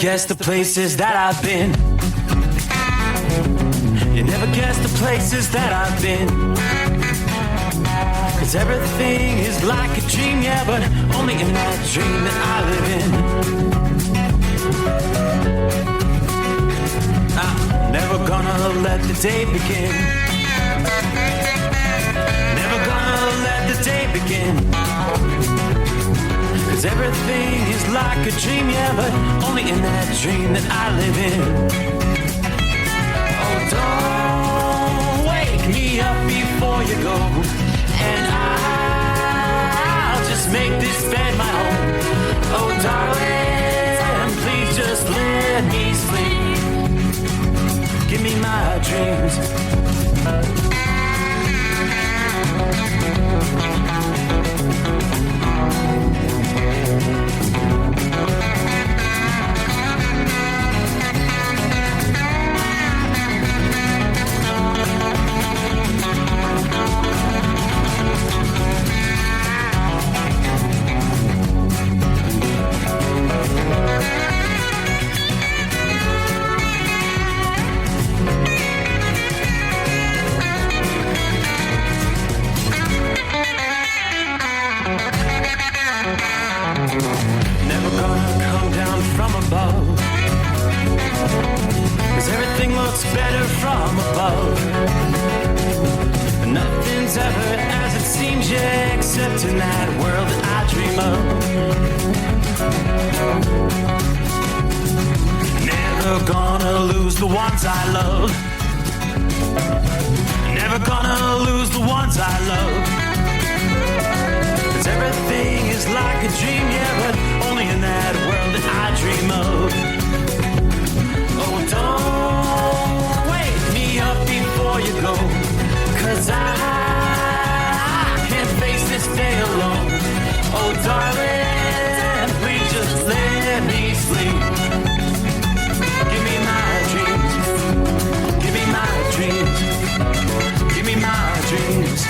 guess the places that I've been. You never guess the places that I've been. 'Cause everything is like a dream, yeah, but only in that dream that I live in. I'm never gonna let the day begin. Never gonna let the day begin. 'Cause everything is like a dream, yeah, but only in that dream that I live in. Oh, don't wake me up before you go, and I'll just make this bed my home. Oh, darling, please just let me sleep. Give me my dreams. Never gonna come down from above, 'cause everything looks better from above. Nothing's ever as it seems, yeah, except in that world that I dream of. Never gonna lose the ones I love. Never gonna lose the ones I love. 'Cause everything is like a dream, yeah, but only in that world that I dream of. Oh, don't wake me up before you go, 'cause I can't face this day alone. Oh, darling, please just let me sleep. Give me my dreams. Give me my dreams. Give me my dreams.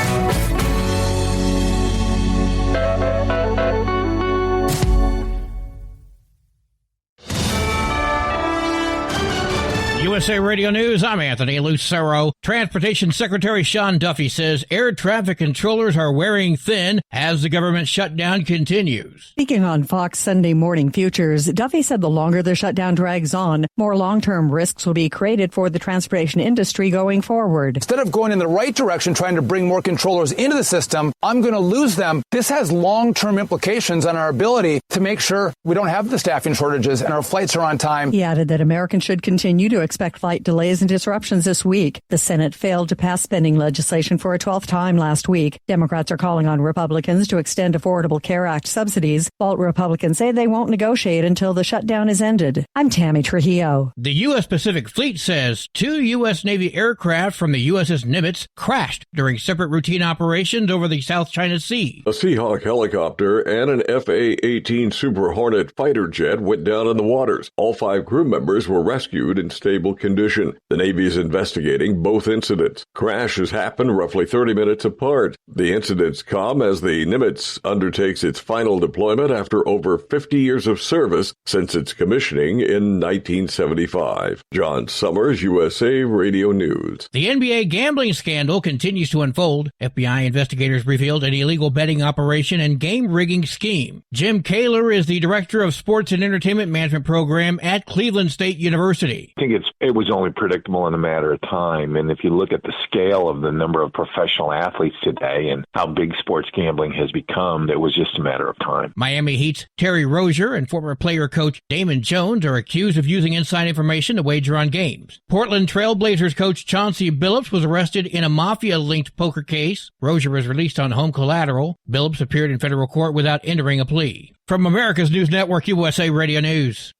USA Radio News, I'm Anthony Lucero. Transportation Secretary Sean Duffy says air traffic controllers are wearing thin as the government shutdown continues. Speaking on Fox Sunday Morning Futures, Duffy said the longer the shutdown drags on, more long-term risks will be created for the transportation industry going forward. Instead of going in the right direction, trying to bring more controllers into the system, I'm going to lose them. This has long-term implications on our ability to make sure we don't have the staffing shortages and our flights are on time. He added that Americans should continue to expect flight delays and disruptions this week. The Senate failed to pass spending legislation for a 12th time last week. Democrats are calling on Republicans to extend Affordable Care Act subsidies, while Republicans say they won't negotiate until the shutdown is ended. I'm Tammy Trujillo. The U.S. Pacific Fleet says 2 U.S. Navy aircraft from the USS Nimitz crashed during separate routine operations over the South China Sea. A Seahawk helicopter and an FA-18 Super Hornet fighter jet went down in the waters. All 5 crew members were rescued in stable condition. The Navy is investigating both incidents. Crashes happened roughly 30 minutes apart. The incidents come as the Nimitz undertakes its final deployment after over 50 years of service since its commissioning in 1975. John Summers, USA Radio News. The NBA gambling scandal continues to unfold. FBI investigators revealed an illegal betting operation and game rigging scheme. Jim Kaler is the director of sports and entertainment management program at Cleveland State University. I think it was only predictable in a matter of time. And if you look at the scale of the number of professional athletes today and how big sports gambling has become, it was just a matter of time. Miami Heat's Terry Rozier and former player coach Damon Jones are accused of using inside information to wager on games. Portland Trail Blazers coach Chauncey Billups was arrested in a mafia-linked poker case. Rozier was released on home collateral. Billups appeared in federal court without entering a plea. From America's News Network, USA Radio News.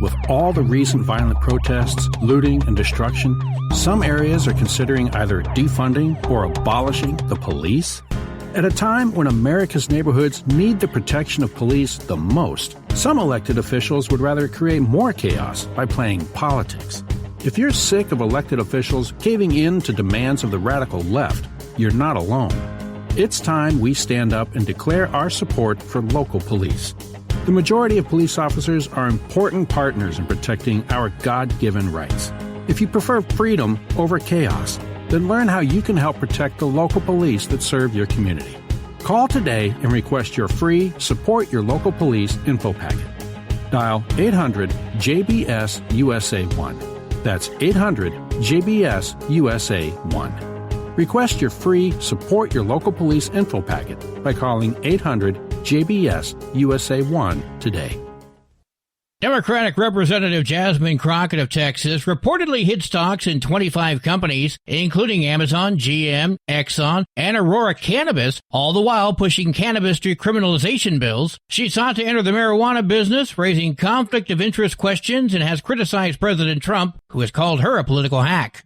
With all the recent violent protests, looting, and destruction, some areas are considering either defunding or abolishing the police. At a time when America's neighborhoods need the protection of police the most, some elected officials would rather create more chaos by playing politics. If you're sick of elected officials caving in to demands of the radical left, you're not alone. It's time we stand up and declare our support for local police. The majority of police officers are important partners in protecting our God-given rights. If you prefer freedom over chaos, then learn how you can help protect the local police that serve your community. Call today and request your free Support Your Local Police info packet. Dial 800-JBS-USA-1. That's 800-JBS-USA-1. Request your free Support Your Local Police info packet by calling 800-JBS-USA-1 today. Democratic Representative Jasmine Crockett of Texas reportedly hid stocks in 25 companies, including Amazon, GM, Exxon, and Aurora Cannabis, all the while pushing cannabis decriminalization bills. She sought to enter the marijuana business, raising conflict of interest questions, and has criticized President Trump, who has called her a political hack.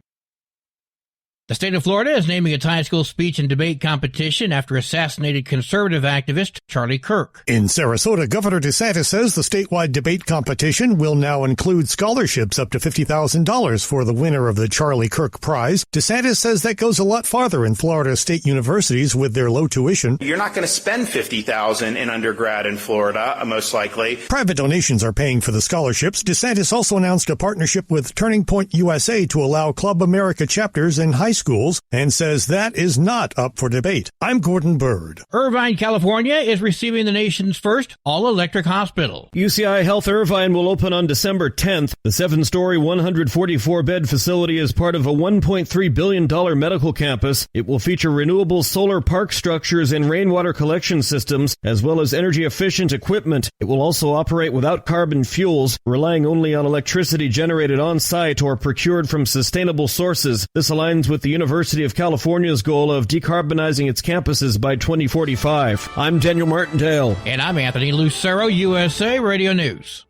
The state of Florida is naming its high school speech and debate competition after assassinated conservative activist Charlie Kirk. In Sarasota, Governor DeSantis says the statewide debate competition will now include scholarships up to $50,000 for the winner of the Charlie Kirk Prize. DeSantis says that goes a lot farther in Florida state universities with their low tuition. You're not going to spend $50,000 in undergrad in Florida, most likely. Private donations are paying for the scholarships. DeSantis also announced a partnership with Turning Point USA to allow Club America chapters in high schools and says that is not up for debate. I'm Gordon Bird. Irvine, California is receiving the nation's first all-electric hospital. UCI Health Irvine will open on December 10th. The 7-story, 144-bed facility is part of a $1.3 billion medical campus. It will feature renewable solar park structures and rainwater collection systems, as well as energy-efficient equipment. It will also operate without carbon fuels, relying only on electricity generated on-site or procured from sustainable sources. This aligns with the University of California's goal of decarbonizing its campuses by 2045. I'm Daniel Martindale. And I'm Anthony Lucero, USA Radio News.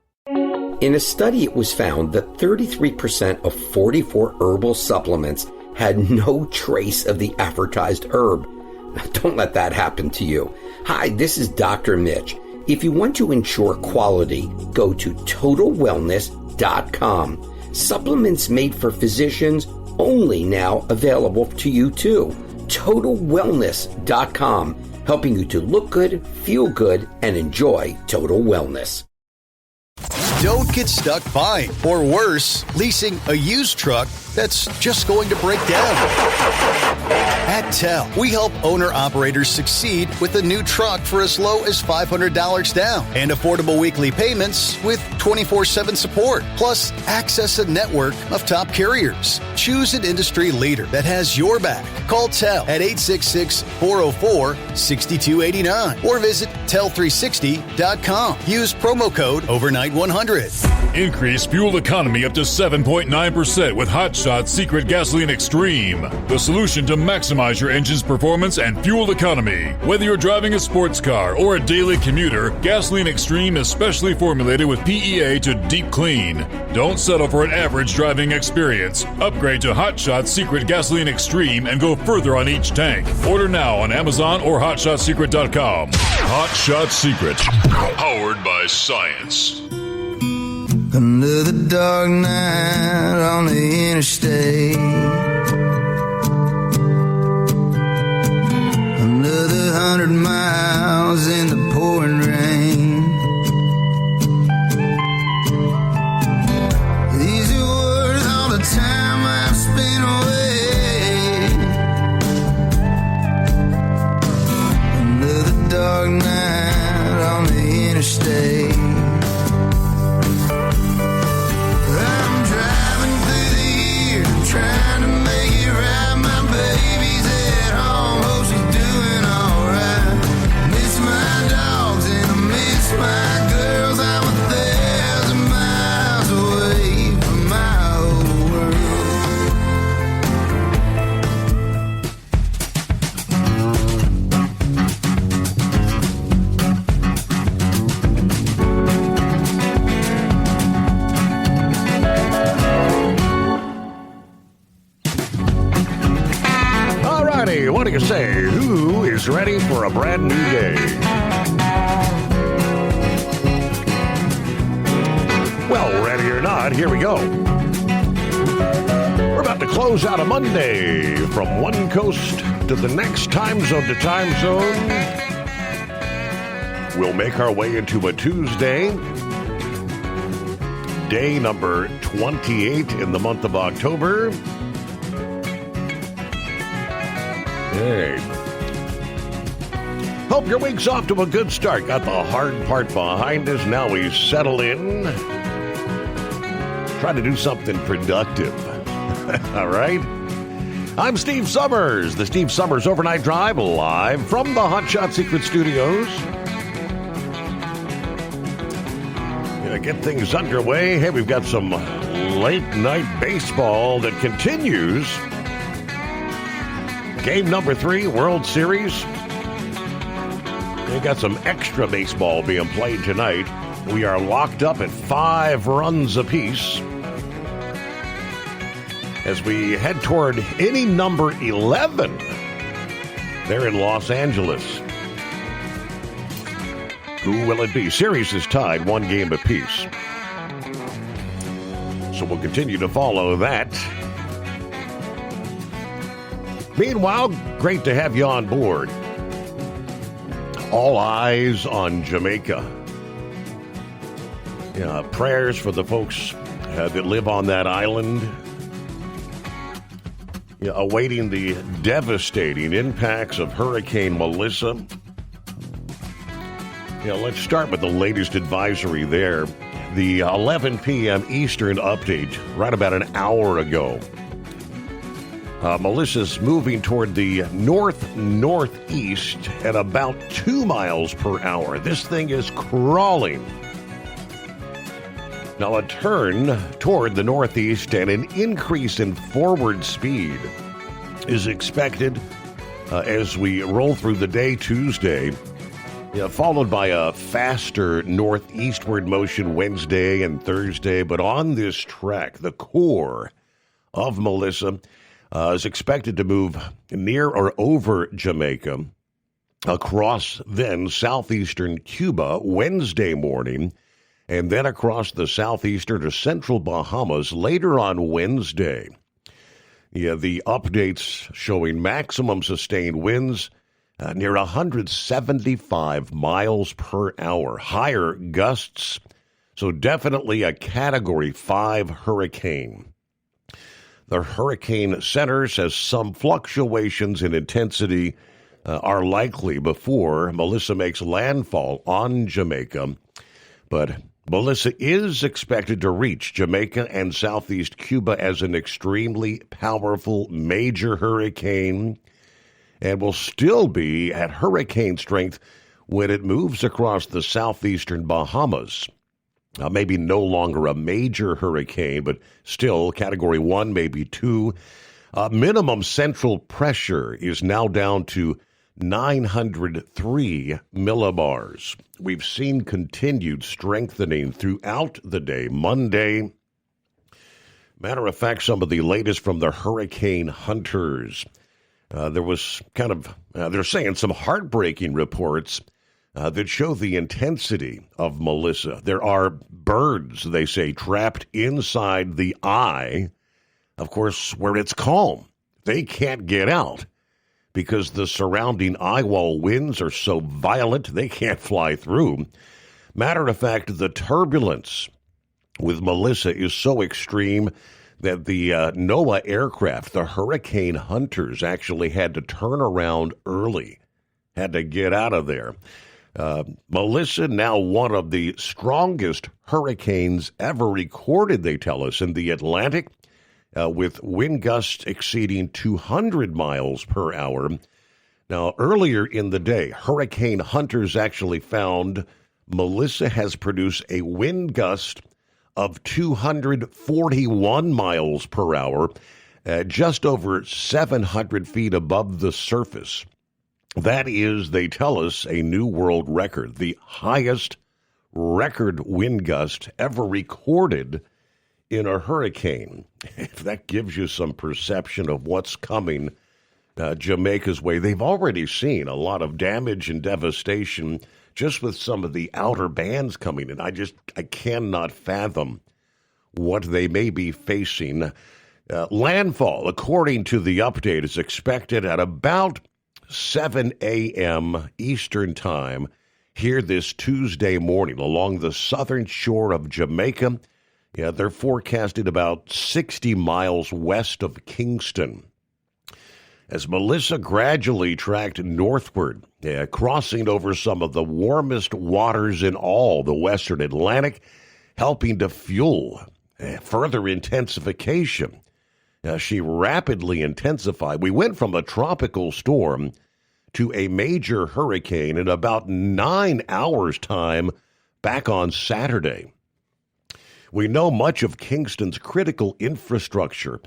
In a study, it was found that 33% of 44 herbal supplements had no trace of the advertised herb. Don't let that happen to you. Hi, this is Dr. Mitch. If you want to ensure quality, go to TotalWellness.com. Supplements made for physicians only now available to you too. TotalWellness.com, helping you to look good, feel good, and enjoy total wellness. Don't get stuck buying, or worse, leasing a used truck that's just going to break down. At TEL, we help owner-operators succeed with a new truck for as low as $500 down and affordable weekly payments with 24/7 support, plus access a network of top carriers. Choose an industry leader that has your back. Call TEL at 866-404-6289 or visit tel360.com. Use promo code OVERNIGHT100. Increase fuel economy up to 7.9% with Hot Shot Secret Gasoline Extreme, the solution to maximize your engine's performance and fuel economy. Whether you're driving a sports car or a daily commuter, Gasoline Extreme is specially formulated with PEA to deep clean. Don't settle for an average driving experience. Upgrade to Hot Shot Secret Gasoline Extreme and go further on each tank. Order now on Amazon or HotShotSecret.com. Hot Shot Secret, powered by science. Another dark night on the interstate. Another 100 miles in the pouring rain. These are worth all the time I've spent away. Another dark night on the interstate. Trying to make it right, my baby's at home, hope she's doing alright. Miss my dogs and I miss my girls, I'm 1,000 miles away from my old What do you say? Who is ready for a brand new day? Well, ready or not, here we go. We're about to close out a Monday from one coast to the next, time zone to time zone. We'll make our way into a Tuesday, day number 28 in the month of October. Hey. Hope your week's off to a good start. Got the hard part behind us. Now we settle in. Try to do something productive. All right? I'm Steve Summers. The Steve Summers Overnight Drive, live from the Hot Shot Secret Studios. Gonna get things underway. Hey, we've got some late night baseball that continues. Game number 3, World Series. We got some extra baseball being played tonight. We are locked up at 5 runs apiece as we head toward inning number 11 there in Los Angeles. Who will it be? Series is tied 1 game apiece. So we'll continue to follow that. Meanwhile, great to have you on board. All eyes on Jamaica. Prayers for the folks that live on that island. Awaiting the devastating impacts of Hurricane Melissa. Let's start with the latest advisory there. The 11 p.m. Eastern update, right about an hour ago. Melissa's moving toward the north-northeast at about 2 miles per hour. This thing is crawling. Now, a turn toward the northeast and an increase in forward speed is expected as we roll through the day Tuesday, followed by a faster northeastward motion Wednesday and Thursday. But on this track, the core of Melissa is expected to move near or over Jamaica, across then southeastern Cuba Wednesday morning, and then across the southeastern to central Bahamas later on Wednesday. The updates showing maximum sustained winds near 175 miles per hour, higher gusts, so definitely a Category 5 hurricane. The Hurricane Center says some fluctuations in intensity are likely before Melissa makes landfall on Jamaica, but Melissa is expected to reach Jamaica and southeast Cuba as an extremely powerful major hurricane and will still be at hurricane strength when it moves across the southeastern Bahamas. Maybe no longer a major hurricane, but still Category 1, maybe 2. Minimum central pressure is now down to 903 millibars. We've seen continued strengthening throughout the day. Monday, matter of fact, some of the latest from the hurricane hunters. There was they're saying some heartbreaking reports that show the intensity of Melissa. There are birds, they say, trapped inside the eye, of course, where it's calm. They can't get out because the surrounding eye wall winds are so violent they can't fly through. Matter of fact, the turbulence with Melissa is so extreme that the NOAA aircraft, the hurricane hunters, actually had to turn around early, had to get out of there. Melissa, now one of the strongest hurricanes ever recorded, they tell us, in the Atlantic, with wind gusts exceeding 200 miles per hour. Now, earlier in the day, hurricane hunters actually found Melissa has produced a wind gust of 241 miles per hour, just over 700 feet above the surface. That is, they tell us, a new world record, the highest record wind gust ever recorded in a hurricane. If that gives you some perception of what's coming Jamaica's way, they've already seen a lot of damage and devastation just with some of the outer bands coming in. I cannot fathom what they may be facing. Landfall, according to the update, is expected at about 7 a.m. Eastern Time here this Tuesday morning along the southern shore of Jamaica. Yeah, they're forecasted about 60 miles west of Kingston. As Melissa gradually tracked northward, crossing over some of the warmest waters in all the western Atlantic, helping to fuel further intensification. She rapidly intensified. We went from a tropical storm to a major hurricane in about 9 hours' time back on Saturday. We know much of Kingston's critical infrastructure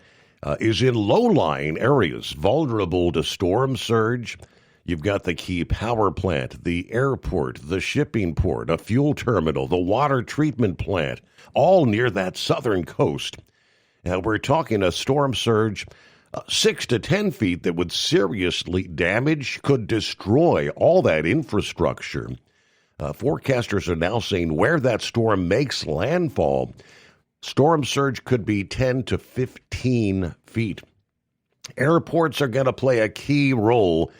is in low-lying areas vulnerable to storm surge. You've got the key power plant, the airport, the shipping port, a fuel terminal, the water treatment plant, all near that southern coast. And we're talking a storm surge 6 to 10 feet that would seriously damage, could destroy all that infrastructure. Forecasters are now saying where that storm makes landfall, storm surge could be 10 to 15 feet. Airports are going to play a key role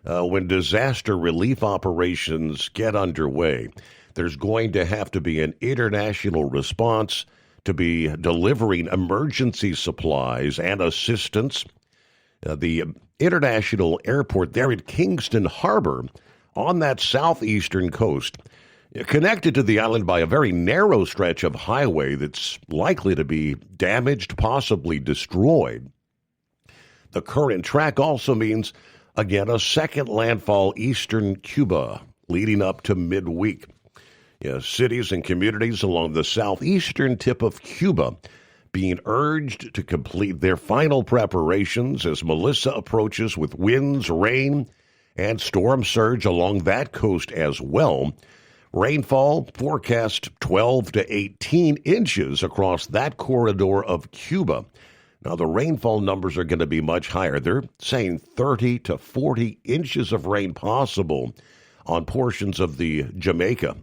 when disaster relief operations get underway. There's going to have to be an international response to be delivering emergency supplies and assistance. The international airport there at Kingston Harbor on that southeastern coast, connected to the island by a very narrow stretch of highway that's likely to be damaged, possibly destroyed. The current track also means, again, a second landfall eastern Cuba leading up to midweek. Cities and communities along the southeastern tip of Cuba being urged to complete their final preparations as Melissa approaches with winds, rain, and storm surge along that coast as well. Rainfall forecast 12 to 18 inches across that corridor of Cuba. Now, the rainfall numbers are going to be much higher. They're saying 30 to 40 inches of rain possible on portions of the Jamaica.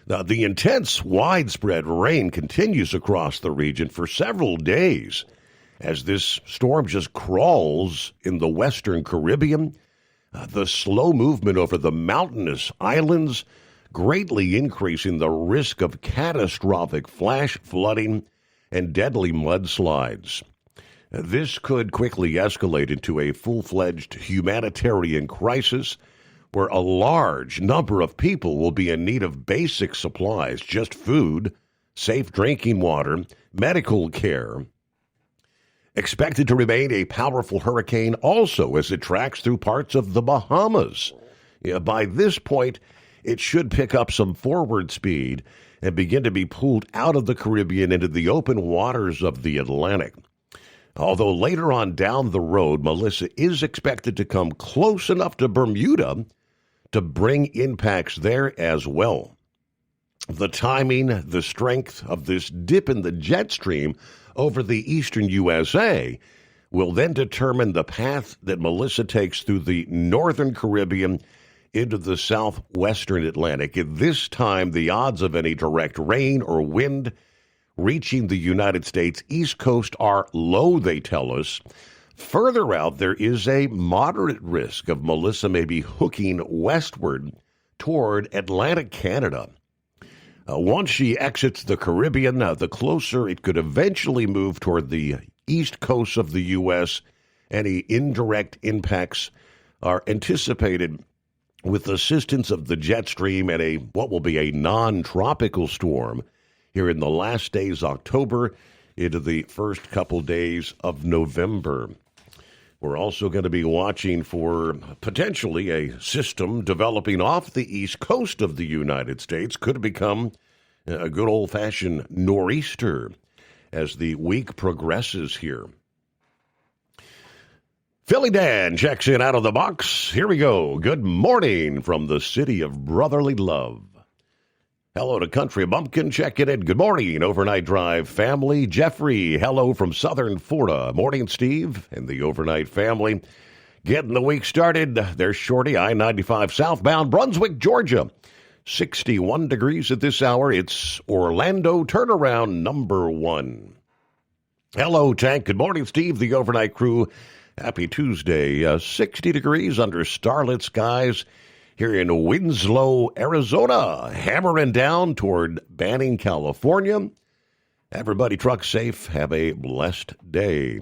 Now, the intense, widespread rain continues across the region for several days as this storm just crawls in the western Caribbean. The slow movement over the mountainous islands greatly increasing the risk of catastrophic flash flooding and deadly mudslides. This could quickly escalate into a full-fledged humanitarian crisis where a large number of people will be in need of basic supplies, just food, safe drinking water, medical care. Expected to remain a powerful hurricane also as it tracks through parts of the Bahamas. By this point, it should pick up some forward speed and begin to be pulled out of the Caribbean into the open waters of the Atlantic. Although later on down the road, Melissa is expected to come close enough to Bermuda to bring impacts there as well. The timing, the strength of this dip in the jet stream over the eastern USA will then determine the path that Melissa takes through the northern Caribbean into the southwestern Atlantic. At this time, the odds of any direct rain or wind reaching the United States East Coast are low, they tell us. Further out, there is a moderate risk of Melissa maybe hooking westward toward Atlantic Canada. Once she exits the Caribbean, the closer it could eventually move toward the east coast of the U.S., any indirect impacts are anticipated with assistance of the jet stream and what will be a non-tropical storm here in the last days of October into the first couple days of November. We're also going to be watching for potentially a system developing off the east coast of the United States. Could become a good old-fashioned nor'easter as the week progresses here. Philly Dan checks in out of the box. Here we go. Good morning from the city of brotherly love. Hello to Country Bumpkin checking in. Good morning, Overnight Drive family. Jeffrey, hello from southern Florida. Morning, Steve and the Overnight family. Getting the week started. There's Shorty, I-95 southbound, Brunswick, Georgia. 61 degrees at this hour. It's Orlando turnaround number 1. Hello, Tank. Good morning, Steve, the Overnight crew. Happy Tuesday. 60 degrees under starlit skies here in Winslow, Arizona, hammering down toward Banning, California. Everybody truck safe. Have a blessed day.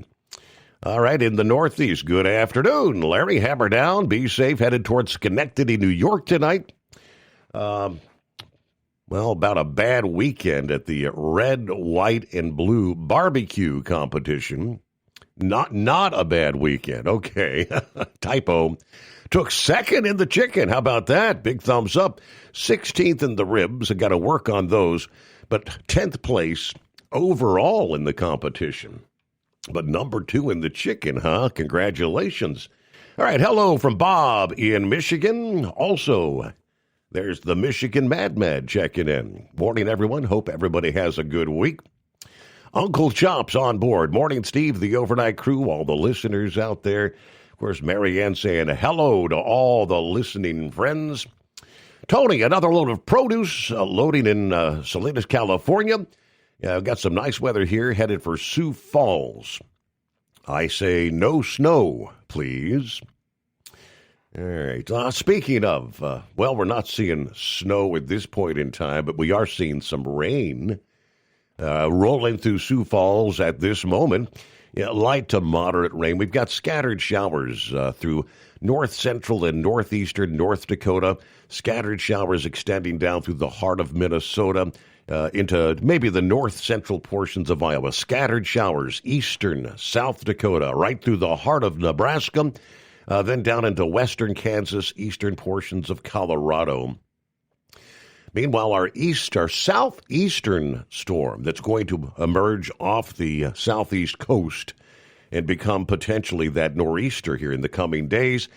All right, in the Northeast, good afternoon. Larry, hammer down. Be safe. Headed towards Schenectady, New York tonight. Well, about a bad weekend at the red, white, and blue barbecue competition. Not a bad weekend. Okay, typo. Took second in the chicken. How about that? Big thumbs up. 16th in the ribs. I got to work on those. But 10th place overall in the competition. But number 2 in the chicken, huh? Congratulations. All right, hello from Bob in Michigan. Also, there's the Michigan Mad checking in. Morning, everyone. Hope everybody has a good week. Uncle Chop's on board. Morning, Steve, the overnight crew, all the listeners out there. Of course, Marianne saying hello to all the listening friends. Tony, another load of produce loading in Salinas, California. I've got some nice weather here, headed for Sioux Falls. I say no snow, please. All right. Speaking of, well, we're not seeing snow at this point in time, but we are seeing some rain rolling through Sioux Falls at this moment. Yeah, light to moderate rain. We've got scattered showers through north central and northeastern North Dakota. Scattered showers extending down through the heart of Minnesota. Into maybe the north-central portions of Iowa. Scattered showers, eastern South Dakota, right through the heart of Nebraska, then down into western Kansas, eastern portions of Colorado. Meanwhile, our southeastern storm that's going to emerge off the southeast coast and become potentially that nor'easter here in the coming days.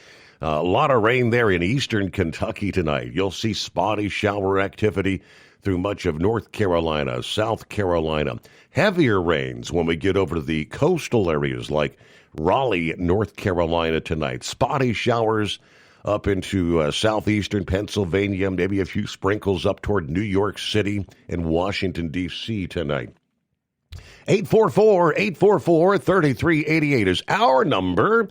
A lot of rain there in eastern Kentucky tonight. You'll see spotty shower activity through much of North Carolina, South Carolina. Heavier rains when we get over to the coastal areas like Raleigh, North Carolina tonight. Spotty showers up into southeastern Pennsylvania, maybe a few sprinkles up toward New York City and Washington, D.C. tonight. 844-844-3388 is our number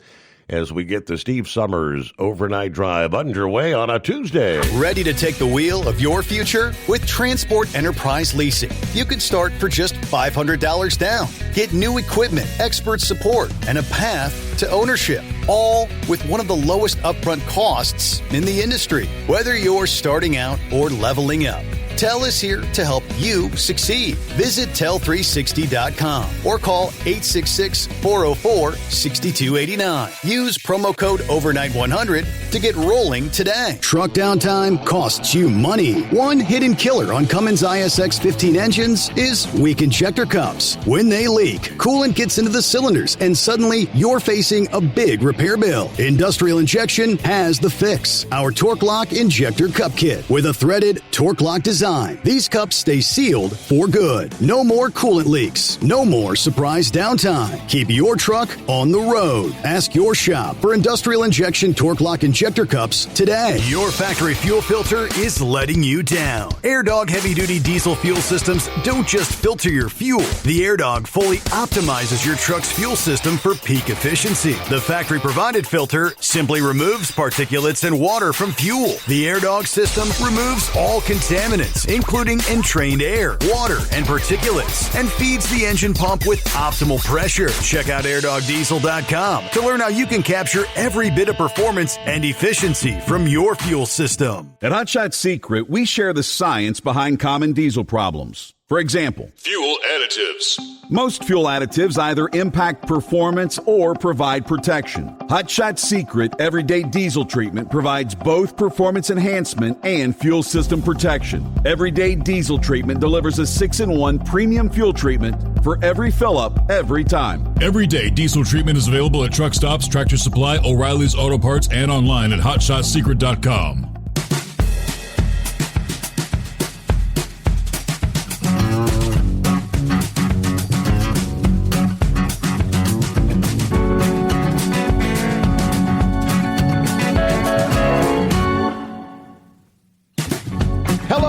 as we get the Steve Summers Overnight Drive underway on a Tuesday. Ready to take the wheel of your future? With Transport Enterprise Leasing, you can start for just $500 down. Get new equipment, expert support, and a path to ownership, all with one of the lowest upfront costs in the industry. Whether you're starting out or leveling up, TEL is here to help you succeed. Visit tel360.com or call 866-404-6289. Use promo code OVERNIGHT100 to get rolling today. Truck downtime costs you money. One hidden killer on Cummins ISX 15 engines is weak injector cups. When they leak, coolant gets into the cylinders and suddenly you're facing a big repair bill. Industrial Injection has the fix. Our Torque Lock Injector Cup Kit with a threaded Torque Lock design. These cups stay sealed for good. No more coolant leaks. No more surprise downtime. Keep your truck on the road. Ask your shop for Industrial Injection Torque Lock Injector Cups today. Your factory fuel filter is letting you down. AirDog heavy-duty diesel fuel systems don't just filter your fuel. The AirDog fully optimizes your truck's fuel system for peak efficiency. The factory-provided filter simply removes particulates and water from fuel. The AirDog system removes all contaminants, including entrained air, water, and particulates, and feeds the engine pump with optimal pressure. Check out airdogdiesel.com to learn how you can capture every bit of performance and efficiency from your fuel system. At Hot Shot Secret, we share the science behind common diesel problems. For example, fuel additives. Most fuel additives either impact performance or provide protection. Hot Shot Secret Everyday Diesel Treatment provides both performance enhancement and fuel system protection. Everyday Diesel Treatment delivers a 6-in-1 premium fuel treatment for every fill-up, every time. Everyday Diesel Treatment is available at truck stops, Tractor Supply, O'Reilly's Auto Parts, and online at HotShotSecret.com.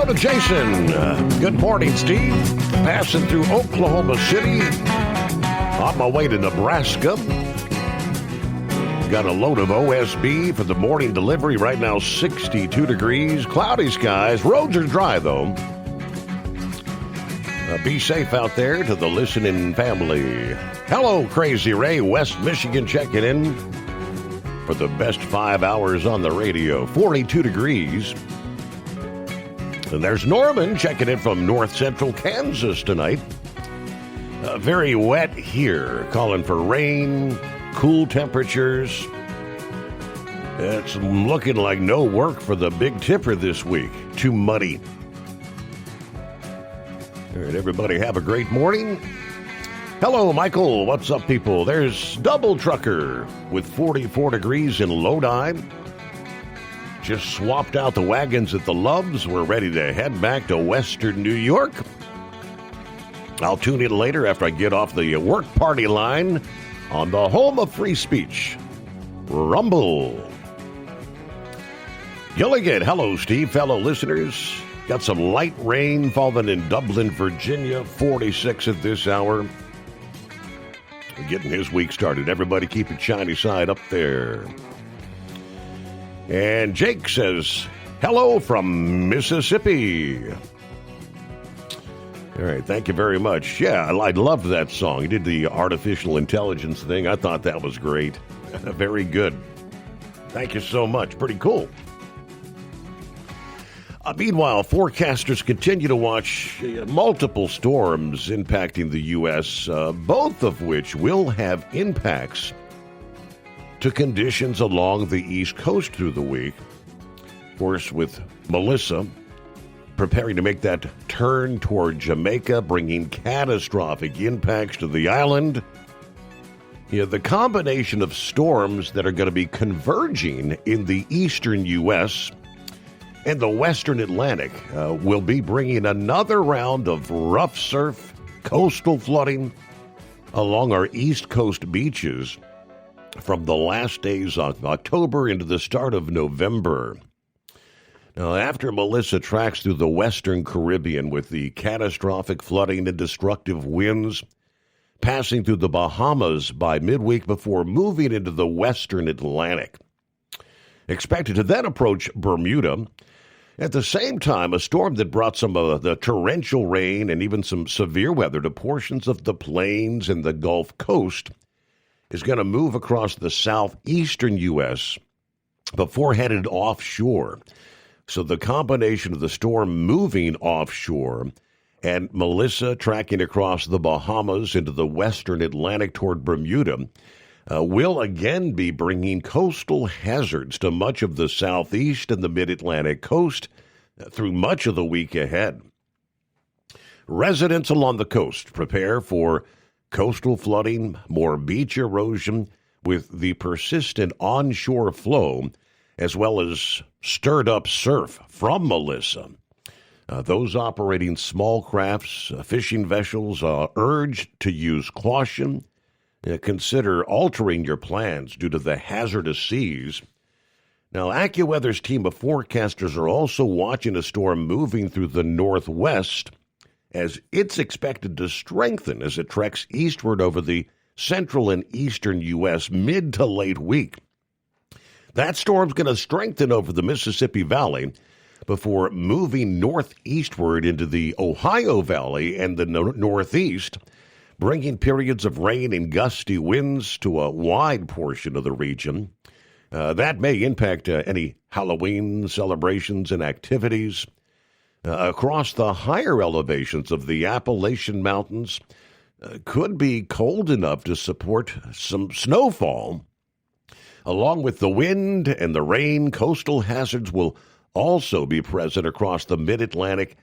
To Jason. Good morning, Steve. Passing through Oklahoma City on my way to Nebraska. Got a load of OSB for the morning delivery. Right now, 62 degrees, cloudy skies. Roads are dry, though. Be safe out there to the listening family. Hello, Crazy Ray, West Michigan checking in for the best 5 hours on the radio. 42 degrees. And there's Norman checking in from north central Kansas tonight. Very wet here, calling for rain, cool temperatures. It's looking like no work for the Big Tipper this week. Too muddy. All right, everybody have a great morning. Hello, Michael. What's up, people? There's Double Trucker with 44 degrees in Lodi. Just swapped out the wagons at the Loves. We're ready to head back to Western New York. I'll tune in later after I get off the work party line on the home of free speech, Rumble. Gilligan, hello, Steve, fellow listeners. Got some light rain falling in Dublin, Virginia, 46 at this hour. Getting his week started. Everybody keep your shiny side up there. And Jake says, hello from Mississippi. All right, thank you very much. Yeah, I loved that song. He did the artificial intelligence thing. I thought that was great. Very good. Thank you so much. Pretty cool. Meanwhile, forecasters continue to watch multiple storms impacting the U.S., both of which will have impacts to conditions along the East Coast through the week. Of course, with Melissa preparing to make that turn toward Jamaica, bringing catastrophic impacts to the island. The combination of storms that are going to be converging in the eastern U.S. and the western Atlantic will be bringing another round of rough surf, coastal flooding along our East Coast beaches from the last days of October into the start of November. Now, after Melissa tracks through the western Caribbean with the catastrophic flooding and destructive winds, passing through the Bahamas by midweek before moving into the western Atlantic, expected to then approach Bermuda. At the same time, a storm that brought some of the torrential rain and even some severe weather to portions of the plains and the Gulf Coast is going to move across the southeastern U.S. before headed offshore. So the combination of the storm moving offshore and Melissa tracking across the Bahamas into the western Atlantic toward Bermuda will again be bringing coastal hazards to much of the southeast and the mid-Atlantic coast through much of the week ahead. Residents along the coast prepare for coastal flooding, more beach erosion with the persistent onshore flow, as well as stirred-up surf from Melissa. Those operating small crafts, fishing vessels are urged to use caution. Consider altering your plans due to the hazardous seas. Now, AccuWeather's team of forecasters are also watching a storm moving through the northwest as it's expected to strengthen as it treks eastward over the central and eastern U.S. mid to late week. That storm's going to strengthen over the Mississippi Valley before moving northeastward into the Ohio Valley and the northeast, bringing periods of rain and gusty winds to a wide portion of the region. That may impact any Halloween celebrations and activities. Across the higher elevations of the Appalachian Mountains, could be cold enough to support some snowfall. Along with the wind and the rain, coastal hazards will also be present across the mid-Atlantic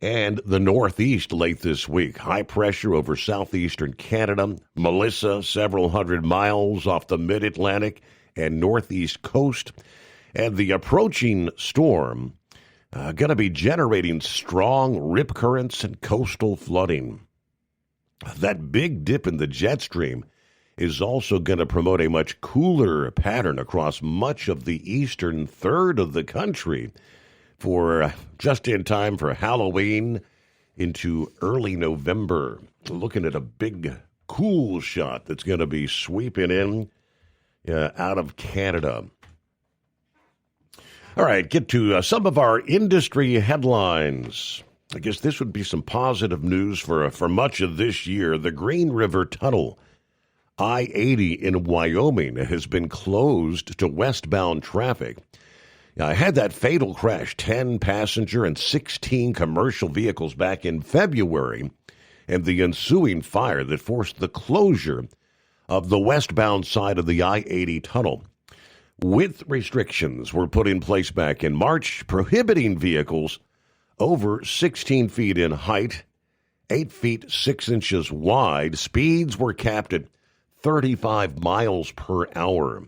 and the Northeast late this week. High pressure over southeastern Canada. Melissa, several hundred miles off the mid-Atlantic and Northeast coast. And the approaching storm going to be generating strong rip currents and coastal flooding. That big dip in the jet stream is also going to promote a much cooler pattern across much of the eastern third of the country for just in time for Halloween into early November. Looking at a big cool shot that's going to be sweeping in out of Canada. All right, get to some of our industry headlines. I guess this would be some positive news for much of this year. The Green River Tunnel, I-80 in Wyoming, has been closed to westbound traffic. I had that fatal crash, 10 passenger and 16 commercial vehicles back in February, and the ensuing fire that forced the closure of the westbound side of the I-80 tunnel. Width restrictions were put in place back in March, prohibiting vehicles over 16 feet in height, 8 feet 6 inches wide. Speeds were capped at 35 miles per hour.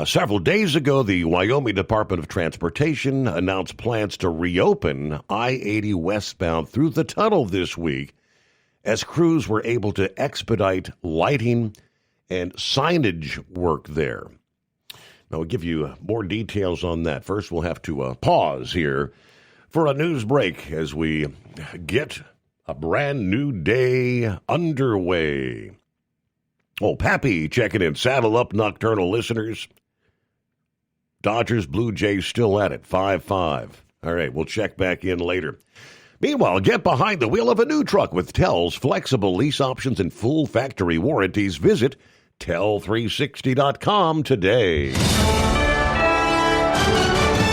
Several days ago, the Wyoming Department of Transportation announced plans to reopen I-80 westbound through the tunnel this week as crews were able to expedite lighting and signage work there. Now, we'll give you more details on that. First, we'll have to pause here for a news break as we get a brand new day underway. Oh, Pappy checking in. Saddle up, nocturnal listeners. Dodgers, Blue Jays still at it, 5-5. All right, we'll check back in later. Meanwhile, get behind the wheel of a new truck with Tel's flexible lease options and full factory warranties. Visit Tel360.com today.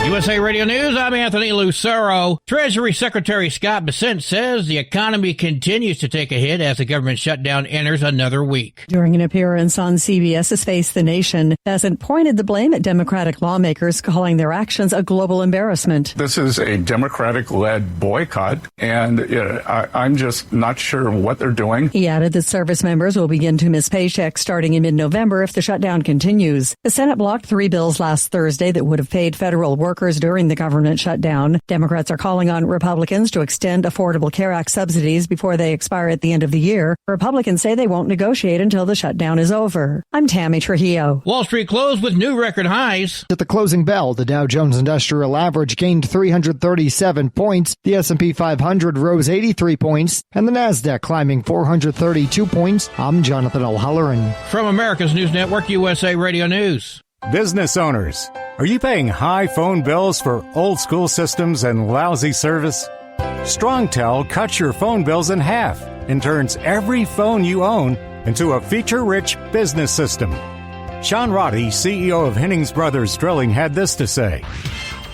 USA Radio News, I'm Anthony Lucero. Treasury Secretary Scott Bessent says the economy continues to take a hit as the government shutdown enters another week. During an appearance on CBS's Face the Nation, Bessent pointed the blame at Democratic lawmakers, calling their actions a global embarrassment. This is a Democratic-led boycott, and I'm just not sure what they're doing. He added that service members will begin to miss paychecks starting in mid-November if the shutdown continues. The Senate blocked 3 bills last Thursday that would have paid federal workers during the government shutdown. Democrats are calling on Republicans to extend Affordable Care Act subsidies before they expire at the end of the year. Republicans say they won't negotiate until the shutdown is over. I'm Tammy Trujillo. Wall Street closed with new record highs. At the closing bell, the Dow Jones Industrial Average gained 337 points, the S&P 500 rose 83 points, and the Nasdaq climbing 432 points. I'm Jonathan O'Halloran. From America's News Network, USA Radio News. Business owners, are you paying high phone bills for old school systems and lousy service? StrongTel cuts your phone bills in half and turns every phone you own into a feature-rich business system. Sean Roddy, CEO of Hennings Brothers Drilling, had this to say: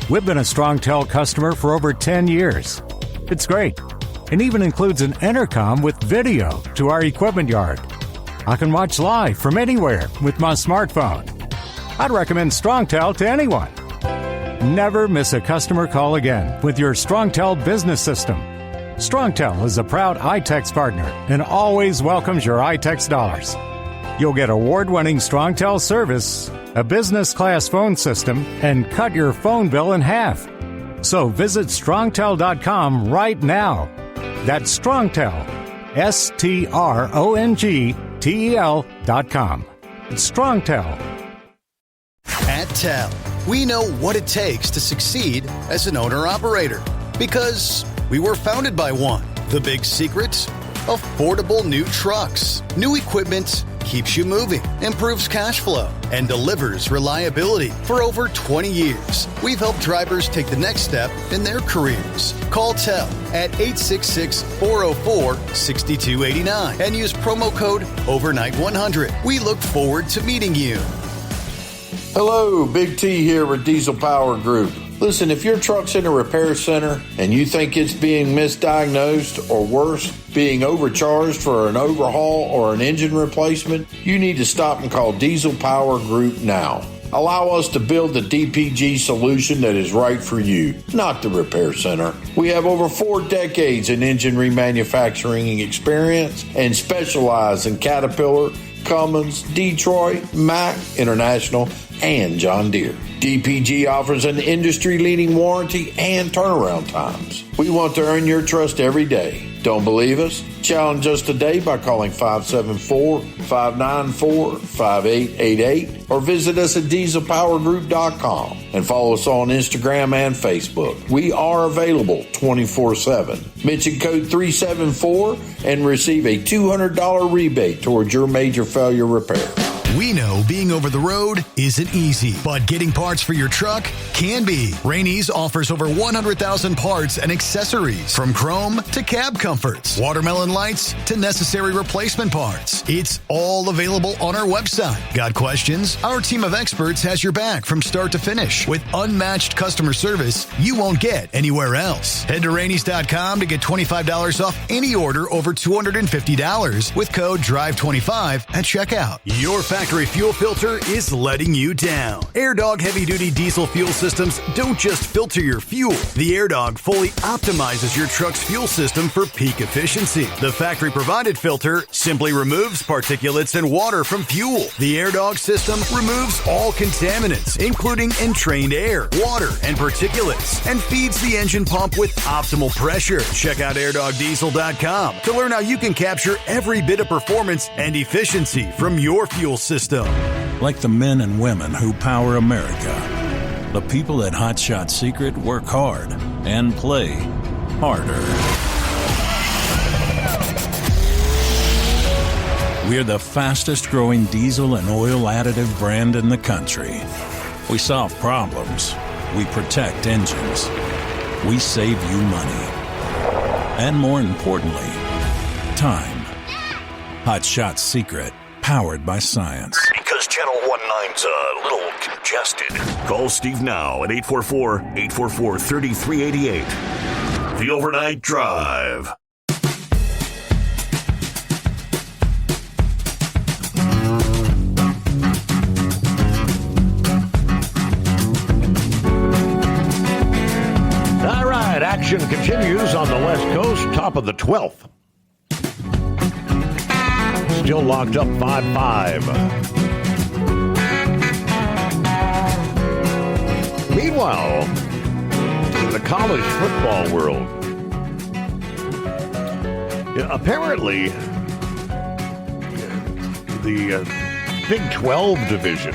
"We've been a StrongTel customer for over 10 years. It's great. It even includes an intercom with video to our equipment yard. I can watch live from anywhere with my smartphone. I'd recommend StrongTel to anyone. Never miss a customer call again with your StrongTel business system. StrongTel is a proud iTex partner and always welcomes your iTex dollars. You'll get award-winning StrongTel service, a business-class phone system, and cut your phone bill in half. So visit StrongTel.com right now. That's StrongTel, StrongTel.com. It's StrongTel. At Tel, we know what it takes to succeed as an owner-operator because we were founded by one. The big secret? Affordable new trucks. New equipment keeps you moving, improves cash flow, and delivers reliability. For over 20 years, we've helped drivers take the next step in their careers. Call Tel at 866-404-6289 and use promo code OVERNIGHT100. We look forward to meeting you. Hello, Big T here with Diesel Power Group. Listen, if your truck's in a repair center and you think it's being misdiagnosed or worse, being overcharged for an overhaul or an engine replacement, you need to stop and call Diesel Power Group now. Allow us to build the DPG solution that is right for you, not the repair center. We have over 4 decades in engine remanufacturing experience and specialize in Caterpillar, Cummins, Detroit, Mack, International, and John Deere. DPG offers an industry-leading warranty and turnaround times. We want to earn your trust every day. Don't believe us? Challenge us today by calling 574-594-5888 or visit us at dieselpowergroup.com and follow us on Instagram and Facebook. We are available 24/7. Mention code 374 and receive a $200 rebate towards your major failure repair. We know being over the road isn't easy, but getting parts for your truck can be. Rainey's offers over 100,000 parts and accessories, from chrome to cab comforts, watermelon lights to necessary replacement parts. It's all available on our website. Got questions? Our team of experts has your back from start to finish with unmatched customer service you won't get anywhere else. Head to Rainey's.com to get $25 off any order over $250 with code DRIVE25 at checkout. Your factory fuel filter is letting you down. AirDog heavy-duty diesel fuel systems don't just filter your fuel. The AirDog fully optimizes your truck's fuel system for peak efficiency. The factory-provided filter simply removes particulates and water from fuel. The AirDog system removes all contaminants, including entrained air, water, and particulates, and feeds the engine pump with optimal pressure. Check out AirDogDiesel.com to learn how you can capture every bit of performance and efficiency from your fuel system. Like the men and women who power America, the people at Hot Shot Secret work hard and play harder. We're the fastest growing diesel and oil additive brand in the country. We solve problems. We protect engines. We save you money. And more importantly, time. Hot Shot Secret, powered by science. Because Channel 19's a little congested. Call Steve now at 844-844-3388. The Overnight Drive. All right, action continues on the West Coast, top of the 12th. Still locked up 5-5. Meanwhile, in the college football world, apparently the Big 12 division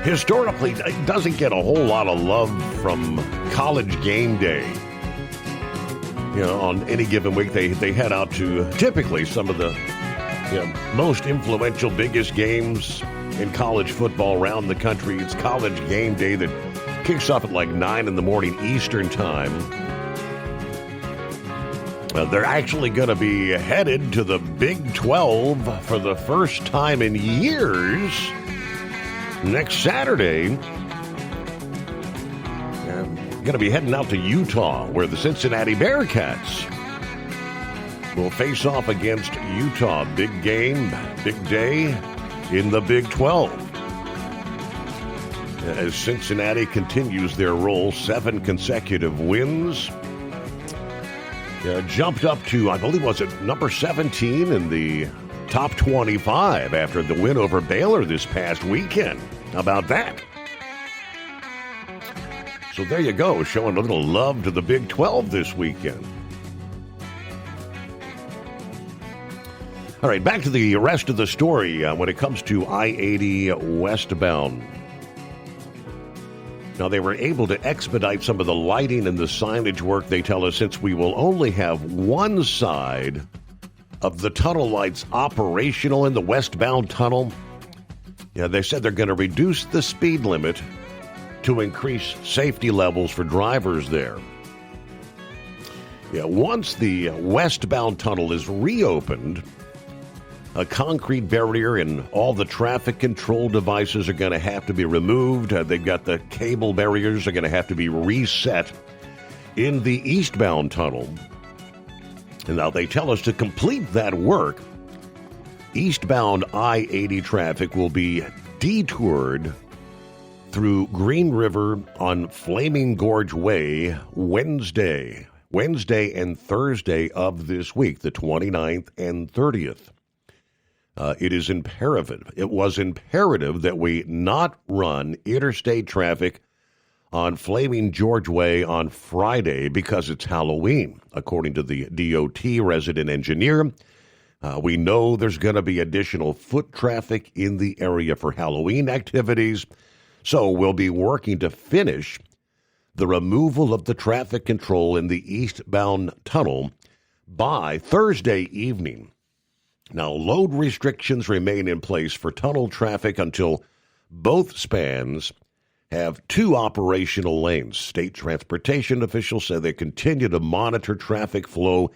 historically doesn't get a whole lot of love from College Game Day. On any given week, they head out to typically some of the most influential, biggest games in college football around the country. It's College Game Day that kicks off at like 9 in the morning Eastern time. They're actually going to be headed to the Big 12 for the first time in years next Saturday. Going to be heading out to Utah, where the Cincinnati Bearcats will face off against Utah. Big game, big day in the Big 12. As Cincinnati continues their roll, 7 consecutive wins. Jumped up to, I believe, was it number 17 in the top 25 after the win over Baylor this past weekend. How about that? So there you go, showing a little love to the Big 12 this weekend. All right, back to the rest of the story when it comes to I-80 westbound. Now, they were able to expedite some of the lighting and the signage work, they tell us, since we will only have one side of the tunnel lights operational in the westbound tunnel. They said they're going to reduce the speed limit to increase safety levels for drivers there. Once the westbound tunnel is reopened, a concrete barrier and all the traffic control devices are going to have to be removed. They've got the cable barriers are going to have to be reset in the eastbound tunnel. And now they tell us to complete that work, eastbound I-80 traffic will be detoured through Green River on Flaming Gorge Way Wednesday and Thursday of this week, the 29th and 30th. It was imperative that we not run interstate traffic on Flaming Gorge Way on Friday because it's Halloween, according to the DOT resident engineer. We know there's going to be additional foot traffic in the area for Halloween activities, so we'll be working to finish the removal of the traffic control in the eastbound tunnel by Thursday evening. Now, load restrictions remain in place for tunnel traffic until both spans have 2 operational lanes. State transportation officials say they continue to monitor traffic flow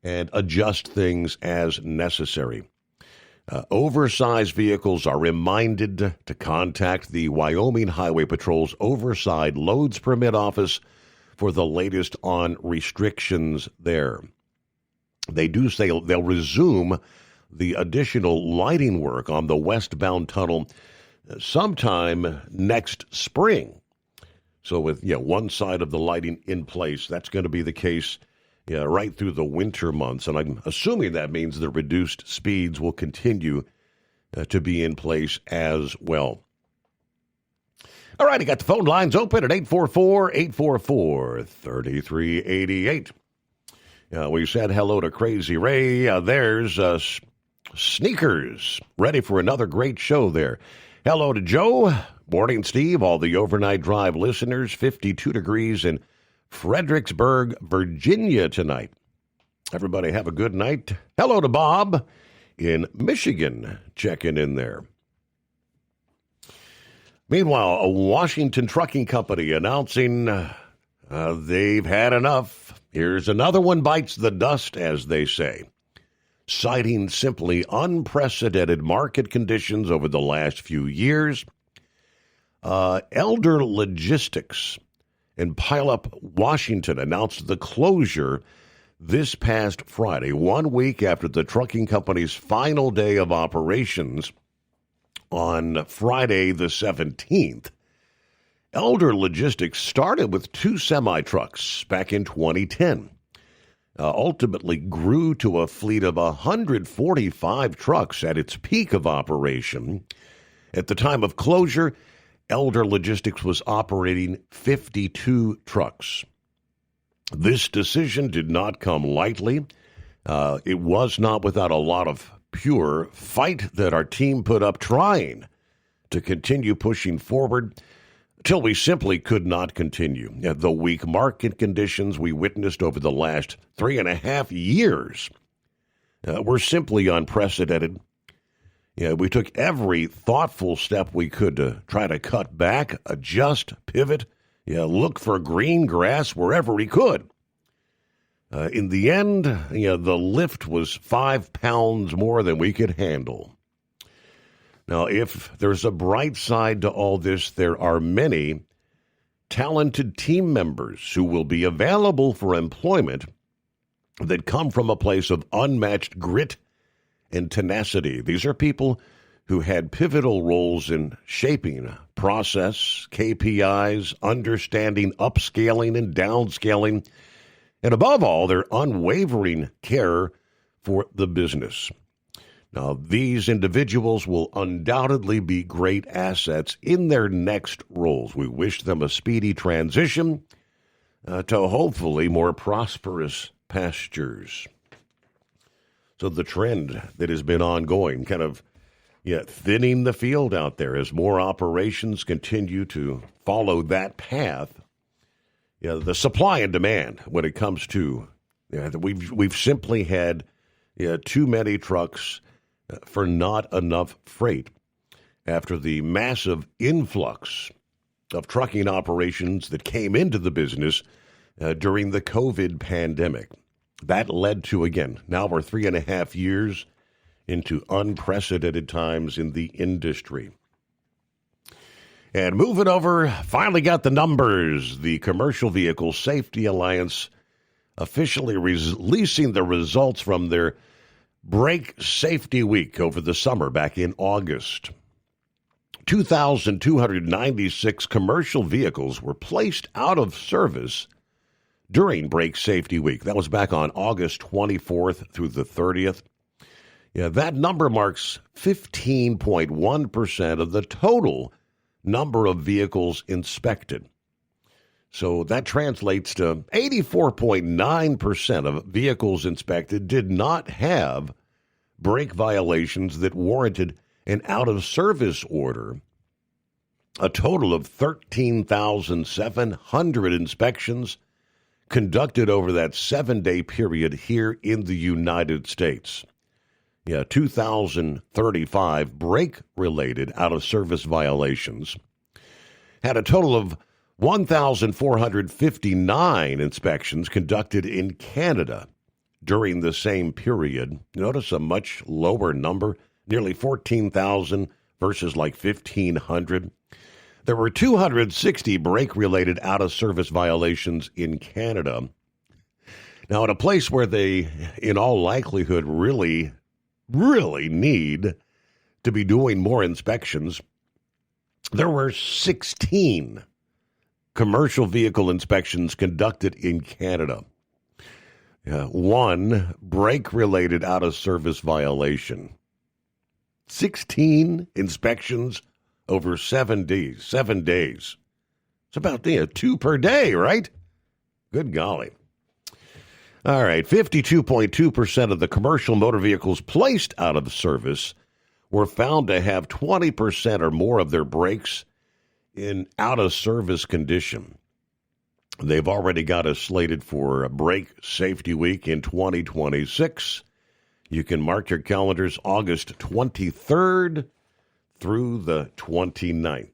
and adjust things as necessary. Oversized vehicles are reminded to contact the Wyoming Highway Patrol's Oversized Loads Permit Office for the latest on restrictions there. They do say they'll resume the additional lighting work on the westbound tunnel sometime next spring. So with one side of the lighting in place, that's going to be the case right through the winter months. And I'm assuming that means the reduced speeds will continue to be in place as well. All right, I got the phone lines open at 844-844-3388. We said hello to Crazy Ray. There's Sneakers, ready for another great show there. Hello to Joe. Morning, Steve. All the Overnight Drive listeners, 52 degrees in Fredericksburg, Virginia tonight. Everybody have a good night. Hello to Bob in Michigan, checking in there. Meanwhile, a Washington trucking company announcing they've had enough. Here's another one bites the dust, as they say. Citing simply unprecedented market conditions over the last few years, Elder Logistics in Puyallup, Washington, announced the closure this past Friday, 1 week after the trucking company's final day of operations on Friday the 17th. Elder Logistics started with 2 semi-trucks back in 2010. Ultimately grew to a fleet of 145 trucks at its peak of operation. At the time of closure, Elder Logistics was operating 52 trucks. This decision did not come lightly. It was not without a lot of pure fight that our team put up trying to continue pushing forward until we simply could not continue. The weak market conditions we witnessed over the last 3.5 years were simply unprecedented. We took every thoughtful step we could to try to cut back, adjust, pivot, look for green grass wherever we could. In the end, the lift was 5 pounds more than we could handle. Now, if there's a bright side to all this, there are many talented team members who will be available for employment that come from a place of unmatched grit and tenacity. These are people who had pivotal roles in shaping process, KPIs, understanding upscaling and downscaling, and above all, their unwavering care for the business. Now, these individuals will undoubtedly be great assets in their next roles. We wish them a speedy transition to hopefully more prosperous pastures. So the trend that has been ongoing, kind of thinning the field out there as more operations continue to follow that path. The supply and demand when it comes to we've simply had too many trucks for not enough freight after the massive influx of trucking operations that came into the business during the COVID pandemic. That led to, again, now we're 3.5 years into unprecedented times in the industry. And moving over, finally got the numbers. The Commercial Vehicle Safety Alliance officially releasing the results from their Brake Safety Week over the summer back in August. 2,296 commercial vehicles were placed out of service during Brake Safety Week. That was back on August 24th through the 30th. That number marks 15.1% of the total number of vehicles inspected. So that translates to 84.9% of vehicles inspected did not have brake violations that warranted an out-of-service order. A total of 13,700 inspections conducted over that 7-day period here in the United States. 2,035 brake-related out-of-service violations. Had a total of 1,459 inspections conducted in Canada during the same period. Notice a much lower number, nearly 14,000 versus like 1,500. There were 260 brake-related out-of-service violations in Canada. Now, in a place where they, in all likelihood, really need to be doing more inspections, there were 16 commercial vehicle inspections conducted in Canada. One brake-related out-of-service violation. 16 inspections over 7 days. 7 days. It's about 2 per day, right? Good golly. All right, 52.2% of the commercial motor vehicles placed out of service were found to have 20% or more of their brakes in out-of-service condition. They've already got us slated for a Brake Safety Week in 2026. You can mark your calendars August 23rd through the 29th.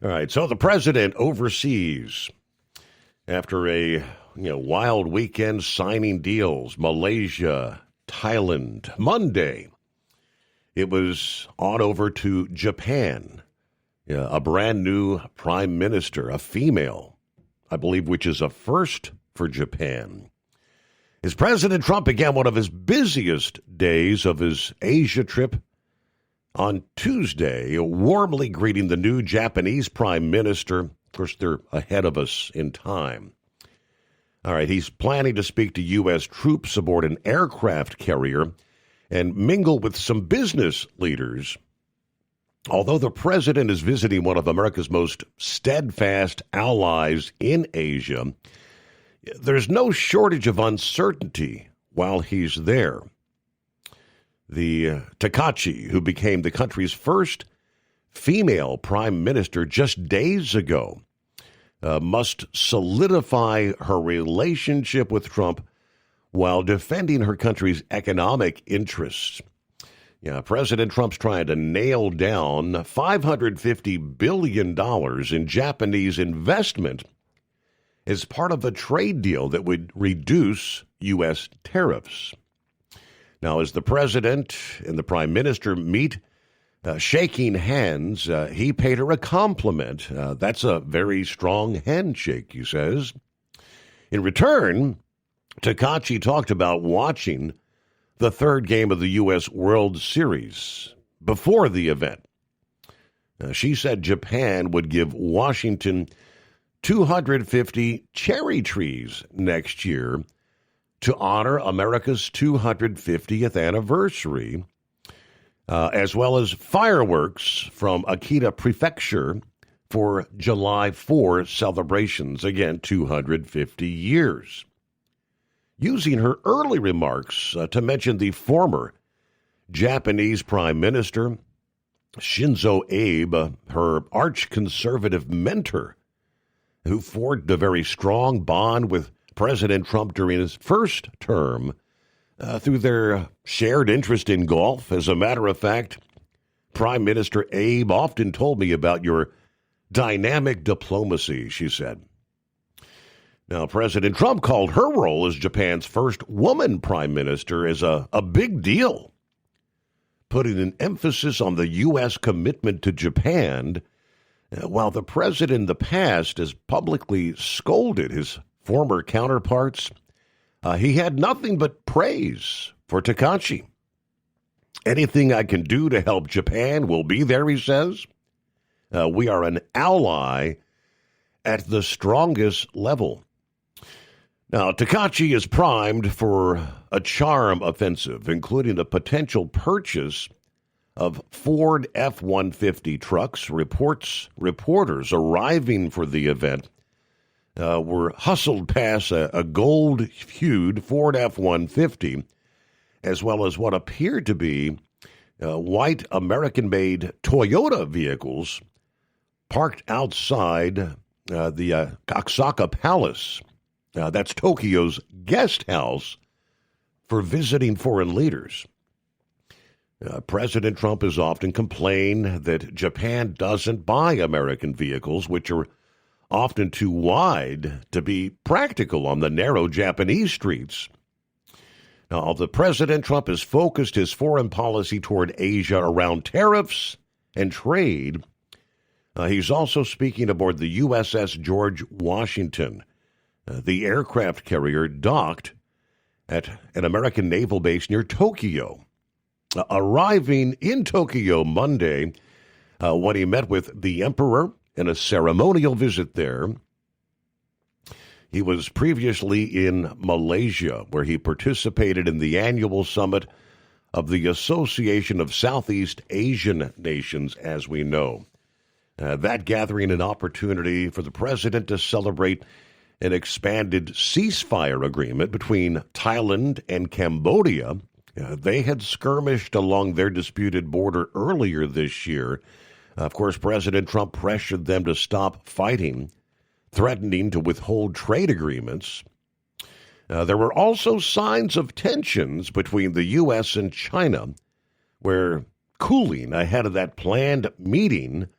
All right, so the president overseas after a wild weekend signing deals, Malaysia, Thailand. Monday, it was on over to Japan. A brand new prime minister, a female, I believe, which is a first for Japan. As President Trump began one of his busiest days of his Asia trip on Tuesday, warmly greeting the new Japanese prime minister. Of course, they're ahead of us in time. All right, he's planning to speak to U.S. troops aboard an aircraft carrier and mingle with some business leaders. Although the president is visiting one of America's most steadfast allies in Asia, there's no shortage of uncertainty while he's there. The Takachi, who became the country's first female prime minister just days ago, must solidify her relationship with Trump while defending her country's economic interests. President Trump's trying to nail down $550 billion in Japanese investment as part of a trade deal that would reduce U.S. tariffs. Now, as the president and the prime minister meet, shaking hands, he paid her a compliment. That's a very strong handshake, he says. In return, Takachi talked about watching the third game of the U.S. World Series before the event. She said Japan would give Washington 250 cherry trees next year to honor America's 250th anniversary, as well as fireworks from Akita Prefecture for July 4 celebrations, again, 250 years. Using her early remarks to mention the former Japanese Prime Minister, Shinzo Abe, her arch-conservative mentor, who forged a very strong bond with President Trump during his first term through their shared interest in golf. As a matter of fact, Prime Minister Abe often told me about your dynamic diplomacy, she said. Now, President Trump called her role as Japan's first woman prime minister as a big deal, putting an emphasis on the U.S. commitment to Japan, while the president in the past has publicly scolded his former counterparts. He had nothing but praise for Takachi. Anything I can do to help Japan will be there, he says. We are an ally at the strongest level. Now, Takachi is primed for a charm offensive, including the potential purchase of Ford F-150 trucks. Reporters arriving for the event were hustled past a gold-hued Ford F-150, as well as what appeared to be white American-made Toyota vehicles parked outside the Osaka Palace. That's Tokyo's guest house for visiting foreign leaders. President Trump has often complained that Japan doesn't buy American vehicles, which are often too wide to be practical on the narrow Japanese streets. Now, the President Trump has focused his foreign policy toward Asia around tariffs and trade. He's also speaking aboard the USS George Washington. The aircraft carrier docked at an American naval base near Tokyo. Arriving in Tokyo Monday when he met with the emperor in a ceremonial visit there. He was previously in Malaysia, where he participated in the annual summit of the Association of Southeast Asian Nations, as we know. That gathering an opportunity for the president to celebrate an expanded ceasefire agreement between Thailand and Cambodia. They had skirmished along their disputed border earlier this year. Of course, President Trump pressured them to stop fighting, threatening to withhold trade agreements. There were also signs of tensions between the U.S. and China, where cooling ahead of that planned meeting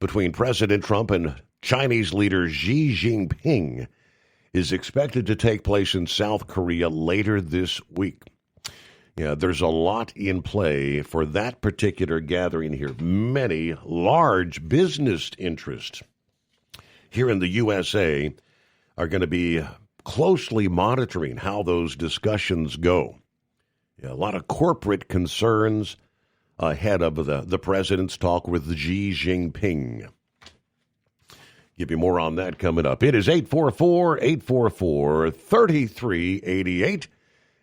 between President Trump and Chinese leader Xi Jinping is expected to take place in South Korea later this week. Yeah, there's a lot in play for that particular gathering here. Many large business interests here in the USA are going to be closely monitoring how those discussions go. Yeah, a lot of corporate concerns ahead of the president's talk with Xi Jinping. Give you more on that coming up. It is 844-844-3388.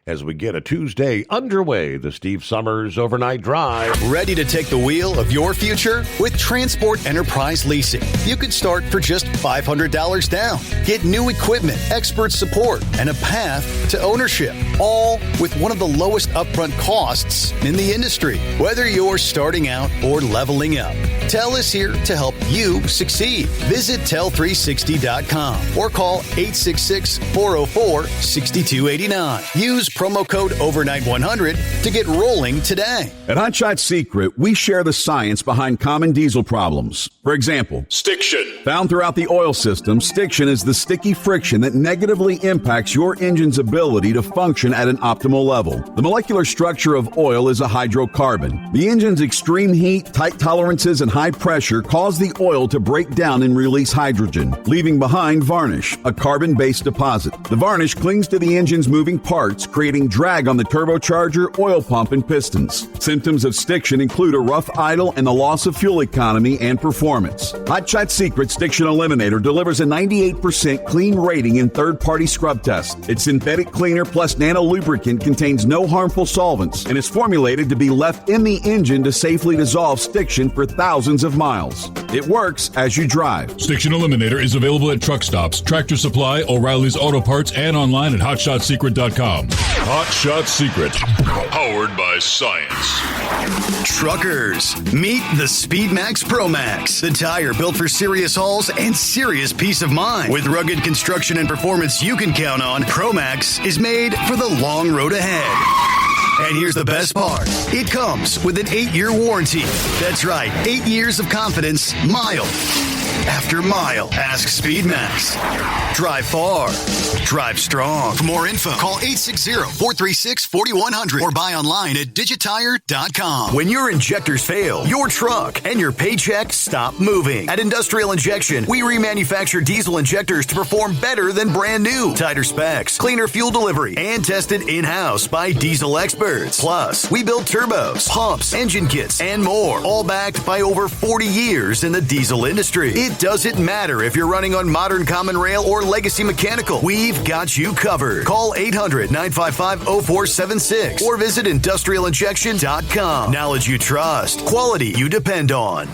As we get a Tuesday underway, the Steve Summers Overnight Drive. Ready to take the wheel of your future? With Transport Enterprise Leasing, you can start for just $500 down. Get new equipment, expert support, and a path to ownership, all with one of the lowest upfront costs in the industry. Whether you're starting out or leveling up, TEL is here to help you succeed. Visit tel360.com or call 866-404-6289. Use promo code OVERNIGHT100 to get rolling today. At Hot Shot Secret, we share the science behind common diesel problems. For example, stiction. Found throughout the oil system, stiction is the sticky friction that negatively impacts your engine's ability to function at an optimal level. The molecular structure of oil is a hydrocarbon. The engine's extreme heat, tight tolerances, and high pressure cause the oil to break down and release hydrogen, leaving behind varnish, a carbon-based deposit. The varnish clings to the engine's moving parts, creating drag on the turbocharger, oil pump, and pistons. Symptoms of stiction include a rough idle and the loss of fuel economy and performance. Hot Shot Secret Stiction Eliminator delivers a 98% clean rating in third-party scrub tests. Its synthetic cleaner plus nano lubricant contains no harmful solvents and is formulated to be left in the engine to safely dissolve stiction for thousands of miles. It works as you drive. Stiction Eliminator is available at truck stops, Tractor Supply, O'Reilly's Auto Parts, and online at HotShotSecret.com. Hot Shot Secret, powered by science. Truckers, meet the Speedmax Pro Max, the tire built for serious hauls and serious peace of mind. With rugged construction and performance you can count on, Pro Max is made for the long road ahead. And here's the best part. It comes with an 8-year warranty. That's right, 8 years of confidence, mile after mile. Ask Speedmax. Drive far. Drive strong. For more info, call 860-436-4100 or buy online at digitire.com. When your injectors fail, your truck and your paycheck stop moving. At Industrial Injection, we remanufacture diesel injectors to perform better than brand new. Tighter specs, cleaner fuel delivery, and tested in-house by diesel experts. Plus, we build turbos, pumps, engine kits, and more, all backed by over 40 years in the diesel industry. It doesn't matter if you're running on modern common rail or legacy mechanical. We've got you covered. Call 800-955-0476 or visit industrialinjection.com. Knowledge you trust. Quality you depend on.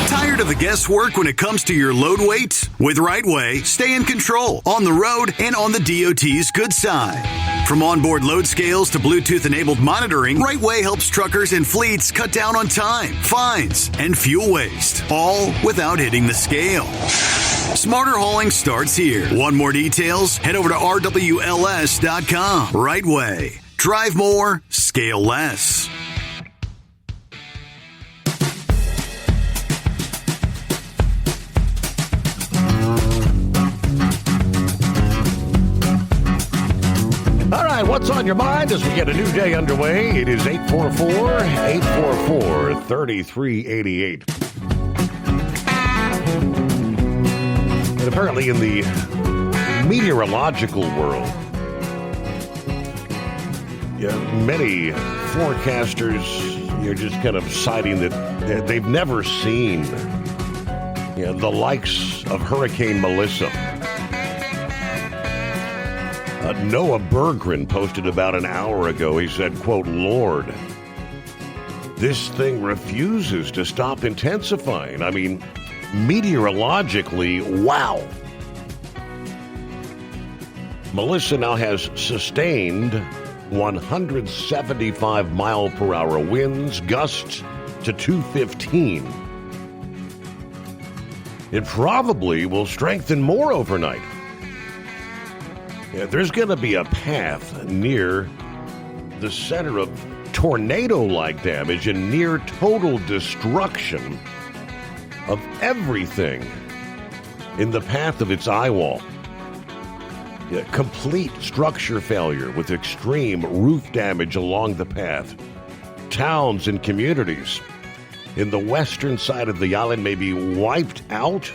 Tired of the guesswork when it comes to your load weight? With RightWay, stay in control on the road and on the DOT's good side. From onboard load scales to Bluetooth-enabled monitoring, RightWay helps truckers and fleets cut down on time, fines, and fuel waste, all without hitting the scale. Smarter hauling starts here. Want more details? Head over to RWLS.com. RightWay. Drive more, scale less. All right, what's on your mind as we get a new day underway? It is 844-844-3388. And apparently in the meteorological world, many forecasters, you're just kind of citing that they've never seen the likes of Hurricane Melissa. Noah Berggren posted about an hour ago. He said, quote, "Lord, this thing refuses to stop intensifying." I mean, meteorologically, wow. Melissa now has sustained 175 mile per hour winds, gusts to 215. It probably will strengthen more overnight. There's going to be a path near the center of tornado-like damage and near total destruction of everything in the path of its eye wall. Complete structure failure with extreme roof damage along the path. Towns and communities in the western side of the island may be wiped out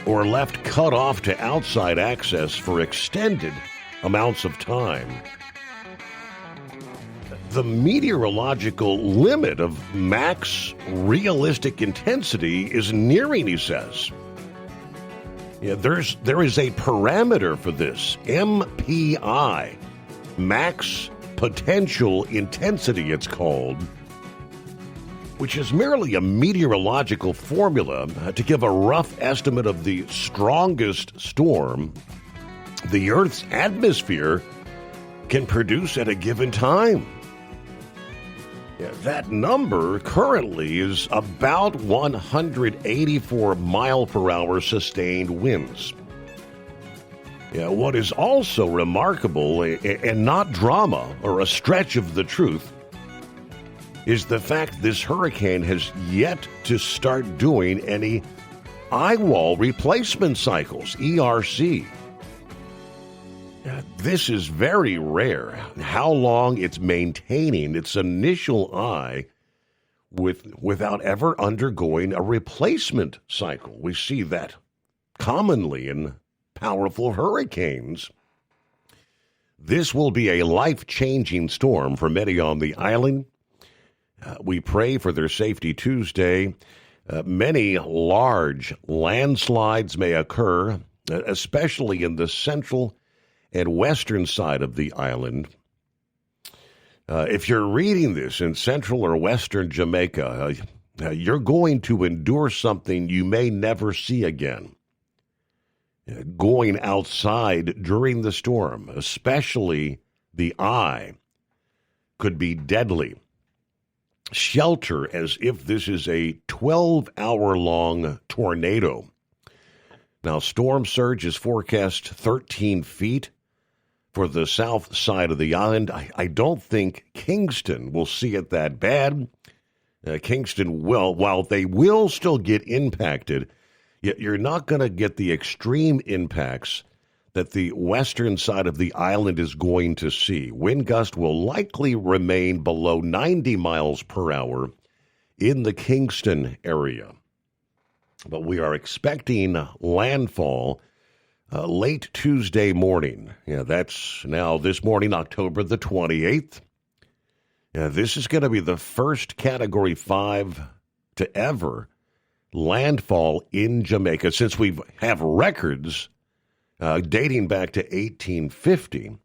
or left cut off to outside access for extended amounts of time. The meteorological limit of max realistic intensity is nearing, he says. There is a parameter for this, MPI, max potential intensity it's called, which is merely a meteorological formula to give a rough estimate of the strongest storm the Earth's atmosphere can produce at a given time. That number currently is about 184 mile per hour sustained winds. What is also remarkable, and not drama or a stretch of the truth, is the fact this hurricane has yet to start doing any eye wall replacement cycles, ERC. This is very rare, how long it's maintaining its initial eye without ever undergoing a replacement cycle. We see that commonly in powerful hurricanes. This will be a life-changing storm for many on the island. We pray for their safety Tuesday. Many large landslides may occur, especially in the central and western side of the island. If you're reading this in central or western Jamaica, you're going to endure something you may never see again. Going outside during the storm, especially the eye, could be deadly. Shelter as if this is a 12-hour-long tornado. Now, storm surge is forecast 13 feet for the south side of the island. I don't think Kingston will see it that bad. Kingston will, while they will still get impacted, yet you're not going to get the extreme impacts that the western side of the island is going to see. Wind gust will likely remain below 90 miles per hour in the Kingston area. But we are expecting landfall late Tuesday morning. That's now this morning, October the 28th. This is going to be the first Category 5 to ever landfall in Jamaica since we have records dating back to 1850.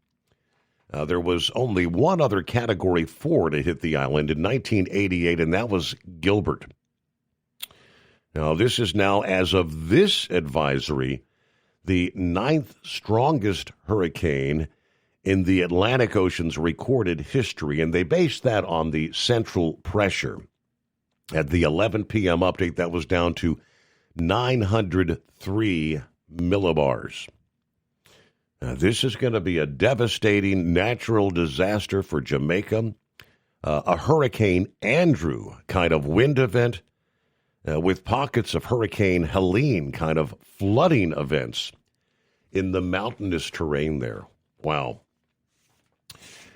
There was only one other Category 4 to hit the island in 1988, and that was Gilbert. Now, this is now, as of this advisory, the 9th strongest hurricane in the Atlantic Ocean's recorded history, and they based that on the central pressure. At the 11 p.m. update, that was down to 903 millibars. This is going to be a devastating natural disaster for Jamaica, a Hurricane Andrew kind of wind event with pockets of Hurricane Helene kind of flooding events in the mountainous terrain there. Wow.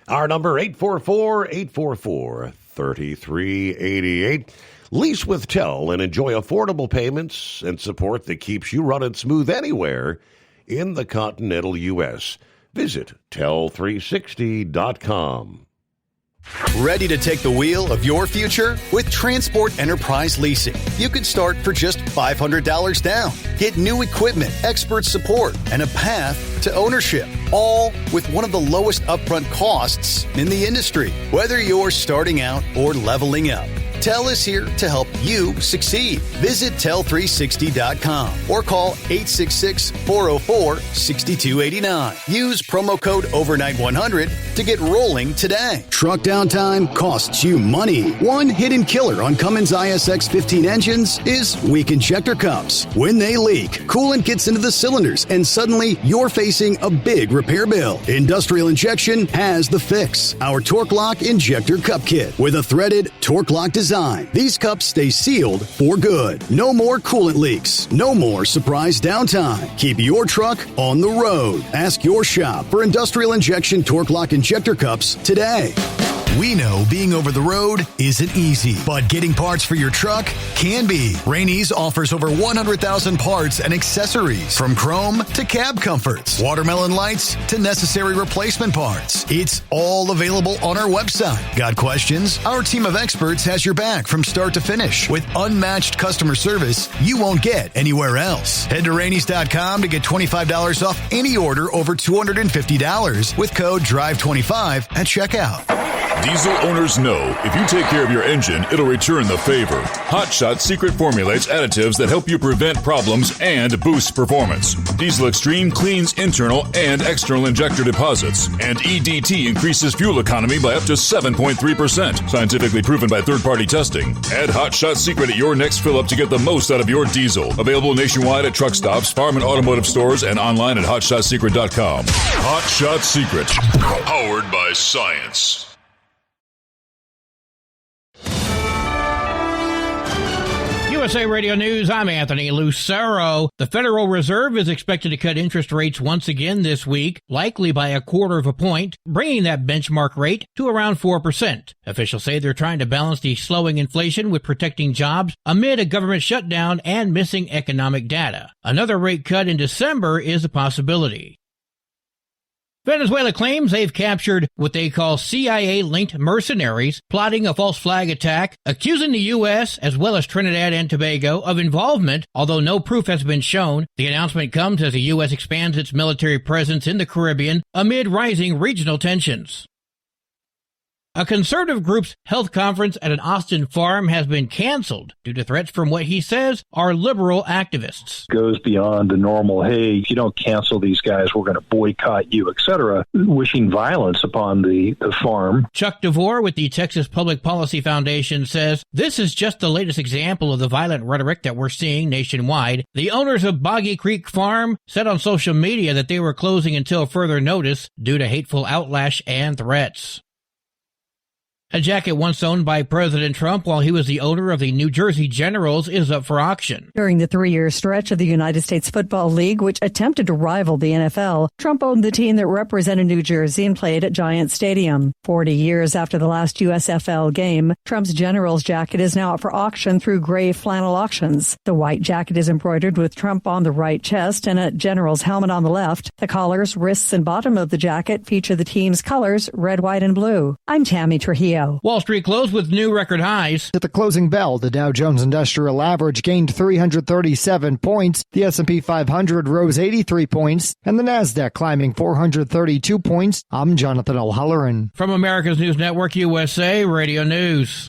Our number, 844-844-3388. Lease with Tel and enjoy affordable payments and support that keeps you running smooth anywhere in the continental U.S. Visit tel360.com. Ready to take the wheel of your future? With Transport Enterprise Leasing, you can start for just $500 down. Get new equipment, expert support, and a path to ownership, all with one of the lowest upfront costs in the industry. Whether you're starting out or leveling up, Tel is here to help you succeed. Visit tel360.com or call 866-404-6289. Use promo code overnight100 to get rolling today. Truck downtime costs you money. One hidden killer on Cummins ISX 15 engines is weak injector cups. When they leak, coolant gets into the cylinders and suddenly you're facing a big repair bill. Industrial Injection has the fix. Our Torque Lock Injector Cup Kit with a threaded Torque Lock design. These cups stay sealed for good. No more coolant leaks. No more surprise downtime. Keep your truck on the road. Ask your shop for Industrial Injection Torque Lock Injector Cups today. We know being over the road isn't easy, but getting parts for your truck can be. Rainey's offers over 100,000 parts and accessories, from chrome to cab comforts, watermelon lights to necessary replacement parts. It's all available on our website. Got questions? Our team of experts has your back from start to finish with unmatched customer service you won't get anywhere else. Head to Rainey's.com to get $25 off any order over $250 with code DRIVE25 at checkout. Diesel owners know if you take care of your engine, it'll return the favor. Hot Shot secret formulates additives that help you prevent problems and boost performance. Diesel Extreme cleans internal and external injector deposits, and EDT increases fuel economy by up to 7.3%, scientifically proven by third-party testing. Add Hot Shot secret at your next fill-up to get the most out of your diesel. Available nationwide at truck stops, farm and automotive stores, and online at hotshotsecret.com. Hot Shot Secret, powered by science. USA Radio News, I'm Anthony Lucero. The Federal Reserve is expected to cut interest rates once again this week, likely by 1/4 of a point, bringing that benchmark rate to around 4%. Officials say they're trying to balance the slowing inflation with protecting jobs amid a government shutdown and missing economic data. Another rate cut in December is a possibility. Venezuela claims they've captured what they call CIA-linked mercenaries plotting a false flag attack, accusing the U.S. as well as Trinidad and Tobago of involvement, although no proof has been shown. The announcement comes as the U.S. expands its military presence in the Caribbean amid rising regional tensions. A conservative group's health conference at an Austin farm has been canceled due to threats from what he says are liberal activists. Goes beyond the normal, hey, if you don't cancel these guys, we're going to boycott you, etc., wishing violence upon the farm. Chuck DeVore with the Texas Public Policy Foundation says this is just the latest example of the violent rhetoric that we're seeing nationwide. The owners of Boggy Creek Farm said on social media that they were closing until further notice due to hateful outlash and threats. A jacket once owned by President Trump while he was the owner of the New Jersey Generals is up for auction. During the 3-year stretch of the United States Football League, which attempted to rival the NFL, Trump owned the team that represented New Jersey and played at Giant Stadium. 40 years after the last USFL game, Trump's Generals jacket is now up for auction through Gray Flannel Auctions. The white jacket is embroidered with Trump on the right chest and a General's helmet on the left. The collars, wrists, and bottom of the jacket feature the team's colors, red, white, and blue. I'm Tammy Trujillo. Wall Street closed with new record highs. At the closing bell, the Dow Jones Industrial Average gained 337 points, the S&P 500 rose 83 points, and the Nasdaq climbing 432 points. I'm Jonathan O'Halloran. From America's News Network, USA Radio News.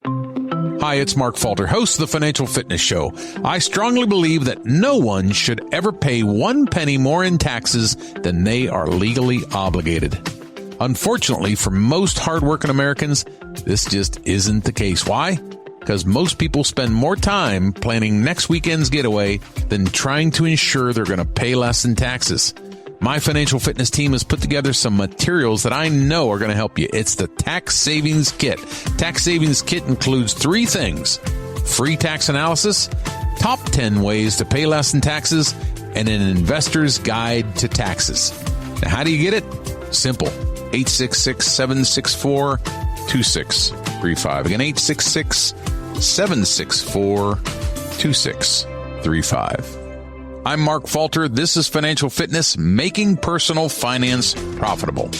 Hi, it's Mark Falter, host of the Financial Fitness Show. I strongly believe that no one should ever pay 1 penny more in taxes than they are legally obligated. Unfortunately, for most hardworking Americans, this just isn't the case. Why? Because most people spend more time planning next weekend's getaway than trying to ensure they're going to pay less in taxes. My financial fitness team has put together some materials that I know are going to help you. It's the Tax Savings Kit. Tax Savings Kit includes 3 things: free tax analysis, top 10 ways to pay less in taxes, and an investor's guide to taxes. Now, how do you get it? Simple. 866-764-2635. Again, 866-764-2635. I'm Mark Falter. This is Financial Fitness, making personal finance profitable.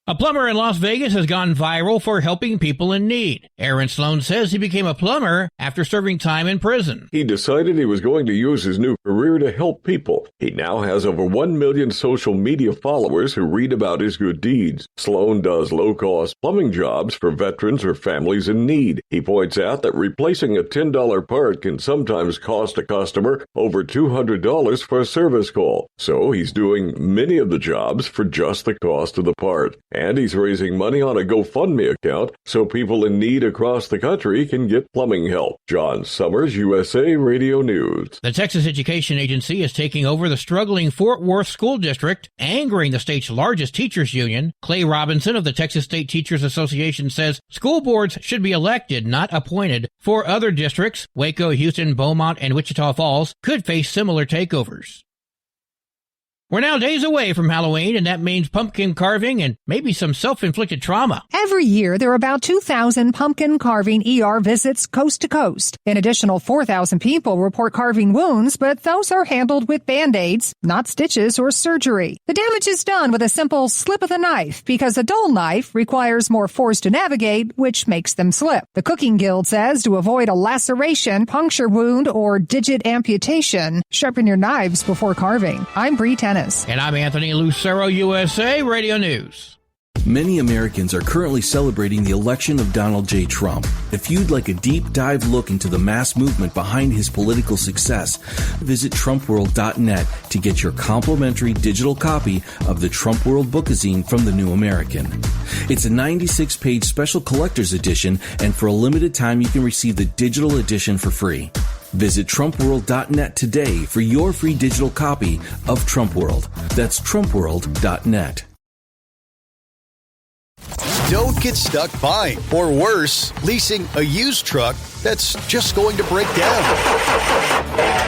A plumber in Las Vegas has gone viral for helping people in need. Aaron Sloan says he became a plumber after serving time in prison. He decided he was going to use his new career to help people. He now has over 1 million social media followers who read about his good deeds. Sloan does low-cost plumbing jobs for veterans or families in need. He points out that replacing a $10 part can sometimes cost a customer over $200 for a service call. So he's doing many of the jobs for just the cost of the part. And he's raising money on a GoFundMe account so people in need across the country can get plumbing help. John Summers, USA Radio News. The Texas Education Agency is taking over the struggling Fort Worth School District, angering the state's largest teachers union. Clay Robinson of the Texas State Teachers Association says school boards should be elected, not appointed. 4 other districts, Waco, Houston, Beaumont, and Wichita Falls, could face similar takeovers. We're now days away from Halloween, and that means pumpkin carving and maybe some self-inflicted trauma. Every year, there are about 2,000 pumpkin carving ER visits coast to coast. An additional 4,000 people report carving wounds, but those are handled with Band-Aids, not stitches or surgery. The damage is done with a simple slip of the knife because a dull knife requires more force to navigate, which makes them slip. The Cooking Guild says to avoid a laceration, puncture wound, or digit amputation, sharpen your knives before carving. I'm Bree Tennis. And I'm Anthony Lucero, USA Radio News. Many Americans are currently celebrating the election of Donald J. Trump. If you'd like a deep dive look into the mass movement behind his political success, visit TrumpWorld.net to get your complimentary digital copy of the Trump World Bookazine from The New American. It's a 96-page special collector's edition, and for a limited time you can receive the digital edition for free. Visit TrumpWorld.net today for your free digital copy of Trump World. That's TrumpWorld.net. Don't get stuck buying, or worse, leasing a used truck that's just going to break down.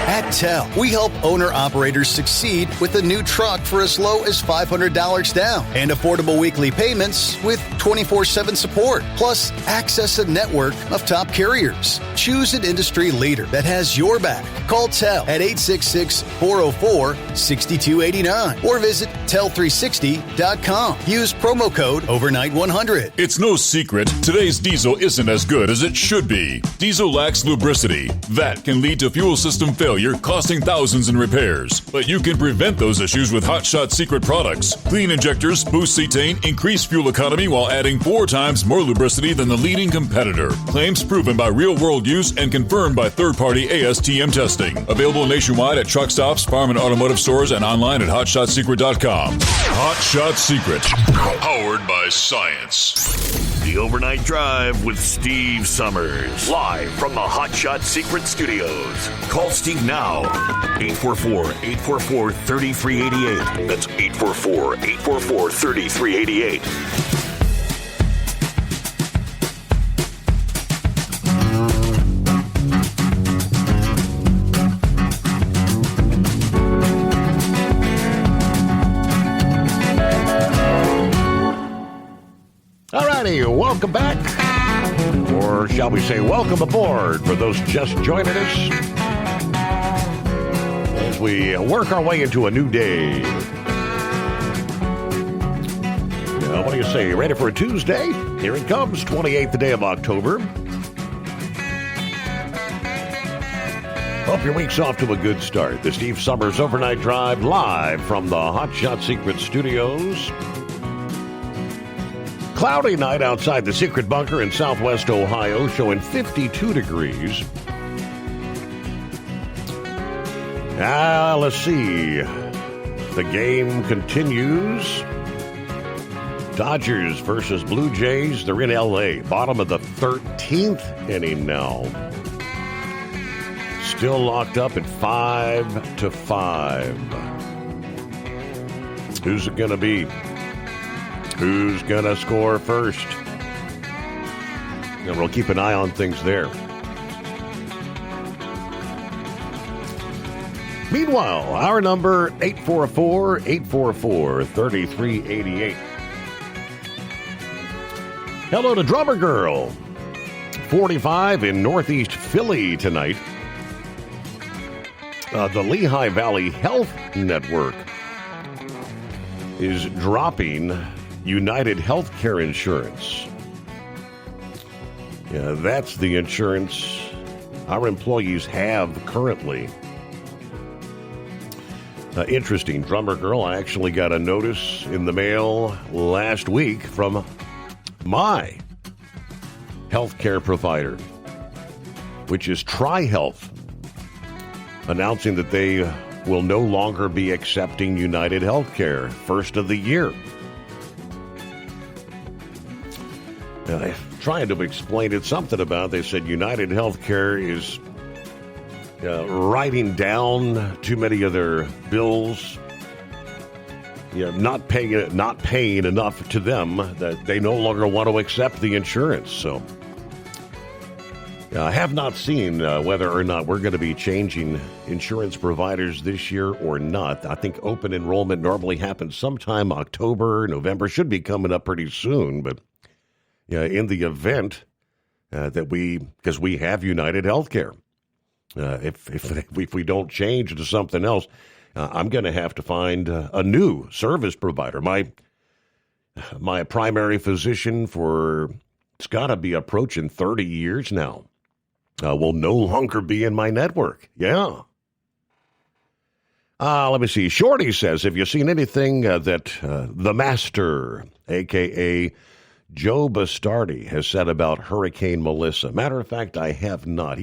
At TEL, we help owner-operators succeed with a new truck for as low as $500 down and affordable weekly payments with 24/7 support. Plus, access a network of top carriers. Choose an industry leader that has your back. Call TEL at 866-404-6289 or visit tel360.com. Use promo code overnight100. It's no secret, today's diesel isn't as good as it should be. Diesel lacks lubricity. That can lead to fuel system failure, costing thousands in repairs. But you can prevent those issues with Hot Shot Secret products. Clean injectors, boost cetane, increase fuel economy while adding 4 times more lubricity than the leading competitor. Claims proven by real-world use and confirmed by third-party ASTM testing. Available nationwide at truck stops, farm and automotive stores, and online at HotShotSecret.com. Hot Shot Secret. Powered by science. The Overnight Drive with Steve Summers. Live from the Hot Shot Secret Studios. Call Steve now. 844-844-3388. That's 844-844-3388. Alrighty, welcome back. Or shall we say welcome aboard for those just joining us as we work our way into a new day. Now, what do you say? Ready for a Tuesday? Here it comes, 28th day of October. Hope your week's off to a good start. The Steve Summers Overnight Drive live from the Hot Shot Secret Studios. Cloudy night outside the Secret Bunker in southwest Ohio, showing 52 degrees. Let's see. The game continues. Dodgers versus Blue Jays. They're in L.A. Bottom of the 13th inning now. Still locked up at 5-5. Who's it going to be? Who's going to score first? And we'll keep an eye on things there. Meanwhile, our number 844-844-3388. Hello to Drummer Girl. 45 in Northeast Philly tonight. The Lehigh Valley Health Network is dropping United Healthcare insurance. Yeah, that's the insurance our employees have currently. Interesting, Drummer Girl. I actually got a notice in the mail last week from my healthcare provider, which is TriHealth, announcing that they will no longer be accepting United Healthcare first of the year. Trying to explain it, something about, they said United Healthcare is writing down too many of their bills, not paying enough to them that they no longer want to accept the insurance. So I have not seen whether or not we're going to be changing insurance providers this year or not. I think open enrollment normally happens sometime October, November, should be coming up pretty soon. But in the event because we have United Healthcare, if we don't change to something else, I'm going to have to find a new service provider. My primary physician for, it's got to be approaching 30 years now, will no longer be in my network. Yeah. Let me see. Shorty says, have you seen anything that the master, a.k.a. Joe Bastardi, has said about Hurricane Melissa? Matter of fact, I have not.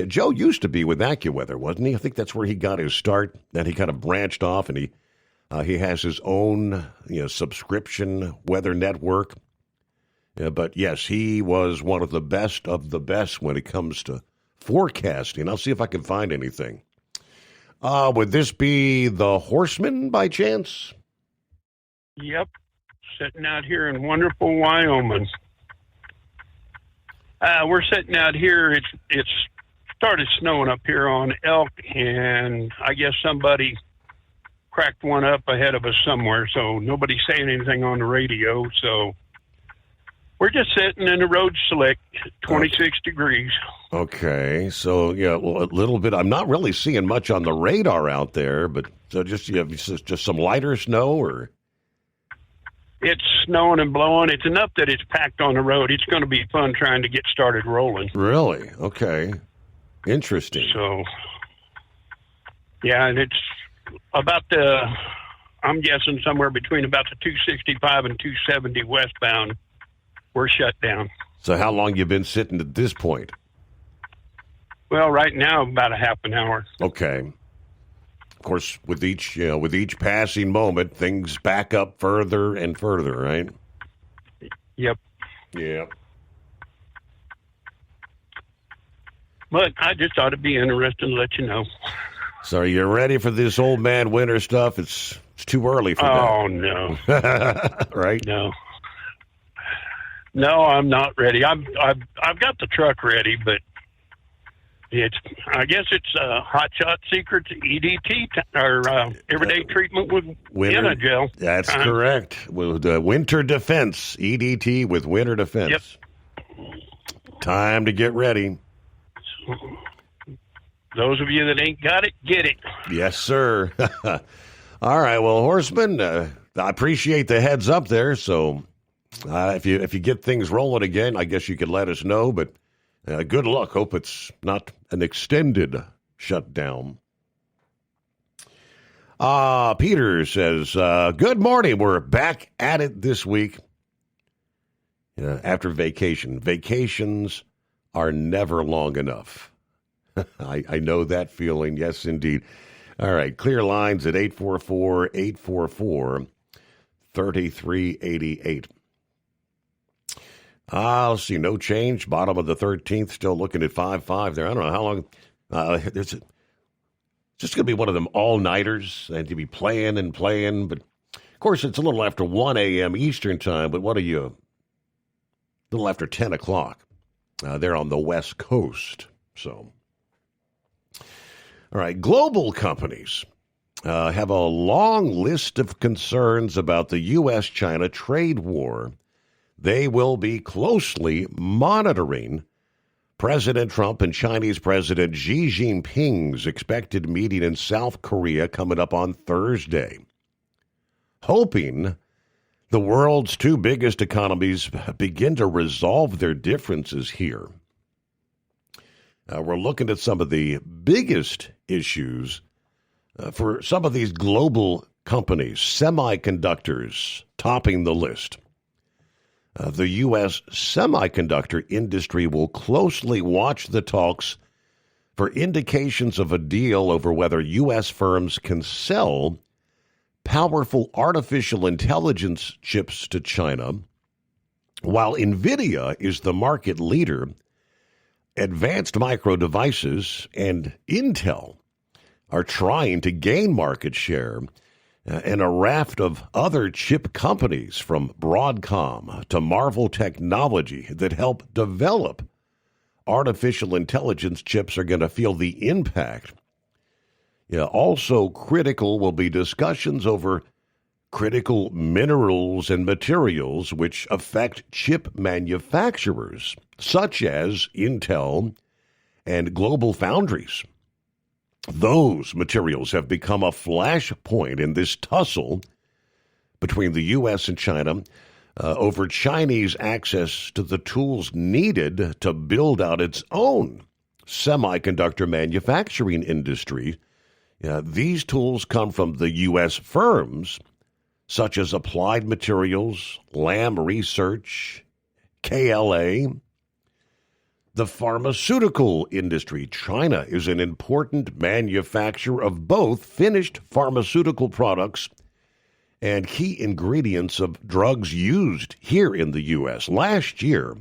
Joe used to be with AccuWeather, wasn't he? I think that's where he got his start. Then he kind of branched off, and he has his own subscription weather network. But yes, he was one of the best when it comes to forecasting. I'll see if I can find anything. Would this be the Horseman by chance? Yep. Sitting out here in wonderful Wyoming. We're sitting out here. It's started snowing up here on Elk, and I guess somebody cracked one up ahead of us somewhere, so nobody's saying anything on the radio. So we're just sitting in the road slick, 26 degrees. Okay, so a little bit. I'm not really seeing much on the radar out there, but so just some lighter snow, or it's snowing and blowing. It's enough that it's packed on the road. It's going to be fun trying to get started rolling. Really? Okay. Interesting. So, yeah, and it's about I'm guessing somewhere between about the 265 and 270 westbound, we're shut down. So how long you been sitting at this point? Well, right now, about a half an hour. Okay. Of course, with each passing moment, things back up further and further, right? Yep. Yeah. But I just thought it'd be interesting to let you know. So are you ready for this old man winter stuff? It's too early for that. Oh, no. Right? No, I'm not ready. I've got the truck ready, but I guess it's Hot Shot Secrets EDT or Everyday Treatment with Winter Gel. That's correct. With Winter Defense, EDT with Winter Defense. Yep. Time to get ready. Those of you that ain't got it, get it. Yes, sir. All right. Well, Horseman, I appreciate the heads up there. So if you get things rolling again, I guess you could let us know. But good luck. Hope it's not an extended shutdown. Peter says, good morning. We're back at it this week after vacation. Vacations are never long enough. I know that feeling. Yes, indeed. All right. Clear lines at 844-844-3388. Let's see. No change. Bottom of the 13th. Still looking at 5-5 there. I don't know how long. It's just going to be one of them all-nighters, and to be playing and playing. But, of course, it's a little after 1 a.m. Eastern time, but what are you? A little after 10 o'clock. They're on the West Coast. So, all right, global companies have a long list of concerns about the U.S.-China trade war. They will be closely monitoring President Trump and Chinese President Xi Jinping's expected meeting in South Korea coming up on Thursday, hoping the world's two biggest economies begin to resolve their differences here. We're looking at some of the biggest issues for some of these global companies, semiconductors topping the list. The U.S. semiconductor industry will closely watch the talks for indications of a deal over whether U.S. firms can sell powerful artificial intelligence chips to China. While NVIDIA is the market leader, Advanced Micro Devices and Intel are trying to gain market share, and a raft of other chip companies from Broadcom to Marvell Technology that help develop artificial intelligence chips are going to feel the impact. Also critical will be discussions over critical minerals and materials which affect chip manufacturers, such as Intel and Global Foundries. Those materials have become a flashpoint in this tussle between the U.S. and China over Chinese access to the tools needed to build out its own semiconductor manufacturing industry. These tools come from the U.S. firms such as Applied Materials, Lam Research, KLA. The pharmaceutical industry. China is an important manufacturer of both finished pharmaceutical products and key ingredients of drugs used here in the U.S. Last year,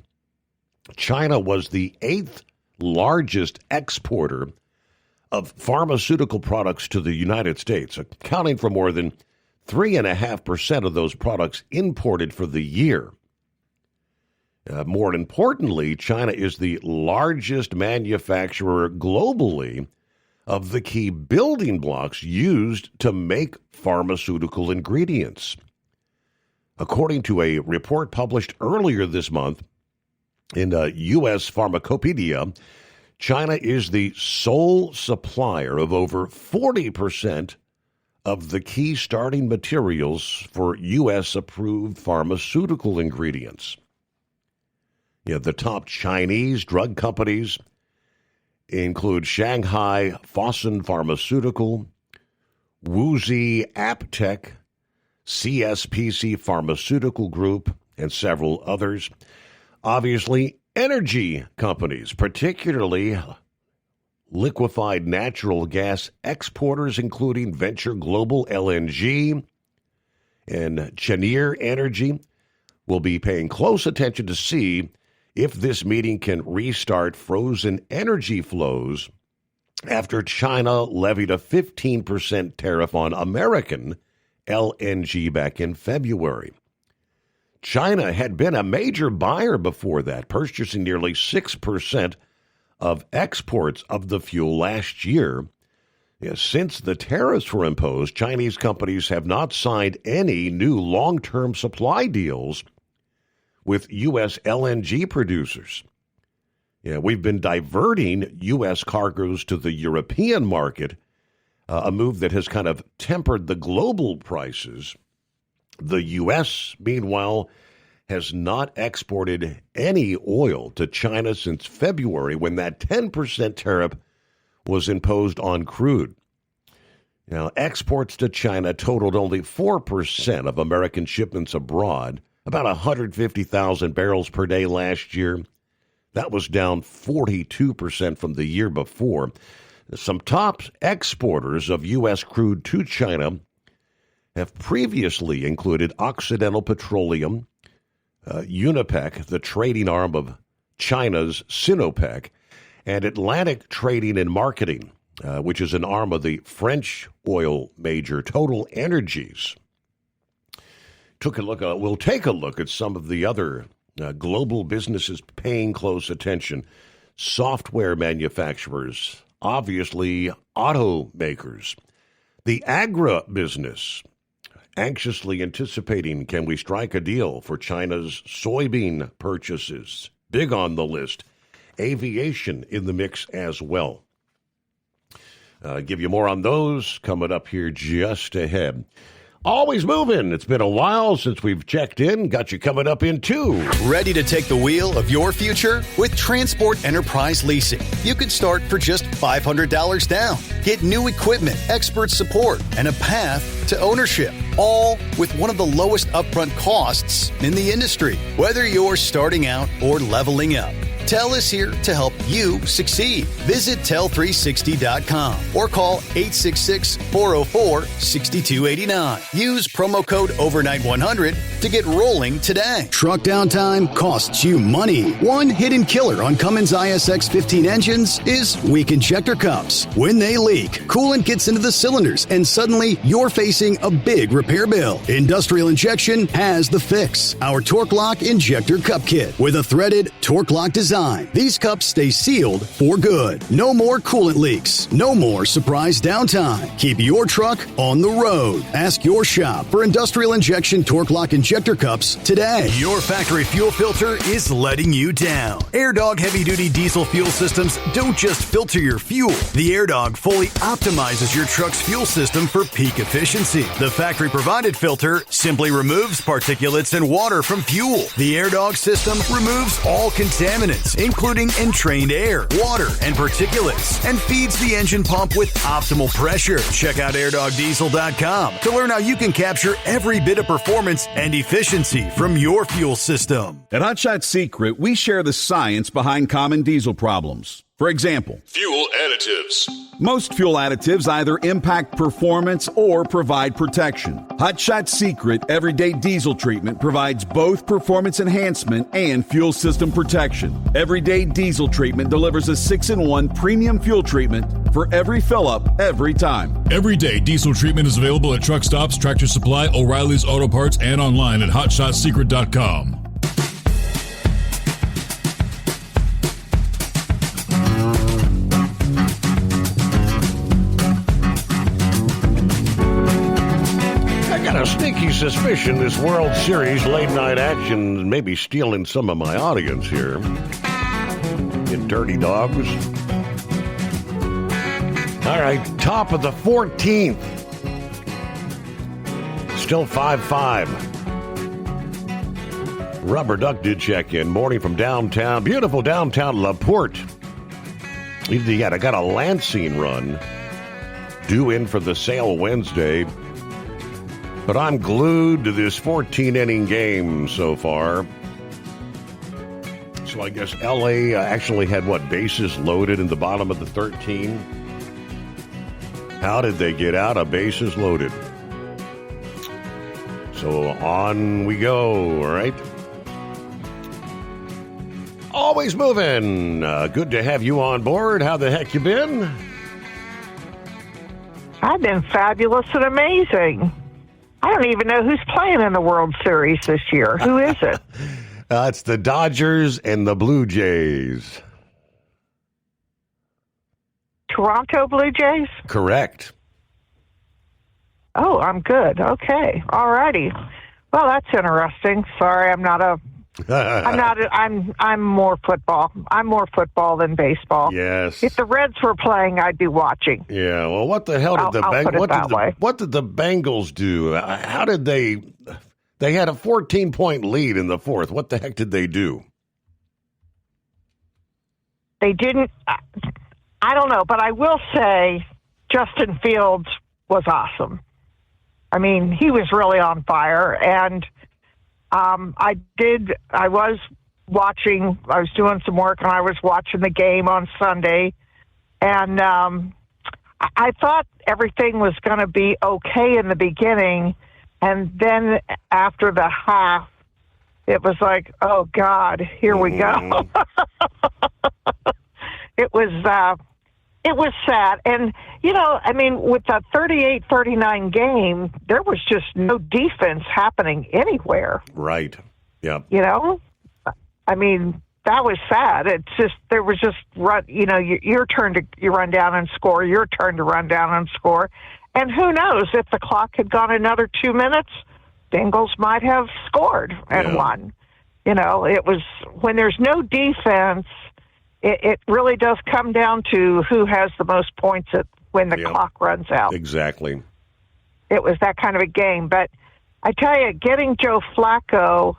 China was the 8th largest exporter of pharmaceutical products to the United States, accounting for more than 3.5% of those products imported for the year. More importantly, China is the largest manufacturer globally of the key building blocks used to make pharmaceutical ingredients. According to a report published earlier this month in U.S. Pharmacopedia, China is the sole supplier of over 40% of the key starting materials for U.S.-approved pharmaceutical ingredients. The top Chinese drug companies include Shanghai Fosun Pharmaceutical, Wuxi Aptec, CSPC Pharmaceutical Group, and several others. Obviously, energy companies, particularly liquefied natural gas exporters, including Venture Global LNG and Cheniere Energy, will be paying close attention to see if this meeting can restart frozen energy flows after China levied a 15% tariff on American LNG back in February. China had been a major buyer before that, purchasing nearly 6% of exports of the fuel last year. Since the tariffs were imposed, Chinese companies have not signed any new long-term supply deals with U.S. LNG producers. We've been diverting U.S. cargoes to the European market, a move that has kind of tempered the global prices. The U.S., meanwhile, has not exported any oil to China since February, when that 10% tariff was imposed on crude. Now, exports to China totaled only 4% of American shipments abroad, about 150,000 barrels per day last year. That was down 42% from the year before. Some top exporters of U.S. crude to China have previously included Occidental Petroleum, Unipec, the trading arm of China's Sinopec, And Atlantic Trading and Marketing, which is an arm of the French oil major Total Energies, we'll take a look at some of the other global businesses paying close attention. Software manufacturers, obviously automakers, the agribusiness, anxiously anticipating, can we strike a deal for China's soybean purchases? Big on the list. Aviation in the mix as well. Give you more on those coming up here just ahead. Always moving. It's been a while since we've checked in. Got you coming up in 2. Ready to take the wheel of your future? With Transport Enterprise Leasing, you can start for just $500 down. Get new equipment, expert support, and a path to ownership, all with one of the lowest upfront costs in the industry. Whether you're starting out or leveling up, TEL is here to help you succeed. Visit tel360.com or call 866-404-6289. Use promo code overnight100 to get rolling today. Truck downtime costs you money. One hidden killer on Cummins ISX 15 engines is weak injector cups. When they leak, coolant gets into the cylinders and suddenly you're facing a big repair bill. Industrial Injection has the fix. Our Torque Lock Injector Cup Kit with a threaded Torque Lock design. These cups stay sealed for good. No more coolant leaks. No more surprise downtime. Keep your truck on the road. Ask your shop for Industrial Injection Torque Lock Injector Cups today. Your factory fuel filter is letting you down. AirDog heavy-duty diesel fuel systems don't just filter your fuel. The AirDog fully optimizes your truck's fuel system for peak efficiency. The factory-provided filter simply removes particulates and water from fuel. The AirDog system removes all contaminants, including entrained air, water, and particulates, and feeds the engine pump with optimal pressure. Check out airdogdiesel.com to learn how you can capture every bit of performance and efficiency from your fuel system. At Hot Shot Secret, we share the science behind common diesel problems. For example, fuel additives. Most fuel additives either impact performance or provide protection. Hot Shot Secret Everyday Diesel Treatment provides both performance enhancement and fuel system protection. Everyday Diesel Treatment delivers a 6-in-1 premium fuel treatment for every fill-up, every time. Everyday Diesel Treatment is available at truck stops, Tractor Supply, O'Reilly's Auto Parts, and online at hotshotsecret.com. Sneaky suspicion this World Series late night action may be stealing some of my audience here. You dirty dogs. All right, top of the 14th. Still 5-5. Rubber Duck did check in. Morning from downtown. Beautiful downtown LaPorte. I got a Lansing run due in for the sale Wednesday. But I'm glued to this 14-inning game so far. So I guess L.A. actually had, bases loaded in the bottom of the 13? How did they get out of bases loaded? So on we go, all right? Always moving. Good to have you on board. How the heck you been? I've been fabulous and amazing. I don't even know who's playing in the World Series this year. Who is it? It's the Dodgers and the Blue Jays. Toronto Blue Jays? Correct. Oh, I'm good. Okay. All righty. Well, that's interesting. Sorry, I'm more football. I'm more football than baseball. Yes. If the Reds were playing, I'd be watching. Yeah. Well, what the hell did what did the Bengals do? How did they had a 14-point lead in the fourth. What the heck did they do? They didn't. I don't know, but I will say Justin Fields was awesome. I mean, he was really on fire, and I was doing some work, and I was watching the game on Sunday, and I thought everything was going to be okay in the beginning, and then after the half, it was like, oh, God, here we go. It was sad. And, I mean, with the 38-39 game, there was just no defense happening anywhere. Right. Yeah. I mean, that was sad. It's just, there was just your turn to run down and score, your turn to run down and score. And who knows, if the clock had gone another 2 minutes, Bengals might have scored and won. It was, when there's no defense, it really does come down to who has the most points when the clock runs out. Exactly. It was that kind of a game. But I tell you, getting Joe Flacco,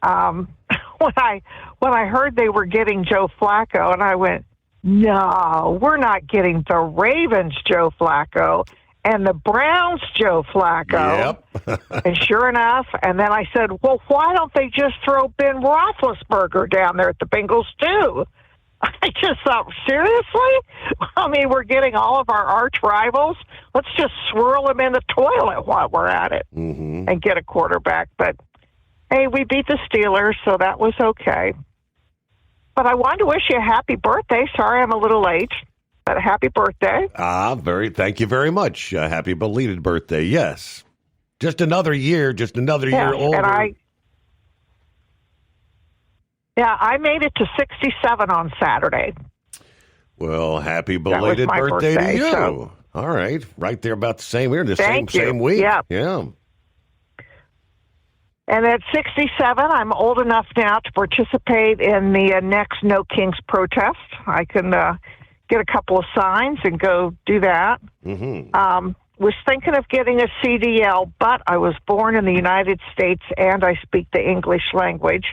when I heard they were getting Joe Flacco, and I went, no, we're not getting the Ravens Joe Flacco and the Browns Joe Flacco. Yep. And sure enough, and then I said, well, why don't they just throw Ben Roethlisberger down there at the Bengals too? I just thought, seriously? I mean, we're getting all of our arch rivals. Let's just swirl them in the toilet while we're at it and get a quarterback. But, hey, we beat the Steelers, so that was okay. But I wanted to wish you a happy birthday. Sorry I'm a little late, but a happy birthday. Thank you very much. Happy belated birthday, yes. Just another year year older. And I made it to 67 on Saturday. Well, happy belated birthday to you. So. All right. Right there about the same. We're in the same week. Yeah. Yeah. And at 67, I'm old enough now to participate in the next No Kings protest. I can get a couple of signs and go do that. Was thinking of getting a CDL, but I was born in the United States and I speak the English language.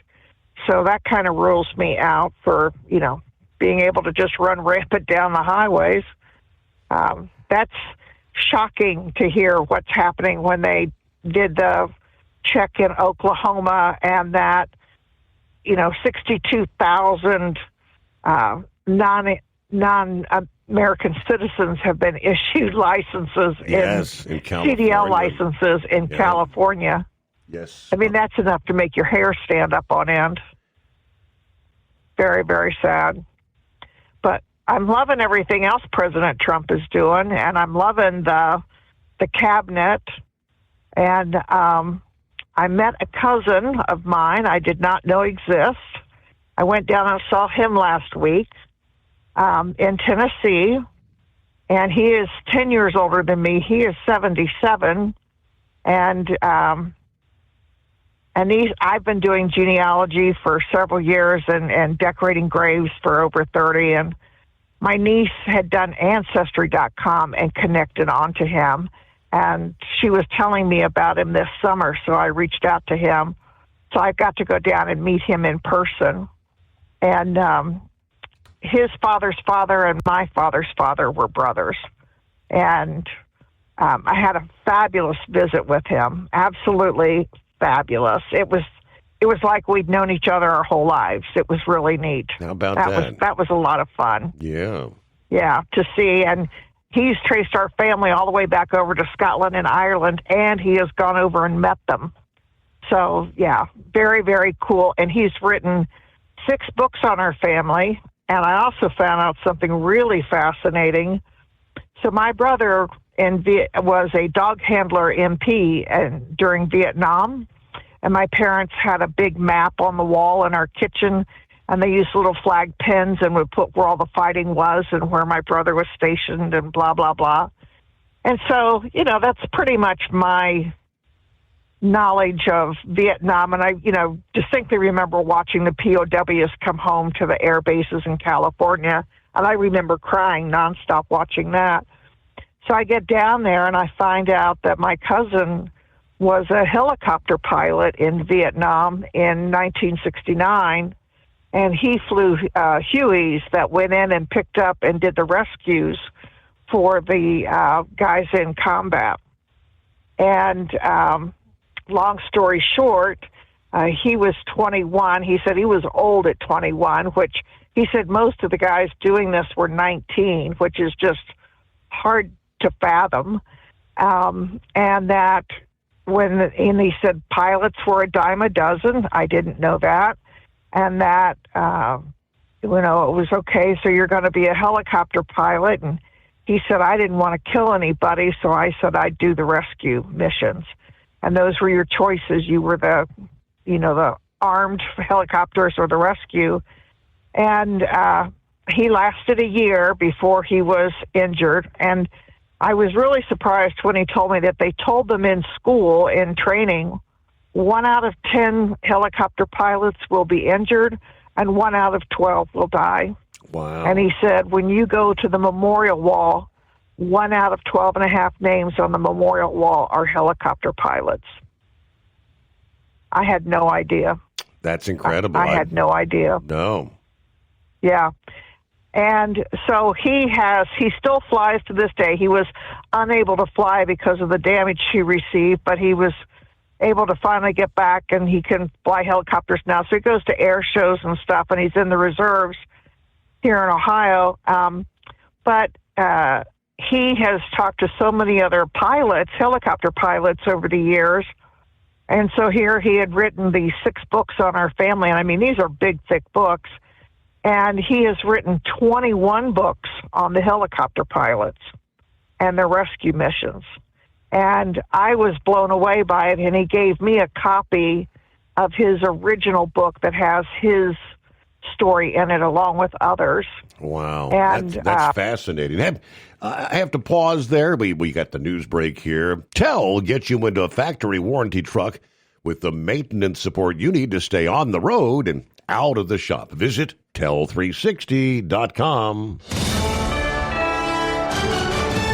So that kind of rules me out for, being able to just run rampant down the highways. That's shocking to hear what's happening when they did the check in Oklahoma and that, 62,000 non-American citizens have been issued licenses in CDL licenses in California. Yes. I mean, that's enough to make your hair stand up on end. Very, very sad. But I'm loving everything else President Trump is doing, and I'm loving the cabinet. And I met a cousin of mine I did not know exist. I went down and saw him last week in Tennessee, and he is 10 years older than me. He is 77, and I've been doing genealogy for several years and decorating graves for over 30. And my niece had done Ancestry.com and connected onto him. And she was telling me about him this summer, so I reached out to him. So I got to go down and meet him in person. And his father's father and my father's father were brothers. And I had a fabulous visit with him. Absolutely fabulous. It was like we'd known each other our whole lives. It was really neat. How about that? That was a lot of fun. Yeah. Yeah, to see. And he's traced our family all the way back over to Scotland and Ireland, and he has gone over and met them. So, yeah, very, very cool. And he's written 6 books on our family. And I also found out something really fascinating. So my brother was a dog handler MP during Vietnam, and my parents had a big map on the wall in our kitchen, and they used little flag pins and would put where all the fighting was and where my brother was stationed and blah, blah, blah. And so, that's pretty much my knowledge of Vietnam. And I, distinctly remember watching the POWs come home to the air bases in California, and I remember crying nonstop watching that. So I get down there and I find out that my cousin was a helicopter pilot in Vietnam in 1969, and he flew Hueys that went in and picked up and did the rescues for the guys in combat. And long story short, he was 21. He said he was old at 21, which he said most of the guys doing this were 19, which is just hard to fathom. And that and he said pilots were a dime a dozen. I didn't know that. And that it was okay, so you're going to be a helicopter pilot. And he said, I didn't want to kill anybody, so I said I'd do the rescue missions. And those were your choices. You were the armed helicopters or the rescue. And he lasted a year before he was injured. And I was really surprised when he told me that they told them in school, in training, 1 out of 10 helicopter pilots will be injured and 1 out of 12 will die. Wow. And he said, when you go to the memorial wall, 1 out of 12 and a half names on the memorial wall are helicopter pilots. I had no idea. That's incredible. I had no idea. No. Yeah. And so he still flies to this day. He was unable to fly because of the damage he received, but he was able to finally get back, and he can fly helicopters now. So he goes to air shows and stuff, and he's in the reserves here in Ohio. But he has talked to so many other pilots, helicopter pilots, over the years. And so here he had written these 6 books on our family. And I mean, these are big, thick books. And he has written 21 books on the helicopter pilots and their rescue missions. And I was blown away by it, and he gave me a copy of his original book that has his story in it along with others. Wow. And that's fascinating. I have to pause there. We got the news break here. TEL gets you into a factory warranty truck with the maintenance support you need to stay on the road and out of the shop. Visit tel360.com.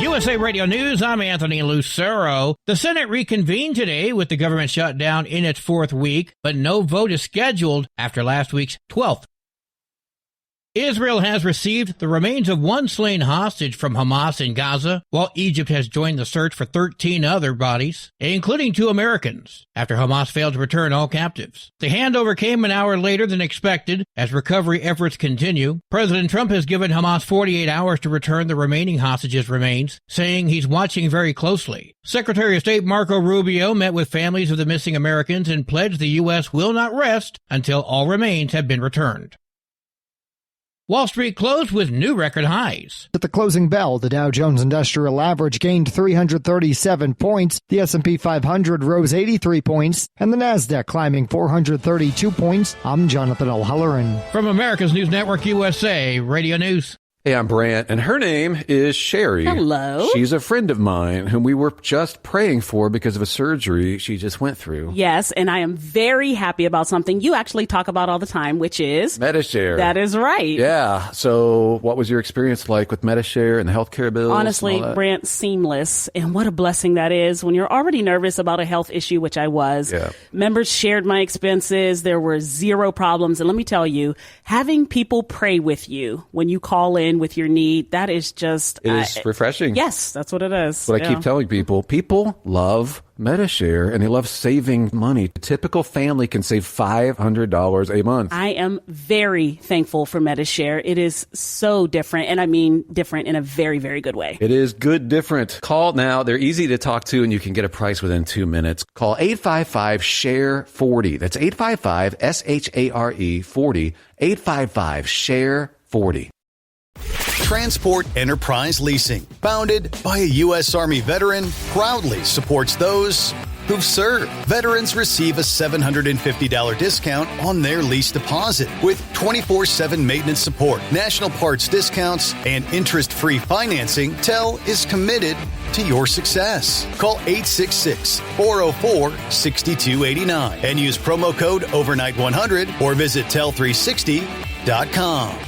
USA Radio News, I'm Anthony Lucero. The Senate reconvened today with the government shutdown in its 4th week, but no vote is scheduled after last week's 12th. Israel has received the remains of 1 slain hostage from Hamas in Gaza, while Egypt has joined the search for 13 other bodies, including 2 Americans, after Hamas failed to return all captives. The handover came an hour later than expected as recovery efforts continue. President Trump has given Hamas 48 hours to return the remaining hostages' remains, saying he's watching very closely. Secretary of State Marco Rubio met with families of the missing Americans and pledged the U.S. will not rest until all remains have been returned. Wall Street closed with new record highs. At the closing bell, the Dow Jones Industrial Average gained 337 points, the S&P 500 rose 83 points, and the Nasdaq climbing 432 points. I'm Jonathan O'Halloran. From America's News Network USA, Radio News. Hey, I'm Brant, and her name is Sherry. Hello. She's a friend of mine whom we were just praying for because of a surgery she just went through. Yes, and I am very happy about something you actually talk about all the time, which is Medi-Share. That is right. Yeah. So what was your experience like with Medi-Share and the healthcare bills? Honestly, Brant, seamless. And what a blessing that is when you're already nervous about a health issue, which I was. Yeah. Members shared my expenses. There were 0 problems. And let me tell you, having people pray with you when you call in with your need, that is just... It is refreshing. Yes, that's what it is. What I keep telling people love Medi-Share and they love saving money. A typical family can save $500 a month. I am very thankful for Medi-Share. It is so different, and I mean different in a very, very good way. It is good different. Call now. They're easy to talk to, and you can get a price within 2 minutes. Call 855-SHARE-40. That's 855-SHARE-40. 855-SHARE-40. Transport Enterprise Leasing, founded by a U.S. Army veteran, proudly supports those who've served. Veterans receive a $750 discount on their lease deposit with 24/7 maintenance support, national parts discounts, and interest-free financing. TEL is committed to your success. Call 866-404-6289 and use promo code overnight100 or visit tel360.com.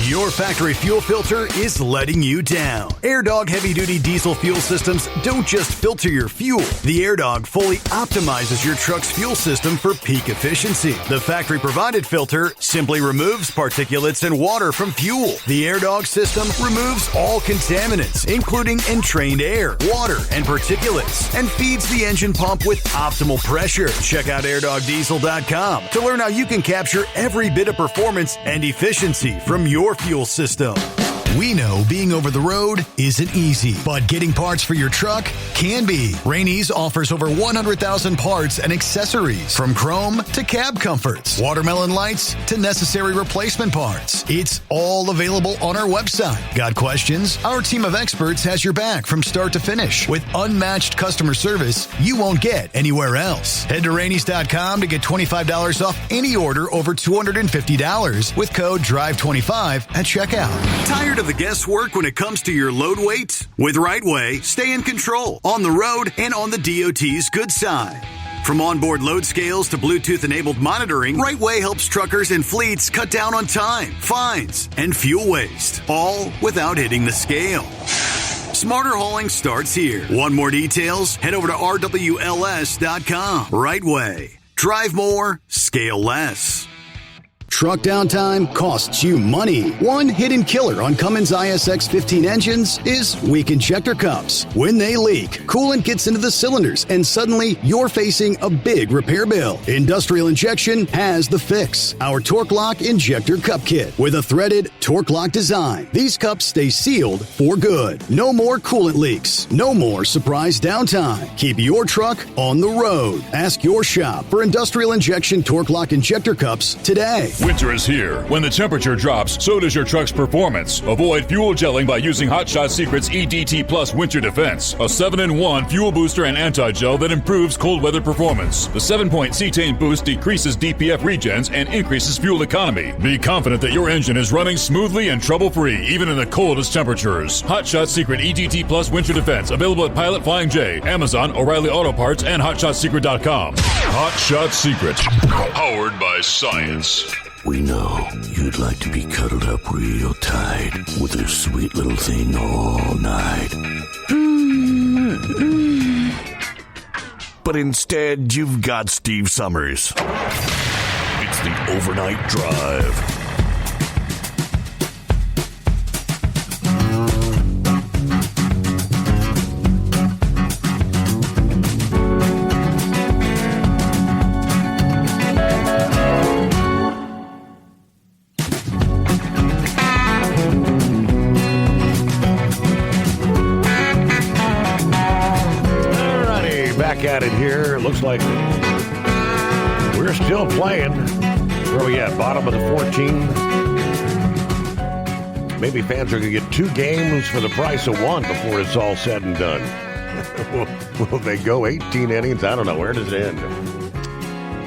Your factory fuel filter is letting you down. AirDog heavy-duty diesel fuel systems don't just filter your fuel. The AirDog fully optimizes your truck's fuel system for peak efficiency. The factory-provided filter simply removes particulates and water from fuel. The AirDog system removes all contaminants, including entrained air, water, and particulates, and feeds the engine pump with optimal pressure. Check out airdogdiesel.com to learn how you can capture every bit of performance and efficiency from your fuel system. We know being over the road isn't easy, but getting parts for your truck can be. Rainey's offers over 100,000 parts and accessories, from chrome to cab comforts, watermelon lights to necessary replacement parts. It's all available on our website. Got questions? Our team of experts has your back from start to finish with unmatched customer service you won't get anywhere else. Head to Rainey's.com to get $25 off any order over $250 with code DRIVE25 at checkout. Tired of the guesswork when it comes to your load weights? With Rightway, stay in control on the road and on the DOT's good side. From onboard load scales to Bluetooth-enabled monitoring, Rightway helps truckers and fleets cut down on time, fines, and fuel waste, all without hitting the scale. Smarter hauling starts here. Want more details? Head over to RWLS.com. Rightway. Drive more, scale less. Truck downtime costs you money. One hidden killer on Cummins ISX 15 engines is weak injector cups. When they leak, coolant gets into the cylinders and suddenly you're facing a big repair bill. Industrial Injection has the fix. Our Torque Lock Injector Cup Kit with a threaded Torque Lock design. These cups stay sealed for good. No more coolant leaks. No more surprise downtime. Keep your truck on the road. Ask your shop for Industrial Injection Torque Lock Injector Cups today. Winter is here. When the temperature drops, so does your truck's performance. Avoid fuel gelling by using Hot Shot Secret's EDT Plus Winter Defense, a 7-in-1 fuel booster and anti-gel that improves cold weather performance. The 7-point cetane boost decreases DPF regens and increases fuel economy. Be confident that your engine is running smoothly and trouble-free, even in the coldest temperatures. Hot Shot Secret EDT Plus Winter Defense, available at Pilot Flying J, Amazon, O'Reilly Auto Parts, and HotShotSecret.com. Hot Shot Secret, powered by science. We know you'd like to be cuddled up real tight with a sweet little thing all night. But instead, you've got Steve Summers. It's the Overnight Drive. At it here. It looks like we're still playing. Where are we at? Bottom of the 14. Maybe fans are going to get 2 games for the price of 1 before it's all said and done. Will they go 18 innings? I don't know. Where does it end?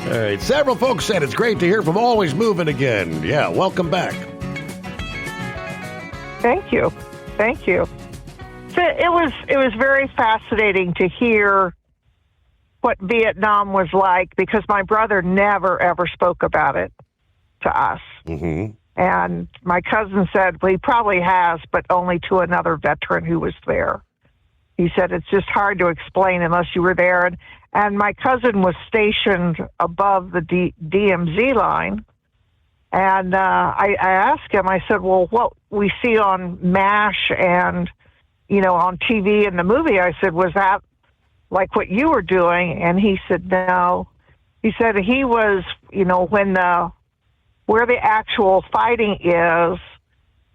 All right. Several folks said it's great to hear from Always Moving again. Yeah, welcome back. Thank you. Thank you. So it was very fascinating to hear what Vietnam was like, because my brother never, ever spoke about it to us. Mm-hmm. And my cousin said, well, he probably has, but only to another veteran who was there. He said, it's just hard to explain unless you were there. And my cousin was stationed above the DMZ line. And I asked him, I said, well, what we see on MASH and, on TV and the movie, I said, was that like what you were doing? And he said, no. He said he was, when where the actual fighting is,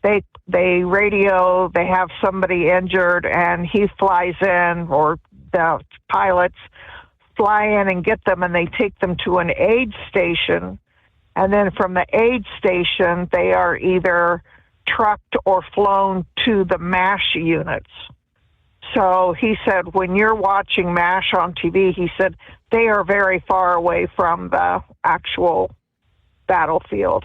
they radio, they have somebody injured, and he flies in, or the pilots fly in and get them, and they take them to an aid station. And then from the aid station, they are either trucked or flown to the MASH units. So he said, when you're watching MASH on TV, he said, they are very far away from the actual battlefield.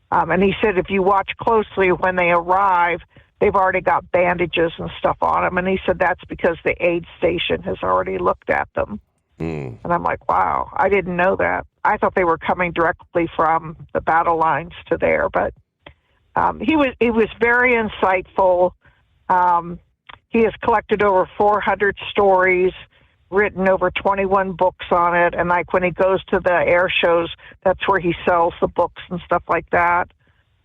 And he said, if you watch closely when they arrive, they've already got bandages and stuff on them. And he said, that's because the aid station has already looked at them. And I'm like, wow, I didn't know that. I thought they were coming directly from the battle lines to there. But he was very insightful. He has collected over 400 stories, written over 21 books on it. And like when he goes to the air shows, that's where he sells the books and stuff like that.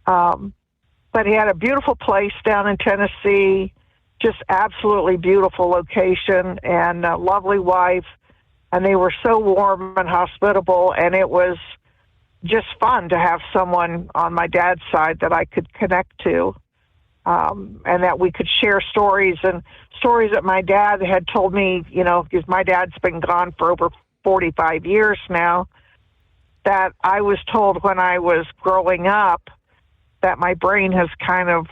But he had a beautiful place down in Tennessee, just absolutely beautiful location, and a lovely wife. And they were so warm and hospitable, and it was just fun to have someone on my dad's side that I could connect to. and that we could share stories that my dad had told me, because my dad's been gone for over 45 years now, that I was told when I was growing up that my brain has kind of,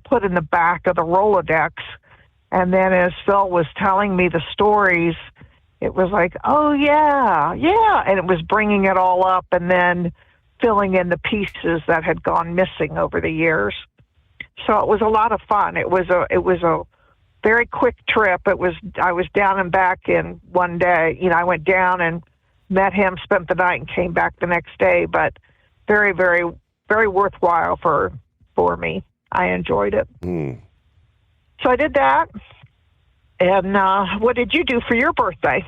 put in the back of the Rolodex. And then as Phil was telling me the stories, it was like, oh, yeah. And it was bringing it all up and then filling in the pieces that had gone missing over the years. So it was a lot of fun. It was a very quick trip. I was down and back in one day. I went down and met him, spent the night, and came back the next day. But very, very, very worthwhile for me. I enjoyed it. So I did that. And what did you do for your birthday?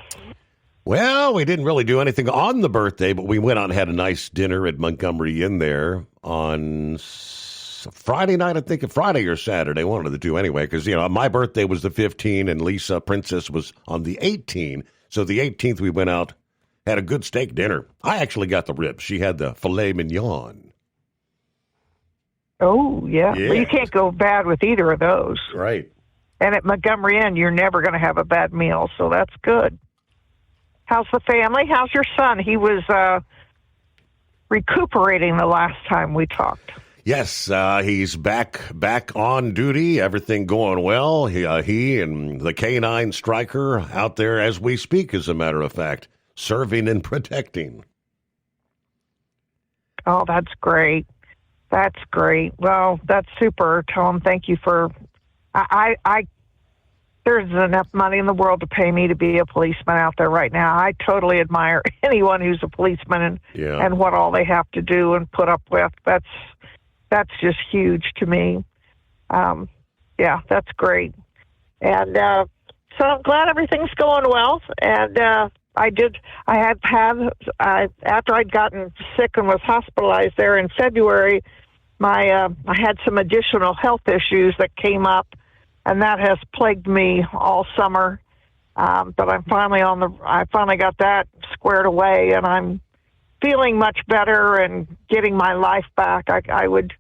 Well, we didn't really do anything on the birthday, but we went out and had a nice dinner at Montgomery Inn there on Friday night, I think, Friday or Saturday, one of the two anyway, because, my birthday was the 15th and Lisa Princess was on the 18th. So the 18th we went out, had a good steak dinner. I actually got the ribs. She had the filet mignon. Oh, yeah. Well, you can't go bad with either of those. Right. And at Montgomery Inn, you're never going to have a bad meal, so that's good. How's the family? How's your son? He was recuperating the last time we talked. Yes, he's back on duty. Everything going well. He and the K-9 striker out there as we speak, as a matter of fact, serving and protecting. Oh, that's great. That's great. Well, that's super, Tom. Thank you for... There's enough money in the world to pay me to be a policeman out there right now. I totally admire anyone who's a policeman and what all they have to do and put up with. That's just huge to me. That's great. And so I'm glad everything's going well. And after I'd gotten sick and was hospitalized there in February, I had some additional health issues that came up, and that has plagued me all summer. But I finally got that squared away, and I'm feeling much better and getting my life back. I would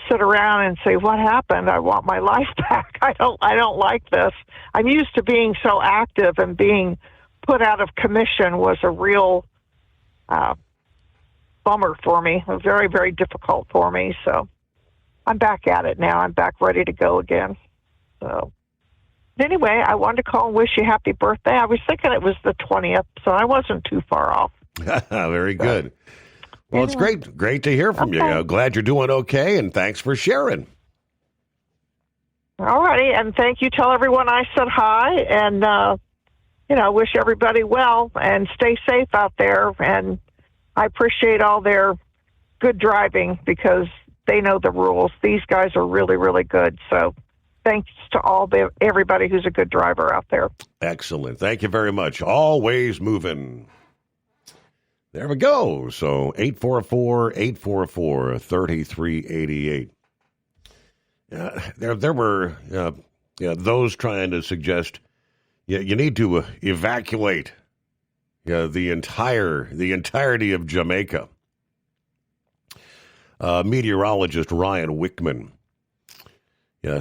sit around and say, "What happened? I want my life back. I don't like this." I'm used to being so active, and being put out of commission was a real bummer for me. It was very, very difficult for me. So I'm back at it now. I'm back ready to go again. So anyway, I wanted to call and wish you happy birthday. I was thinking it was the 20th, so I wasn't too far off. Very good. Well, it's great to hear from you. Glad you're doing okay, and thanks for sharing. All righty, and thank you. Tell everyone I said hi, and wish everybody well, and stay safe out there. And I appreciate all their good driving because they know the rules. These guys are really, really good. So thanks to everybody who's a good driver out there. Excellent. Thank you very much. Always moving. There we go. So 844-3388. There were those trying to suggest you need to evacuate the entirety of Jamaica. Meteorologist Ryan Wickman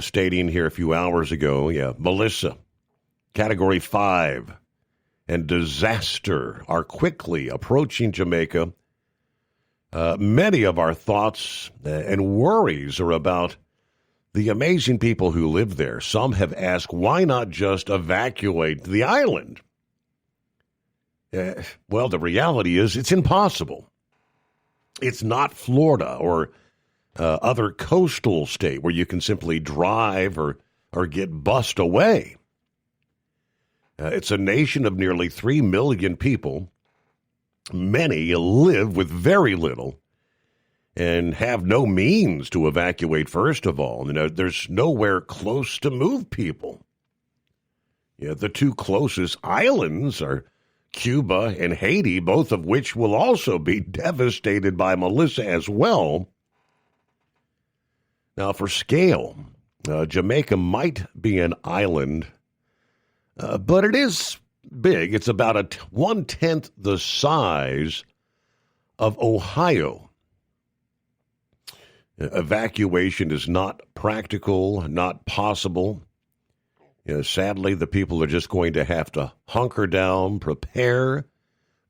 stating here a few hours ago, Melissa, Category 5, and disaster are quickly approaching Jamaica. Many of our thoughts and worries are about the amazing people who live there. Some have asked, why not just evacuate the island? Well, the reality is it's impossible. It's not Florida or other coastal state where you can simply drive or get bussed away. It's a nation of nearly 3 million people. Many live with very little and have no means to evacuate, first of all. There's nowhere close to move people. The two closest islands are Cuba and Haiti, both of which will also be devastated by Melissa as well. Now, for scale, Jamaica might be an island, but it is big. It's about 1/10 the size of Ohio. Evacuation is not practical, not possible. Sadly, the people are just going to have to hunker down, prepare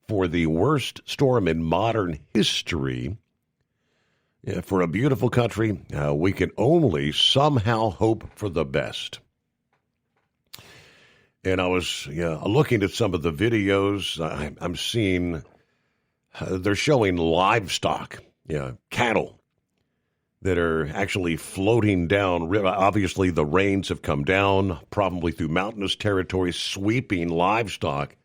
for the worst storm in modern history. For a beautiful country, we can only somehow hope for the best. And I was looking at some of the videos. I'm seeing they're showing livestock, cattle that are actually floating down. Obviously, the rains have come down, probably through mountainous territory, sweeping livestock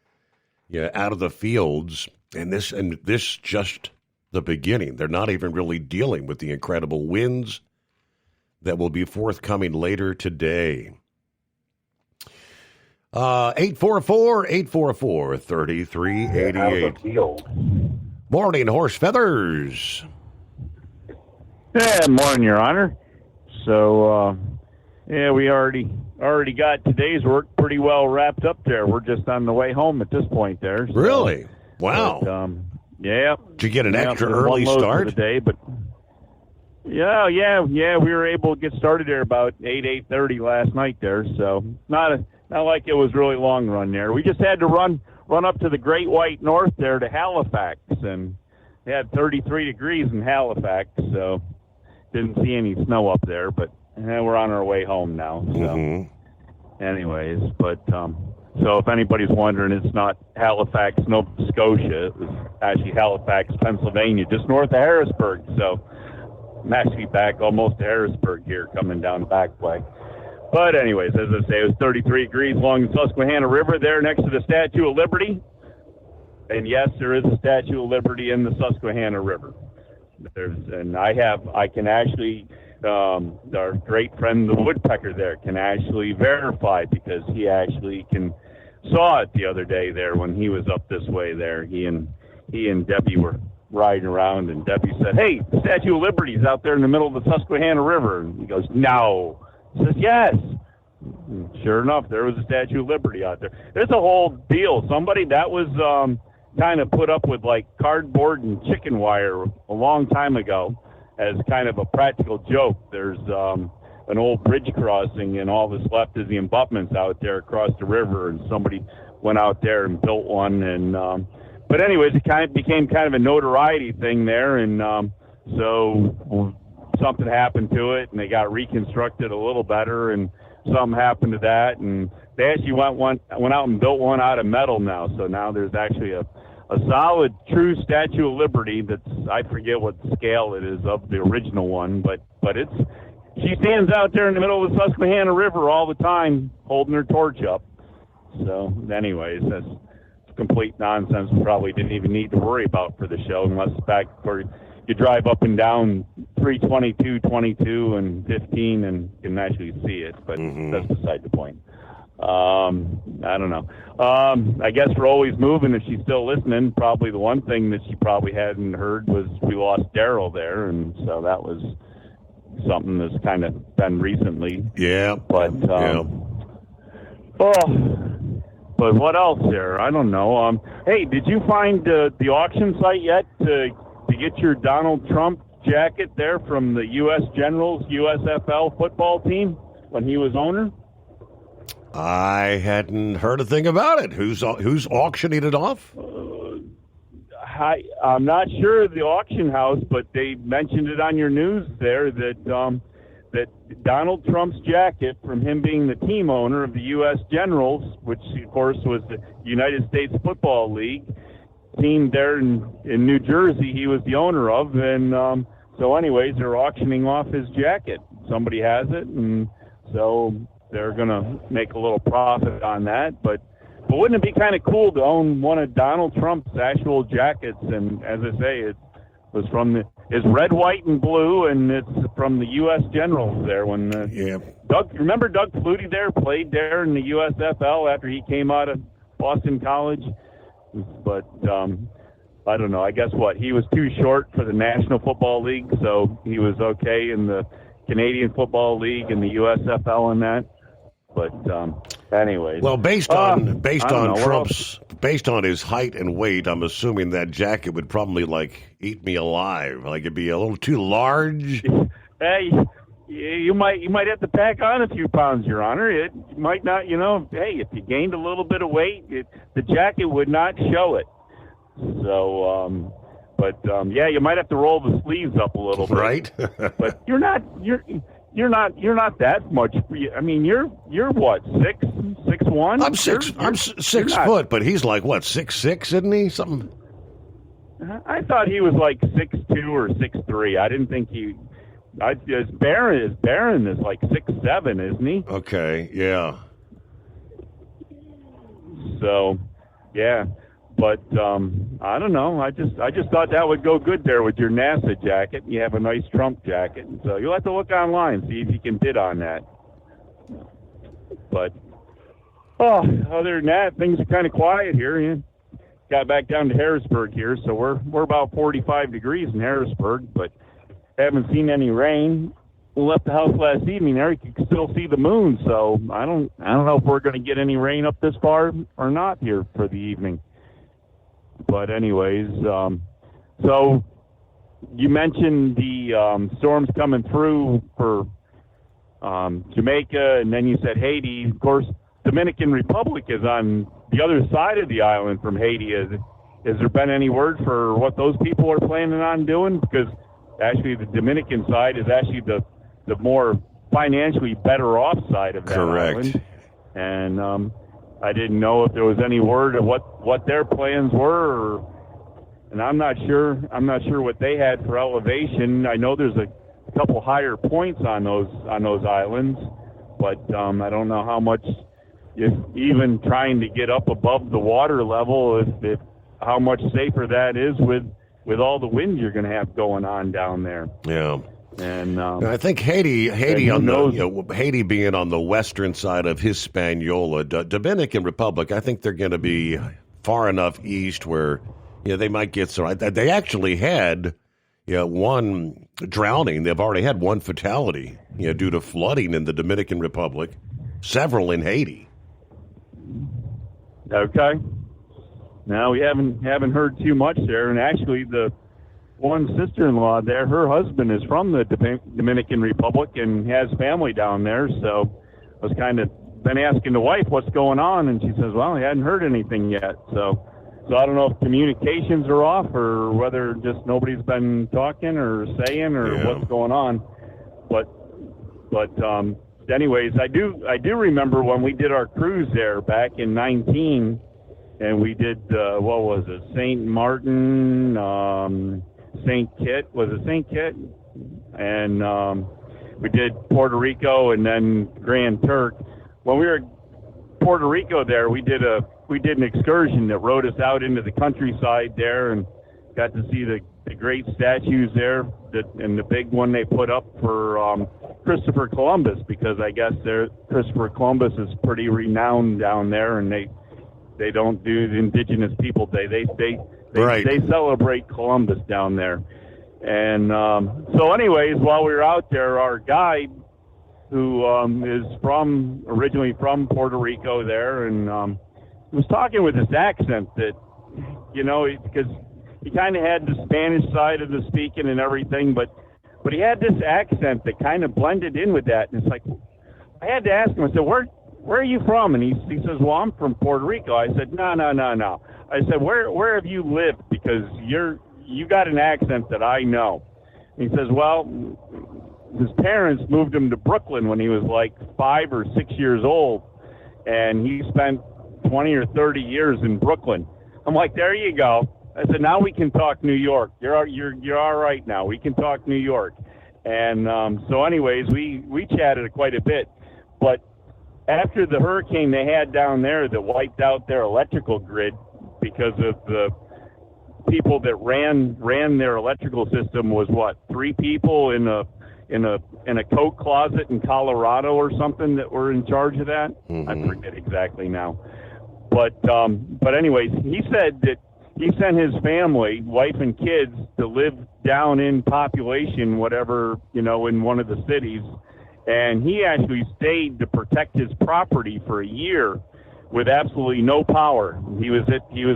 out of the fields. And this just the beginning. They're not even really dealing with the incredible winds that will be forthcoming later today. 844-844-3388. Morning, Horse Feathers. Yeah, morning, Your Honor. So, we already got today's work pretty well wrapped up there. We're just on the way home at this point there. So, really? Wow. But, yeah. Did you get an extra early start? For the day, but yeah, we were able to get started there about 8:30 last night there. So not like it was really long run there. We just had to run up to the Great White North there to Halifax, and they had 33 degrees in Halifax, so didn't see any snow up there, but we're on our way home now. So anyways, but so if anybody's wondering, it's not Halifax, Nova Scotia. It was actually Halifax, Pennsylvania, just north of Harrisburg. So I'm actually back almost to Harrisburg here, coming down the back way. But anyways, as I say, it was 33 degrees along the Susquehanna River there next to the Statue of Liberty. And yes, there is a Statue of Liberty in the Susquehanna River. I can actually, our great friend, the woodpecker there, can actually verify, because he actually saw it the other day there when he was up this way there. He and Debbie were riding around, and Debbie said, "Hey, the Statue of Liberty is out there in the middle of the Susquehanna River." And he goes, "No." He says, "Yes." And sure enough, there was a Statue of Liberty out there. There's a whole deal. Somebody that was kind of put up with like cardboard and chicken wire a long time ago as kind of a practical joke. There's an old bridge crossing, and all that's left is the abutments out there across the river, and somebody went out there and built one. And but anyways, it kind of became kind of a notoriety thing there, and so something happened to it, and they got reconstructed a little better, and something happened to that, and they actually went out and built one out of metal now. So now there's actually a solid, true Statue of Liberty that's, I forget what scale it is of the original one, but she stands out there in the middle of the Susquehanna River all the time holding her torch up. So anyways, that's complete nonsense. We probably didn't even need to worry about for the show, unless back where you drive up and down 322, 22, and 15 and can actually see it, but that's beside the point. I don't know. I guess we're always moving. If she's still listening, probably the one thing that she probably hadn't heard was we lost Daryl there, and so that was something that's kind of been recently. Yeah. But but what else there? I don't know. Hey, did you find the auction site yet to get your Donald Trump jacket there from the U.S. Generals USFL football team when he was owner? I hadn't heard a thing about it. Who's auctioning it off? I'm not sure of the auction house, but they mentioned it on your news there that that Donald Trump's jacket, from him being the team owner of the U.S. Generals, which of course was the United States Football League team there in New Jersey, he was the owner of, and so anyways, they're auctioning off his jacket. Somebody has it, and so they're going to make a little profit on that. But wouldn't it be kind of cool to own one of Donald Trump's actual jackets? And as I say, it was it's red, white, and blue, and it's from the U.S. Generals there. When remember Doug Flutie there played there in the USFL after he came out of Boston College? But I don't know. I guess he was too short for the National Football League, so he was okay in the Canadian Football League and the USFL and that. But anyways, well, based on Trump's, based on his height and weight, I'm assuming that jacket would probably eat me alive. Like it'd be a little too large. Hey, you might have to pack on a few pounds, Your Honor. It might not, hey, if you gained a little bit of weight, the jacket would not show it. So, yeah, you might have to roll the sleeves up a little bit. Right. But you're not that much. I mean, you're what, 6'1"? I'm 6 foot, but he's like what, 6'6", isn't he? Something. I thought he was like 6'2" or 6'3". I didn't think he. Barron is like 6'7", isn't he? Okay, yeah. So, yeah, but I don't know. I just thought that would go good there with your NASA jacket. You have a nice Trump jacket, so you'll have to look online, see if you can bid on that. But other than that, things are kind of quiet here. Yeah. Got back down to Harrisburg here, so we're about 45 degrees in Harrisburg, but haven't seen any rain. We left the house last evening there. You can still see the moon, so I don't know if we're going to get any rain up this far or not here for the evening. But anyways, so you mentioned the storms coming through for Jamaica, and then you said Haiti. Of course, Dominican Republic is on the other side of the island from Haiti. Has there been any word for what those people are planning on doing? Because actually the Dominican side is actually the more financially better off side of that island. And I didn't know if there was any word of what their plans were, and I'm not sure what they had for elevation. I know there's a couple higher points on those islands, but I don't know how much, if even trying to get up above the water level, if how much safer that is with all the wind you're going to have going on down there. Yeah. And I think Haiti Haiti being on the western side of Hispaniola, Dominican Republic, I think they're going to be far enough east where they might get some. They actually had one drowning. They've already had one fatality due to flooding in the Dominican Republic, several in Haiti. Okay. Now we haven't heard too much there, and actually the one sister-in-law there, her husband is from the Dominican Republic and has family down there, so I was kind of been asking the wife what's going on, and she says, well, he hadn't heard anything yet, so I don't know if communications are off or whether just nobody's been talking or saying or what's going on, but anyways, I do remember when we did our cruise there back in 19, and we did what was it, St. Martin, St. Kitts, was it St. Kitts? And we did Puerto Rico and then Grand Turk. When we were in Puerto Rico there, we did an excursion that rode us out into the countryside there and got to see the great statues there, and the big one they put up for Christopher Columbus, because I guess Christopher Columbus is pretty renowned down there, and they don't do the Indigenous People Day. They celebrate Columbus down there. And so anyways, while we were out there, our guide, who is originally from Puerto Rico there, and was talking with this accent that, because he kind of had the Spanish side of the speaking and everything, but he had this accent that kind of blended in with that. And it's like, I had to ask him, I said, where are you from? And he says, well, I'm from Puerto Rico. I said, no. I said, where have you lived? Because you got an accent that I know. And he says, well, his parents moved him to Brooklyn when he was like 5 or 6 years old, and he spent 20 or 30 years in Brooklyn. I'm like, there you go. I said, now we can talk New York. You're all right now. We can talk New York. And so anyways, we chatted quite a bit. But after the hurricane they had down there that wiped out their electrical grid because of the people that ran their electrical system was what, 3 people in a coat closet in Colorado or something that were in charge of that. Mm-hmm. I forget exactly now. But anyways, he said that he sent his family, wife and kids, to live down in population, whatever, in one of the cities. And he actually stayed to protect his property for a year with absolutely no power. He was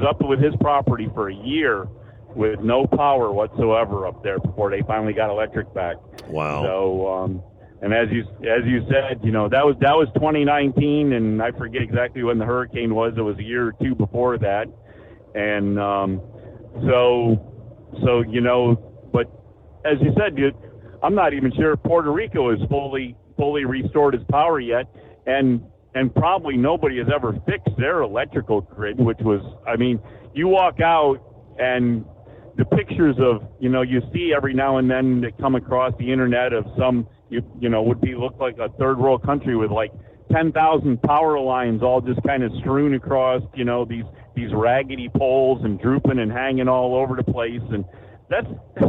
up with his property for a year with no power whatsoever up there before they finally got electric back. Wow. So, and as you said, that was 2019, and I forget exactly when the hurricane was. It was a year or two before that, and but as you said, I'm not even sure Puerto Rico is fully restored its power yet, and probably nobody has ever fixed their electrical grid, which was, you walk out and the pictures of, you see every now and then that come across the internet of some, look like a third world country with like 10,000 power lines all just kind of strewn across, these raggedy poles and drooping and hanging all over the place. And that's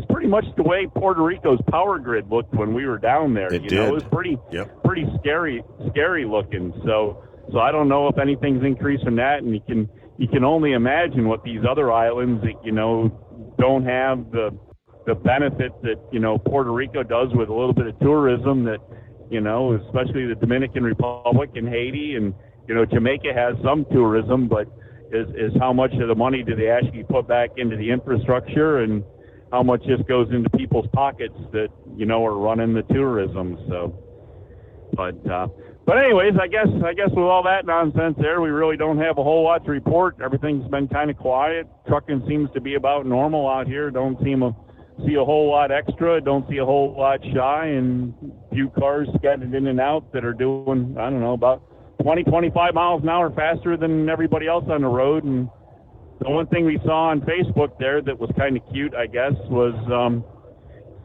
pretty much the way Puerto Rico's power grid looked when we were down there. It was pretty scary looking. So I don't know if anything's increased from that, and you can only imagine what these other islands that don't have the benefit that Puerto Rico does with a little bit of tourism, that especially the Dominican Republic and Haiti, and Jamaica has some tourism, but is how much of the money do they actually put back into the infrastructure, and how much just goes into people's pockets that are running the tourism. So, but anyways, I guess with all that nonsense there, we really don't have a whole lot to report. Everything's been kind of quiet. Trucking seems to be about normal out here. Don't see a whole lot extra. Don't see a whole lot shy, and few cars scattered in and out that are doing, I don't know, about 20, 25 miles an hour faster than everybody else on the road. And the one thing we saw on Facebook there that was kind of cute, I guess, was,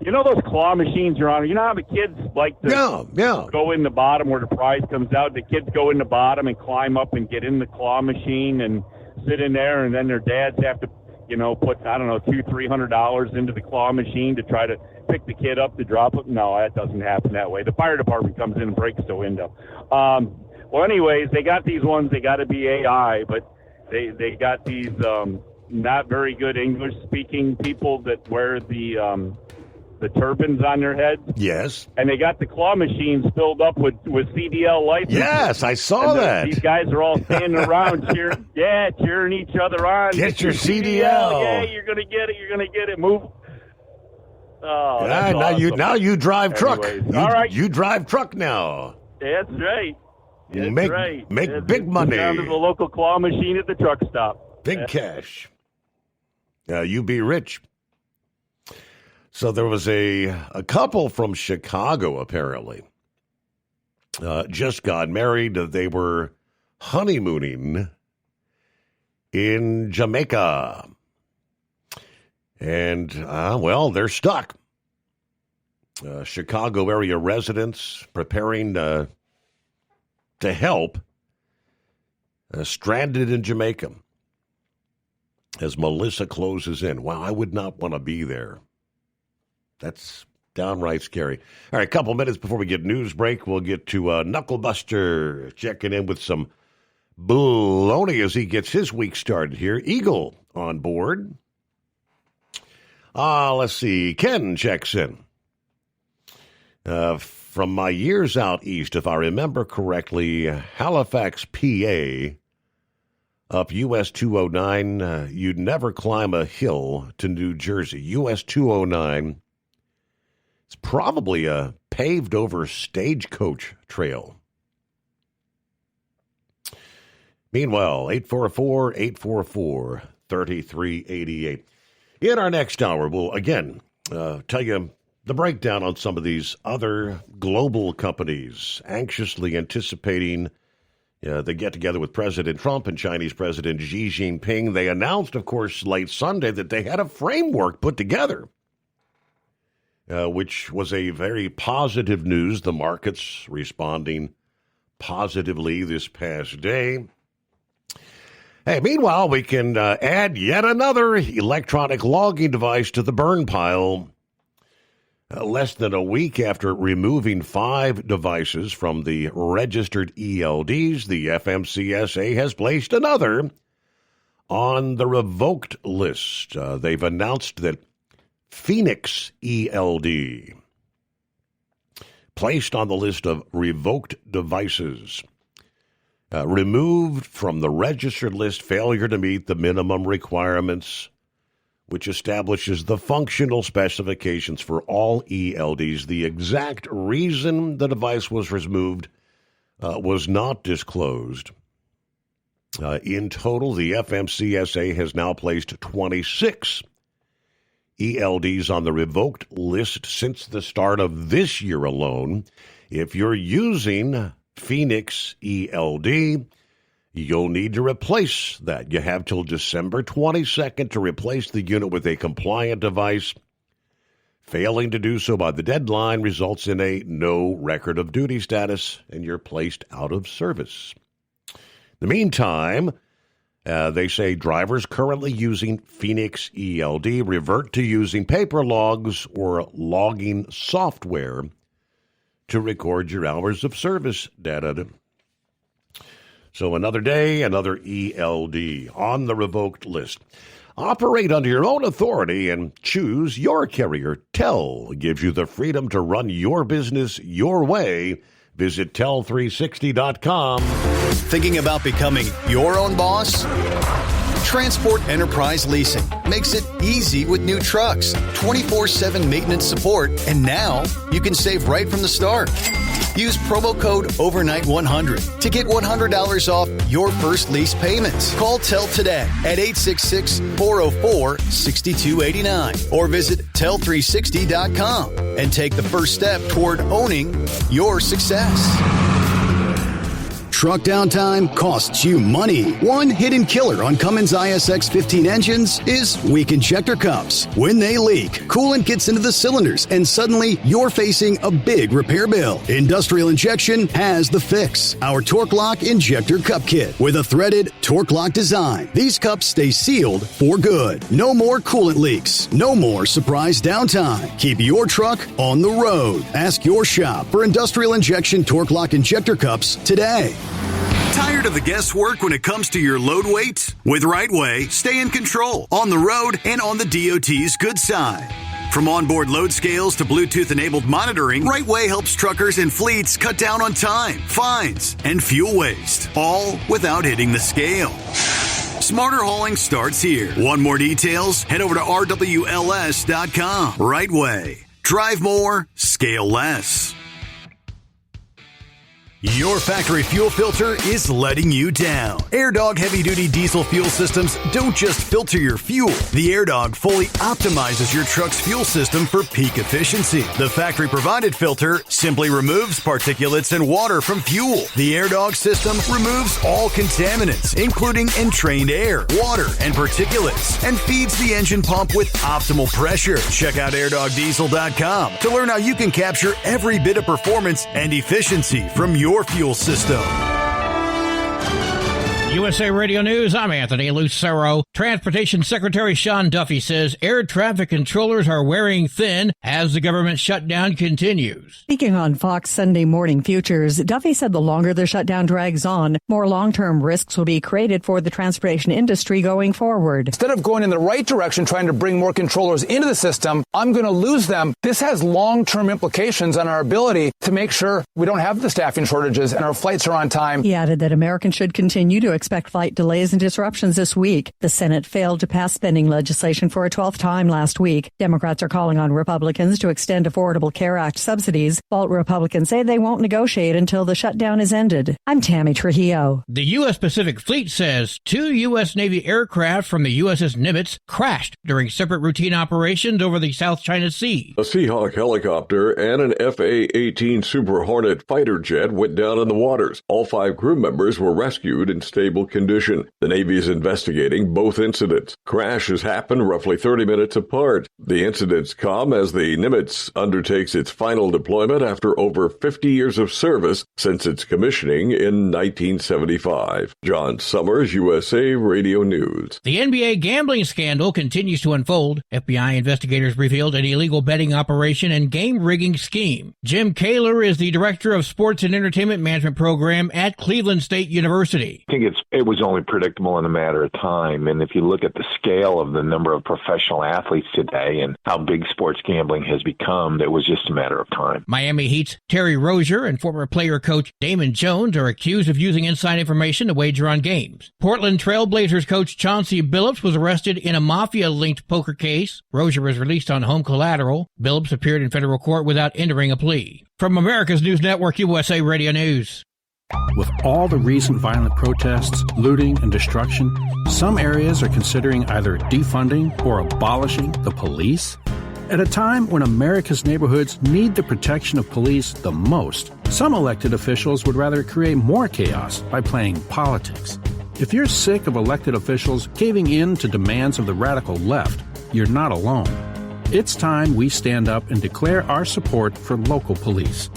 those claw machines are on. You know how the kids like to go in the bottom where the prize comes out? The kids go in the bottom and climb up and get in the claw machine and sit in there, and then their dads have to, put, I don't know, $200-300 into the claw machine to try to pick the kid up to drop it. No, that doesn't happen that way. The fire department comes in and breaks the window. Well, anyways, they got these ones. They got to be AI, but they got these not very good English-speaking people that wear the turbans on their heads. Yes. And they got the claw machines filled up with CDL licenses. Yes, I saw that. These guys are all standing around cheering each other on. Get your CDL. Yeah, you're going to get it. You're going to get it. Move. Oh, that's awesome. Now you drive truck. All right. You drive truck now. That's right. Make big money. Down to the local claw machine at the truck stop. Big cash. You be rich. So there was a couple from Chicago, apparently, just got married. They were honeymooning in Jamaica. And, they're stuck. Chicago area residents preparing to help, stranded in Jamaica as Melissa closes in. Wow, I would not want to be there. That's downright scary. All right, a couple minutes before we get news break, we'll get to Knucklebuster checking in with some baloney as he gets his week started here. Eagle on board. Let's see. Ken checks in. From my years out east, if I remember correctly, Halifax, PA, up US 209, you'd never climb a hill to New Jersey. US 209, it's probably a paved-over stagecoach trail. Meanwhile, 844-844-3388. In our next hour, we'll again tell you the breakdown on some of these other global companies anxiously anticipating the get-together with President Trump and Chinese President Xi Jinping. They announced, of course, late Sunday that they had a framework put together, which was a very positive news. The markets responding positively this past day. Hey, meanwhile, we can add yet another electronic logging device to the burn pile. Less than a week after removing 5 devices from the registered ELDs, the FMCSA has placed another on the revoked list. They've announced that Phoenix ELD placed on the list of revoked devices. Removed from the registered list, failure to meet the minimum requirements which establishes the functional specifications for all ELDs. The exact reason the device was removed was not disclosed. In total, the FMCSA has now placed 26 ELDs on the revoked list since the start of this year alone. If you're using Phoenix ELD, you'll need to replace that. You have till December 22nd to replace the unit with a compliant device. Failing to do so by the deadline results in a no record of duty status, and you're placed out of service. In the meantime, they say drivers currently using Phoenix ELD revert to using paper logs or logging software to record your hours of service data. So another day, another ELD on the revoked list. Operate under your own authority and choose your carrier. TEL gives you the freedom to run your business your way. Visit tel360.com. Thinking about becoming your own boss? Transport Enterprise Leasing makes it easy with new trucks, 24/7 maintenance support, and now you can save right from the start. Use promo code OVERNIGHT100 to get $100 off your first lease payments. Call TEL today at 866-404-6289 or visit tel360.com and take the first step toward owning your success. Truck downtime costs you money. One hidden killer on Cummins ISX-15 engines is weak injector cups. When they leak, coolant gets into the cylinders, and suddenly you're facing a big repair bill. Industrial Injection has the fix. Our Torque Lock Injector Cup Kit with a threaded Torque Lock design. These cups stay sealed for good. No more coolant leaks. No more surprise downtime. Keep your truck on the road. Ask your shop for Industrial Injection Torque Lock Injector Cups today. Tired of the guesswork when it comes to your load weights? With Rightway, stay in control on the road and on the DOT's good side. From onboard load scales to Bluetooth-enabled monitoring, Rightway helps truckers and fleets cut down on time, fines, and fuel waste, all without hitting the scale. Smarter hauling starts here. Want more details? Head over to rwls.com. Rightway. Drive more, scale less. Your factory fuel filter is letting you down. AirDog heavy-duty diesel fuel systems don't just filter your fuel. The AirDog fully optimizes your truck's fuel system for peak efficiency. The factory-provided filter simply removes particulates and water from fuel. The AirDog system removes all contaminants, including entrained air, water, and particulates, and feeds the engine pump with optimal pressure. Check out airdogdiesel.com to learn how you can capture every bit of performance and efficiency from your fuel system. USA Radio News, I'm Anthony Lucero. Transportation Secretary Sean Duffy says air traffic controllers are wearing thin as the government shutdown continues. Speaking on Fox Sunday Morning Futures, Duffy said the longer the shutdown drags on, more long-term risks will be created for the transportation industry going forward. Instead of going in the right direction, trying to bring more controllers into the system, I'm going to lose them. This has long-term implications on our ability to make sure we don't have the staffing shortages and our flights are on time. He added that Americans should continue to expect flight delays and disruptions this week. The Senate failed to pass spending legislation for a 12th time last week. Democrats are calling on Republicans to extend Affordable Care Act subsidies, while Republicans say they won't negotiate until the shutdown is ended. I'm Tammy Trujillo. The U.S. Pacific Fleet says 2 U.S. Navy aircraft from the USS Nimitz crashed during separate routine operations over the South China Sea. A Seahawk helicopter and an FA-18 Super Hornet fighter jet went down in the waters. All 5 crew members were rescued in stable condition. The Navy is investigating both incidents. Crashes happened roughly 30 minutes apart. The incidents come as the Nimitz undertakes its final deployment after over 50 years of service since its commissioning in 1975. John Summers, USA Radio News. The NBA gambling scandal continues to unfold. FBI investigators revealed an illegal betting operation and game rigging scheme. Jim Kaler is the director of Sports and Entertainment Management Program at Cleveland State University. I think it's it was only predictable in a matter of time. And if you look at the scale of the number of professional athletes today and how big sports gambling has become, it was just a matter of time. Miami Heat's Terry Rozier and former player coach Damon Jones are accused of using inside information to wager on games. Portland Trail Blazers coach Chauncey Billups was arrested in a mafia-linked poker case. Rozier was released on home collateral. Billups appeared in federal court without entering a plea. From America's News Network, USA Radio News. With all the recent violent protests, looting, and destruction, some areas are considering either defunding or abolishing the police. At a time when America's neighborhoods need the protection of police the most, some elected officials would rather create more chaos by playing politics. If you're sick of elected officials caving in to demands of the radical left, you're not alone. It's time we stand up and declare our support for local police.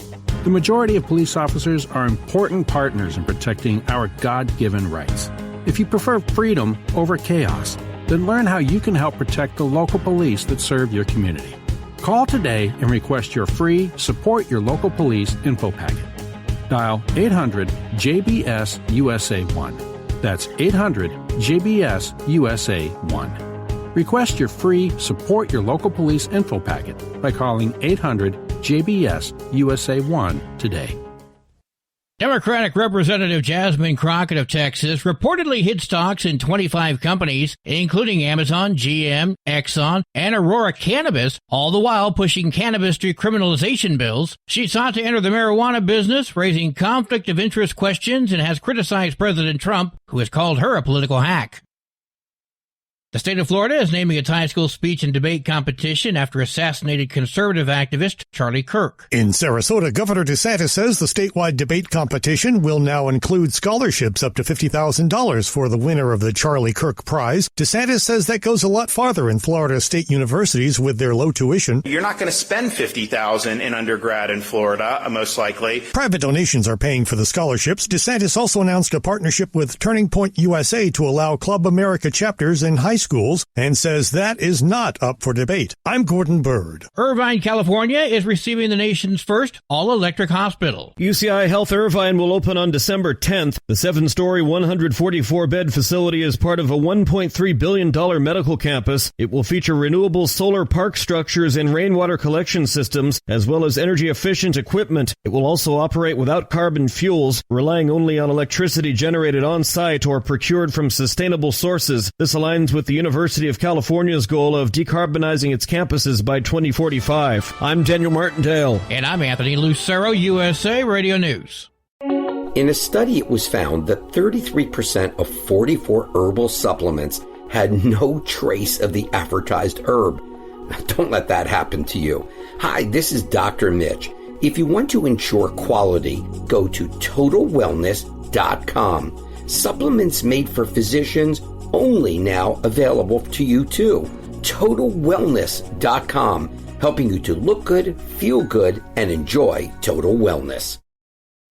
The majority of police officers are important partners in protecting our God-given rights. If you prefer freedom over chaos, then learn how you can help protect the local police that serve your community. Call today and request your free Support Your Local Police info packet. Dial 800-JBS-USA-1. That's 800-JBS-USA-1. Request your free Support Your Local Police info packet by calling 800-JBS-USA-1 today. Democratic Representative Jasmine Crockett of Texas reportedly hid stocks in 25 companies, including Amazon, GM, Exxon, and Aurora Cannabis, all the while pushing cannabis decriminalization bills. She sought to enter the marijuana business, raising conflict of interest questions, and has criticized President Trump, who has called her a political hack. The state of Florida is naming its high school speech and debate competition after assassinated conservative activist Charlie Kirk. In Sarasota, Governor DeSantis says the statewide debate competition will now include scholarships up to $50,000 for the winner of the Charlie Kirk Prize. DeSantis says that goes a lot farther in Florida state universities with their low tuition. You're not going to spend $50,000 in undergrad in Florida, most likely. Private donations are paying for the scholarships. DeSantis also announced a partnership with Turning Point USA to allow Club America chapters in high schools and says that is not up for debate. I'm Gordon Bird. Irvine, California is receiving the nation's first all-electric hospital. UCI Health Irvine will open on December 10th. The 7-story, 144-bed facility is part of a $1.3 billion medical campus. It will feature renewable solar park structures and rainwater collection systems, as well as energy-efficient equipment. It will also operate without carbon fuels, relying only on electricity generated on-site or procured from sustainable sources. This aligns with the University of California's goal of decarbonizing its campuses by 2045. I'm Daniel Martindale. And I'm Anthony Lucero, USA Radio News. In a study, it was found that 33% of 44 herbal supplements had no trace of the advertised herb. Don't let that happen to you. Hi, this is Dr. Mitch. If you want to ensure quality, go to TotalWellness.com. Supplements made for physicians, only now available to you too. TotalWellness.com, helping you to look good, feel good, and enjoy total wellness.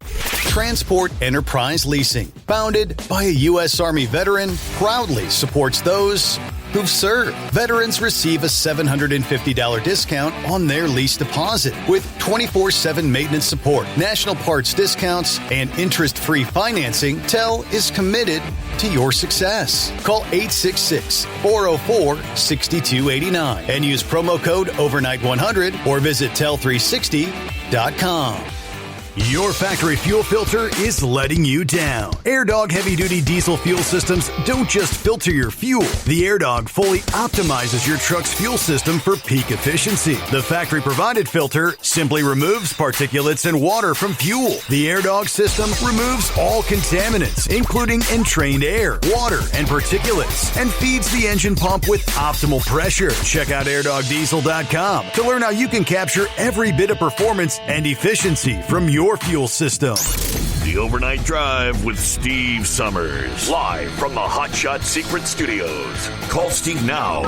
Transport Enterprise Leasing, founded by a U.S. Army veteran, proudly supports those who've served. Veterans receive a $750 discount on their lease deposit with 24/7 maintenance support, national parts discounts, and interest-free financing. TEL is committed to your success. Call 866-404-6289 and use promo code overnight100 or visit tel360.com. Your factory fuel filter is letting you down. AirDog heavy-duty diesel fuel systems don't just filter your fuel. The AirDog fully optimizes your truck's fuel system for peak efficiency. The factory-provided filter simply removes particulates and water from fuel. The AirDog system removes all contaminants, including entrained air, water, and particulates, and feeds the engine pump with optimal pressure. Check out AirDogDiesel.com to learn how you can capture every bit of performance and efficiency from your fuel system. The Overnight Drive with Steve Summers. Live from the Hot Shot Secret Studios. Call Steve now.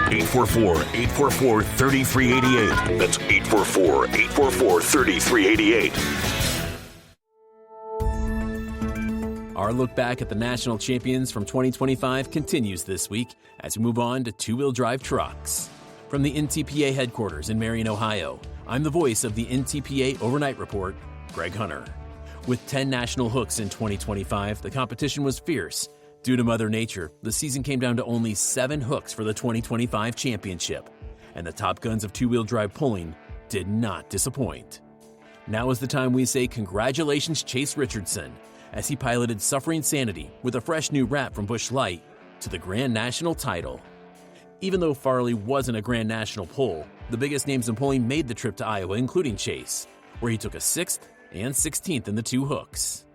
844-844-3388. That's 844-844-3388. Our look back at the national champions from 2025 continues this week as we move on to two-wheel drive trucks. From the NTPA headquarters in Marion, Ohio, I'm the voice of the NTPA Overnight Report, Greg Hunter. With 10 national hooks in 2025, the competition was fierce. Due to Mother Nature, the season came down to only 7 hooks for the 2025 championship, and the top guns of two-wheel drive pulling did not disappoint. Now is the time we say congratulations Chase Richardson, as he piloted Suffering Sanity with a fresh new wrap from Busch Light to the Grand National title. Even though Farley wasn't a Grand National pull, the biggest names in pulling made the trip to Iowa, including Chase, where he took a 6th and 16th in the 2 hooks.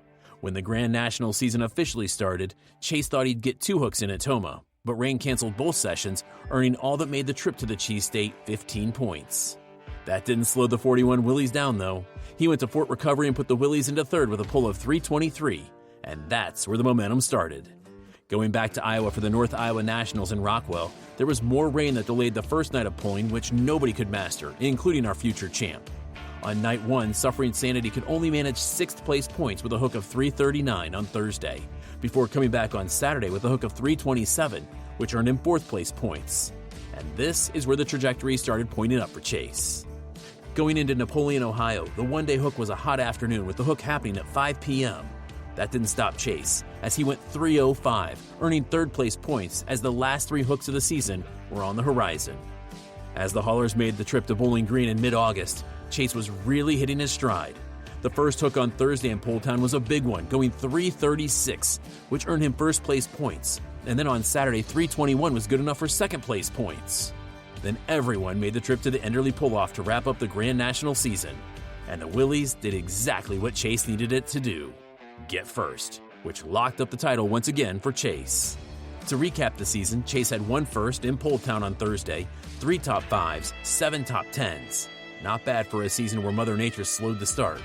When the Grand National season officially started, Chase thought he'd get 2 hooks in at Toma, but rain canceled both sessions, earning all that made the trip to the Cheese State 15 points. That didn't slow the 41 Willys down, though. He went to Fort Recovery and put the Willys into 3rd with a pull of 323, and that's where the momentum started. Going back to Iowa for the North Iowa Nationals in Rockwell, there was more rain that delayed the first night of pulling, which nobody could master, including our future champ. On night 1, Suffering Sanity could only manage 6th place points with a hook of 339 on Thursday, before coming back on Saturday with a hook of 327, which earned him 4th place points. And this is where the trajectory started pointing up for Chase. Going into Napoleon, Ohio, the one-day hook was a hot afternoon with the hook happening at 5 p.m. That didn't stop Chase, as he went 305, earning 3rd place points as the last 3 hooks of the season were on the horizon. As the haulers made the trip to Bowling Green in mid-August, Chase was really hitting his stride. The first hook on Thursday in Poletown was a big one, going 336, which earned him 1st place points. And then on Saturday, 321 was good enough for 2nd place points. Then everyone made the trip to the Enderley Pull-Off to wrap up the Grand National season. And the Willys did exactly what Chase needed it to do: get first, which locked up the title once again for Chase. To recap the season, Chase had 1 first in Poletown on Thursday, 3 top 5s, 7 top 10s. Not bad for a season where Mother Nature slowed the start.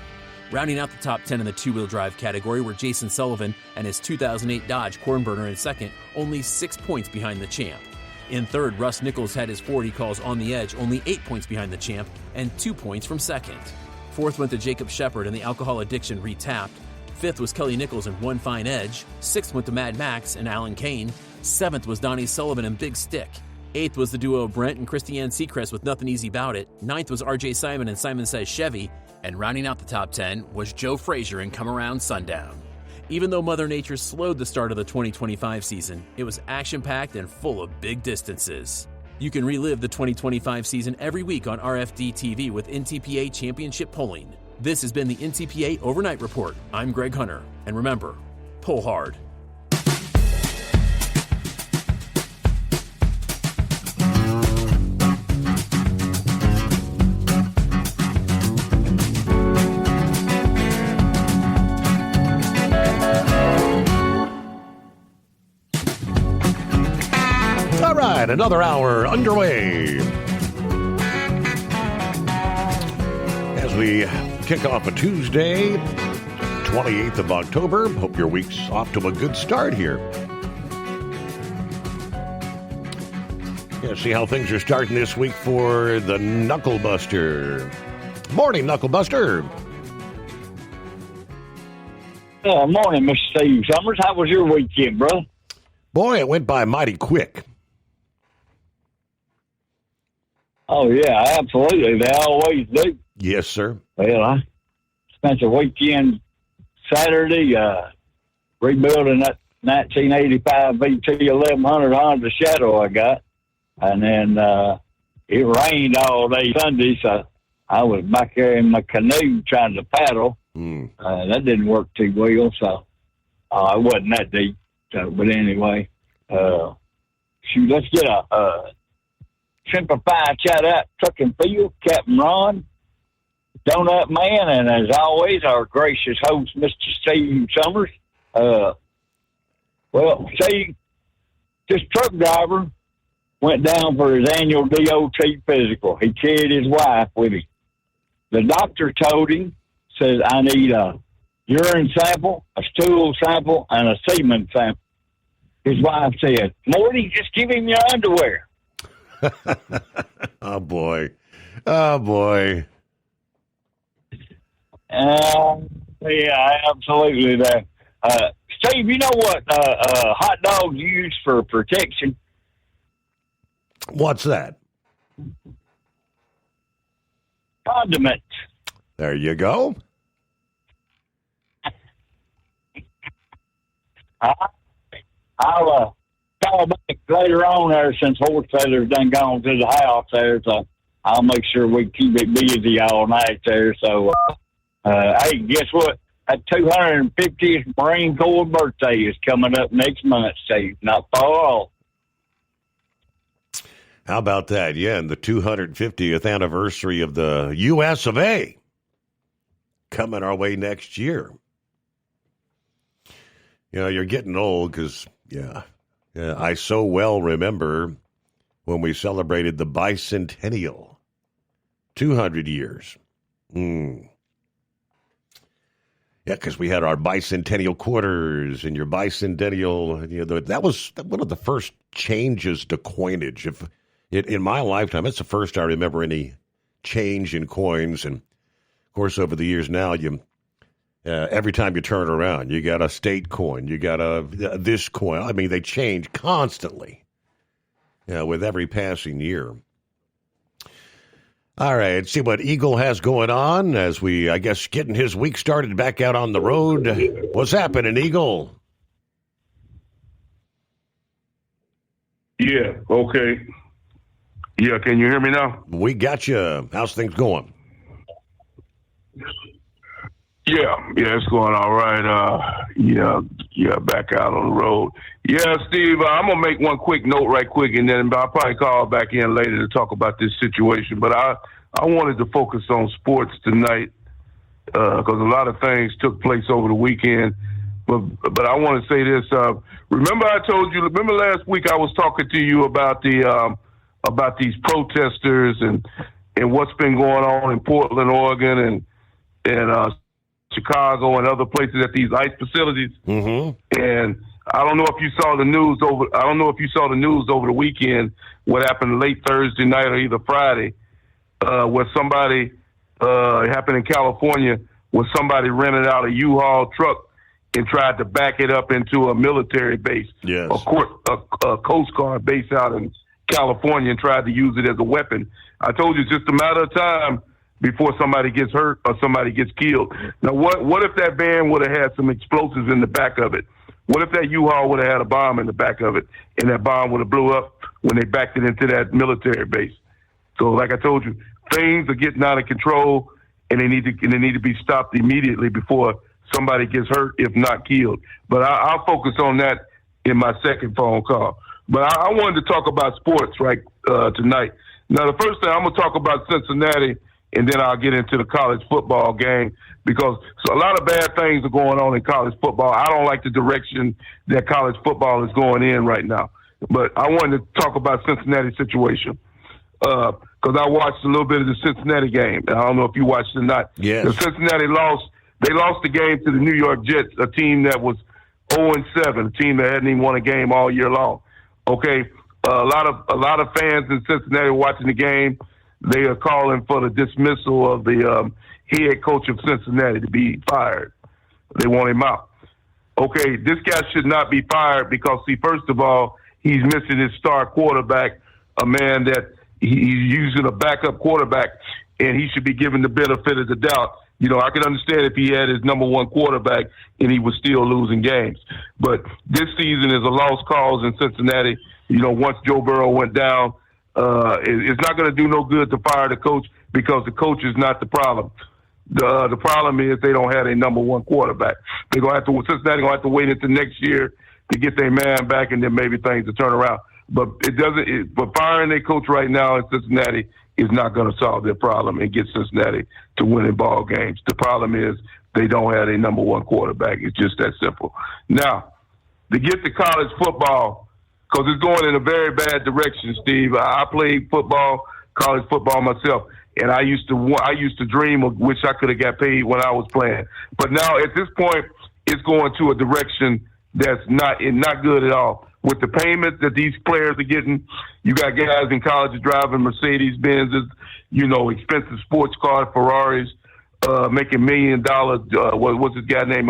Rounding out the top 10 in the two-wheel drive category were Jason Sullivan and his 2008 Dodge Cornburner in 2nd, only 6 points behind the champ. In 3rd, Russ Nichols had his 40 calls on the edge, only 8 points behind the champ, and 2 points from 2nd. 4th went to Jacob Shepard and the Alcohol Addiction Retapped. 5th was Kelly Nichols and One Fine Edge. 6th went to Mad Max and Alan Kane. 7th was Donnie Sullivan and Big Stick. 8th was the duo of Brent and Christiane Seacrest with Nothing Easy About It. 9th was RJ Simon and Simon Says Chevy. And rounding out the top 10 was Joe Frazier and Come Around Sundown. Even though Mother Nature slowed the start of the 2025 season, it was action-packed and full of big distances. You can relive the 2025 season every week on RFD TV with NTPA Championship Polling. This has been the NTPA Overnight Report. I'm Greg Hunter. And remember, pull hard. All right, another hour underway. As we kick off a Tuesday, 28th of October. Hope your week's off to a good start here. Yeah, see how things are starting this week for the Knucklebuster. Morning, Knucklebuster. Morning, Mr. Steve Summers. How was your weekend, bro? Boy, it went by mighty quick. Oh, yeah, absolutely. They always do. Yes, sir. Well, I spent the weekend Saturday rebuilding that 1985 VT 1100 Honda the Shadow I got. And then it rained all day Sunday, so I was back there in my canoe trying to paddle. That didn't work too well, so it wasn't that deep. So, but anyway, let's get a simplified shout out Truck and Field, Captain Ron, Donut Man, and as always, our gracious host, Mr. Steve Summers. Well, Steve, this truck driver went down for his annual DOT physical. He carried his wife with him. The doctor told him, says, I need a urine sample, a stool sample, and a semen sample. His wife said, Morty, just give him your underwear. Oh, boy. Oh, boy. Yeah, absolutely. There. Steve, you know what hot dogs use for protection? What's that? Condiments. There you go. I'll call back later on there since Horse Feather's done gone to the house there. So I'll make sure we keep it busy all night there. So, hey, guess what? That 250th Marine Corps birthday is coming up next month, Steve. Not far off. How about that? Yeah, and the 250th anniversary of the U.S. of A. coming our way next year. You know, you're getting old because, I so well remember when we celebrated the bicentennial. 200 years. Yeah, because we had our bicentennial quarters and your bicentennial, that was one of the first changes to coinage. In my lifetime, it's the first I remember any change in coins. And, of course, over the years now, every time you turn around, you got a state coin, you got this coin. I mean, they change constantly with every passing year. All right, see what Eagle has going on as we, I guess, getting his week started back out on the road. What's happening, Eagle? Yeah, okay. Yeah, can you hear me now? We got you. How's things going? Yeah, it's going all right. Back out on the road. Yeah, Steve, I'm going to make one quick note right quick, and then I'll probably call back in later to talk about this situation. But I wanted to focus on sports tonight because a lot of things took place over the weekend. But I want to say this. Remember last week I was talking to you about these protesters and what's been going on in Portland, Oregon, and Chicago and other places at these ICE facilities. Mm-hmm. And I don't know if you saw the news over the weekend. What happened late Thursday night or either Friday, where somebody it happened in California, where somebody rented out a U-Haul truck and tried to back it up into a military base, a Coast Guard base out in California, and tried to use it as a weapon. I told you it's just a matter of time before somebody gets hurt or somebody gets killed. Now, what if that van would have had some explosives in the back of it? What if that U-Haul would have had a bomb in the back of it, and that bomb would have blew up when they backed it into that military base? So, like I told you, things are getting out of control, and they need to be stopped immediately before somebody gets hurt, if not killed. But I'll focus on that in my second phone call. But I wanted to talk about sports tonight. Now, the first thing I'm going to talk about Cincinnati, and then I'll get into the college football game because a lot of bad things are going on in college football. I don't like the direction that college football is going in right now. But I wanted to talk about Cincinnati's situation because I watched a little bit of the Cincinnati game. I don't know if you watched it or not. Yes. The Cincinnati lost. They lost the game to the New York Jets, a team that was 0-7, a team that hadn't even won a game all year long. Okay, a lot of fans in Cincinnati watching the game. They are calling for the dismissal of the head coach of Cincinnati to be fired. They want him out. Okay, this guy should not be fired because, see, first of all, he's missing his star quarterback, a man that he's using a backup quarterback, and he should be given the benefit of the doubt. You know, I can understand if he had his number one quarterback and he was still losing games. But this season is a lost cause in Cincinnati. You know, once Joe Burrow went down, it's not going to do no good to fire the coach because the coach is not the problem. The problem is they don't have a number one quarterback. Cincinnati gonna have to wait until next year to get their man back, and then maybe things will turn around. But but firing their coach right now in Cincinnati is not going to solve their problem and get Cincinnati to winning ball games. The problem is they don't have a number one quarterback. It's just that simple. Now, to get to college football, because it's going in a very bad direction, Steve. I played college football myself, and I used to dream of which I could have got paid when I was playing. But now at this point, it's going to a direction that's not good at all. With the payments that these players are getting, you got guys in college driving Mercedes Benzes, expensive sports cars, Ferraris, making $1 million. What's this guy named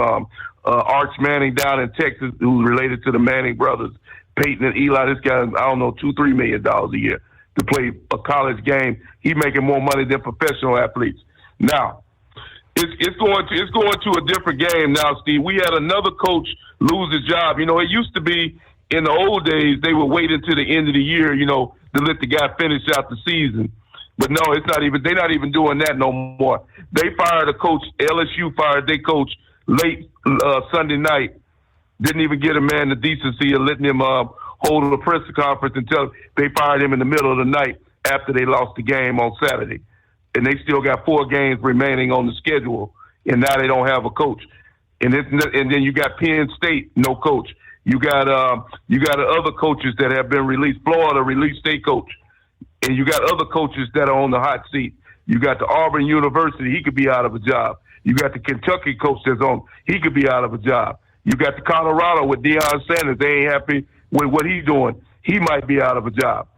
Arch Manning down in Texas, who's related to the Manning brothers, Peyton and Eli. This guy, I don't know, $2-3 million a year to play a college game. He's making more money than professional athletes. Now, It's going to a different game now, Steve. We had another coach lose his job. It used to be in the old days they would wait until the end of the year, to let the guy finish out the season. But no, they're not even doing that no more. They fired a coach. LSU fired their coach late Sunday night. Didn't even get a man the decency of letting him hold a press conference until they fired him in the middle of the night after they lost the game on Saturday. And they still got 4 games remaining on the schedule, and now they don't have a coach. And then you got Penn State, no coach. You got other coaches that have been released. Florida released their coach, and you got other coaches that are on the hot seat. You got the Auburn University; he could be out of a job. You got the Kentucky coach that's on; he could be out of a job. You got the Colorado with Deion Sanders; they ain't happy with what he's doing. He might be out of a job.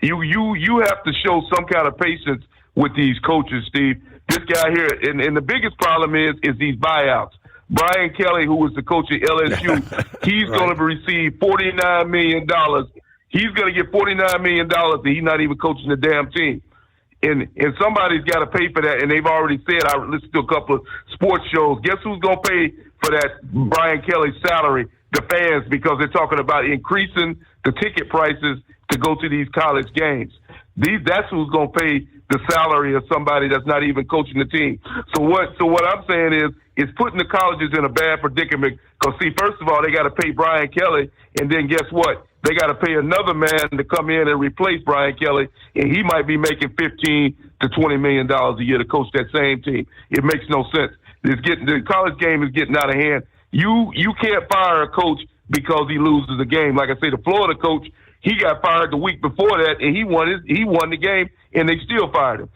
You have to show some kind of patience with these coaches, Steve. This guy here, and the biggest problem is these buyouts. Brian Kelly, who was the coach at LSU, he's going to receive $49 million. He's going to get $49 million, and he's not even coaching the damn team. And somebody's got to pay for that, and they've already said, I listened to a couple of sports shows, guess who's going to pay for that Brian Kelly salary? The fans, because they're talking about increasing the ticket prices to go to these college games. That's who's going to pay the salary of somebody that's not even coaching the team. So what I'm saying is it's putting the colleges in a bad predicament. Because, see, first of all, they got to pay Brian Kelly, and then guess what? They got to pay another man to come in and replace Brian Kelly, and he might be making $15 to $20 million a year to coach that same team. It makes no sense. The college game is getting out of hand. You can't fire a coach because he loses a game. Like I say, the Florida coach, he got fired the week before that, and he won the game, and they still fired him.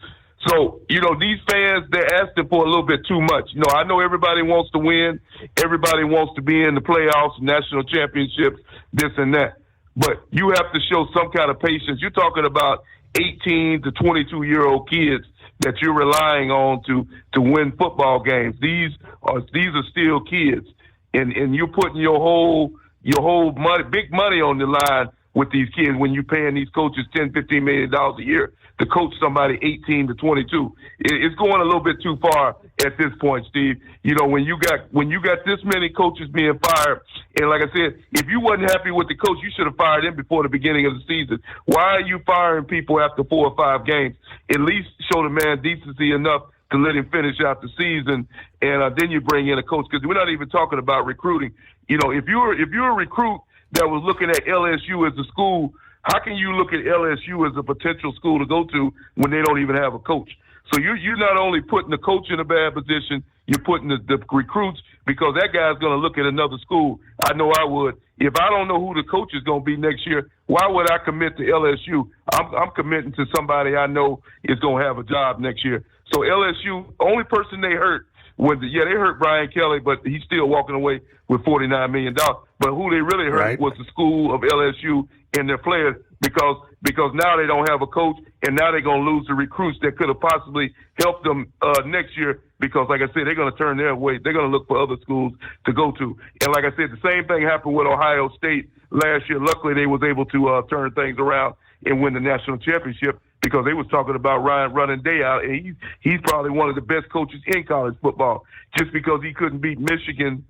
So, these fans, they're asking for a little bit too much. I know everybody wants to win. Everybody wants to be in the playoffs, national championships, this and that. But you have to show some kind of patience. You're talking about 18 to 22-year-old kids that you're relying on to win football games. These are still kids, and you're putting your whole money, big money on the line with these kids when you're paying these coaches $10, $15 million a year to coach somebody 18 to 22. It's going a little bit too far at this point, Steve. When you got this many coaches being fired, and like I said, if you wasn't happy with the coach, you should have fired him before the beginning of the season. Why are you firing people after 4 or 5 games? At least show the man decency enough to let him finish out the season, and then you bring in a coach, because we're not even talking about recruiting. If you're a recruit that was looking at LSU as a school, how can you look at LSU as a potential school to go to when they don't even have a coach? So you're not only putting the coach in a bad position, you're putting the recruits, because that guy's going to look at another school. I know I would. If I don't know who the coach is going to be next year, why would I commit to LSU? I'm committing to somebody I know is going to have a job next year. So LSU, only person they hurt they hurt Brian Kelly, but he's still walking away with $49 million. But who they really hurt was the school of LSU and their players, because now they don't have a coach, and now they're going to lose the recruits that could have possibly helped them next year, because, like I said, they're going to turn their way. They're going to look for other schools to go to. And like I said, the same thing happened with Ohio State last year. Luckily, they was able to turn things around and win the national championship, because they was talking about Ryan running day out, and he's probably one of the best coaches in college football. Just because he couldn't beat Michigan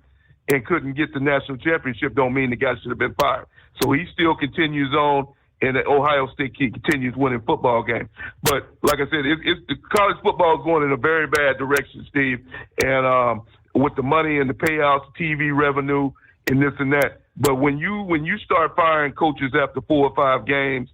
and couldn't get the national championship don't mean the guy should have been fired. So he still continues on, and the Ohio State continues winning football games. But like I said, the college football is going in a very bad direction, Steve, and with the money and the payouts, TV revenue, and this and that. But when you start firing coaches after 4 or 5 games,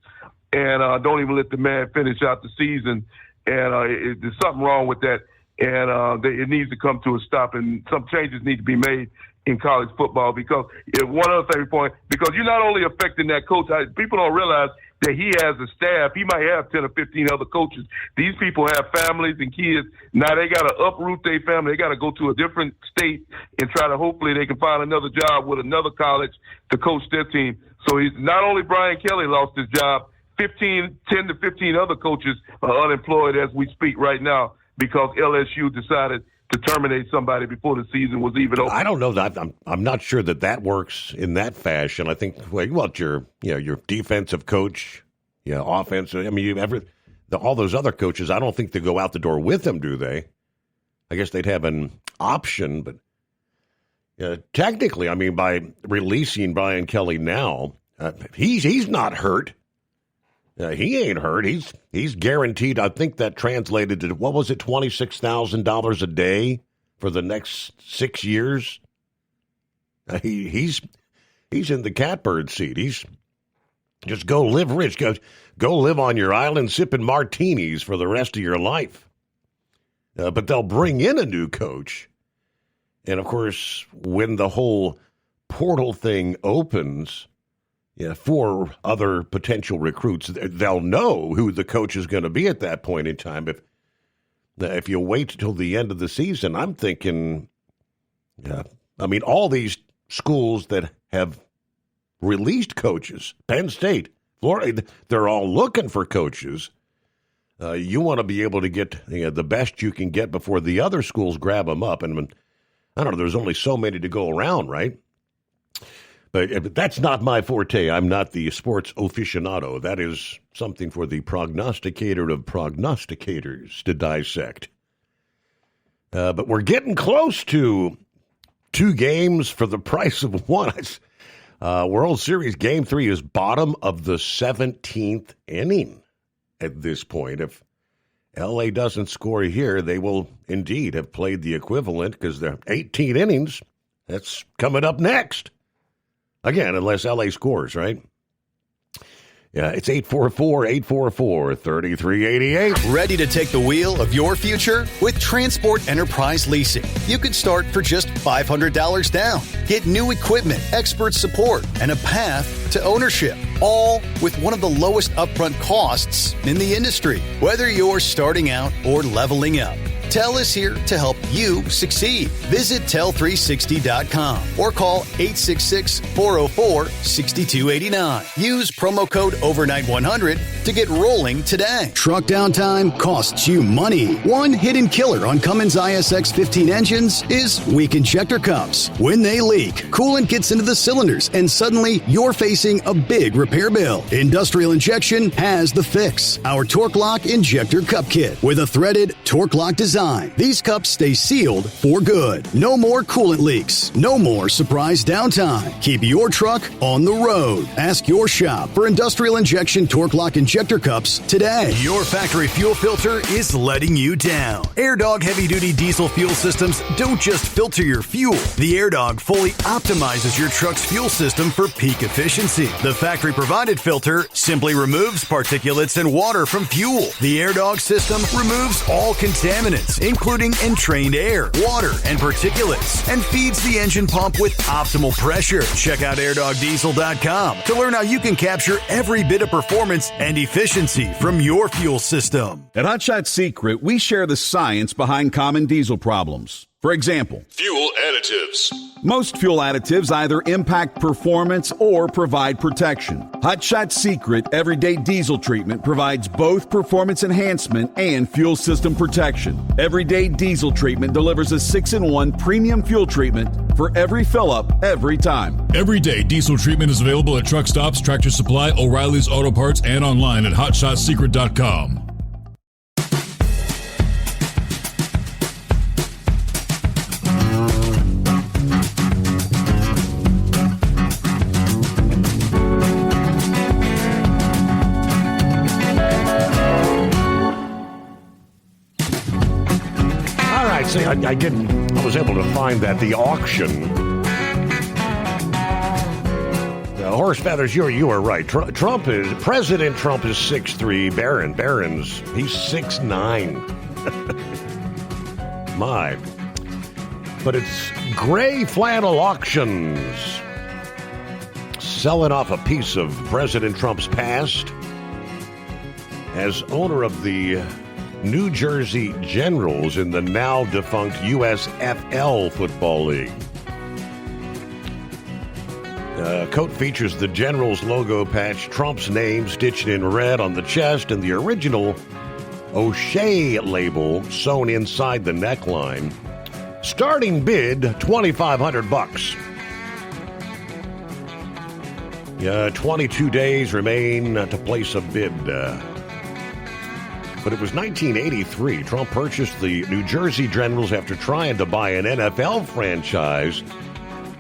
and don't even let the man finish out the season, and there's something wrong with that, and it needs to come to a stop, and some changes need to be made in college football, because one other thing point, because you're not only affecting that coach, people don't realize that he has a staff. He might have 10 or 15 other coaches. These people have families and kids. Now they got to uproot their family. They got to go to a different state and try to, hopefully they can find another job with another college to coach their team. So he's not only Brian Kelly lost his job, 10 to 15 other coaches are unemployed as we speak right now, because LSU decided to terminate somebody before the season was even over. I don't know that I'm not sure that works in that fashion. I think your defensive coach, offensive. I mean, all those other coaches. I don't think they go out the door with them, do they? I guess they'd have an option, but technically, I mean, by releasing Brian Kelly now, he's not hurt. He ain't hurt. He's guaranteed. I think that translated to, what was it, $26,000 a day for the next 6 years. He's in the catbird seat. He's just go live rich. Go live on your island sipping martinis for the rest of your life. But they'll bring in a new coach. And, of course, when the whole portal thing opens for other potential recruits, they'll know who the coach is going to be at that point in time. If you wait till the end of the season, I'm thinking, I mean, all these schools that have released coaches, Penn State, Florida, they're all looking for coaches. You want to be able to get the best you can get before the other schools grab them up. And I don't know, there's only so many to go around, right? But that's not my forte. I'm not the sports aficionado. That is something for the prognosticator of prognosticators to dissect. But we're getting close to 2 games for the price of 1. World Series Game 3 is bottom of the 17th inning at this point. If L.A. doesn't score here, they will indeed have played the equivalent because they're 18 innings. That's coming up next. Again, unless L.A. scores, right? Yeah, it's 844-844-3388. Ready to take the wheel of your future? With Transport Enterprise Leasing, you can start for just $500 down. Get new equipment, expert support, and a path to ownership, all with one of the lowest upfront costs in the industry. Whether you're starting out or leveling up, TEL is here to help you succeed. Visit tel360.com or call 866-404-6289. Use promo code OVERNIGHT100 to get rolling today. Truck downtime costs you money. One hidden killer on Cummins ISX 15 engines is weak injector cups. When they leak, coolant gets into the cylinders and suddenly you're facing a big repair bill. Industrial Injection has the fix. Our Torque Lock Injector Cup Kit with a threaded Torque Lock design. These cups stay sealed for good. No more coolant leaks. No more surprise downtime. Keep your truck on the road. Ask your shop for Industrial Injection Torque Lock Injector Cups today. Your factory fuel filter is letting you down. AirDog heavy-duty diesel fuel systems don't just filter your fuel. The AirDog fully optimizes your truck's fuel system for peak efficiency. The factory-provided filter simply removes particulates and water from fuel. The AirDog system removes all contaminants, including entrained air, water, and particulates, and feeds the engine pump with optimal pressure. Check out airdogdiesel.com to learn how you can capture every bit of performance and efficiency from your fuel system. At Hot Shot Secret, we share the science behind common diesel problems. For example, fuel additives. Most fuel additives either impact performance or provide protection. Hot Shot Secret Everyday Diesel Treatment provides both performance enhancement and fuel system protection. Everyday Diesel Treatment delivers a 6-in-1 premium fuel treatment for every fill-up, every time. Everyday Diesel Treatment is available at truck stops, Tractor Supply, O'Reilly's Auto Parts, and online at HotShotSecret.com. See, I was able to find that the auction. Horse feathers, you are right. President Trump is 6'3". Barron's, he's 6'9". My. But it's Gray Flannel Auctions. Selling off a piece of President Trump's past. As owner of the New Jersey Generals in the now defunct USFL Football League. Coat features the Generals logo patch, Trump's name stitched in red on the chest, and the original O'Shea label sewn inside the neckline. Starting bid $2,500. 22 days remain to place a bid. But it was 1983. Trump purchased the New Jersey Generals after trying to buy an NFL franchise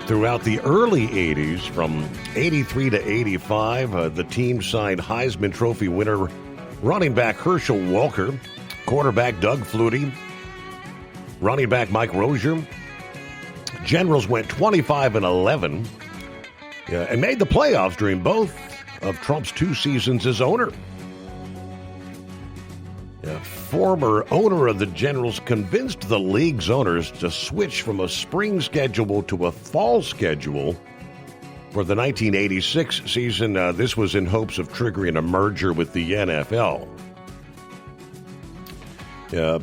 throughout the early 80s. From 83 to 85, the team signed Heisman Trophy winner running back Herschel Walker, quarterback Doug Flutie, running back Mike Rozier. Generals went 25-11 and made the playoffs during both of Trump's 2 seasons as owner. Former owner of the Generals convinced the league's owners to switch from a spring schedule to a fall schedule for the 1986 season. This was in hopes of triggering a merger with the NFL.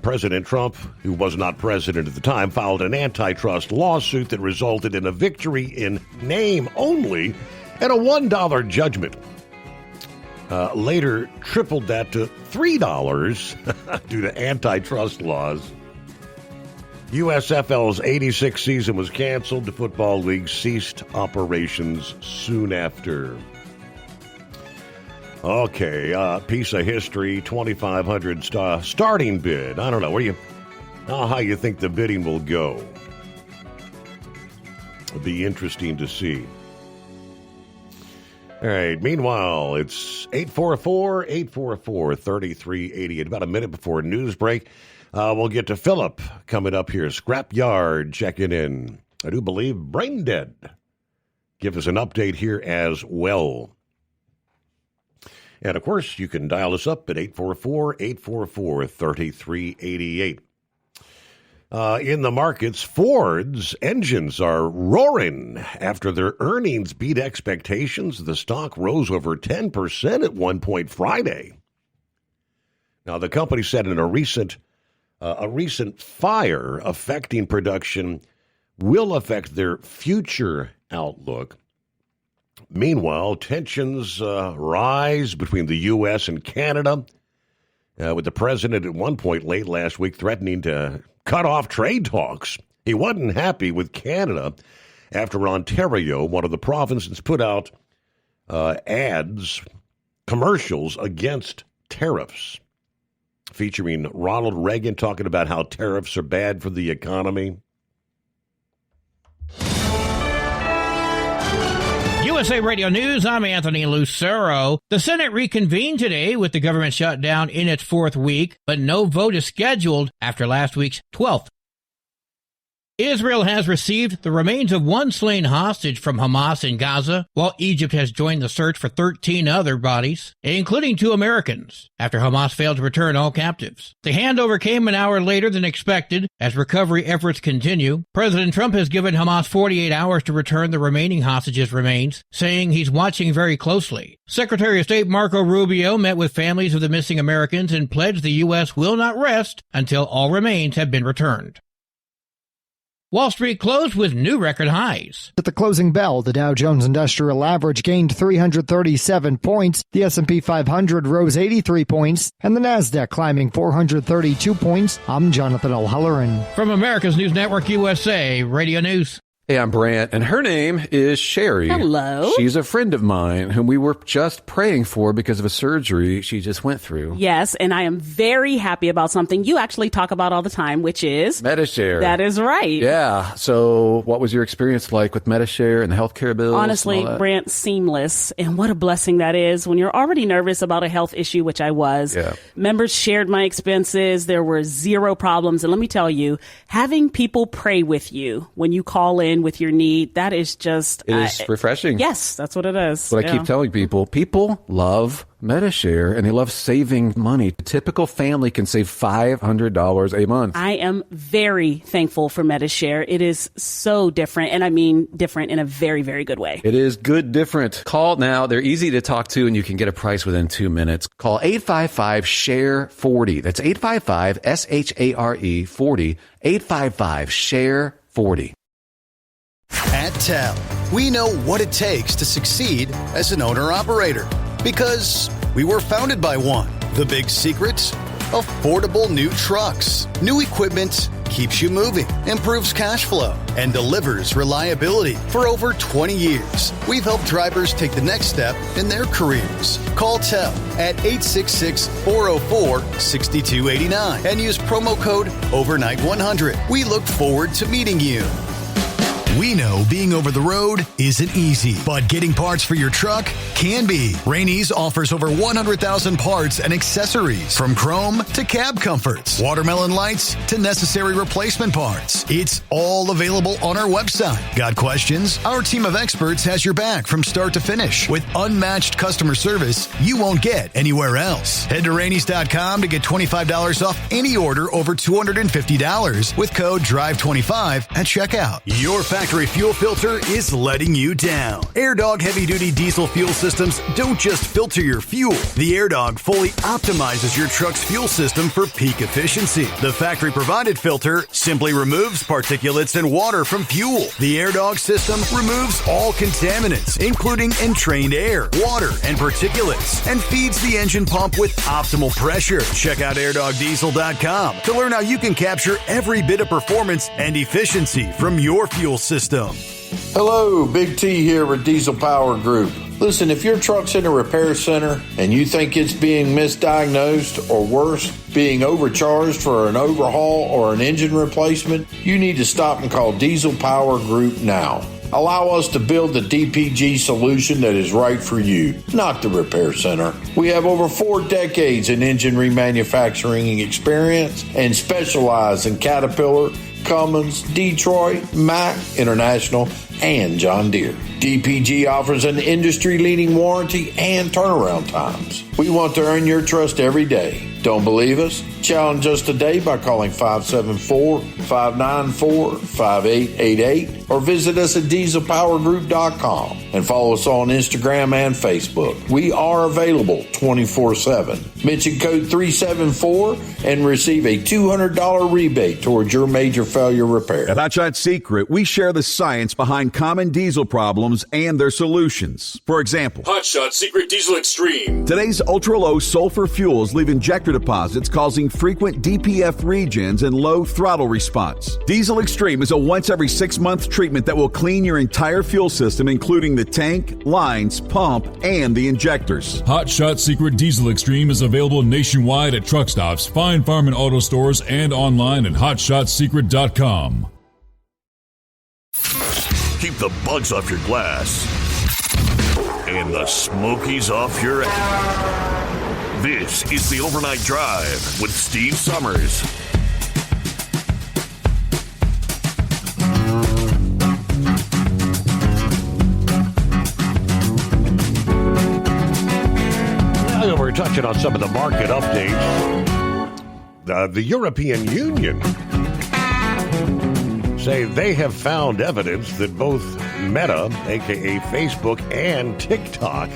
President Trump, who was not president at the time, filed an antitrust lawsuit that resulted in a victory in name only and a $1 judgment. Later tripled that to $3 due to antitrust laws. USFL's 86th season was canceled. The Football League ceased operations soon after. Okay, piece of history, 2,500 starting bid. I don't know how you think the bidding will go. It'll be interesting to see. All right, meanwhile, it's 844-844-3388. About a minute before news break, we'll get to Philip coming up here. Scrapyard checking in. I do believe Brain Dead. Give us an update here as well. And, of course, you can dial us up at 844-844-3388. In the markets, Ford's engines are roaring after their earnings beat expectations. The stock rose over 10% at one point Friday. Now, the company said in a recent fire affecting production will affect their future outlook. Meanwhile, tensions rise between the U.S. and Canada, with the president at one point late last week threatening to cut off trade talks. He wasn't happy with Canada after Ontario, one of the provinces, put out commercials against tariffs, featuring Ronald Reagan talking about how tariffs are bad for the economy. USA Radio News, I'm Anthony Lucero. The Senate reconvened today with the government shutdown in its 4th week, but no vote is scheduled after last week's 12th. Israel has received the remains of one slain hostage from Hamas in Gaza, while Egypt has joined the search for 13 other bodies, including 2 Americans, after Hamas failed to return all captives. The handover came an hour later than expected as recovery efforts continue. President Trump has given Hamas 48 hours to return the remaining hostages' remains, saying he's watching very closely. Secretary of State Marco Rubio met with families of the missing Americans and pledged the U.S. will not rest until all remains have been returned. Wall Street closed with new record highs. At the closing bell, the Dow Jones Industrial Average gained 337 points, the S&P 500 rose 83 points, and the Nasdaq climbing 432 points. I'm Jonathan O'Halloran. From America's News Network USA, Radio News. Hey, I'm Brant, and her name is Sherry. Hello. She's a friend of mine whom we were just praying for because of a surgery she just went through. Yes, and I am very happy about something you actually talk about all the time, which is Medi-Share. That is right. Yeah. So what was your experience like with Medi-Share and the healthcare bills? Honestly, Brant, seamless. And what a blessing that is when you're already nervous about a health issue, which I was. Yeah. Members shared my expenses. There were 0 problems. And let me tell you, having people pray with you when you call in with your need, that is just... It is refreshing. Yes, that's what it is. That's what I keep telling people. People love Medi-Share, and they love saving money. A typical family can save $500 a month. I am very thankful for Medi-Share. It is so different, and I mean different in a very, very good way. It is good different. Call now. They're easy to talk to, and you can get a price within 2 minutes. Call 855-SHARE-40. That's 855-SHARE-40. 855-SHARE-40. At TEL, we know what it takes to succeed as an owner-operator because we were founded by one. The big secrets? affordable new trucks. New equipment keeps you moving, improves cash flow, and delivers reliability for over 20 years. We've helped drivers take the next step in their careers. Call TEL at 866-404-6289 and use promo code OVERNIGHT100. We look forward to meeting you. We know being over the road isn't easy, but getting parts for your truck can be. Rainey's offers over 100,000 parts and accessories, from chrome to cab comforts, watermelon lights to necessary replacement parts. It's all available on our website. Got questions? Our team of experts has your back from start to finish with unmatched customer service you won't get anywhere else. Head to Rainey's.com to get $25 off any order over $250 with code DRIVE25 at checkout. Your factory fuel filter is letting you down. AirDog heavy-duty diesel fuel systems don't just filter your fuel. The AirDog fully optimizes your truck's fuel system for peak efficiency. The factory-provided filter simply removes particulates and water from fuel. The AirDog system removes all contaminants, including entrained air, water, and particulates, and feeds the engine pump with optimal pressure. Check out AirDogDiesel.com to learn how you can capture every bit of performance and efficiency from your fuel system. Hello, Big T here with Diesel Power Group. Listen, if your truck's in a repair center and you think it's being misdiagnosed or worse, being overcharged for an overhaul or an engine replacement, you need to stop and call Diesel Power Group now. Allow us to build the DPG solution that is right for you, not the repair center. We have over 4 decades in engine remanufacturing experience and specialize in Caterpillar, Cummins, Detroit, Mack, International, and John Deere. DPG offers an industry-leading warranty and turnaround times. We want to earn your trust every day. Don't believe us? Challenge us today by calling 574-594-5888 or visit us at dieselpowergroup.com and follow us on Instagram and Facebook. We are available 24/7. Mention code 374 and receive a $200 rebate towards your major failure repair. At Hot Shot Secret, we share the science behind common diesel problems and their solutions. For example, Hot Shot Secret Diesel Extreme. Today's ultra-low sulfur fuels leave injector deposits causing frequent DPF regens and low throttle response. Diesel Extreme is a once every 6-month treatment that will clean your entire fuel system, including the tank, lines, pump, and the injectors. Hot Shot Secret Diesel Extreme is available nationwide at truck stops, Fine Farm and auto stores, and online at hotshotsecret.com. Keep the bugs off your glass and the smokies off your ass. This is the Overnight Drive with Steve Summers. Now we're touching on some of the market updates. The European Union say they have found evidence that both Meta, a.k.a. Facebook, and TikTok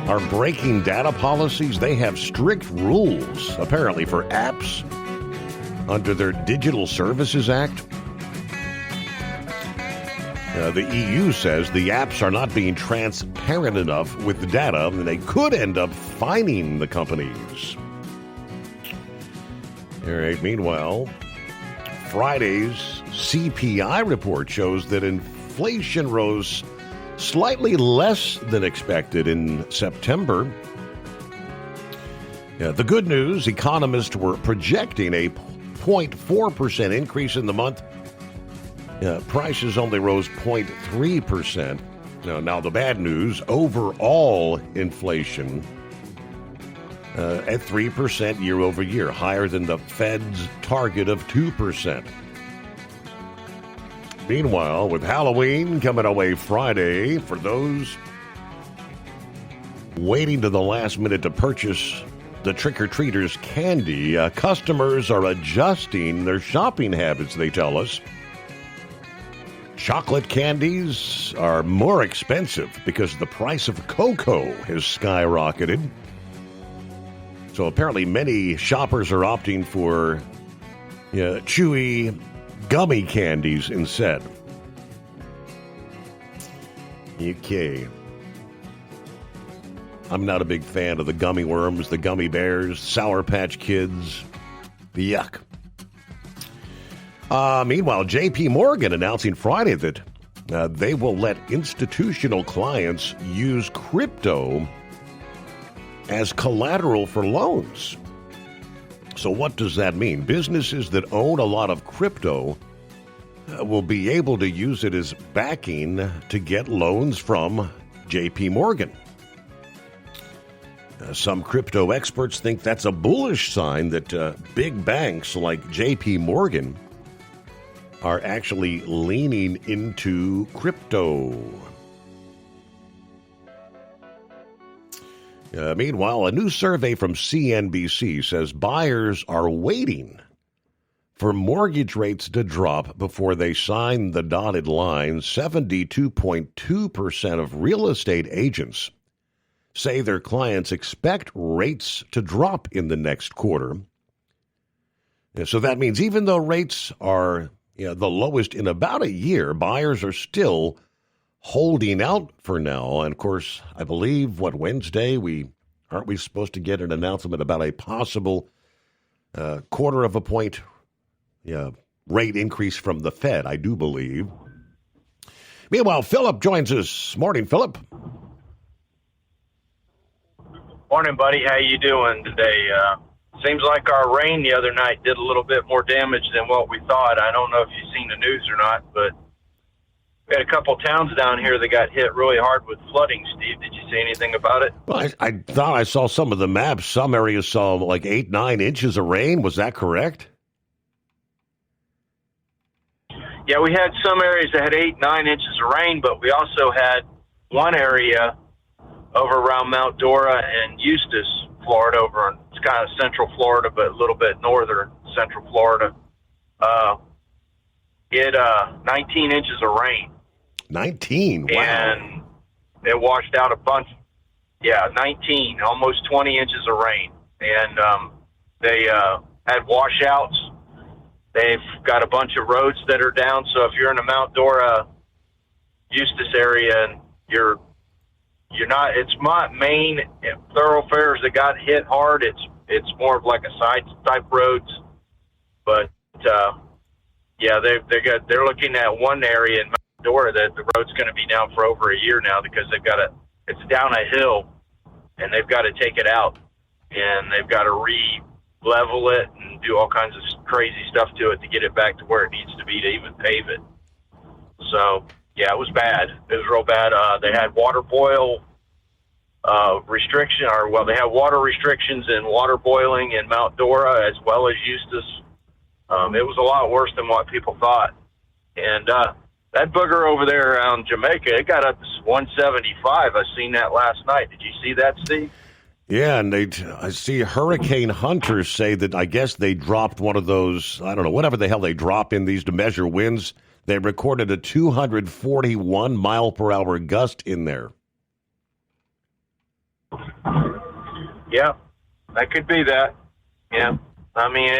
are breaking data policies. They have strict rules, apparently, for apps under their Digital Services Act. The EU says the apps are not being transparent enough with the data, and they could end up fining the companies. All right, meanwhile, Friday's CPI report shows that inflation rose slightly less than expected in September. The good news, economists were projecting a 0.4% increase in the month. Prices only rose 0.3%. Now the bad news, overall inflation at 3% year over year, higher than the Fed's target of 2%. Meanwhile, with Halloween coming away Friday, for those waiting to the last minute to purchase the trick-or-treaters' candy, customers are adjusting their shopping habits, they tell us. Chocolate candies are more expensive because the price of cocoa has skyrocketed. So apparently many shoppers are opting for chewy gummy candies instead. Okay. I'm not a big fan of the gummy worms, the gummy bears, Sour Patch Kids. Yuck. Meanwhile, J.P. Morgan announcing Friday that they will let institutional clients use crypto as collateral for loans. So what does that mean? Businesses that own a lot of crypto will be able to use it as backing to get loans from J.P. Morgan. Some crypto experts think that's a bullish sign that big banks like J.P. Morgan are actually leaning into crypto. Meanwhile, a new survey from CNBC says buyers are waiting for mortgage rates to drop before they sign the dotted line. 72.2% of real estate agents say their clients expect rates to drop in the next quarter. So that means even though rates are the lowest in about a year, buyers are still holding out for now. And of course, I believe Wednesday aren't we supposed to get an announcement about a possible quarter of a point rate increase from the Fed, I do believe. Meanwhile, Philip joins us. Morning, Philip. Morning, buddy. How you doing today? Seems like our rain the other night did a little bit more damage than what we thought. I don't know if you've seen the news or not, but we had a couple towns down here that got hit really hard with flooding. Steve, did you see anything about it? Well, I thought I saw some of the maps. Some areas saw like 8-9 inches of rain. Was that correct? Yeah, we had some areas that had 8-9 inches of rain, but we also had one area over around Mount Dora and Eustis, Florida, it's kind of central Florida, but a little bit northern central Florida. It 19 inches of rain. 19, wow. And it washed out a bunch. Yeah, 19, almost 20 inches of rain. And they had washouts. They've got a bunch of roads that are down. So if you're in the Mount Dora, Eustis area, and you're not, it's not main thoroughfares that got hit hard. It's more of like a side type roads. But they're looking at one area in Mount Dora that the road's going to be down for over a year now because it's down a hill and they've got to take it out and they've got to re-level it and do all kinds of crazy stuff to it to get it back to where it needs to be to even pave it. So, yeah, it was bad. It was real bad. They had water boil restriction, they have water restrictions and water boiling in Mount Dora as well as Eustis. It was a lot worse than what people thought. And that booger over there around Jamaica, it got up to 175. I seen that last night. Did you see that, Steve? Yeah, and I see hurricane hunters say that I guess they dropped one of those, I don't know, whatever the hell they drop in these to measure winds. They recorded a 241 mile per hour gust in there. Yeah, that could be that. Yeah, I mean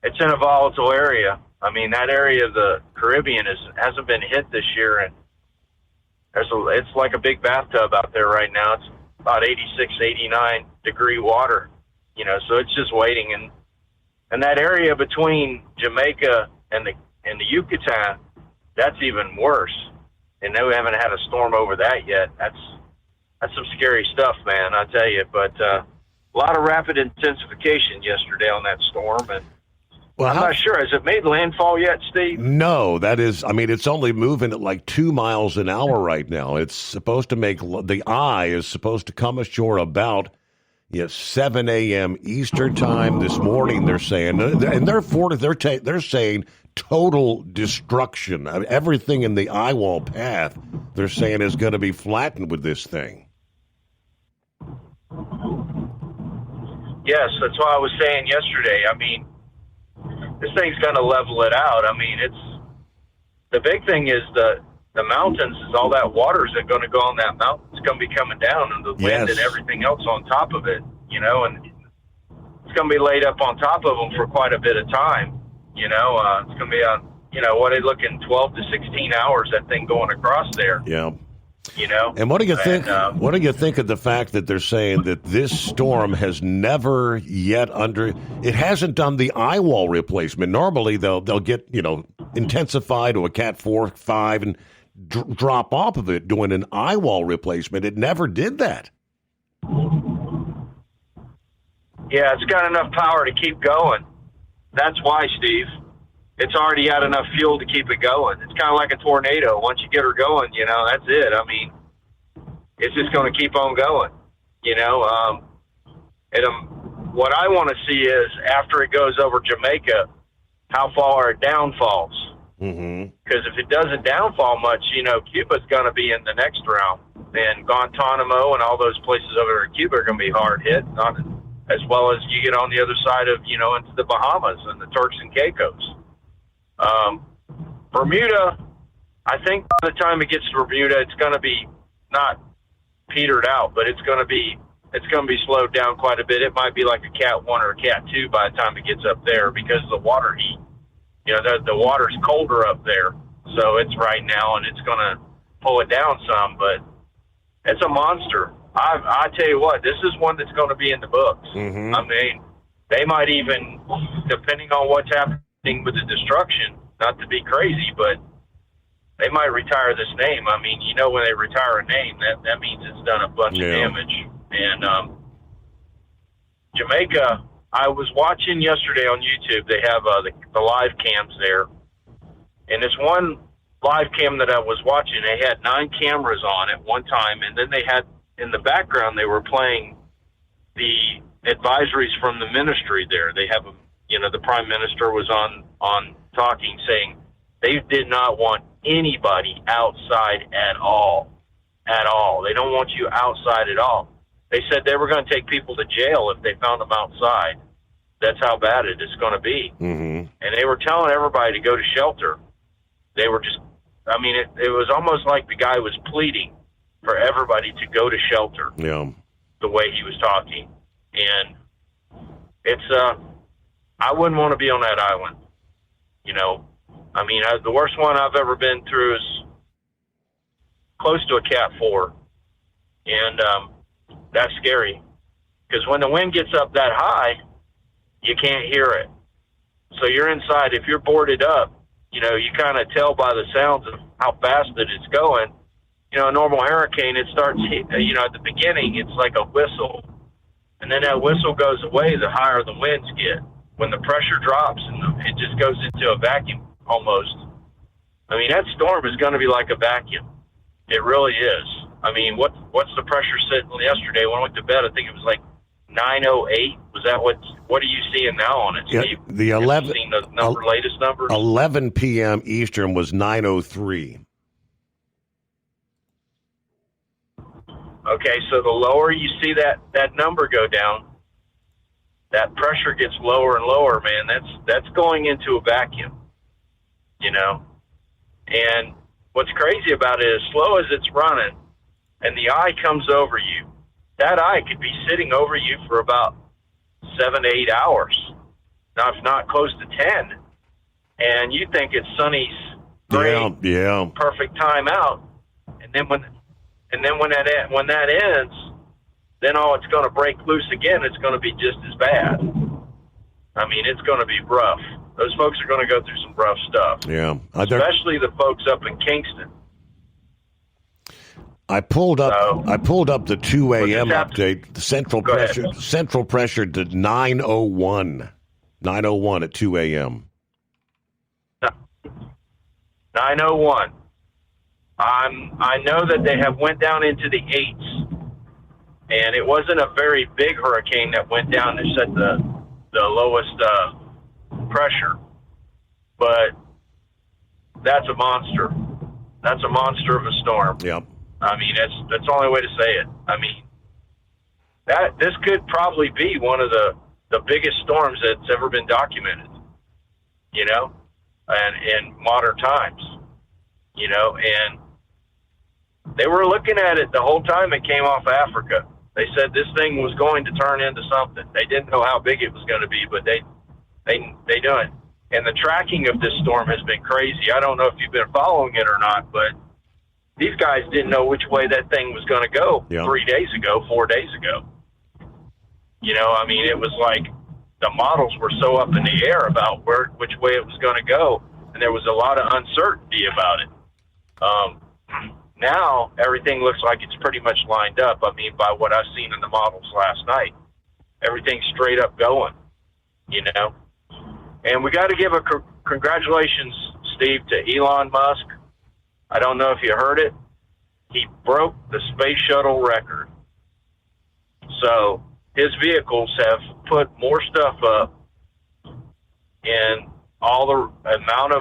it's in a volatile area. I mean that area of the Caribbean hasn't been hit this year, and it's like a big bathtub out there right now. It's about 86, 89 degree water, so it's just waiting. And that area between Jamaica and the Yucatan, that's even worse. And we haven't had a storm over that yet. That's some scary stuff, man, I tell you. But a lot of rapid intensification yesterday on that storm. And I'm not sure. Has it made landfall yet, Steve? No, it's only moving at like 2 miles an hour right now. It's supposed to the eye is supposed to come ashore about 7 a.m. Eastern time this morning, they're saying. And they're saying total destruction. Everything in the eye wall path, they're saying, is going to be flattened with this thing. Yes, that's what I was saying yesterday. I mean, this thing's going to level it out. I mean, the big thing is the mountains, is all that water is going to go on that mountain. It's going to be coming down, and the wind and everything else on top of it, and it's going to be laid up on top of them for quite a bit of time. It's going to be on, what are they looking, 12 to 16 hours, that thing going across there. Yeah. You know. And what do you think? What do you think of the fact that they're saying that this storm has never yet it hasn't done the eye wall replacement? Normally they'll get intensified to a Cat 4, 5 and drop off of it doing an eye wall replacement. It never did that. Yeah, it's got enough power to keep going. That's why, Steve. It's already had enough fuel to keep it going. It's kind of like a tornado. Once you get her going, that's it. I mean, it's just going to keep on going, what I want to see is after it goes over Jamaica, how far it downfalls. Because if it doesn't downfall much, Cuba's going to be in the next round. And Guantanamo and all those places over there in Cuba are going to be hard hit, as well as you get on the other side of, into the Bahamas and the Turks and Caicos. Bermuda, I think by the time it gets to Bermuda, it's going to be not petered out, but it's going to be slowed down quite a bit. It might be like a Cat 1 or a Cat 2 by the time it gets up there because of the water heat. The water's colder up there, so it's right now, and it's going to pull it down some, but it's a monster. I tell you what, this is one that's going to be in the books. I mean, they might even, depending on what's happening with the destruction, not to be crazy, but they might retire this name. I mean, when they retire a name, that means it's done a bunch of damage. And Jamaica, I was watching yesterday on YouTube. They have the live cams there. And this one live cam that I was watching, they had 9 cameras on at one time. And then they had, in the background, they were playing the advisories from the ministry there. They have, the prime minister was on talking, saying they did not want anybody outside at all. They don't want you outside at all. They said they were going to take people to jail if they found them outside. That's how bad it is going to be. And they were telling everybody to go to shelter. They were just, it was almost like the guy was pleading for everybody to go to shelter. Yeah. The way he was talking. And it's, I wouldn't want to be on that island. The worst one I've ever been through is close to a Cat 4. And that's scary. Because when the wind gets up that high, you can't hear it. So you're inside. If you're boarded up, you kind of tell by the sounds of how fast that it's going. A normal hurricane, it starts, at the beginning, it's like a whistle. And then that whistle goes away the higher the winds get. When the pressure drops, and it just goes into a vacuum almost. That storm is going to be like a vacuum. It really is. What's the pressure sitting yesterday? When I went to bed, I think it was like 908. Was that what are you seeing now on it, Steve? Yeah, the 11. Seen the latest numbers? 11 p.m. Eastern was 903. Okay, so the lower you see that number go down, that pressure gets lower and lower, man. That's going into a vacuum, And what's crazy about it, as slow as it's running, and the eye comes over you, that eye could be sitting over you for about 7 to 8 hours. Now, if not close to 10. And you think it's Sonny's great, perfect time out. And then when that ends, then it's going to break loose again. It's going to be just as bad. It's going to be rough. Those folks are going to go through some rough stuff. Yeah. Especially the folks up in Kingston. I pulled up the 2 a.m. update. The central pressure to 901. 901 at 2 a.m. 901. I know that they have went down into the 8s, and it wasn't a very big hurricane that went down and set the lowest pressure, but that's a monster. That's a monster of a storm. Yep. That's the only way to say it. This could probably be one of the biggest storms that's ever been documented, and in modern times, and they were looking at it the whole time it came off Africa. They said this thing was going to turn into something. They didn't know how big it was going to be, but they do it. And the tracking of this storm has been crazy. I don't know if you've been following it or not, but these guys didn't know which way that thing was going to go 3 days ago, 4 days ago. You know, I mean, it was like the models were so up in the air about which way it was going to go, and there was a lot of uncertainty about it. Now everything looks like it's pretty much lined up. I mean, by what I've seen in the models last night, everything's straight up going, you know. And we got to give a congratulations, Steve, to Elon Musk. I don't know if you heard it. He broke the space shuttle record. So his vehicles have put more stuff up in all the amount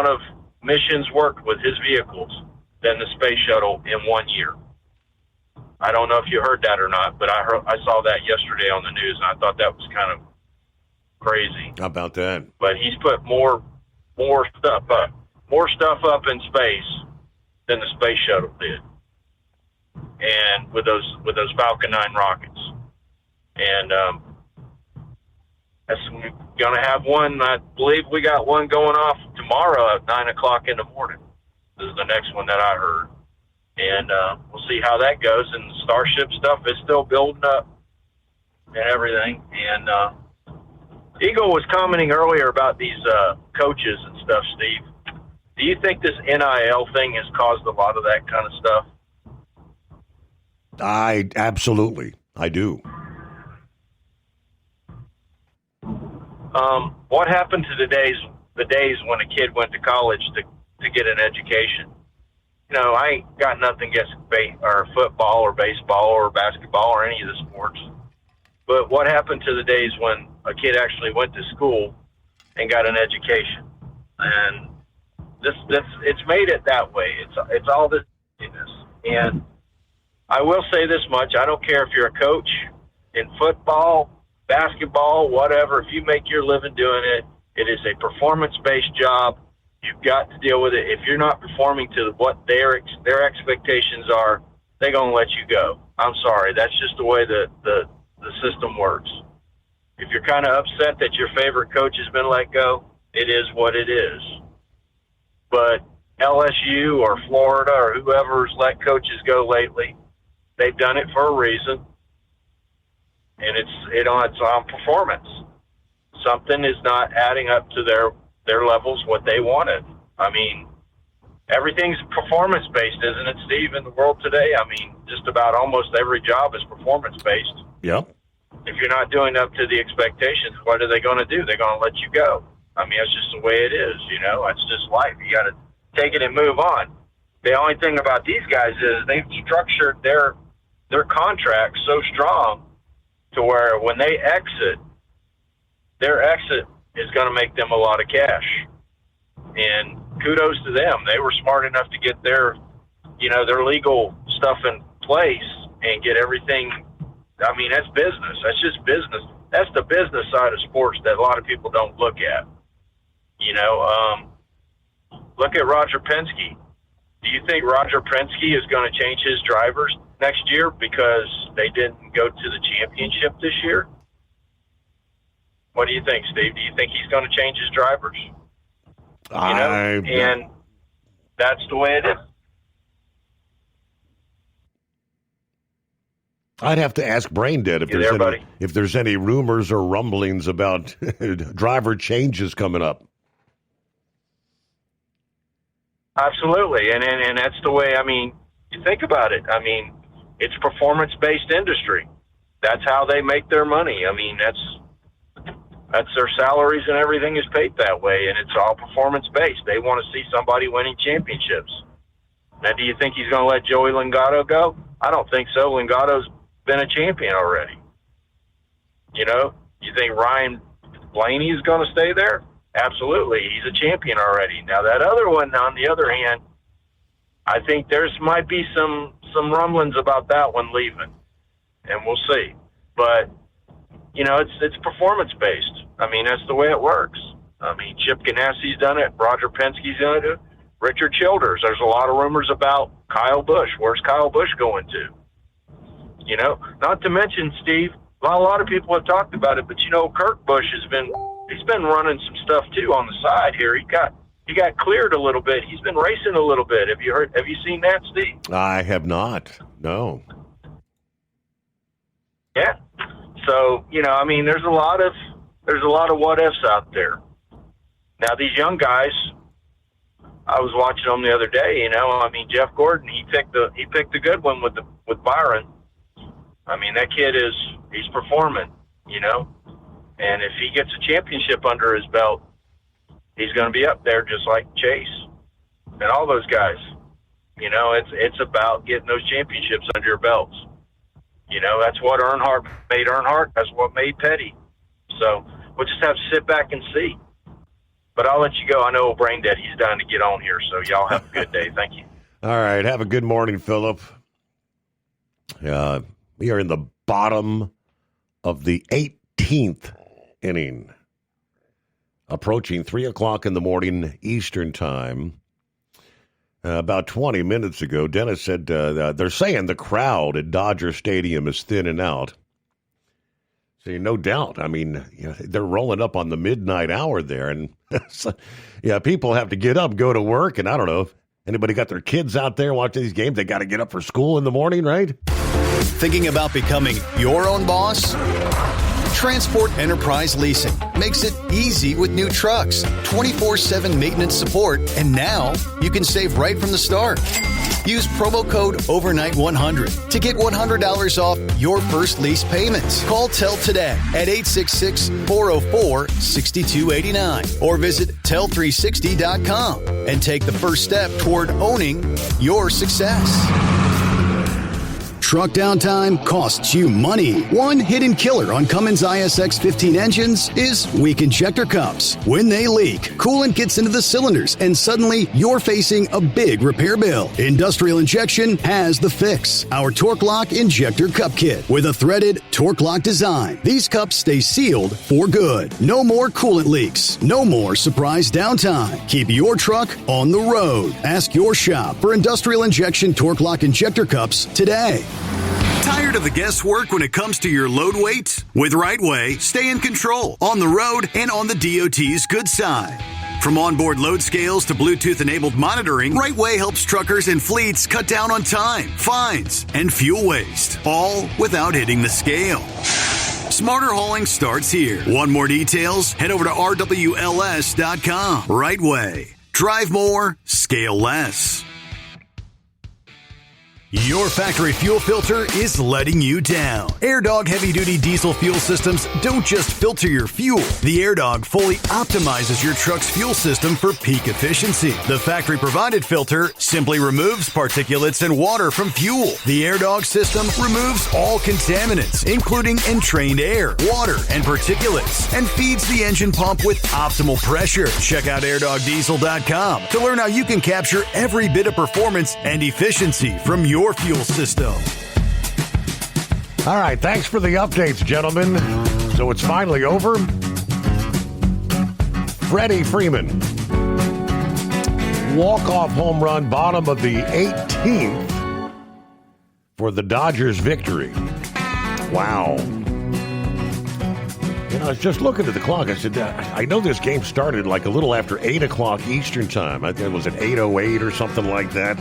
of missions worked with his vehicles than the space shuttle in 1 year. I don't know if you heard that or not, but I saw that yesterday on the news, and I thought that was kind of crazy. How about that? But he's put more stuff up in space than the space shuttle did, and with those Falcon 9 rockets. And that's going to have one. I believe we got one going off tomorrow at 9 o'clock in the morning. This is the next one that I heard. And we'll see how that goes. And the Starship stuff is still building up and everything. And Eagle was commenting earlier about these coaches and stuff, Steve. Do you think this NIL thing has caused a lot of that kind of stuff? Absolutely. I do. What happened to the days when a kid went to college to get an education? You know, I ain't got nothing against football or baseball or basketball or any of the sports. But what happened to the days when a kid actually went to school and got an education? And it's made it that way. It's all this. And I will say this much: I don't care if you're a coach in football, basketball, whatever. If you make your living doing it, it is a performance-based job. You've got to deal with it. If you're not performing to what their expectations are, they're going to let you go. I'm sorry. That's just the way the system works. If you're kind of upset that your favorite coach has been let go, it is what it is. But LSU or Florida or whoever's let coaches go lately, they've done it for a reason. And it's on performance. Something is not adding up to their levels, what they wanted. I mean, everything's performance-based, isn't it, Steve, in the world today? I mean, just about almost every job is performance-based. Yep. If you're not doing up to the expectations, what are they going to do? They're going to let you go. I mean, that's just the way it is, you know. It's just life. You got to take it and move on. The only thing about these guys is they've structured their contracts so strong to where when they exit, their exit is going to make them a lot of cash. And kudos to them. They were smart enough to get their legal stuff in place and get everything. I mean, that's business. That's just business. That's the business side of sports that a lot of people don't look at. You know, look at Roger Penske. Do you think Roger Penske is going to change his drivers next year because they didn't go to the championship this year? What do you think, Steve? Do you think he's going to change his drivers? And that's the way it is. I'd have to ask Braindead if there's any rumors or rumblings about driver changes coming up. Absolutely, and that's the way. I mean, you think about it. I mean, it's performance-based industry. That's how they make their money. I mean, that's their salaries and everything is paid that way, and it's all performance-based. They want to see somebody winning championships. Now, do you think he's going to let Joey Logano go? I don't think so. Logano's been a champion already. You know, you think Ryan Blaney is going to stay there? Absolutely. He's a champion already. Now, that other one, on the other hand, I think might be some rumblings about that one leaving, and we'll see. But, you know, it's performance-based. I mean, that's the way it works. I mean, Chip Ganassi's done it. Roger Penske's done it. Richard Childers. There's a lot of rumors about Kyle Busch. Where's Kyle Busch going to? You know, not to mention, Steve, a lot of people have talked about it, but, you know, Kurt Busch he's been running some stuff, too, on the side here. He got he got cleared a little bit. He's been racing a little bit. Have you seen that, Steve? I have not. No. Yeah. So, I mean, there's a lot of what ifs out there. Now, these young guys, I was watching them the other day, I mean, Jeff Gordon, he picked a good one with Byron. I mean, that kid he's performing, and if he gets a championship under his belt, he's going to be up there just like Chase and all those guys. It's about getting those championships under your belts. That's what Earnhardt made Earnhardt. That's what made Petty. So we'll just have to sit back and see. But I'll let you go. I know Brain Dead, he's dying to get on here, so y'all have a good day. Thank you. All right. Have a good morning, Philip. We are in the bottom of the 18th inning. Approaching 3 o'clock in the morning Eastern time. About 20 minutes ago, Dennis said they're saying the crowd at Dodger Stadium is thinning out. So, no doubt. I mean, they're rolling up on the midnight hour there. And, people have to get up, go to work. And I don't know if anybody got their kids out there watching these games. They got to get up for school in the morning, right? Thinking about becoming your own boss? Transport Enterprise Leasing makes it easy with new trucks, 24/7 maintenance support, and now you can save right from the start. Use promo code OVERNIGHT100 to get $100 off your first lease payments. Call TEL today at 866-404-6289 or visit tel360.com and take the first step toward owning your success. Truck downtime costs you money. One hidden killer on Cummins ISX 15 engines is weak injector cups. When they leak, coolant gets into the cylinders and suddenly you're facing a big repair bill. Industrial Injection has the fix. Our Torque Lock Injector Cup Kit with a threaded Torque Lock design. These cups stay sealed for good. No more coolant leaks. No more surprise downtime. Keep your truck on the road. Ask your shop for Industrial Injection Torque Lock Injector Cups today. Tired of the guesswork when it comes to your load weight? With RightWay, stay in control on the road and on the DOT's good side. From onboard load scales to Bluetooth-enabled monitoring, RightWay helps truckers and fleets cut down on time, fines, and fuel waste, all without hitting the scale. Smarter hauling starts here. Want more details? Head over to RWLS.com. RightWay. Drive more, scale less. Your factory fuel filter is letting you down. AirDog heavy-duty diesel fuel systems don't just filter your fuel. The AirDog fully optimizes your truck's fuel system for peak efficiency. The factory-provided filter simply removes particulates and water from fuel. The AirDog system removes all contaminants, including entrained air, water, and particulates, and feeds the engine pump with optimal pressure. Check out AirDogDiesel.com to learn how you can capture every bit of performance and efficiency from your fuel system. All right, thanks for the updates, gentlemen. So it's finally over. Freddie Freeman, walk-off home run, bottom of the 18th for the Dodgers victory. Wow. I was just looking at the clock. I said, I know this game started like a little after 8 o'clock Eastern time. I think it was at 8:08 or something like that.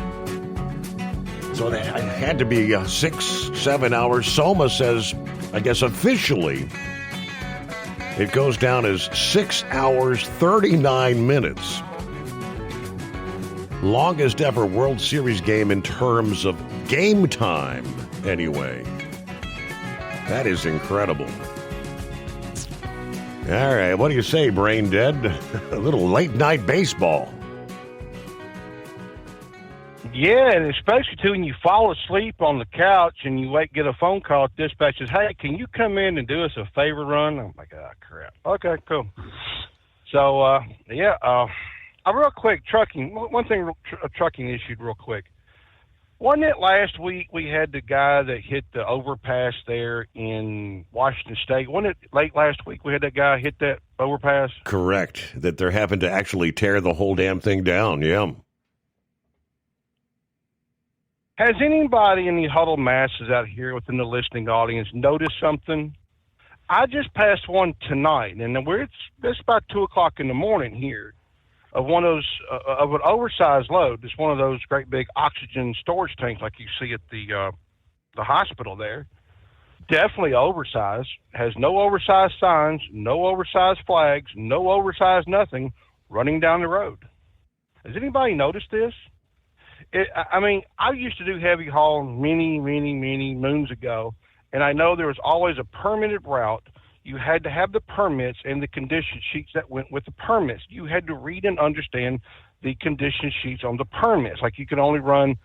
So it had to be 6-7 hours. Soma says, I guess officially, it goes down as 6 hours, 39 minutes. Longest ever World Series game in terms of game time, anyway. That is incredible. All right, what do you say, Brain Dead? A little late-night baseball. Yeah, and especially, too, when you fall asleep on the couch and you get a phone call, dispatch says, hey, can you come in and do us a favor run? I'm like, oh, crap. Okay, cool. So, real quick, trucking. One thing, a trucking issue real quick. Wasn't it last week we had the guy that hit the overpass there in Washington State? Wasn't it late last week we had that guy hit that overpass? Correct. That they're having to actually tear the whole damn thing down, yeah. Has anybody in the huddle masses out here within the listening audience noticed something? I just passed one tonight, and it's about 2 o'clock in the morning here. of one of those of an oversized load. It's one of those great big oxygen storage tanks like you see at the hospital there. Definitely oversized. Has no oversized signs, no oversized flags, no oversized nothing running down the road. Has anybody noticed this? I used to do heavy haul many moons ago, and I know there was always a permitted route. You had to have the permits and the condition sheets that went with the permits. You had to read and understand the condition sheets on the permits. Like you could only run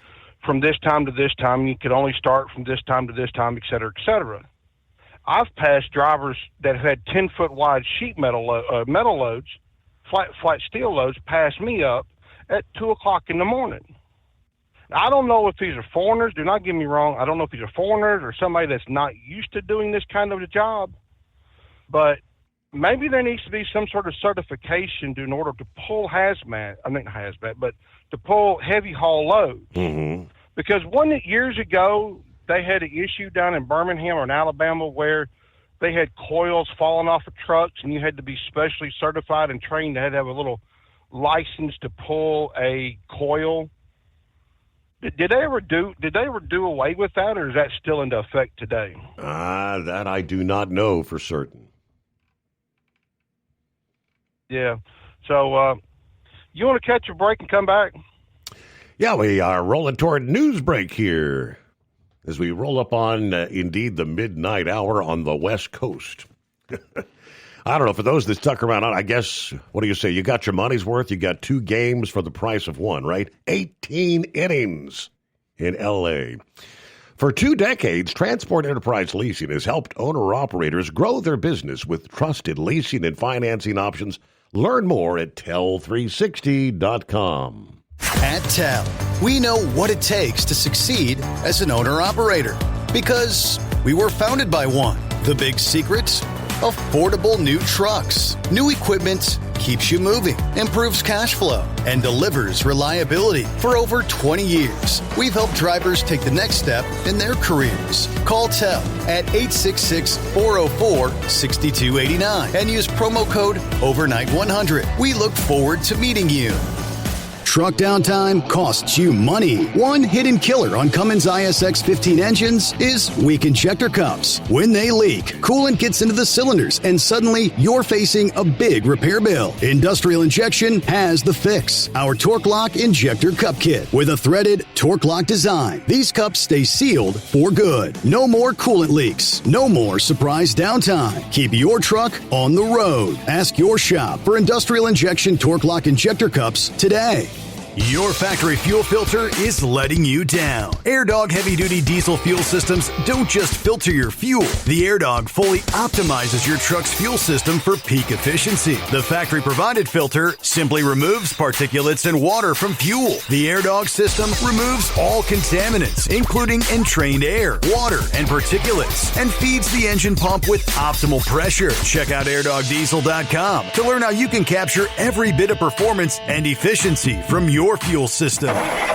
from this time to this time, you could only start from this time to this time, et cetera, et cetera. I've passed drivers that had 10-foot wide sheet metal loads, flat steel loads, pass me up at 2 o'clock in the morning. Now, I don't know if these are foreigners. Do not get me wrong. I don't know if these are foreigners or somebody that's not used to doing this kind of a job. But maybe there needs to be some sort of certification in order to pull but to pull heavy haul loads. Mm-hmm. Because wasn't it years ago they had an issue down in Birmingham or in Alabama where they had coils falling off of trucks and you had to be specially certified and trained. They had to have a little license to pull a coil. Did they ever do away with that, or is that still into effect today? That I do not know for certain. Yeah. So you want to catch a break and come back? Yeah, we are rolling toward news break here as we roll up on, indeed, the midnight hour on the West Coast. I don't know. For those that stuck around, I guess, what do you say? You got your money's worth. You got 2 games for the price of 1, right? 18 innings in L.A. For 2 decades, Transport Enterprise Leasing has helped owner-operators grow their business with trusted leasing and financing options. Learn more at tel360.com. At TEL, we know what it takes to succeed as an owner-operator because we were founded by one. The big secret? Affordable new trucks. New equipment keeps you moving, improves cash flow, and delivers reliability. For over 20 years, we've helped drivers take the next step in their careers. Call TEL at 866-404-6289 and use promo code OVERNIGHT100. We look forward to meeting you. Truck downtime costs you money. One hidden killer on Cummins ISX 15 engines is weak injector cups. When they leak, coolant gets into the cylinders and suddenly you're facing a big repair bill. Industrial Injection has the fix. Our Torque Lock Injector Cup Kit with a threaded Torque Lock design. These cups stay sealed for good. No more coolant leaks. No more surprise downtime. Keep your truck on the road. Ask your shop for Industrial Injection Torque Lock Injector Cups today. Your factory fuel filter is letting you down. AirDog heavy-duty diesel fuel systems don't just filter your fuel. The AirDog fully optimizes your truck's fuel system for peak efficiency. The factory-provided filter simply removes particulates and water from fuel. The AirDog system removes all contaminants, including entrained air, water, and particulates, and feeds the engine pump with optimal pressure. Check out AirDogDiesel.com to learn how you can capture every bit of performance and efficiency from your fuel system.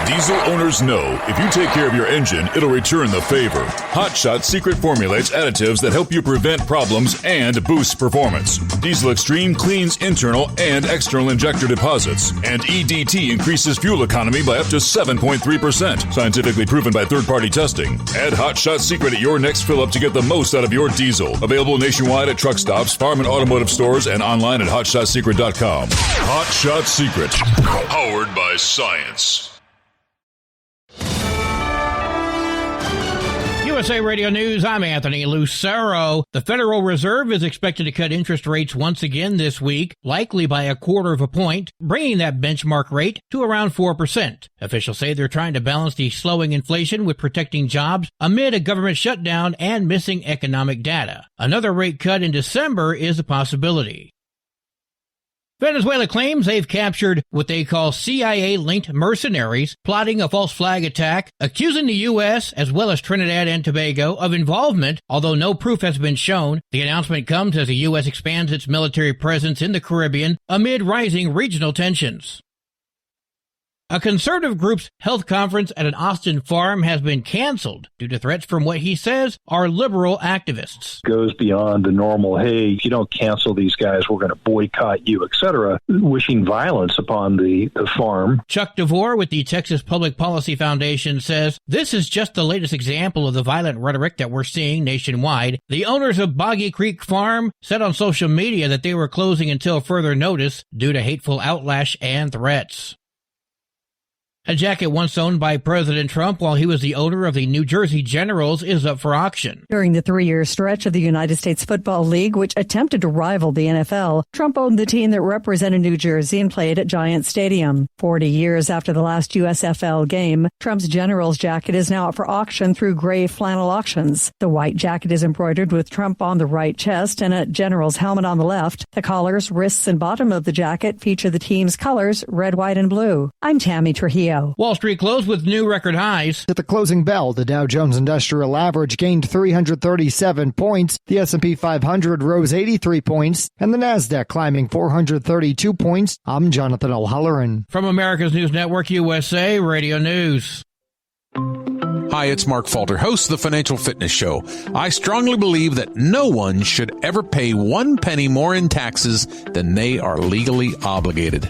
Diesel owners know if you take care of your engine, it'll return the favor. Hot Shot secret formulates additives that help you prevent problems and boost performance. Diesel Extreme cleans internal and external injector deposits, and EDT increases fuel economy by up to 7.3%. Scientifically proven by third-party testing. Add Hot Shot secret at your next fill-up to get the most out of your diesel. Available nationwide at truck stops, farm and automotive stores, and online at hotshotsecret.com. Hot Shot Secret. Powered by science. USA Radio News, I'm Anthony Lucero. The Federal Reserve is expected to cut interest rates once again this week, likely by 1/4 point, bringing that benchmark rate to around 4%. Officials say they're trying to balance the slowing inflation with protecting jobs amid a government shutdown and missing economic data. Another rate cut in December is a possibility. Venezuela claims they've captured what they call CIA-linked mercenaries plotting a false flag attack, accusing the U.S. as well as Trinidad and Tobago of involvement, although no proof has been shown. The announcement comes as the U.S. expands its military presence in the Caribbean amid rising regional tensions. A conservative group's health conference at an Austin farm has been canceled due to threats from what he says are liberal activists. Goes beyond the normal, hey, if you don't cancel these guys, we're going to boycott you, etc., wishing violence upon the farm. Chuck DeVore with the Texas Public Policy Foundation says this is just the latest example of the violent rhetoric that we're seeing nationwide. The owners of Boggy Creek Farm said on social media that they were closing until further notice due to hateful outlash and threats. A jacket once owned by President Trump while he was the owner of the New Jersey Generals is up for auction. During the 3-year stretch of the United States Football League, which attempted to rival the NFL, Trump owned the team that represented New Jersey and played at Giant Stadium. 40 years after the last USFL game, Trump's Generals jacket is now up for auction through Gray Flannel Auctions. The white jacket is embroidered with Trump on the right chest and a General's helmet on the left. The collars, wrists, and bottom of the jacket feature the team's colors, red, white, and blue. I'm Tammy Trujillo. Wall Street closed with new record highs. At the closing bell, the Dow Jones Industrial Average gained 337 points, the S&P 500 rose 83 points, and the Nasdaq climbing 432 points. I'm Jonathan O'Halloran. From America's News Network USA Radio News. Hi, it's Mark Falter, host of the Financial Fitness Show. I strongly believe that no one should ever pay 1 penny more in taxes than they are legally obligated.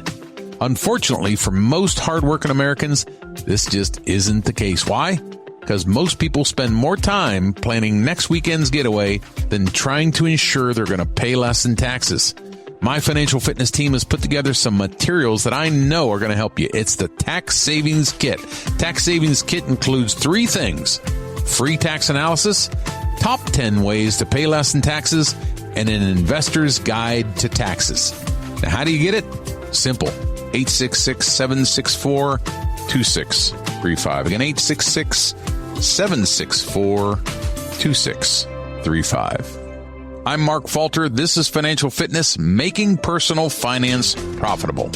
Unfortunately, for most hardworking Americans, this just isn't the case. Why? Because most people spend more time planning next weekend's getaway than trying to ensure they're going to pay less in taxes. My financial fitness team has put together some materials that I know are going to help you. It's the Tax Savings Kit. Tax Savings Kit includes 3 things: free tax analysis, top 10 ways to pay less in taxes, and an investor's guide to taxes. Now, how do you get it? Simple. 866-764-2635. Again, 866-764-2635. I'm Mark Falter. This is Financial Fitness, making personal finance profitable.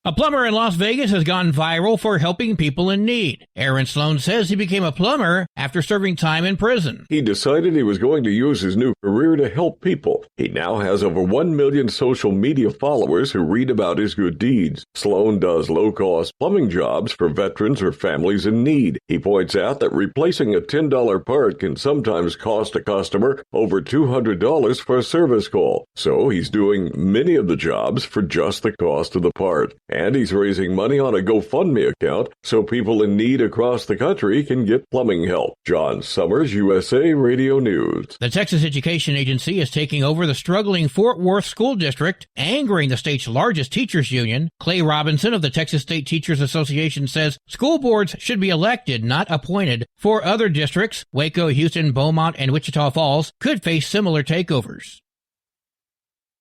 A plumber in Las Vegas has gone viral for helping people in need. Aaron Sloan says he became a plumber after serving time in prison. He decided he was going to use his new career to help people. He now has over 1 million social media followers who read about his good deeds. Sloan does low-cost plumbing jobs for veterans or families in need. He points out that replacing a $10 part can sometimes cost a customer over $200 for a service call. So he's doing many of the jobs for just the cost of the part. And he's raising money on a GoFundMe account so people in need across the country can get plumbing help. John Summers, USA Radio News. The Texas Education Agency is taking over the struggling Fort Worth School District, angering the state's largest teachers union. Clay Robinson of the Texas State Teachers Association says school boards should be elected, not appointed. 4 other districts, Waco, Houston, Beaumont, and Wichita Falls, could face similar takeovers.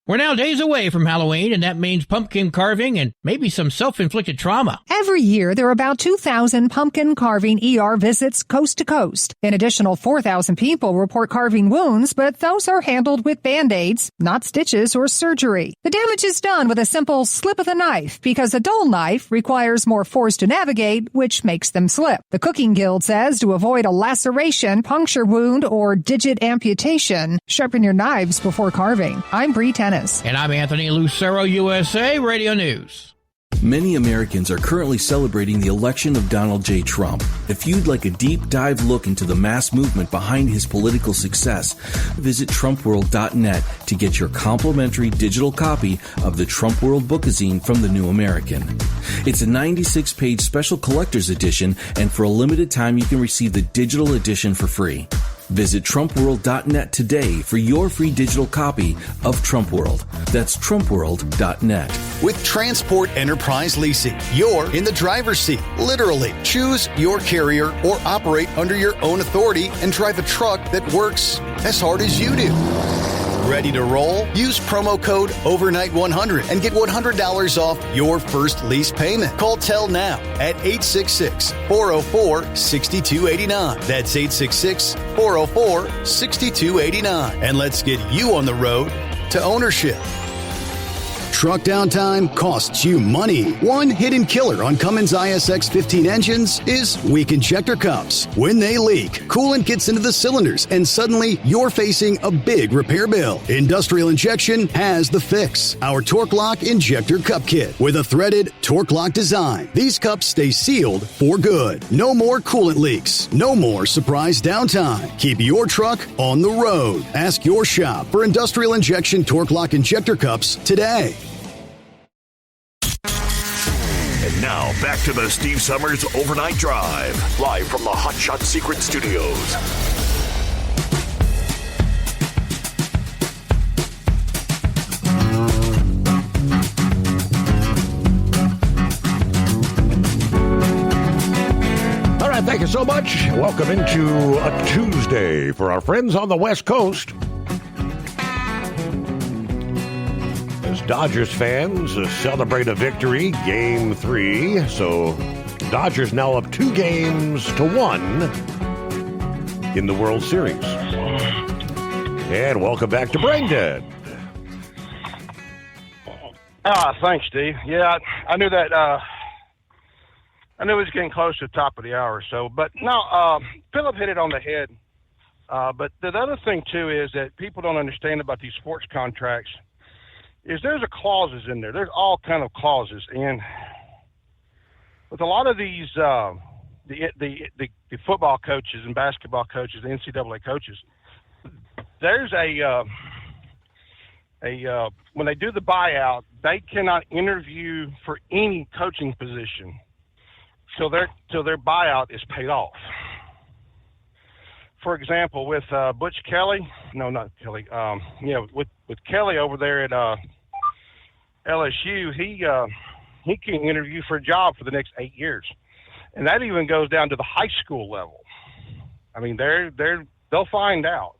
We're now days away from Halloween, and that means pumpkin carving and maybe some self-inflicted trauma. Every year, there are about 2,000 pumpkin carving ER visits coast to coast. An additional 4,000 people report carving wounds, but those are handled with Band-Aids, not stitches or surgery. The damage is done with a simple slip of the knife because a dull knife requires more force to navigate, which makes them slip. The Cooking Guild says to avoid a laceration, puncture wound, or digit amputation, sharpen your knives before carving. I'm Bree Tennis. And I'm Anthony Lucero, USA Radio News. Many Americans are currently celebrating the election of Donald J. Trump. If you'd like a deep dive look into the mass movement behind his political success, visit TrumpWorld.net to get your complimentary digital copy of the Trump World Bookazine from The New American. It's a 96-page special collector's edition, and for a limited time you can receive the digital edition for free. Visit TrumpWorld.net today for your free digital copy of Trump World. That's TrumpWorld.net. With Transport Enterprise Leasing, you're in the driver's seat, literally. Choose your carrier or operate under your own authority and drive a truck that works as hard as you do. Ready to roll? Use promo code OVERNIGHT100 and get $100 off your first lease payment. Call Tell now at 866-404-6289. That's 866-404-6289. And let's get you on the road to ownership. Truck downtime costs you money. One hidden killer on Cummins ISX 15 engines is weak injector cups. When they leak, coolant gets into the cylinders and suddenly you're facing a big repair bill. Industrial Injection has the fix. Our Torque Lock Injector Cup Kit with a threaded Torque Lock design. These cups stay sealed for good. No more coolant leaks. No more surprise downtime. Keep your truck on the road. Ask your shop for Industrial Injection Torque Lock Injector Cups today. And now, back to the Steve Summers Overnight Drive, live from the Hot Shot Secret Studios. All right, thank you so much. Welcome into a Tuesday for our friends on the West Coast. As Dodgers fans celebrate a victory, Game 3. So Dodgers now up 2-1 in the World Series. And welcome back to Brain Dead. Thanks, Steve. Yeah, I knew that. I knew it was getting close to the top of the hour or so. But no, Philip hit it on the head. But the other thing, too, is that people don't understand about these sports contracts is there's clauses in there. There's all kind of clauses. And with a lot of these, the football coaches and basketball coaches, the NCAA coaches, there's when they do the buyout, they cannot interview for any coaching position till their buyout is paid off. For example, with Butch Kelly, no, not Kelly, with Kelly over there at LSU, he can interview for a job for the next 8 years, and that even goes down to the high school level. I mean, they'll find out.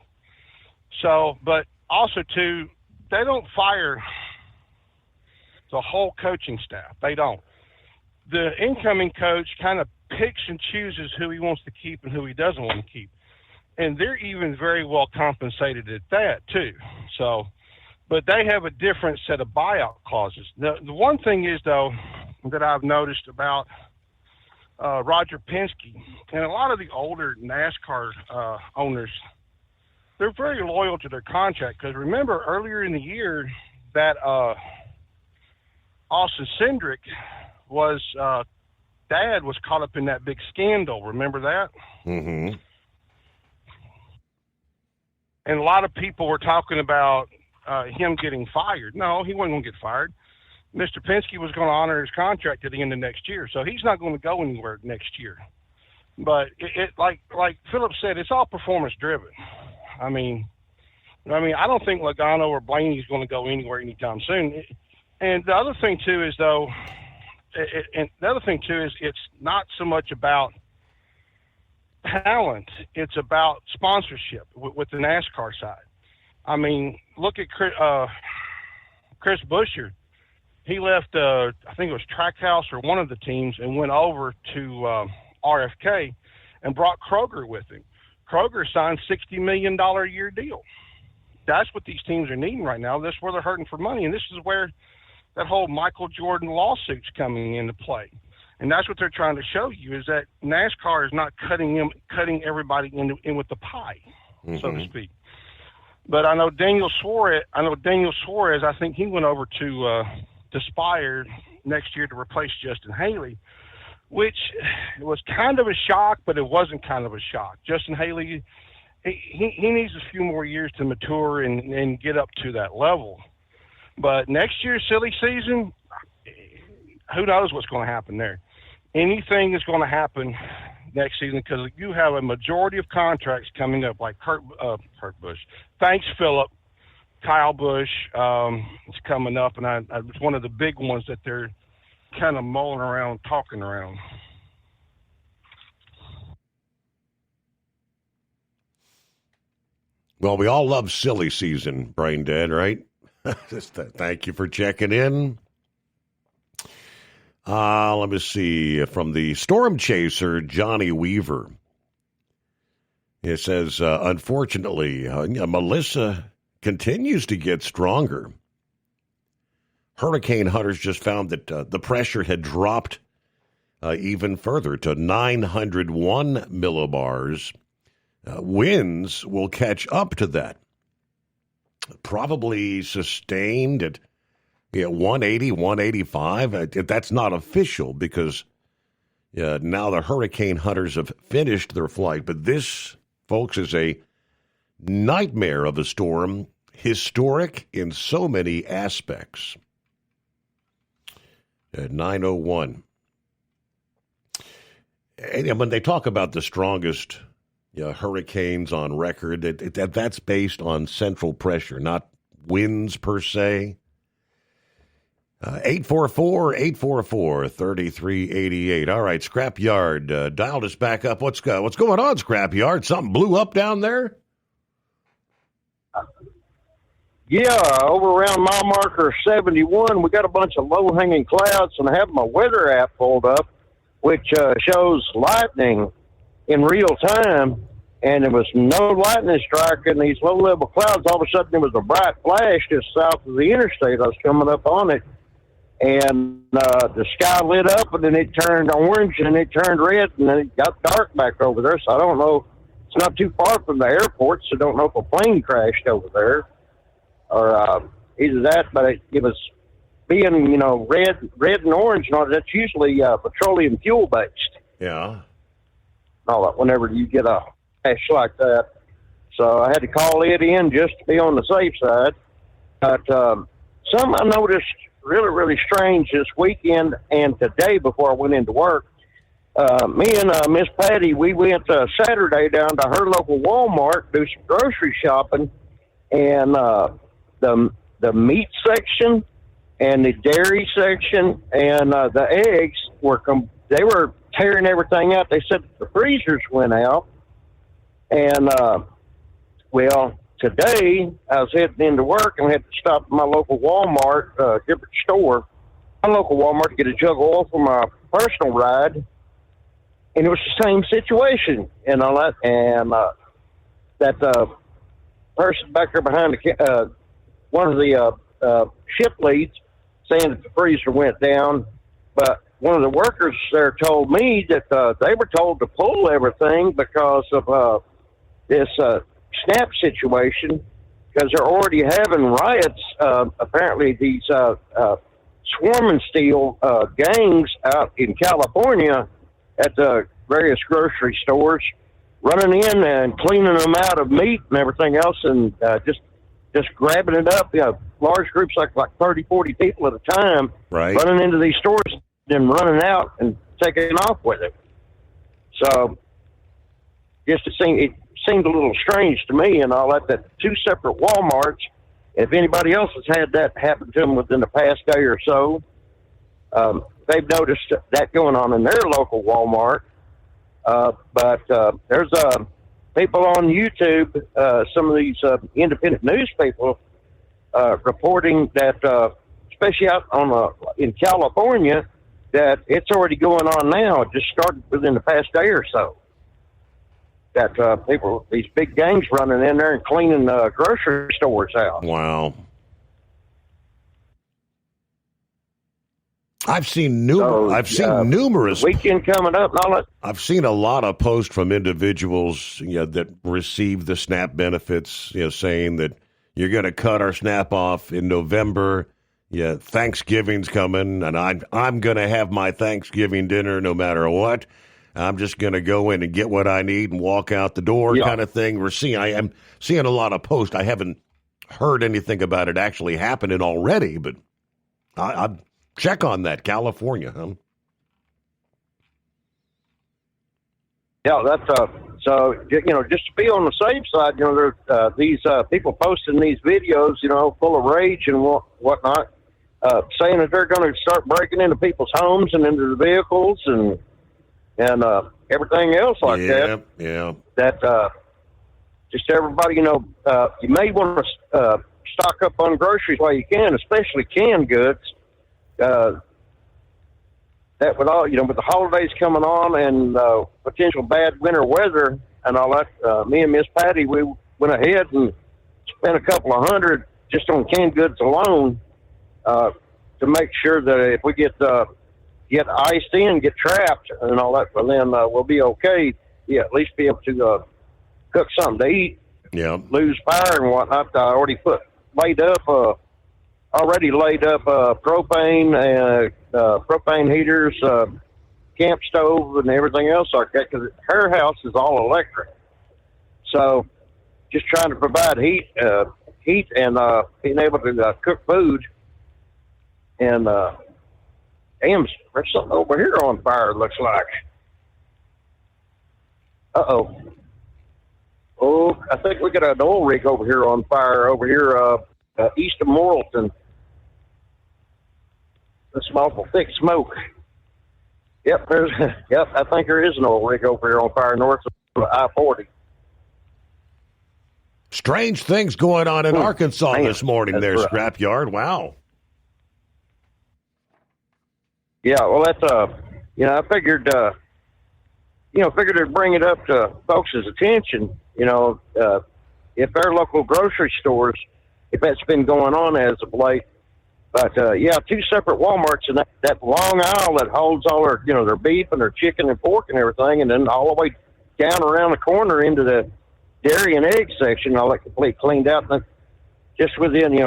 So, but also too, they don't fire the whole coaching staff. They don't. The incoming coach kind of picks and chooses who he wants to keep and who he doesn't want to keep. And they're even very well compensated at that, too. So, but they have a different set of buyout clauses. The one thing is, though, that I've noticed about Roger Penske and a lot of the older NASCAR owners, they're very loyal to their contract. Because remember, earlier in the year, that Austin Cindric dad was caught up in that big scandal. Remember that? Mm-hmm. And a lot of people were talking about him getting fired. No, he wasn't going to get fired. Mr. Penske was going to honor his contract at the end of next year, so he's not going to go anywhere next year. But it like Philip said, it's all performance driven. I mean, I don't think Logano or Blaney is going to go anywhere anytime soon. And the other thing too is it's not so much about talent, it's about sponsorship with the NASCAR side. I mean, look at Chris Buescher. He left, I think it was Trackhouse or one of the teams, and went over to RFK and brought Kroger with him. Kroger signed $60 million a year deal. That's what these teams are needing right now. That's where they're hurting for money, and this is where that whole Michael Jordan lawsuit's coming into play. And that's what they're trying to show you, is that NASCAR is not cutting everybody in with the pie, so to speak. But I know Daniel Suarez. I think he went over to Spire next year to replace Justin Haley, which was kind of a shock, but it wasn't kind of a shock. Justin Haley, he needs a few more years to mature and get up to that level. But next year's silly season, who knows what's going to happen there? Anything is going to happen next season, because you have a majority of contracts coming up, like Kurt Busch. Thanks, Philip. Kyle Busch is coming up, and it's one of the big ones that they're kind of mulling around, talking around. Well, we all love silly season, Brain Dead, right? Thank you for checking in. Let me see. From the Storm Chaser, Johnny Weaver. It says, unfortunately, Melissa continues to get stronger. hurricane hunters just found that the pressure had dropped even further to 901 millibars. Winds will catch up to that. Probably sustained at 180, 185. That's not official because now the hurricane hunters have finished their flight. But this, folks, is a nightmare of a storm, historic in so many aspects. At 9:01. And when they talk about the strongest hurricanes on record, that's based on central pressure, not winds per se. 844-844-3388. All right, Scrapyard dialed us back up. What's going on, Scrapyard? Something blew up down there? Yeah, over around mile marker 71, we got a bunch of low-hanging clouds, and I have my weather app pulled up, which shows lightning in real time, and there was no lightning strike in these low-level clouds. All of a sudden, there was a bright flash just south of the interstate. I was coming up on it, and the sky lit up, and then it turned orange, and it turned red, and then it got dark back over there. So I don't know. It's not too far from the airport, so I don't know if a plane crashed over there or either that, but it was being, red and orange, and all that's usually petroleum fuel based. Yeah. All that whenever you get a crash like that. So I had to call it in just to be on the safe side. But something I noticed really, really strange this weekend and today before I went into work. Me and Miss Patty, we went Saturday down to her local Walmart, do some grocery shopping, and the meat section and the dairy section and the eggs they were tearing everything out. They said the freezers went out. And, today I was heading into work and I had to stop at my local Walmart, different store, my local Walmart to get a jug of oil for my personal ride. And it was the same situation and all that. And that person back there behind one of the ship leads saying that the freezer went down. But one of the workers there told me that they were told to pull everything because of this SNAP situation, because they're already having riots. Apparently, these swarm and steal gangs out in California at the various grocery stores, running in and cleaning them out of meat and everything else, and just grabbing it up. Large groups like 30, 40 people at a time, right, running into these stores, then running out and taking off with it. So, it seemed a little strange to me, and all that two separate Walmarts. If anybody else has had that happen to them within the past day or so, they've noticed that going on in their local Walmart. But there's people on YouTube, some of these independent news people, reporting that, especially out in California, that it's already going on now. It just started within the past day or so. That these big gangs running in there and cleaning grocery stores out. Wow. I've seen numerous weekend coming up and all that. I've seen a lot of posts from individuals that receive the SNAP benefits, saying that you're going to cut our SNAP off in November. Yeah, Thanksgiving's coming, and I'm going to have my Thanksgiving dinner no matter what. I'm just going to go in and get what I need and walk out the door, kind of thing. I am seeing a lot of posts. I haven't heard anything about it actually happening already, but I check on that. California, huh? Yeah, that's so. Just to be on the safe side, there's these people posting these videos, full of rage and whatnot, saying that they're going to start breaking into people's homes and into the vehicles and everything else like that. Yeah. That just everybody, you may want to stock up on groceries while you can, especially canned goods. That would all, with the holidays coming on and potential bad winter weather and all that, me and Miss Patty, we went ahead and spent a couple of $100 just on canned goods alone. to make sure that if we get iced in, get trapped and all that, well, then we'll be okay. Yeah, at least be able to cook something to eat. Yeah. Lose fire and whatnot. I already laid up propane heaters, camp stove, and everything else like that, because her house is all electric. So just trying to provide heat and being able to cook food. And there's something over here on fire, it looks like. Uh-oh. Oh, I think we got an oil rig over here on fire over here east of Morrilton. There's some awful thick smoke. Yep, I think there is an oil rig over here on fire north of I-40. Strange things going on in Arkansas this morning there, Scrapyard. Wow. Yeah, well, that's, I figured, figured to bring it up to folks' attention, if their local grocery stores, if that's been going on as of late. But, two separate Walmarts in that long aisle that holds all their beef and their chicken and pork and everything, and then all the way down around the corner into the dairy and egg section, all that completely cleaned out. And just within,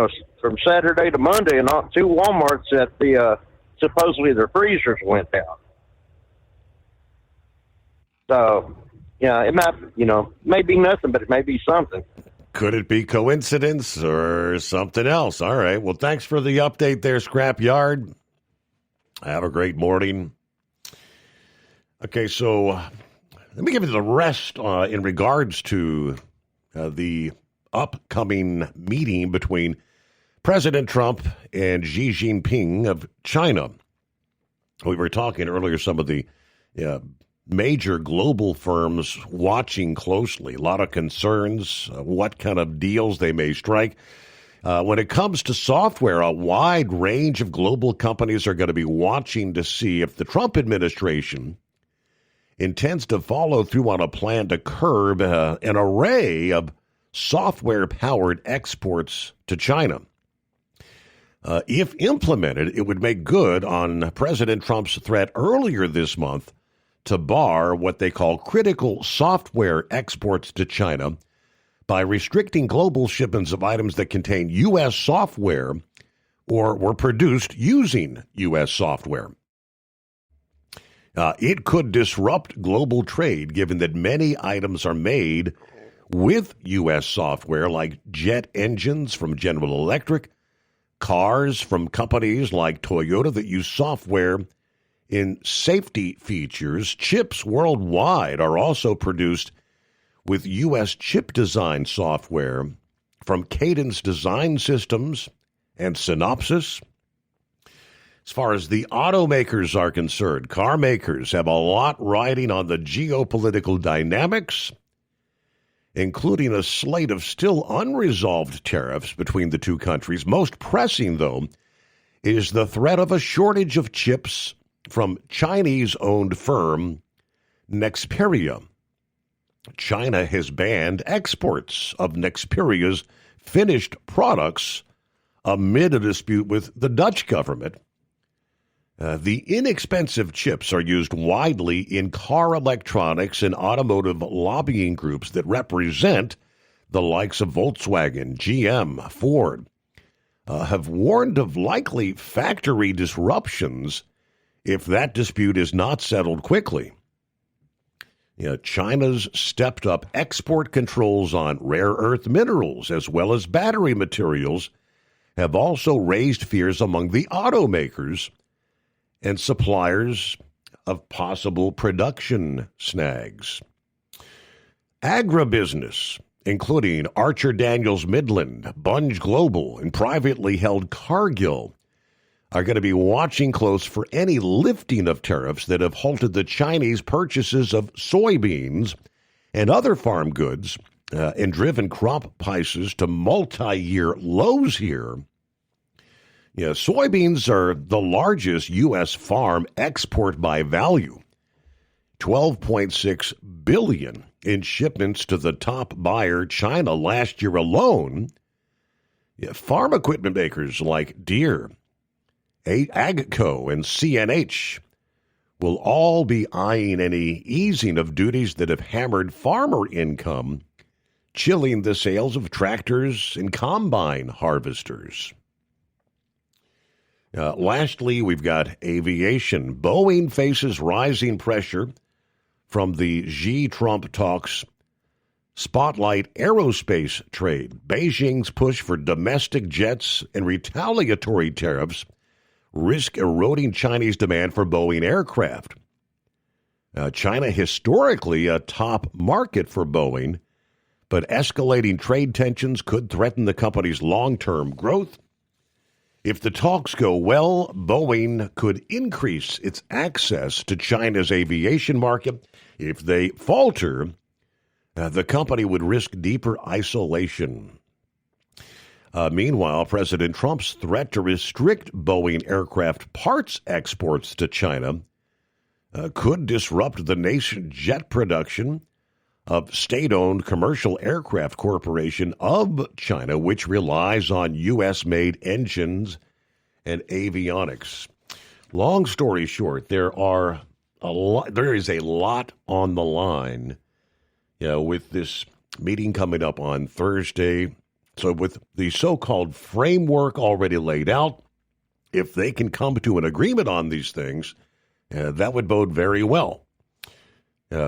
from Saturday to Monday, and not 2 Walmarts that supposedly their freezers went out. So, it might, may be nothing, but it may be something. Could it be coincidence or something else? All right. Well, thanks for the update there, Scrapyard. Have a great morning. Okay, so let me give you the rest in regards to the upcoming meeting between President Trump and Xi Jinping of China. We were talking earlier, some of the major global firms watching closely. A lot of concerns, what kind of deals they may strike. When it comes to software, a wide range of global companies are going to be watching to see if the Trump administration intends to follow through on a plan to curb an array of software-powered exports to China. If implemented, it would make good on President Trump's threat earlier this month to bar what they call critical software exports to China by restricting global shipments of items that contain U.S. software or were produced using U.S. software. It could disrupt global trade, given that many items are made with U.S. software, like jet engines from General Electric, cars from companies like Toyota that use software in safety features. Chips worldwide are also produced with U.S. chip design software from Cadence Design Systems and Synopsys. As far as the automakers are concerned, car makers have a lot riding on the geopolitical dynamics, including a slate of still unresolved tariffs between the two countries. Most pressing, though, is the threat of a shortage of chips from Chinese-owned firm Nexperia. China has banned exports of Nexperia's finished products amid a dispute with the Dutch government. The inexpensive chips are used widely in car electronics and automotive lobbying groups that represent the likes of Volkswagen, GM, Ford, have warned of likely factory disruptions if that dispute is not settled quickly. China's stepped up export controls on rare earth minerals as well as battery materials have also raised fears among the automakers and suppliers of possible production snags. Agribusiness, including Archer Daniels Midland, Bunge Global, and privately held Cargill, are going to be watching close for any lifting of tariffs that have halted the Chinese purchases of soybeans and other farm goods and driven crop prices to multi-year lows here. Soybeans are the largest U.S. farm export by value, $12.6 billion in shipments to the top buyer, China, last year alone. Farm equipment makers like Deere AGCO, and CNH will all be eyeing any easing of duties that have hammered farmer income, chilling the sales of tractors and combine harvesters. Lastly, we've got aviation. Boeing faces rising pressure from the Xi-Trump talks spotlight aerospace trade. Beijing's push for domestic jets and retaliatory tariffs risk eroding Chinese demand for Boeing aircraft. China historically a top market for Boeing, but escalating trade tensions could threaten the company's long-term growth. If the talks go well, Boeing could increase its access to China's aviation market. If they falter, the company would risk deeper isolation. Meanwhile, President Trump's threat to restrict Boeing aircraft parts exports to China could disrupt the nation's jet production of state-owned Commercial Aircraft Corporation of China, which relies on U.S.-made engines and avionics. Long story short, there is a lot on the line, with this meeting coming up on Thursday. So with the so-called framework already laid out, if they can come to an agreement on these things, that would bode very well.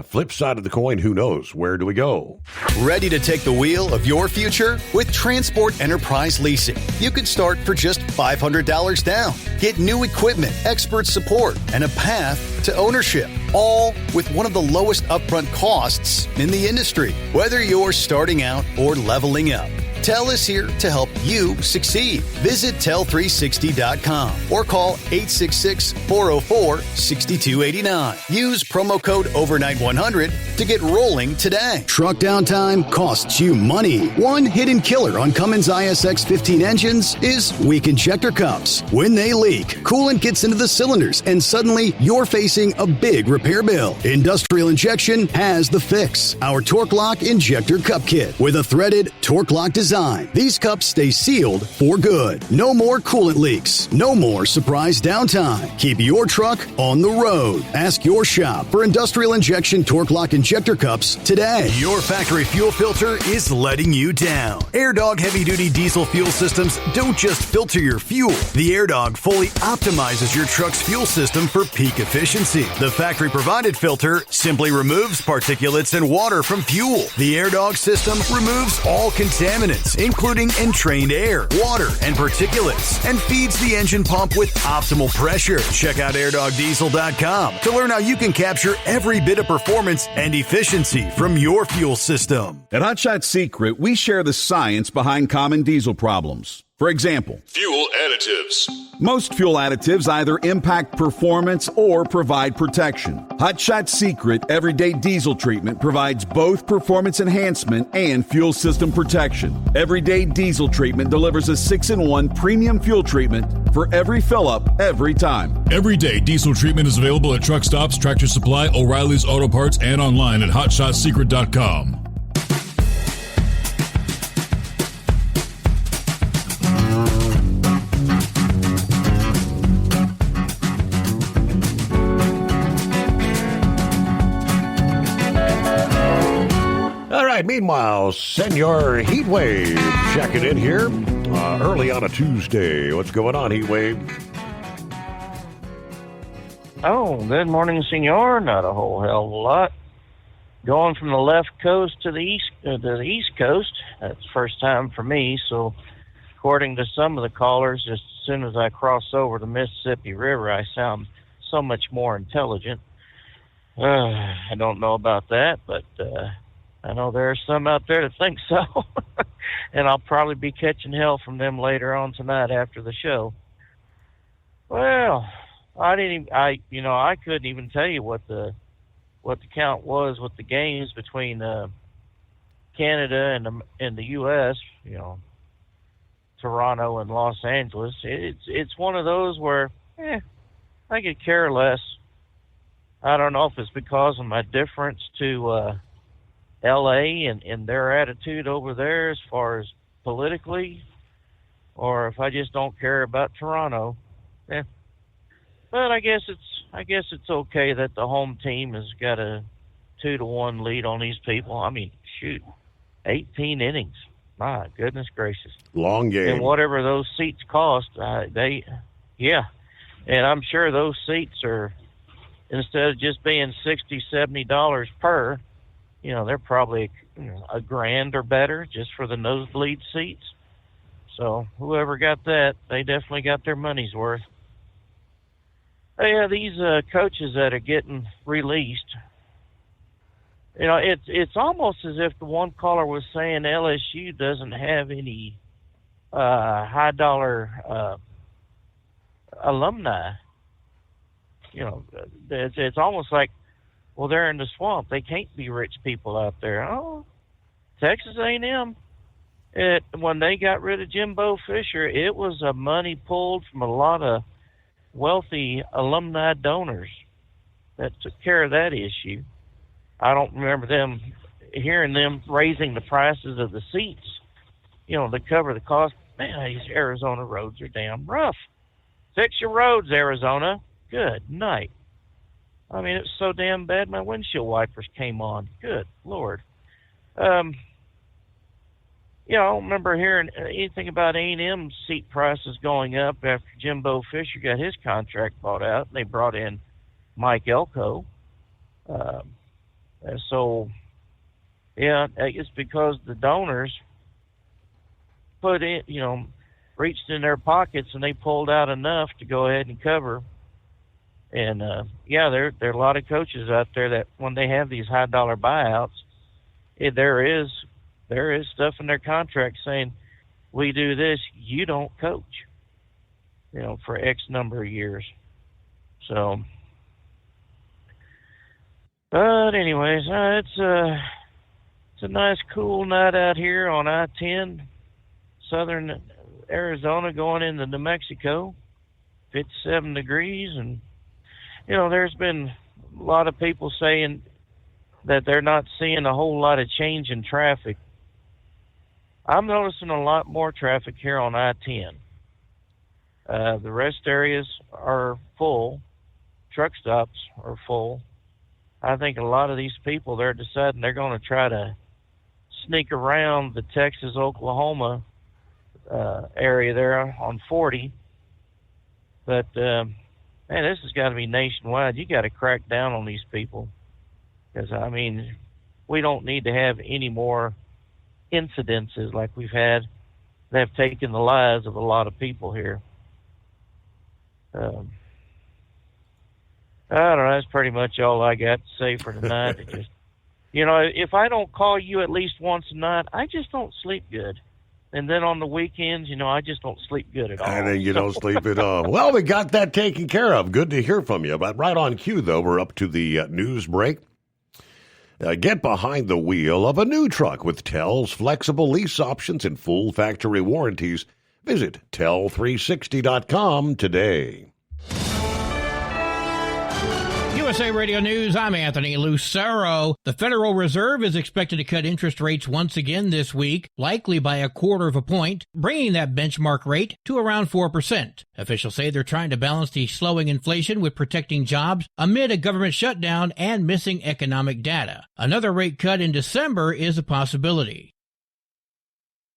Flip side of the coin, who knows? Where do we go? Ready to take the wheel of your future? With Transport Enterprise Leasing, you can start for just $500 down. Get new equipment, expert support, and a path to ownership, all with one of the lowest upfront costs in the industry. Whether you're starting out or leveling up, TEL is here to help you succeed. Visit tel360.com or call 866-404-6289. Use promo code OVERNIGHT100 to get rolling today. Truck downtime costs you money. One hidden killer on Cummins ISX 15 engines is weak injector cups. When they leak, coolant gets into the cylinders and suddenly you're facing a big repair bill. Industrial Injection has the fix. Our Torque Lock Injector Cup Kit with a threaded Torque Lock design. These cups stay sealed for good. No more coolant leaks. No more surprise downtime. Keep your truck on the road. Ask your shop for Industrial Injection Torque Lock Injector Cups today. Your factory fuel filter is letting you down. AirDog heavy-duty diesel fuel systems don't just filter your fuel. The AirDog fully optimizes your truck's fuel system for peak efficiency. The factory-provided filter simply removes particulates and water from fuel. The AirDog system removes all contaminants, including entrained air, water, and particulates, and feeds the engine pump with optimal pressure. Check out airdogdiesel.com to learn how you can capture every bit of performance and efficiency from your fuel system. At Hot Shot Secret, we share the science behind common diesel problems. For example, fuel additives. Most fuel additives either impact performance or provide protection. Hot Shot Secret Everyday Diesel Treatment provides both performance enhancement and fuel system protection. Everyday Diesel Treatment delivers a 6-in-1 premium fuel treatment for every fill-up, every time. Everyday Diesel Treatment is available at truck stops, Tractor Supply, O'Reilly's Auto Parts, and online at HotShotSecret.com. Meanwhile, Senor Heatwave checking in here early on a Tuesday. What's going on, Heatwave? Oh, good morning, Senor. Not a whole hell of a lot. Going from the left coast to the east coast. That's the first time for me. So, according to some of the callers, just as soon as I cross over the Mississippi River, I sound so much more intelligent. I don't know about that, but I know there are some out there that think so, and I'll probably be catching hell from them later on tonight after the show. Well, I couldn't even tell you what the count was with the games between Canada and the U.S. Toronto and Los Angeles. It's one of those where I could care less. I don't know if it's because of my difference to L.A. and their attitude over there as far as politically, or if I just don't care about Toronto. Yeah. But I guess it's okay that the home team has got a 2-1 lead on these people. I mean, shoot, 18 innings. My goodness gracious. Long game. And whatever those seats cost, and I'm sure those seats are, instead of just being $60, $70 per, they're probably $1,000 or better just for the nosebleed seats. So whoever got that, they definitely got their money's worth. Yeah, these coaches that are getting released, it's almost as if the one caller was saying LSU doesn't have any high dollar alumni. It's almost like, well, they're in the swamp. They can't be rich people out there. Oh, Texas A&M, when they got rid of Jimbo Fisher, it was a money pulled from a lot of wealthy alumni donors that took care of that issue. I don't remember hearing them raising the prices of the seats, to cover the cost. Man, these Arizona roads are damn rough. Fix your roads, Arizona. Good night. I mean, it's so damn bad my windshield wipers came on. Good Lord. I don't remember hearing anything about A&M seat prices going up after Jimbo Fisher got his contract bought out. They brought in Mike Elko. So, it's because the donors put in, reached in their pockets and they pulled out enough to go ahead and cover. And, there are a lot of coaches out there that when they have these high dollar buyouts, there is stuff in their contract saying, we do this, you don't coach, for X number of years. So, but anyways, it's a nice cool night out here on I-10, southern Arizona going into New Mexico, 57 degrees. And, there's been a lot of people saying that they're not seeing a whole lot of change in traffic. I'm noticing a lot more traffic here on I-10. The rest areas are full. Truck stops are full. I think a lot of these people, they're deciding they're going to try to sneak around the Texas-Oklahoma area there on 40. But, man, this has got to be nationwide. You got to crack down on these people. Because, I mean, we don't need to have any more incidences like we've had that have taken the lives of a lot of people here. I don't know. That's pretty much all I got to say for tonight. It just, if I don't call you at least once a night, I just don't sleep good. And then on the weekends, I just don't sleep good at all. And then you don't sleep at all. Well, we got that taken care of. Good to hear from you. But right on cue, though, we're up to the news break. Get behind the wheel of a new truck with Tell's flexible lease options and full factory warranties. Visit Tell360.com today. USA Radio News, I'm Anthony Lucero. The Federal Reserve is expected to cut interest rates once again this week, likely by 1/4 point, bringing that benchmark rate to around 4%. Officials say they're trying to balance the slowing inflation with protecting jobs amid a government shutdown and missing economic data. Another rate cut in December is a possibility.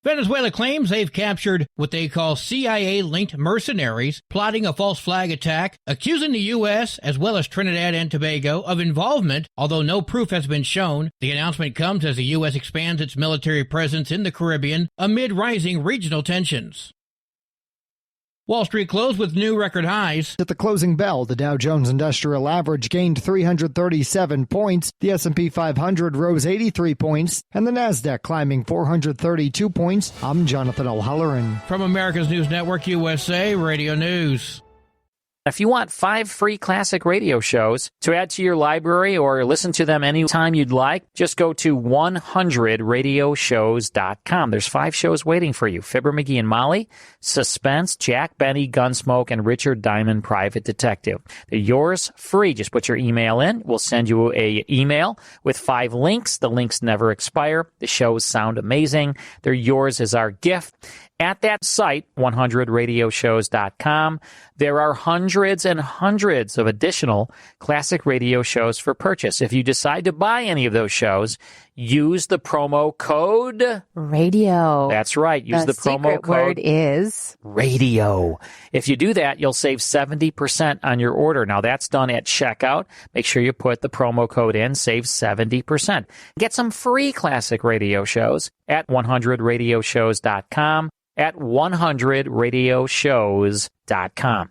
Venezuela claims they've captured what they call CIA-linked mercenaries plotting a false flag attack, accusing the U.S. as well as Trinidad and Tobago of involvement, although no proof has been shown. The announcement comes as the U.S. expands its military presence in the Caribbean amid rising regional tensions. Wall Street closed with new record highs. At the closing bell, the Dow Jones Industrial Average gained 337 points, the S&P 500 rose 83 points, and the Nasdaq climbing 432 points. I'm Jonathan O'Halloran. From America's News Network, USA Radio News. If you want 5 free classic radio shows to add to your library or listen to them anytime you'd like, just go to 100radioshows.com. There's 5 shows waiting for you. Fibber, McGee and Molly, Suspense, Jack Benny, Gunsmoke, and Richard Diamond, Private Detective. They're yours free. Just put your email in. We'll send you an email with 5 links. The links never expire. The shows sound amazing. They're yours as our gift. At that site, 100radioshows.com, there are hundreds and hundreds of additional classic radio shows for purchase. If you decide to buy any of those shows, use the promo code radio. That's right. Use the promo secret code word is radio. If you do that, you'll save 70% on your order. Now, that's done at checkout. Make sure you put the promo code in, save 70%. Get some free classic radio shows at 100radioshows.com, at 100radioshows.com.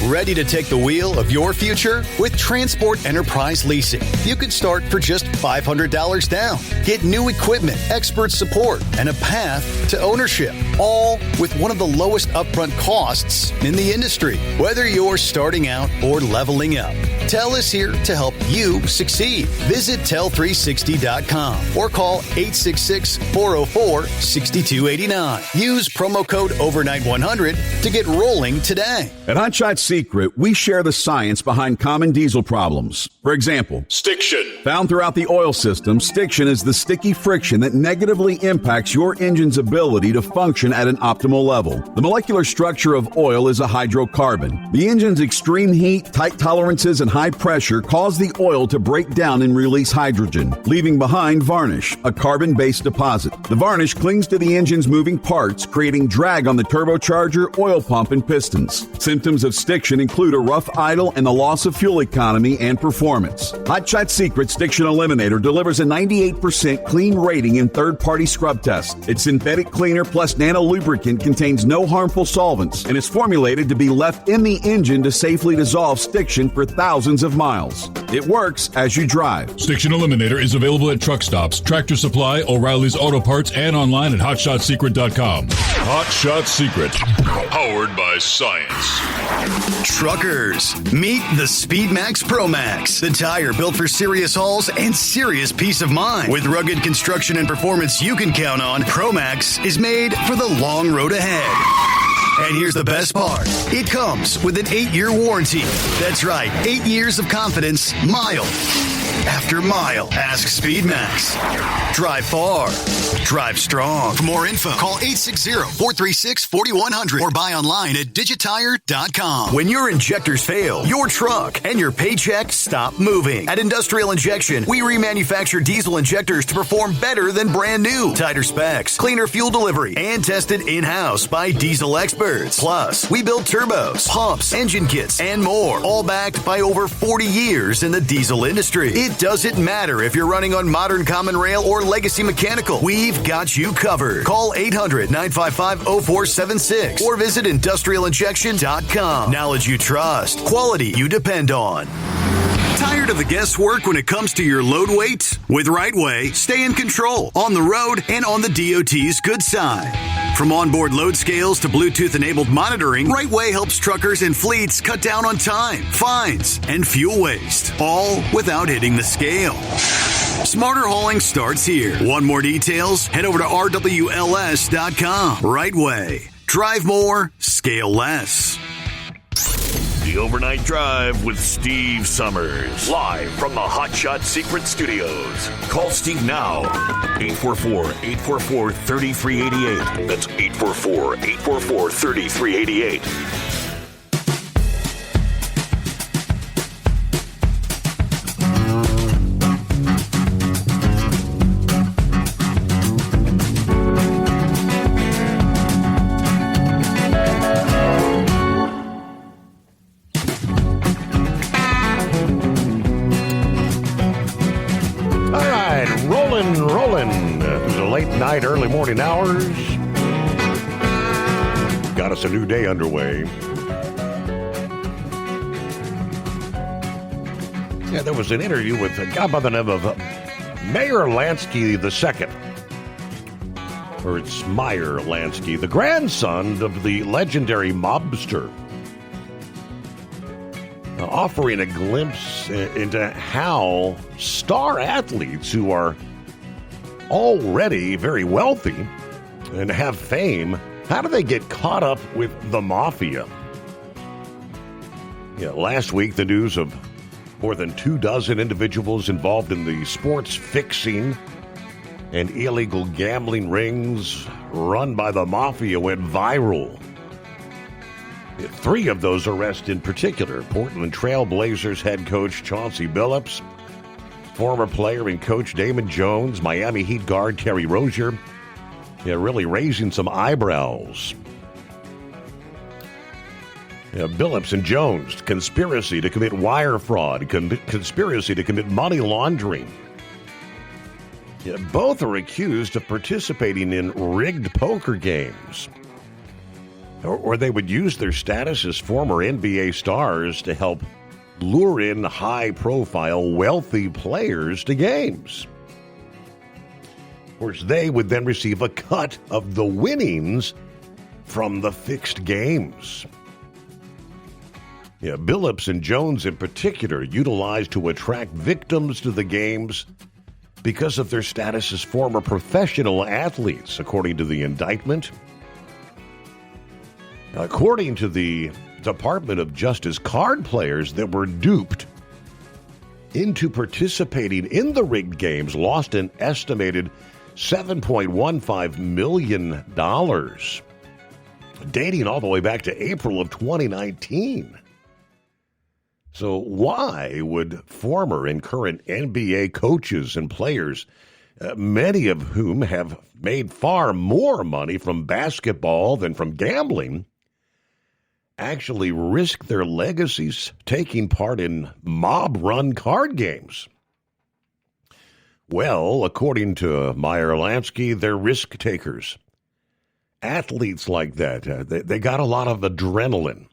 Ready to take the wheel of your future? With Transport Enterprise Leasing, you can start for just $500 down. Get new equipment, expert support, and a path to ownership, all with one of the lowest upfront costs in the industry. Whether you're starting out or leveling up, TEL is here to help you succeed. Visit tel360.com or call 866-404-6289. Use promo code OVERNIGHT100 to get rolling today. At Hot Shot Secret, we share the science behind common diesel problems. For example, stiction. Found throughout the oil system, stiction is the sticky friction that negatively impacts your engine's ability to function at an optimal level. The molecular structure of oil is a hydrocarbon. The engine's extreme heat, tight tolerances, and high pressure cause the oil to break down and release hydrogen, leaving behind varnish, a carbon-based deposit. The varnish clings to the engine's moving parts, creating drag on the turbocharger, oil pump, and pistons. Symptoms of stiction include a rough idle and the loss of fuel economy and performance. Hot Shot Secret Stiction Eliminator delivers a 98% clean rating in third-party scrub tests. Its synthetic cleaner plus nano lubricant contains no harmful solvents and is formulated to be left in the engine to safely dissolve stiction for thousands of miles. It works as you drive. Stiction Eliminator is available at truck stops, Tractor Supply, O'Reilly's Auto Parts, and online at HotShotSecret.com. Hot Shot Secret, powered by science. Truckers, meet the Speedmax Pro Max, the tire built for serious hauls and serious peace of mind. With rugged construction and performance you can count on, Pro Max is made for the long road ahead. And here's the best part. It comes with an 8-year warranty. That's right, 8 years of confidence, mile after mile. Ask Speedmax. Drive far. Drive strong. For more info, call 860-436-4100 or buy online at digitire.com. When your injectors fail, your truck and your paycheck stop moving. At Industrial Injection, we remanufacture diesel injectors to perform better than brand new. Tighter specs, cleaner fuel delivery, and tested in-house by diesel experts. Plus, we build turbos, pumps, engine kits, and more, all backed by over 40 years in the diesel industry. It doesn't matter if you're running on modern common rail or legacy mechanical. We've got you covered. Call 800-955-0476 or visit industrialinjection.com. Knowledge you trust. Quality you depend on. Tired of the guesswork when it comes to your load weight? With RightWay, stay in control on the road and on the DOT's good side. From onboard load scales to Bluetooth-enabled monitoring, RightWay helps truckers and fleets cut down on time, fines, and fuel waste, all without hitting the scale. Smarter hauling starts here. Want more details? Head over to rwls.com. RightWay. Drive more, scale less. The Overnight Drive with Steve Summers. Live from the Hot Shot Secret Studios. Call Steve now. 844-844-3388. That's 844-844-3388. Early morning hours. Got us a new day underway. Yeah, there was an interview with a guy by the name of Meyer Lansky II. Or it's Meyer Lansky, the grandson of the legendary mobster. Offering a glimpse into how star athletes who are already very wealthy and have fame, how do they get caught up with the mafia? Yeah, last week the news of more than 24 individuals involved in the sports fixing and illegal gambling rings run by the mafia went viral. 3 of those arrests in particular: Portland Trail Blazers head coach Chauncey Billups, former player and coach Damon Jones, Miami Heat guard Terry Rozier. Really raising some eyebrows. Billups and Jones, conspiracy to commit wire fraud, conspiracy to commit money laundering. Both are accused of participating in rigged poker games. Or they would use their status as former NBA stars to help lure in high-profile, wealthy players to games. Of course, they would then receive a cut of the winnings from the fixed games. Billups and Jones in particular utilized to attract victims to the games because of their status as former professional athletes, according to the indictment. According to the Department of Justice, card players that were duped into participating in the rigged games lost an estimated $7.15 million, dating all the way back to April of 2019. So why would former and current NBA coaches and players, many of whom have made far more money from basketball than from gambling, actually risk their legacies taking part in mob-run card games? Well, according to Meyer Lansky, they're risk takers. Athletes like that, they got a lot of adrenaline.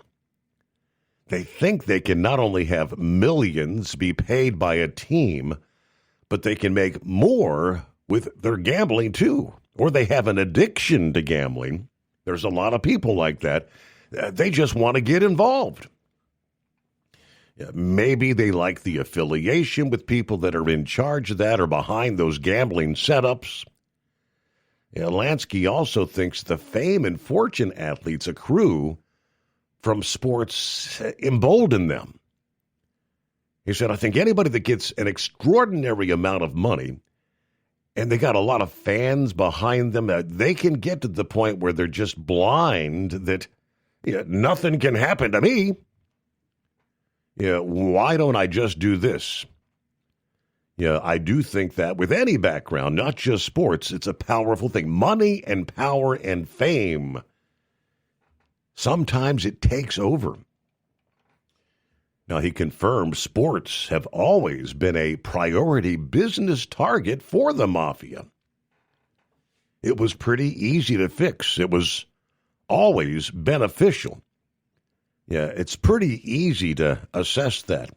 They think they can not only have millions be paid by a team, but they can make more with their gambling too. Or they have an addiction to gambling. There's a lot of people like that. They just want to get involved. Maybe they like the affiliation with people that are in charge of that or behind those gambling setups. Lansky also thinks the fame and fortune athletes accrue from sports embolden them. He said, I think anybody that gets an extraordinary amount of money and they got a lot of fans behind them, they can get to the point where they're just blind that nothing can happen to me. Why don't I just do this? I do think that with any background, not just sports, it's a powerful thing. Money and power and fame, sometimes it takes over. Now, he confirmed sports have always been a priority business target for the mafia. It was pretty easy to fix. It was always beneficial. It's pretty easy to assess that.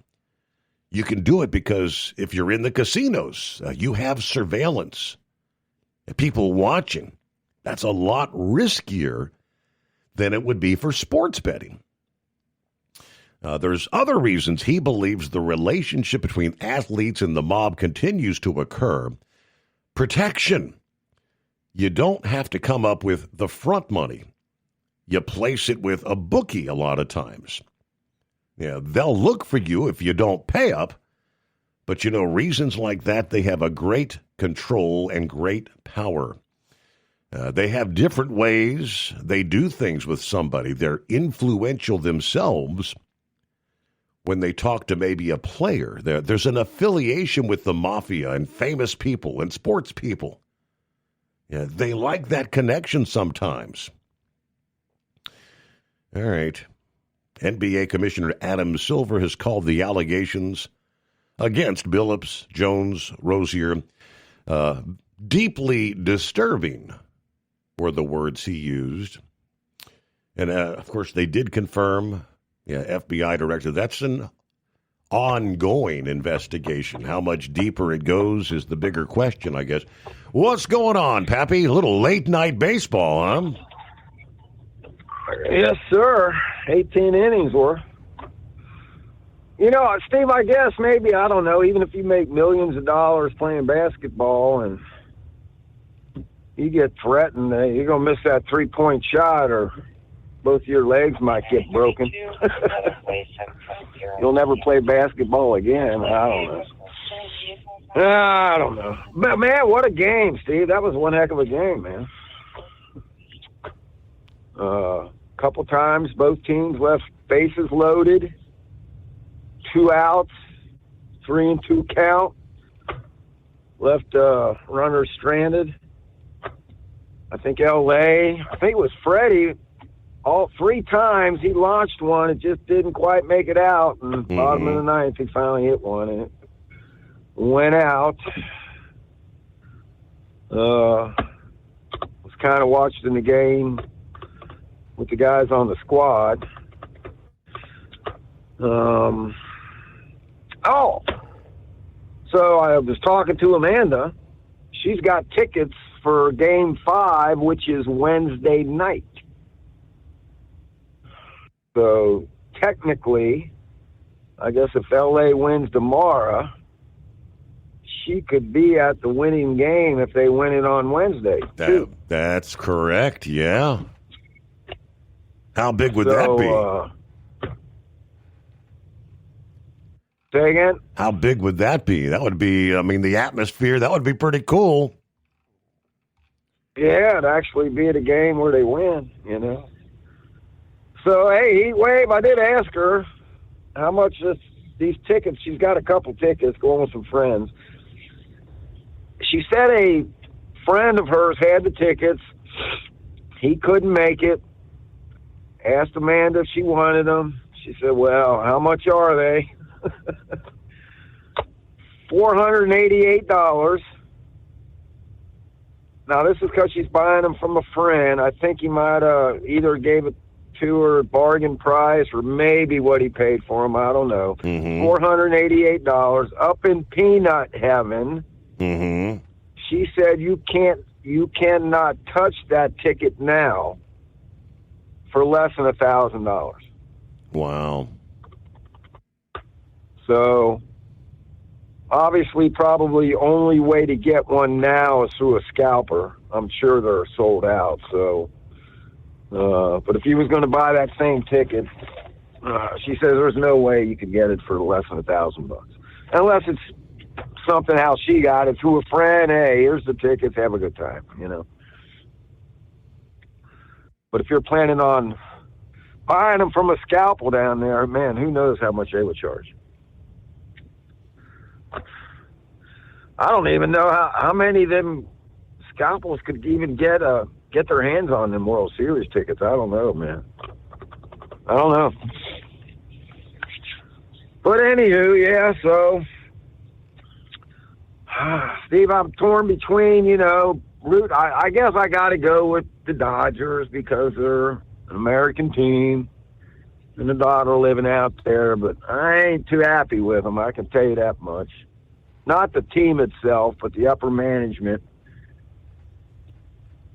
You can do it because if you're in the casinos, you have surveillance, people watching. That's a lot riskier than it would be for sports betting. There's other reasons he believes the relationship between athletes and the mob continues to occur. Protection. You don't have to come up with the front money. You place it with a bookie a lot of times. They'll look for you if you don't pay up. But, reasons like that, they have a great control and great power. They have different ways they do things with somebody. They're influential themselves when they talk to maybe a player. There's an affiliation with the mafia and famous people and sports people. They like that connection sometimes. All right. NBA Commissioner Adam Silver has called the allegations against Billups, Jones, Rozier deeply disturbing, were the words he used. And, of course, they did confirm, FBI director, that's an ongoing investigation. How much deeper it goes is the bigger question, I guess. What's going on, Pappy? A little late-night baseball, huh? Yes, sir. 18 innings worth. Steve, I guess maybe, I don't know, even if you make millions of dollars playing basketball and you get threatened, you're going to miss that three-point shot or both your legs might get broken. You'll never play basketball again. I don't know. I don't know. But, man, what a game, Steve. That was one heck of a game, man. Couple times, both teams left bases loaded, 2 outs, 3-2 count, left runners stranded. I think it was Freddie, all 3 times he launched one. It just didn't quite make it out. And bottom of the 9th, he finally hit one, and it went out. Was kind of watching the game with the guys on the squad. So I was talking to Amanda. She's got tickets for Game 5, which is Wednesday night. So technically, I guess if LA wins tomorrow, she could be at the winning game if they win it on Wednesday. That's correct, yeah. How big would that be? Say again? How big would that be? That would be, the atmosphere, that would be pretty cool. Yeah, it'd actually be at a game where they win, you know. So, hey, Heat Wave, I did ask her how much these tickets, she's got a couple tickets going with some friends. She said a friend of hers had the tickets. He couldn't make it. Asked Amanda if she wanted them. She said, well, how much are they? $488. Now, this is because she's buying them from a friend. I think he might either gave it to her at bargain price or maybe what he paid for them. I don't know. $488 up in peanut heaven. She said you cannot touch that ticket now for less than $1,000. Wow. So obviously probably only way to get one now is through a scalper. I'm sure they're sold out. So but if you was going to buy that same ticket, she says there's no way you could get it for less than $1,000, unless it's something how she got it through a friend. Hey, here's the tickets, have a good time, you know. But if you're planning on buying them from a scalpel down there, man, who knows how much they would charge. I don't even know how many of them scalpels could even get their hands on them World Series tickets. I don't know, man. I don't know. But anywho, yeah, so Steve, I'm torn between, I guess I got to go with the Dodgers because they're an American team and the daughter living out there, but I ain't too happy with them. I can tell you that much. Not the team itself, but the upper management.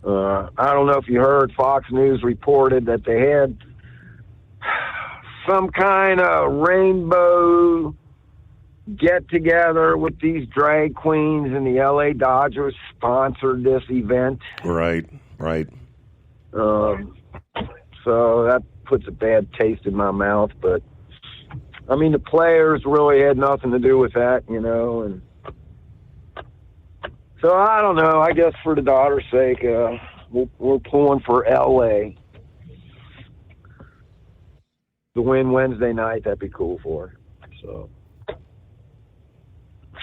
I don't know if you heard, Fox News reported that they had some kind of rainbow get-together with these drag queens, and the L.A. Dodgers sponsored this event. Right. So that puts a bad taste in my mouth, but the players really had nothing to do with that, and so I don't know. I guess for the daughter's sake, we're pulling for L.A. to win Wednesday night. That'd be cool for her. So,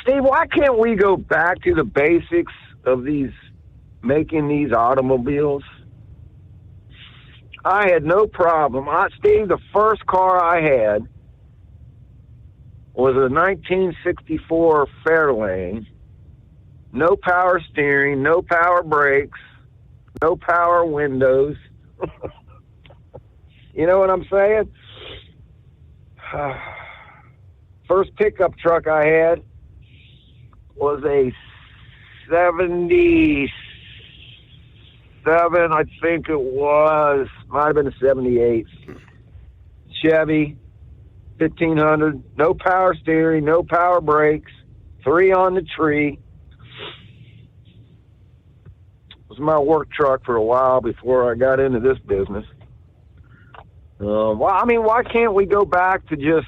Steve, why can't we go back to the basics of making these automobiles? I had no problem. Steve, the first car I had was a 1964 Fairlane. No power steering, no power brakes, no power windows. You know what I'm saying? First pickup truck I had was a 77, I think it was. Might have been a 78. Chevy, 1500. No power steering, no power brakes, 3 on the tree. It was my work truck for a while before I got into this business. Why can't we go back to just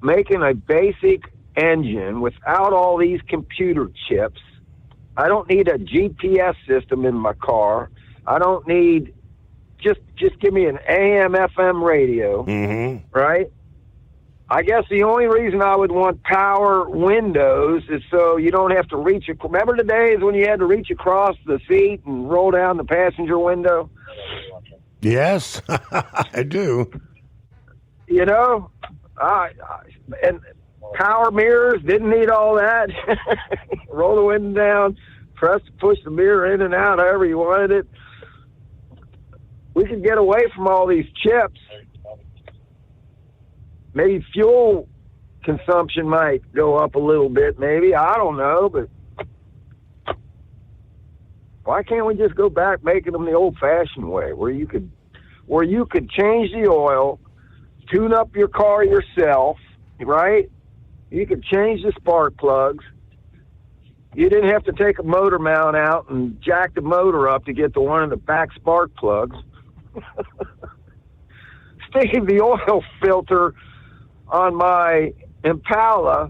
making a basic engine without all these computer chips. I don't need a GPS system in my car. I don't need, just give me an AM, FM radio, right? I guess the only reason I would want power windows is so you don't have to reach. Remember the days when you had to reach across the seat and roll down the passenger window? Yes, I do. You know, and power mirrors, didn't need all that. Roll the window down, push the mirror in and out however you wanted it. We could get away from all these chips. Maybe fuel consumption might go up a little bit, maybe. I don't know, but why can't we just go back making them the old-fashioned way, where you could change the oil, tune up your car yourself, right? You could change the spark plugs. You didn't have to take a motor mount out and jack the motor up to get to one of the back spark plugs. Steve, the oil filter on my Impala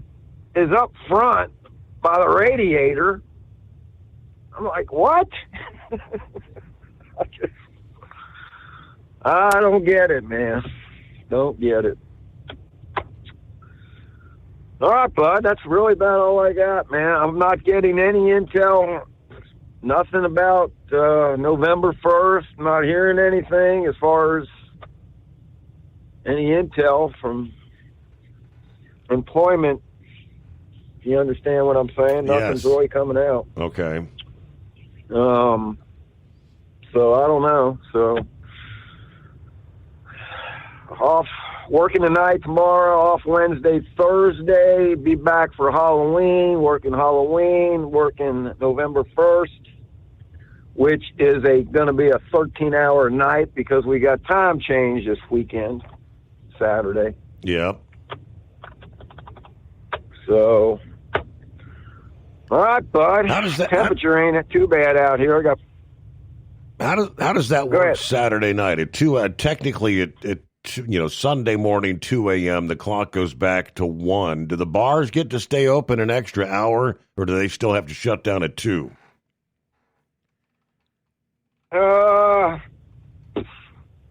is up front by the radiator. I'm like, what? I don't get it, man. Don't get it. All right, bud, that's really about all I got, man. I'm not getting any intel, nothing about November 1st. I'm not hearing anything as far as any intel from employment. You understand what I'm saying? Nothing's really coming out. Okay. So I don't know. So off working tonight, tomorrow, off Wednesday, Thursday, be back for Halloween, working November 1st, which is going to be a 13-hour night because we got time change this weekend, Saturday. Yeah. So, all right, bud. How does that temperature ain't too bad out here? I got. How does that work Saturday night? Technically, it Sunday morning, 2 a.m., the clock goes back to 1. Do the bars get to stay open an extra hour, or do they still have to shut down at 2? I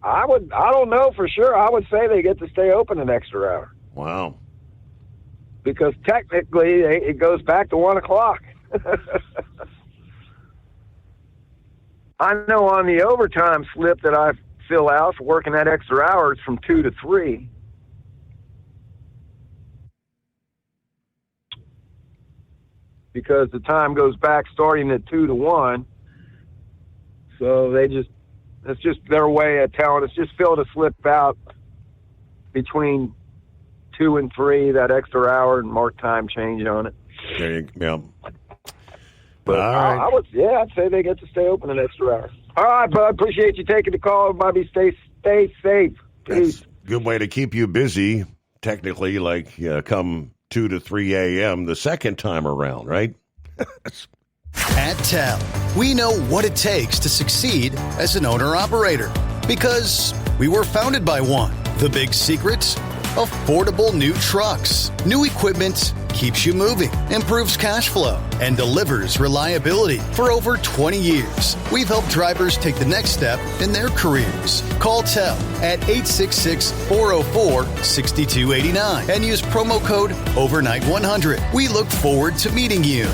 don't know for sure. I would say they get to stay open an extra hour. Wow. Because technically, it goes back to 1 o'clock. I know on the overtime slip that I fill out for working that extra hour, it's from 2 to 3. Because the time goes back starting at 2 to 1. So it's just their way of telling us, just fill the slip out between 2 and 3, that extra hour, and mark time change on it. There you go. But all right. I'd say they get to stay open an extra hour. All right, bud. Appreciate you taking the call. Everybody stay safe. Peace. That's a good way to keep you busy, technically, like come 2 to 3 a.m. the second time around, right? At TEL, we know what it takes to succeed as an owner-operator because we were founded by one. The big secret? Affordable new trucks. New equipment keeps you moving, improves cash flow, and delivers reliability. For over 20 years, we've helped drivers take the next step in their careers. Call TEL at 866-404-6289 and use promo code OVERNIGHT100. We look forward to meeting you.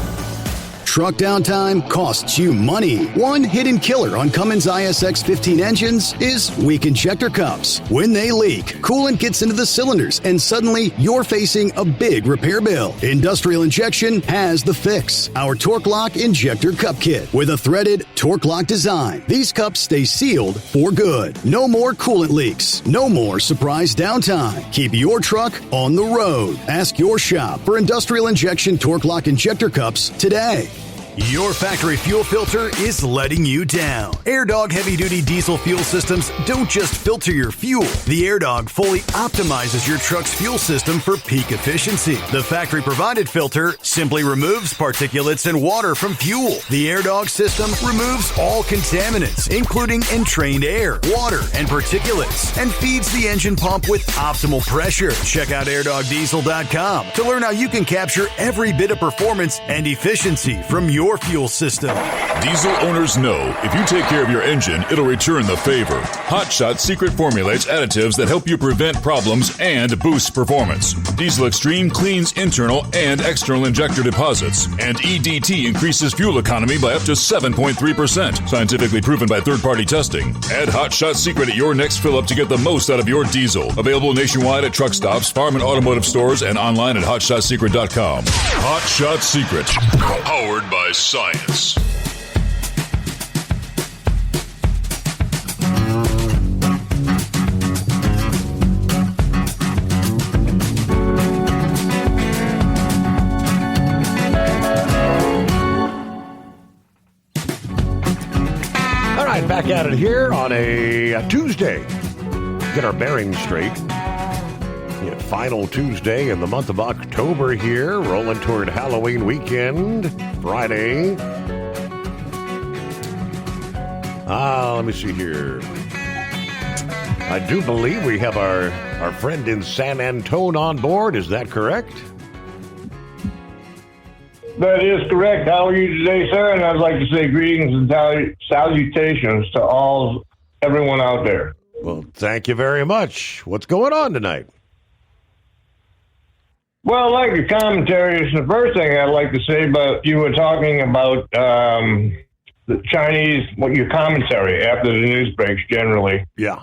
Truck downtime costs you money. One hidden killer on Cummins ISX 15 engines is weak injector cups. When they leak, coolant gets into the cylinders and suddenly you're facing a big repair bill. Industrial Injection has the fix. Our Torque Lock Injector Cup Kit with a threaded Torque Lock design. These cups stay sealed for good. No more coolant leaks. No more surprise downtime. Keep your truck on the road. Ask your shop for Industrial Injection Torque Lock Injector Cups today. Your factory fuel filter is letting you down. AirDog heavy-duty diesel fuel systems don't just filter your fuel. The AirDog fully optimizes your truck's fuel system for peak efficiency. The factory-provided filter simply removes particulates and water from fuel. The AirDog system removes all contaminants, including entrained air, water, and particulates, and feeds the engine pump with optimal pressure. Check out airdogdiesel.com to learn how you can capture every bit of performance and efficiency from your fuel system. Diesel owners know if you take care of your engine, it'll return the favor. Hot Shot secret formulates additives that help you prevent problems and boost performance. Diesel Extreme cleans internal and external injector deposits, and EDT increases fuel economy by up to 7.3%. Scientifically proven by third-party testing. Add Hot Shot secret at your next fill-up to get the most out of your diesel. Available nationwide at truck stops, farm and automotive stores, and online at hotshotsecret.com. Hot Shot Secret. Powered by science. All right, back at it here on a Tuesday. Get our bearings straight. Yeah, final Tuesday in the month of October here, rolling toward Halloween weekend, Friday. Let me see here. I do believe we have our friend in San Antone on board. Is that correct? That is correct. How are you today, sir? And I'd like to say greetings and salutations to everyone out there. Well, thank you very much. What's going on tonight? Well, like your commentary, the first thing I'd like to say about you were talking about the Chinese, your commentary after the news breaks generally. Yeah.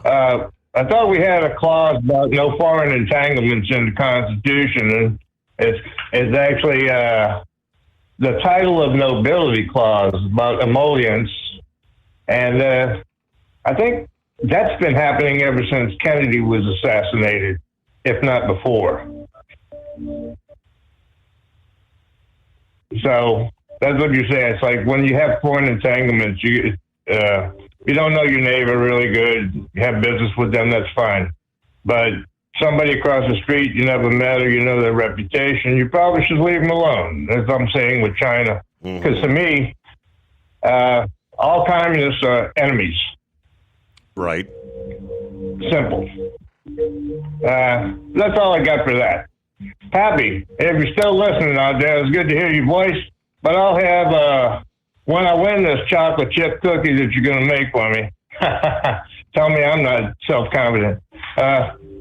I thought we had a clause about no foreign entanglements in the Constitution, and it's actually the title of nobility clause about emollients, and I think that's been happening ever since Kennedy was assassinated, if not before. So that's what you're saying. It's like when you have foreign entanglements, you don't know your neighbor really good, you have business with them, that's fine. But somebody across the street you never met or you know their reputation, you probably should leave them alone, as I'm saying with China. Because to me, all communists are enemies. Right. Simple. That's all I got for that. Pappy, if you're still listening out there, it's good to hear your voice. But I'll have, when I win this chocolate chip cookie that you're going to make for me, tell me I'm not self-confident.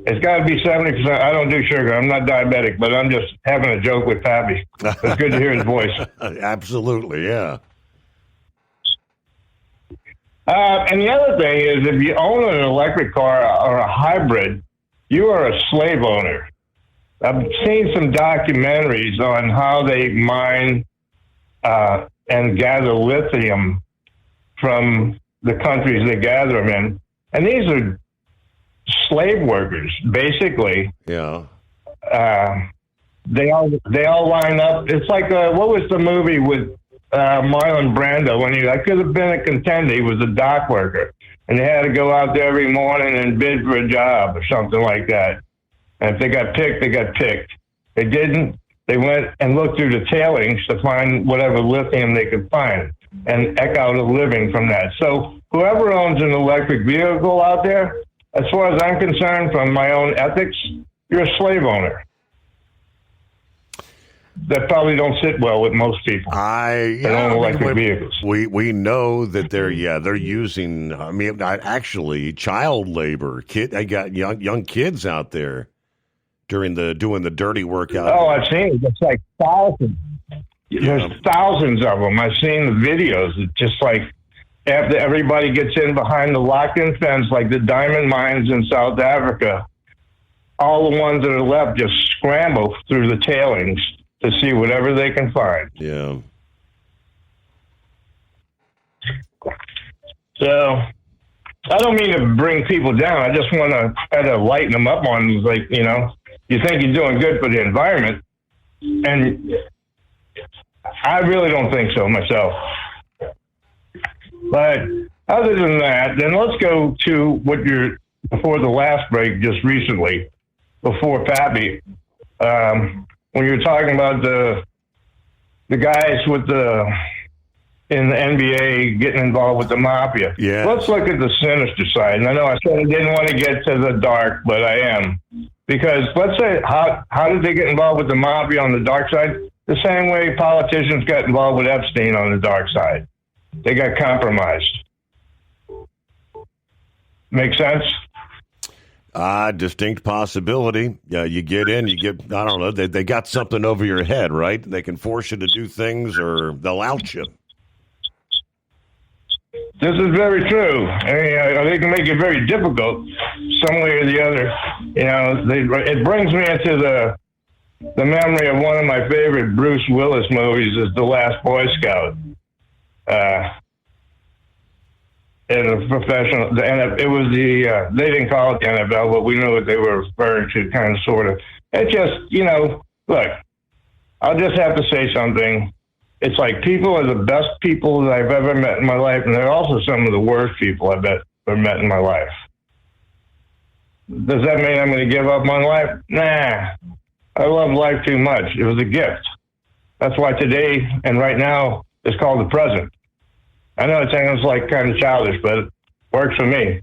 It's got to be 70%. I don't do sugar. I'm not diabetic, but I'm just having a joke with Pappy. It's good to hear his voice. Absolutely, yeah. And the other thing is, if you own an electric car or a hybrid, you are a slave owner. I've seen some documentaries on how they mine and gather lithium from the countries they gather them in. And these are slave workers, basically. Yeah. They all line up. It's like, what was the movie with Marlon Brando when I could have been a contender? He was a dock worker. And they had to go out there every morning and bid for a job or something like that. And if they got picked, they got picked. They didn't. They went and looked through the tailings to find whatever lithium they could find and eke out a living from that. So whoever owns an electric vehicle out there, as far as I'm concerned, from my own ethics, you're a slave owner. That probably don't sit well with most people. That own electric vehicles. We know that they're using. I mean, actually, child labor. I got young kids out there doing the dirty work out. Oh, I've seen it. It's like thousands. There's thousands of them. I've seen the videos. It's just like after everybody gets in behind the locked-in fence, like the diamond mines in South Africa, all the ones that are left just scramble through the tailings to see whatever they can find. Yeah. So I don't mean to bring people down. I just want to try to lighten them up on, like, you think you're doing good for the environment, and I really don't think so myself. But other than that, then let's go to what before the last break, just recently, before Pappy, when you were talking about the guys in the NBA getting involved with the mafia. Yeah. Let's look at the sinister side. And I know I said I didn't want to get to the dark, but I am. Because let's say, how did they get involved with the mafia on the dark side? The same way politicians got involved with Epstein on the dark side. They got compromised. Make sense? Distinct possibility. Yeah, you get in, I don't know, they got something over your head, right? They can force you to do things or they'll out you. This is very true. I mean, they can make it very difficult some way or the other. You know, it brings me into the memory of one of my favorite Bruce Willis movies is The Last Boy Scout. In a professional, it was they didn't call it the NFL, but we knew what they were referring to, kind of, sort of. It just, you know, look, I'll just have to say something. It's like people are the best people that I've ever met in my life, and they're also some of the worst people I've ever met in my life. Does that mean I'm going to give up on life? Nah. I love life too much. It was a gift. That's why today and right now is called the present. I know it sounds like kind of childish, but it works for me.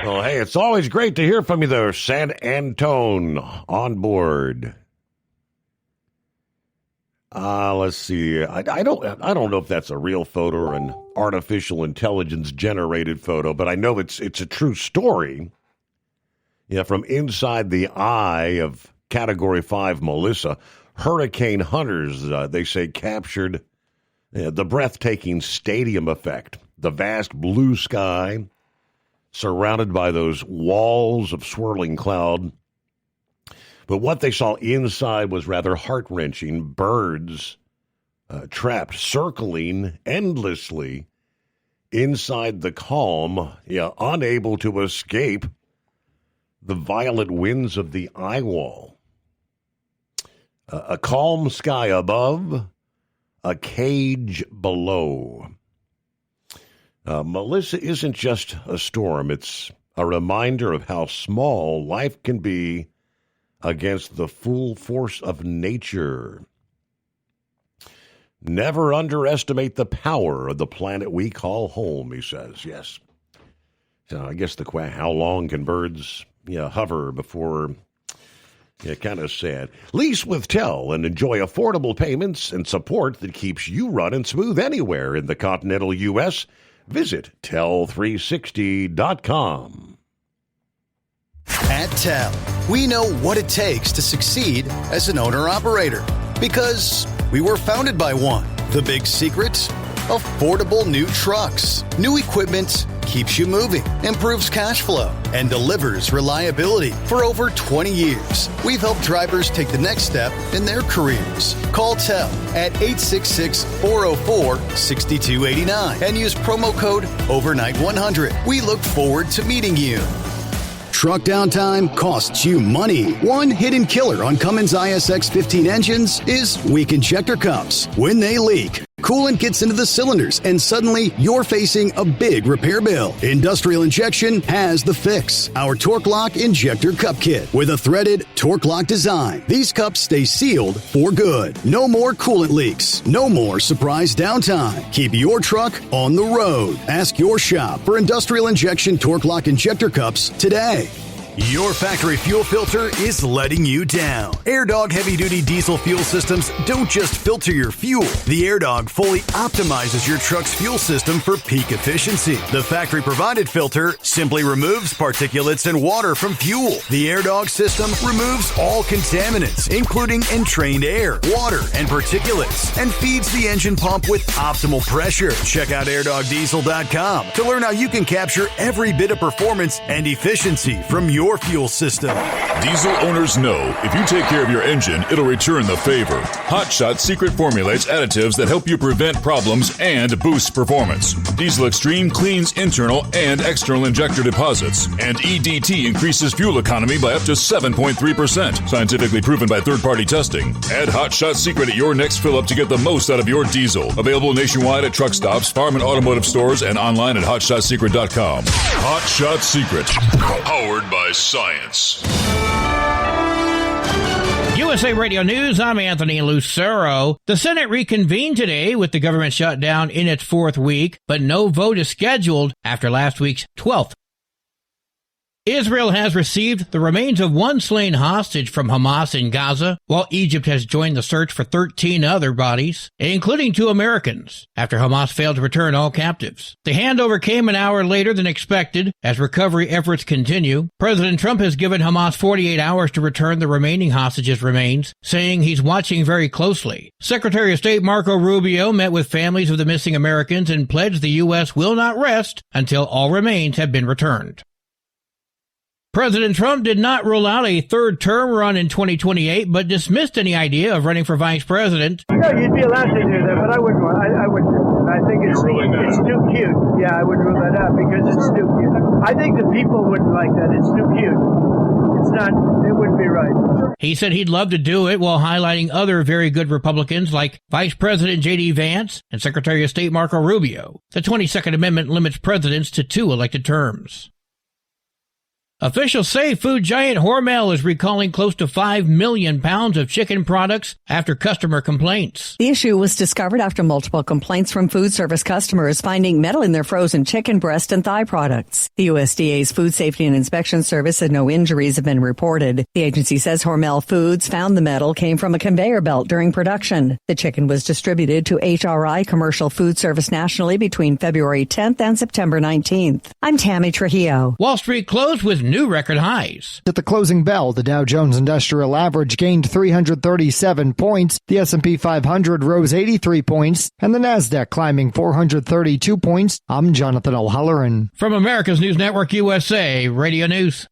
Well, hey, it's always great to hear from you there, San Antone, on board. Let's see. I don't know if that's a real photo or an artificial intelligence generated photo, but I know it's a true story. Yeah, from inside the eye of Category 5 Melissa, hurricane hunters, they say, captured the breathtaking stadium effect, the vast blue sky surrounded by those walls of swirling cloud. But what they saw inside was rather heart-wrenching. Birds trapped, circling endlessly inside the calm, unable to escape the violent winds of the eye wall. A calm sky above, a cage below. Melissa isn't just a storm. It's a reminder of how small life can be against the full force of nature. Never underestimate the power of the planet we call home, he says. Yes. So I guess how long can birds hover before... kind of sad. Lease with Tel and enjoy affordable payments and support that keeps you running smooth anywhere in the continental U.S. Visit Tel360.com. At Tel, we know what it takes to succeed as an owner-operator because we were founded by one. The big secret? Affordable new trucks. New equipment keeps you moving, improves cash flow, and delivers reliability. For over 20 years, we've helped drivers take the next step in their careers. Call Tel at 866-404-6289 and use promo code OVERNIGHT100. We look forward to meeting you. Truck downtime costs you money. One hidden killer on Cummins ISX 15 engines is weak injector cups. When they leak, coolant gets into the cylinders and suddenly you're facing a big repair bill. Industrial Injection has the fix. Our Torque Lock Injector Cup Kit with a threaded Torque Lock design. These cups stay sealed for good. No more coolant leaks. No more surprise downtime. Keep your truck on the road. Ask your shop for Industrial Injection Torque Lock Injector Cups today. Your factory fuel filter is letting you down. AirDog heavy-duty diesel fuel systems don't just filter your fuel. The AirDog fully optimizes your truck's fuel system for peak efficiency. The factory-provided filter simply removes particulates and water from fuel. The AirDog system removes all contaminants, including entrained air, water, and particulates, and feeds the engine pump with optimal pressure. Check out AirdogDiesel.com to learn how you can capture every bit of performance and efficiency from your your fuel system. Diesel owners know if you take care of your engine, it'll return the favor. Hot Shot Secret formulates additives that help you prevent problems and boost performance. Diesel Extreme cleans internal and external injector deposits, and EDT increases fuel economy by up to 7.3%. Scientifically proven by third-party testing. Add Hot Shot Secret at your next fill-up to get the most out of your diesel. Available nationwide at truck stops, farm and automotive stores, and online at HotShotSecret.com. Hot Shot Secret. Powered by science. USA Radio News, I'm Anthony Lucero. The Senate reconvened today with the government shutdown in its fourth week, but no vote is scheduled after last week's 12th. Israel has received the remains of one slain hostage from Hamas in Gaza, while Egypt has joined the search for 13 other bodies, including 2 Americans, after Hamas failed to return all captives. The handover came an hour later than expected as recovery efforts continue. President Trump has given Hamas 48 hours to return the remaining hostages' remains, saying he's watching very closely. Secretary of State Marco Rubio met with families of the missing Americans and pledged the U.S. will not rest until all remains have been returned. President Trump did not rule out a third-term run in 2028, but dismissed any idea of running for vice president. No, you'd be allowed to do that, but I wouldn't. I think it's too cute. Yeah, I would rule that out because it's too cute. I think the people wouldn't like that. It's too cute. It's not. It wouldn't be right. He said he'd love to do it while highlighting other very good Republicans like Vice President J.D. Vance and Secretary of State Marco Rubio. The 22nd Amendment limits presidents to 2 elected terms. Officials say food giant Hormel is recalling close to 5 million pounds of chicken products after customer complaints. The issue was discovered after multiple complaints from food service customers finding metal in their frozen chicken breast and thigh products. The USDA's Food Safety and Inspection Service said no injuries have been reported. The agency says Hormel Foods found the metal came from a conveyor belt during production. The chicken was distributed to HRI Commercial Food Service nationally between February 10th and September 19th. I'm Tammy Trujillo. Wall Street closed with new record highs. At the closing bell, the Dow Jones Industrial Average gained 337 points, the S&P 500 rose 83 points, and the Nasdaq climbing 432 points. I'm Jonathan O'Halloran. From America's News Network USA, Radio News.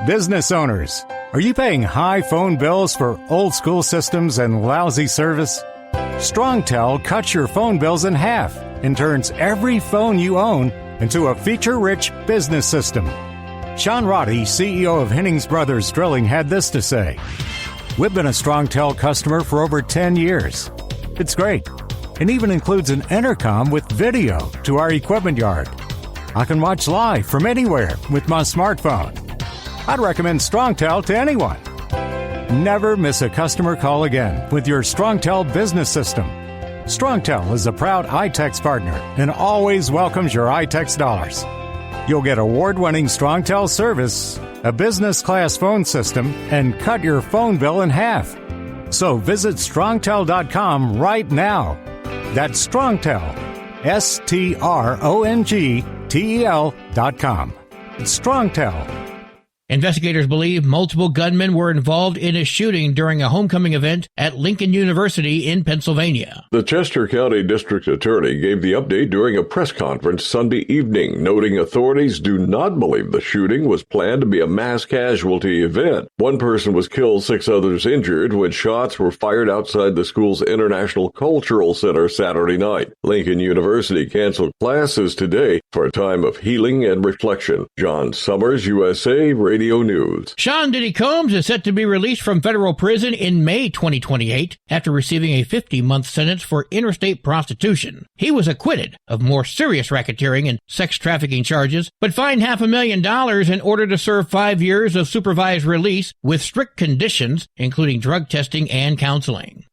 Business owners, are you paying high phone bills for old school systems and lousy service? StrongTel cuts your phone bills in half and turns every phone you own into a feature-rich business system. Sean Roddy, CEO of Hennings Brothers Drilling, had this to say. We've been a StrongTel customer for over 10 years. It's great. It even includes an intercom with video to our equipment yard. I can watch live from anywhere with my smartphone. I'd recommend StrongTel to anyone. Never miss a customer call again with your StrongTel business system. StrongTel is a proud iTex partner and always welcomes your iTex dollars. You'll get award-winning StrongTel service, a business-class phone system, and cut your phone bill in half. So visit StrongTel.com right now. That's StrongTel, StrongTel.com. It's StrongTel. Investigators believe multiple gunmen were involved in a shooting during a homecoming event at Lincoln University in Pennsylvania. The Chester County District Attorney gave the update during a press conference Sunday evening, noting authorities do not believe the shooting was planned to be a mass casualty event. One person was killed, 6 others injured when shots were fired outside the school's International Cultural Center Saturday night. Lincoln University canceled classes today for a time of healing and reflection. John Summers, USA Radio News. Sean Diddy Combs is set to be released from federal prison in May 2028 after receiving a 50-month sentence for interstate prostitution. He was acquitted of more serious racketeering and sex trafficking charges, but fined $500,000 in order to serve 5 years of supervised release with strict conditions, including drug testing and counseling.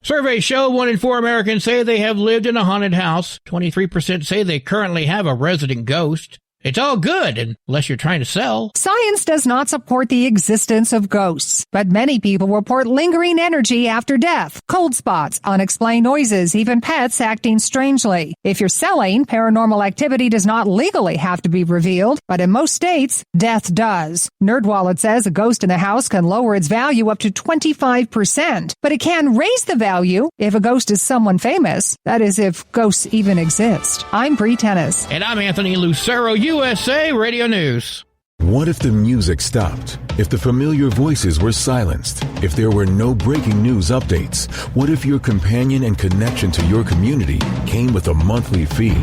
Surveys show 1 in 4 Americans say they have lived in a haunted house. 23% say they currently have a resident ghost. It's all good unless you're trying to sell. Science does not support the existence of ghosts, but many people report lingering energy after death, cold spots, unexplained noises, even pets acting strangely. If you're selling, paranormal activity does not legally have to be revealed, but in most states, death does. NerdWallet says a ghost in the house can lower its value up to 25%, but it can raise the value if a ghost is someone famous. That is, if ghosts even exist. I'm Bree Tennis. And I'm Anthony Lucero, USA Radio News. What if the music stopped? If the familiar voices were silenced? If there were no breaking news updates? What if your companion and connection to your community came with a monthly fee?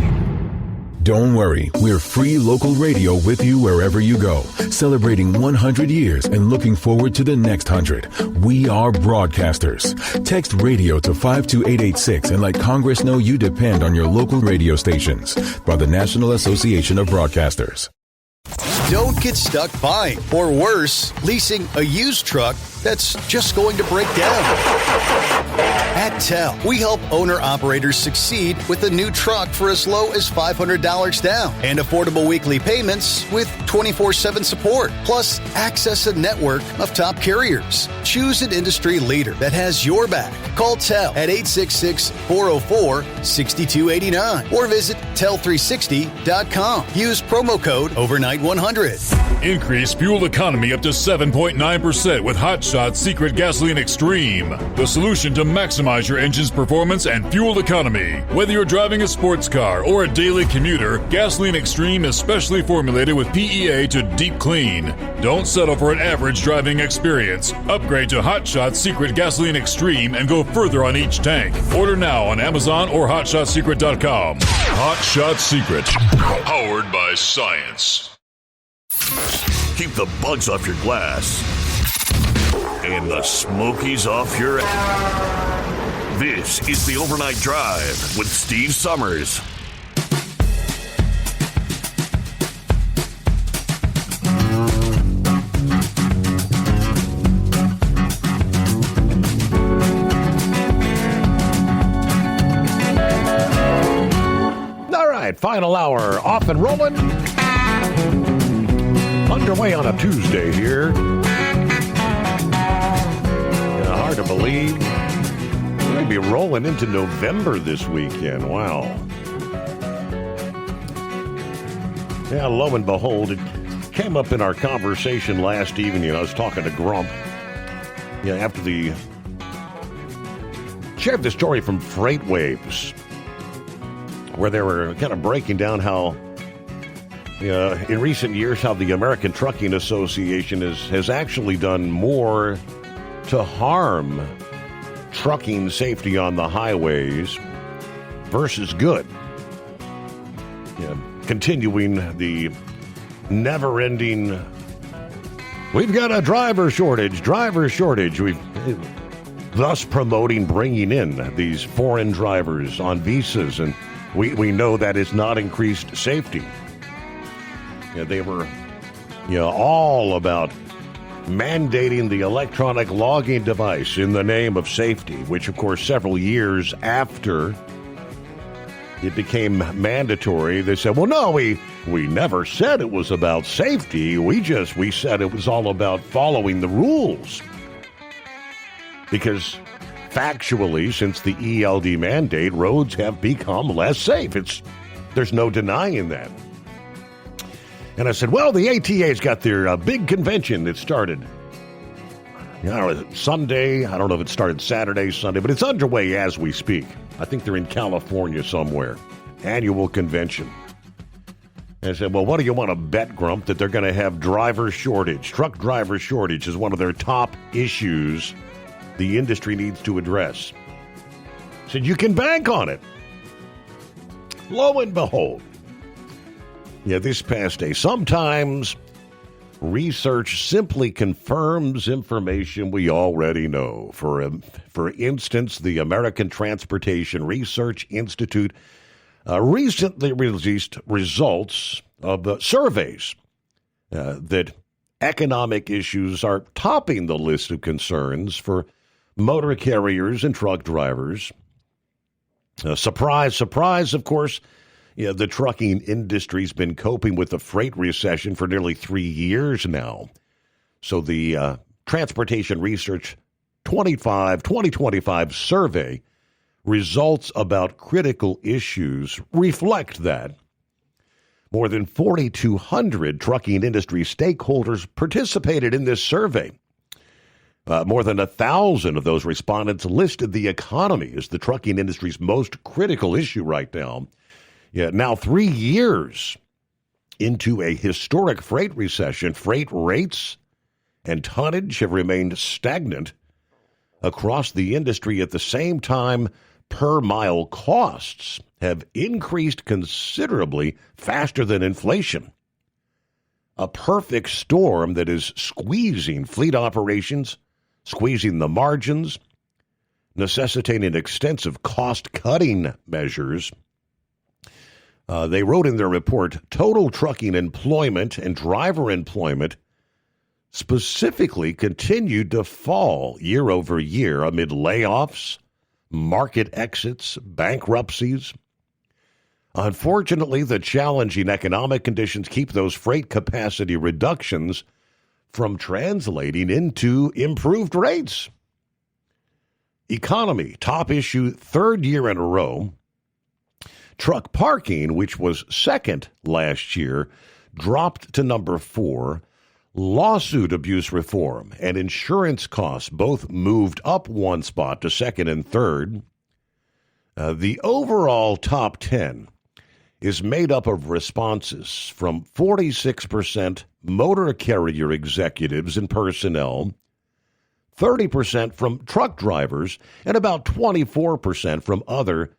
Don't worry, we're free local radio with you wherever you go, celebrating 100 years and looking forward to the next 100. We are broadcasters. Text radio to 52886 and let Congress know you depend on your local radio stations. By the National Association of Broadcasters. Don't get stuck buying, or worse, leasing a used truck that's just going to break down. At TEL, we help owner-operators succeed with a new truck for as low as $500 down and affordable weekly payments with 24/7 support, plus access a network of top carriers. Choose an industry leader that has your back. Call TEL at 866-404-6289 or visit tel360.com. Use promo code OVERNIGHT100. Increase fuel economy up to 7.9% with Hot Shot Secret Gasoline Extreme. The solution to maximize your engine's performance and fuel economy. Whether you're driving a sports car or a daily commuter, Gasoline Extreme is specially formulated with PEA to deep clean. Don't settle for an average driving experience. Upgrade to Hot Shot Secret Gasoline Extreme and go further on each tank. Order now on Amazon or HotShotSecret.com. Hot Shot Secret. Powered by science. Keep the bugs off your glass and the Smokies off your ass. This is the Overnight Drive with Steve Summers. All right, final hour off and rolling. Underway on a Tuesday here. Hard to believe. We're going to be rolling into November this weekend. Wow. Yeah, lo and behold, it came up in our conversation last evening. I was talking to Grump. Yeah, after the... shared the story from FreightWaves, where they were kind of breaking down how in recent years, how the American Trucking Association has actually done more to harm trucking safety on the highways versus good. Continuing the never-ending, we've got a driver shortage. We've thus promoting bringing in these foreign drivers on visas, and we know that is not increased safety. They were, all about mandating the electronic logging device in the name of safety, which, of course, several years after it became mandatory, they said, well, no, we never said it was about safety. We said it was all about following the rules. Because factually, since the ELD mandate, roads have become less safe. There's no denying that. And I said, well, the ATA's got their big convention that started Sunday. I don't know if it started Saturday, Sunday, but it's underway as we speak. I think they're in California somewhere. Annual convention. And I said, well, what do you want to bet, Grump, that they're going to have driver shortage? Truck driver shortage is one of their top issues the industry needs to address. I said, you can bank on it. Lo and behold. This past day, sometimes research simply confirms information we already know. For instance, the American Transportation Research Institute recently released results of the surveys that economic issues are topping the list of concerns for motor carriers and truck drivers. Surprise, surprise, of course. The trucking industry's been coping with the freight recession for nearly 3 years now. So the Transportation Research 2025 survey results about critical issues reflect that. More than 4,200 trucking industry stakeholders participated in this survey. More than 1,000 of those respondents listed the economy as the trucking industry's most critical issue right now. Now 3 years into a historic freight recession. Freight rates and tonnage have remained stagnant across the industry. At the same time, per-mile costs have increased considerably faster than inflation. A perfect storm that is squeezing fleet operations, squeezing the margins, necessitating extensive cost-cutting measures. They wrote in their report, total trucking employment and driver employment specifically continued to fall year over year amid layoffs, market exits, bankruptcies. Unfortunately, the challenging economic conditions keep those freight capacity reductions from translating into improved rates. Economy, top issue, third year in a row. Truck parking, which was second last year, dropped to number 4. Lawsuit abuse reform and insurance costs both moved up one spot to second and third. The overall top 10 is made up of responses from 46% motor carrier executives and personnel, 30% from truck drivers, and about 24% from other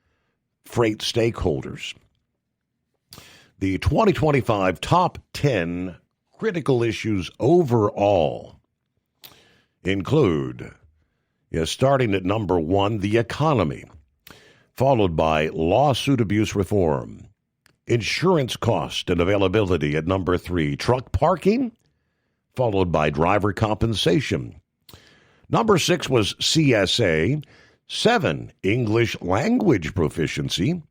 freight stakeholders. The 2025 top 10 critical issues overall include, starting at number 1, the economy, followed by lawsuit abuse reform, insurance cost and availability at number 3, truck parking, followed by driver compensation. Number 6 was CSA, 7, English language proficiency,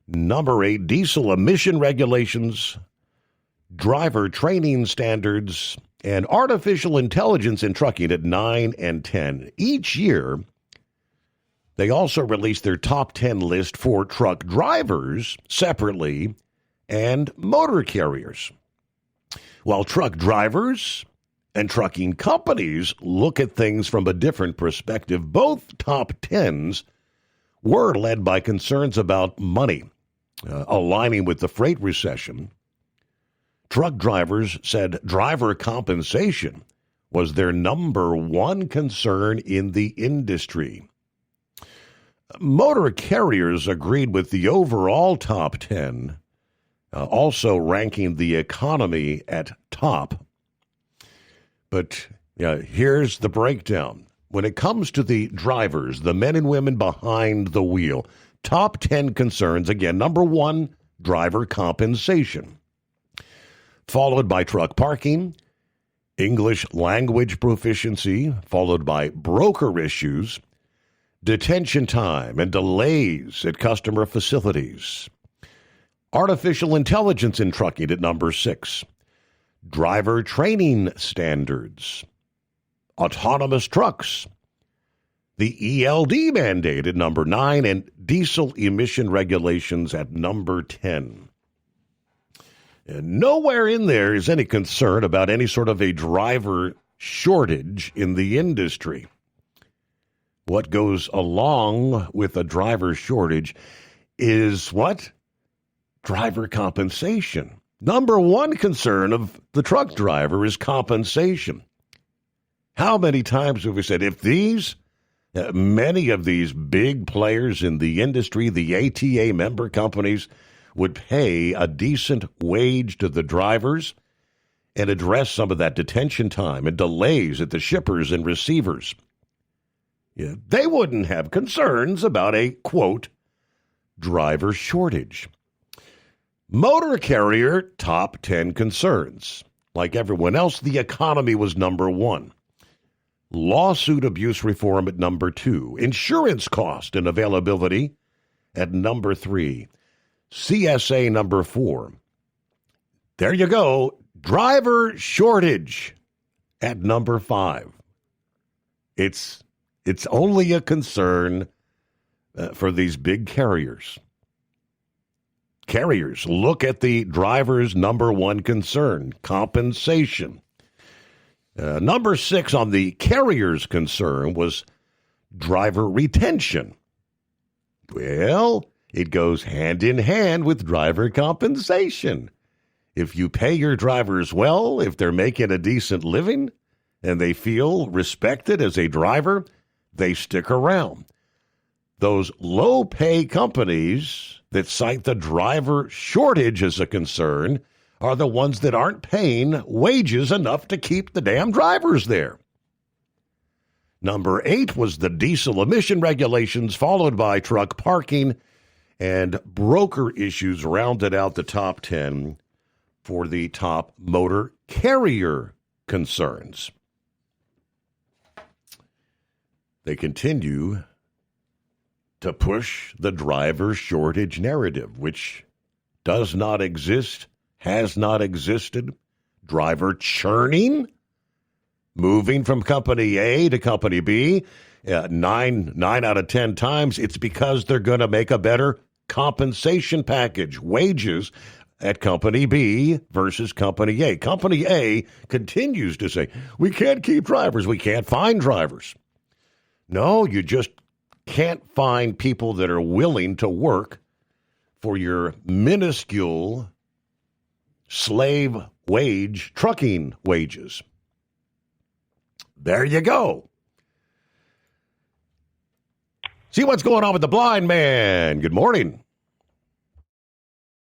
number 8, diesel emission regulations, driver training standards, and artificial intelligence in trucking at 9 and 10. Each year, they also release their top 10 list for truck drivers separately and motor carriers. While truck drivers and trucking companies look at things from a different perspective, both top 10s were led by concerns about money, aligning with the freight recession. Truck drivers said driver compensation was their number 1 concern in the industry. Motor carriers agreed with the overall top 10, also ranking the economy at top. But here's the breakdown. When it comes to the drivers, the men and women behind the wheel, top 10 concerns, again, number 1, driver compensation, followed by truck parking, English language proficiency, followed by broker issues, detention time and delays at customer facilities, artificial intelligence in trucking at number 6, driver training standards, autonomous trucks, the ELD mandate at number 9, and diesel emission regulations at number 10. And nowhere in there is any concern about any sort of a driver shortage in the industry. What goes along with a driver shortage is what? Driver compensation. Number 1 concern of the truck driver is compensation. How many times have we said, if many of these big players in the industry, the ATA member companies, would pay a decent wage to the drivers and address some of that detention time and delays at the shippers and receivers, they wouldn't have concerns about a, quote, driver shortage. Motor carrier, top 10 concerns. Like everyone else, the economy was number 1. Lawsuit abuse reform at number 2. Insurance cost and availability at number 3. CSA number 4. There you go. Driver shortage at number 5. It's only a concern for these big carriers. Carriers look at the driver's number 1 concern, compensation. Number 6 on the carrier's concern was driver retention. Well, it goes hand in hand with driver compensation. If you pay your drivers well, if they're making a decent living and they feel respected as a driver, they stick around. Those low-pay companies that cite the driver shortage as a concern are the ones that aren't paying wages enough to keep the damn drivers there. Number 8 was the diesel emission regulations, followed by truck parking, and broker issues rounded out the top 10 for the top motor carrier concerns. They continue to push the driver shortage narrative, which does not exist, has not existed. Driver churning, moving from company A to company B, 9 out of 10 times, it's because they're going to make a better compensation package, wages at company B versus company A. Company A continues to say, we can't keep drivers, we can't find drivers. No, you just can't find people that are willing to work for your minuscule slave wage, trucking wages. There you go. See what's going on with the blind man. Good morning.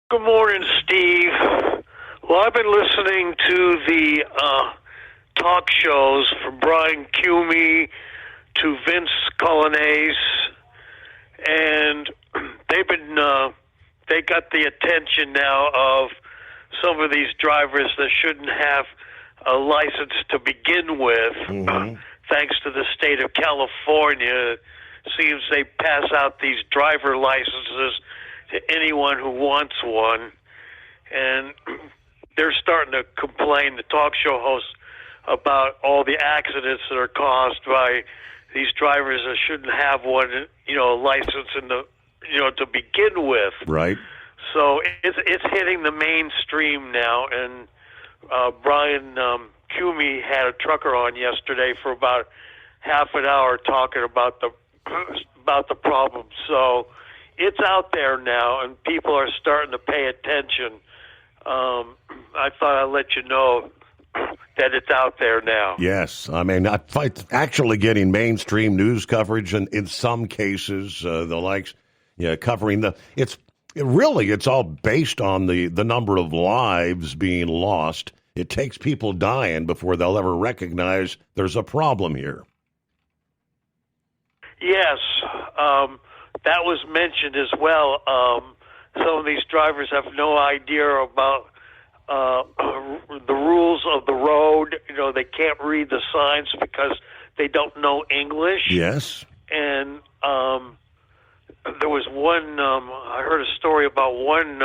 Good morning, Steve. Well, I've been listening to the talk shows from Brian Cumey to Vince Colanese, and they got the attention now of some of these drivers that shouldn't have a license to begin with. Thanks to the state of California, it seems they pass out these driver licenses to anyone who wants one, and they're starting to complain, the talk show hosts, about all the accidents that are caused by these drivers that shouldn't have one, license to begin with. Right. So it's hitting the mainstream now, and Brian Cumey had a trucker on yesterday for about half an hour talking about the problem. So it's out there now, and people are starting to pay attention. I thought I'd let you know that it's out there now. Yes. I mean, it's actually getting mainstream news coverage, and in some cases, the likes, covering the... It's all based on the number of lives being lost. It takes people dying before they'll ever recognize there's a problem here. Yes, that was mentioned as well. Some of these drivers have no idea about the rules of the road. They can't read the signs because they don't know English. Yes. And there was one, I heard a story about one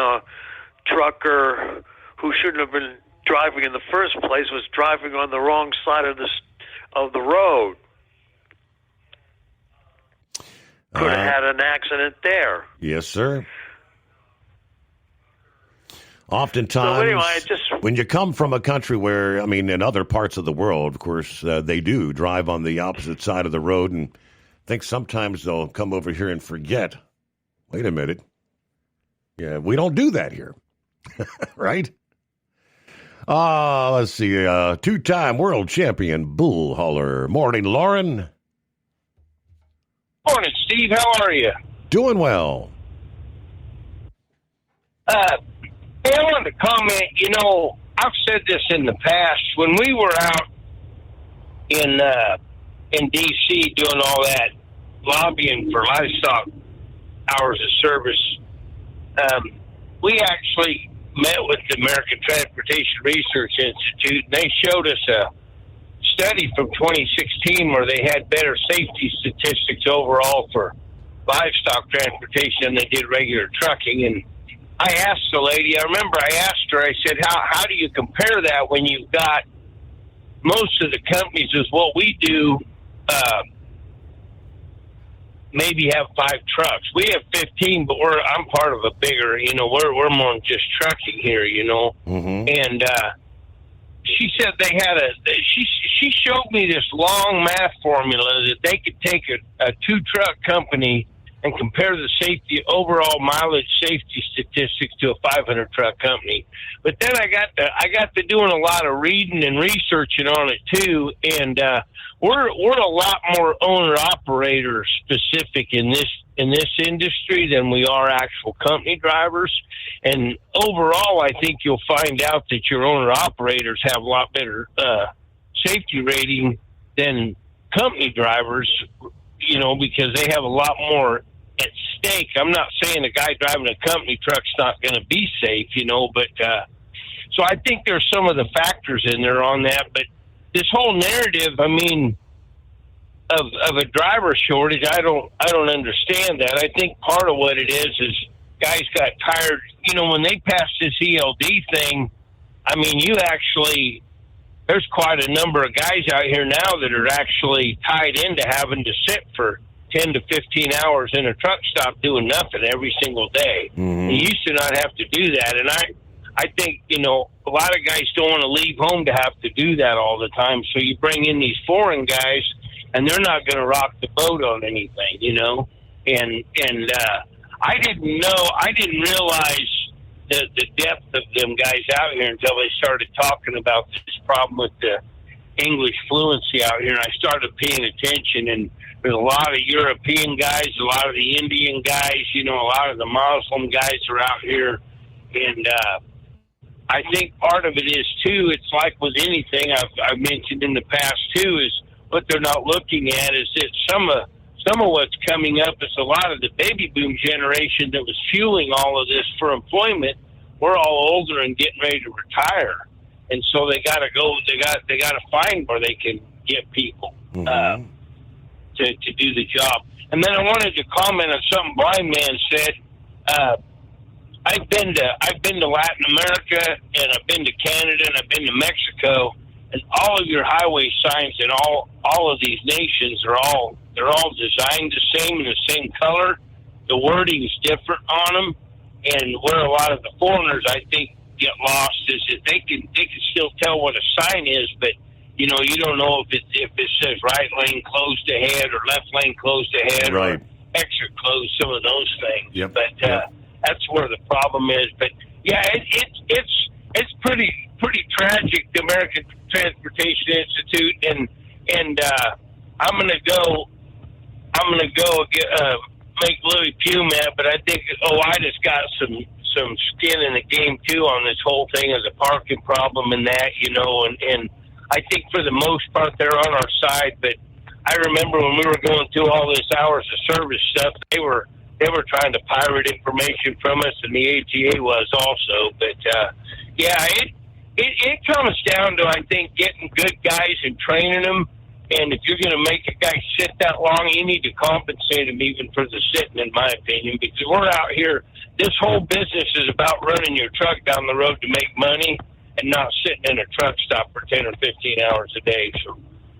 trucker who shouldn't have been driving in the first place, was driving on the wrong side of the road. Could have had an accident there. Yes, sir. Oftentimes, when you come from a country where, in other parts of the world, of course, they do drive on the opposite side of the road, and I think sometimes they'll come over here and forget, wait a minute, we don't do that here, right? Let's see, two-time world champion bull hauler. Morning, Lauren. Morning, Steve. How are you? Doing well. Hey, I wanted to comment. I've said this in the past. When we were out in D.C. doing all that lobbying for livestock hours of service, we actually met with the American Transportation Research Institute, and they showed us a study from 2016 where they had better safety statistics overall for livestock transportation than they did regular trucking. And I asked the lady, I remember I asked her, I said, how do you compare that when you've got most of the companies is what we do, maybe have 5 trucks. We have 15, but I'm part of a bigger, we're more than just trucking here, Mm-hmm. And she said they had she showed me this long math formula that they could take a 2-truck company and compare the safety overall mileage safety statistics to a 500 truck company. But then I got to doing a lot of reading and researching on it too, and we're a lot more owner operator specific in this industry than we are actual company drivers. And overall, I think you'll find out that your owner operators have a lot better safety rating than company drivers, because they have a lot more at stake. I'm not saying a guy driving a company truck's not going to be safe, but so I think there's some of the factors in there on that. But this whole narrative, of a driver shortage, I don't understand that. I think part of what it is guys got tired. When they passed this ELD thing, there's quite a number of guys out here now that are actually tied into having to sit for 10 to 15 hours in a truck stop doing nothing every single day. Mm-hmm. You used to not have to do that. And I think, a lot of guys don't want to leave home to have to do that all the time. So you bring in these foreign guys, and they're not going to rock the boat on anything, And I didn't realize the depth of them guys out here until they started talking about this problem with the English fluency out here. And I started paying attention, and there's a lot of European guys, a lot of the Indian guys, a lot of the Muslim guys are out here. And I think part of it is, too, it's like with anything I've mentioned in the past, too, is what they're not looking at is that some of what's coming up is a lot of the baby boom generation that was fueling all of this for employment. We're all older and getting ready to retire. And so they got to go, they got to find where they can get people to do the job. And then I wanted to comment on something Blind Man said. I've been to Latin America, and I've been to Canada, and I've been to Mexico, and all of your highway signs in all of these nations they're all designed the same in the same color. The wording is different on them, and where a lot of the foreigners I think get lost is that they can still tell what a sign is, but you don't know if it says right lane closed ahead or left lane closed ahead, right, or exit closed, some of those things. Yep. But that's where the problem is. But yeah, it's pretty tragic, the American Transportation Institute, and I'm gonna go make Louis Pugh mad, but I think OOIDA's got some skin in the game too on this whole thing as a parking problem and that, and I think for the most part they're on our side. But I remember when we were going through all this hours of service stuff, they were trying to pirate information from us, and the ATA was also. But it comes down to, I think, getting good guys and training them. And if you're going to make a guy sit that long, you need to compensate him even for the sitting, in my opinion, because we're out here. This whole business is about running your truck down the road to make money and not sitting in a truck stop for 10 or 15 hours a day. So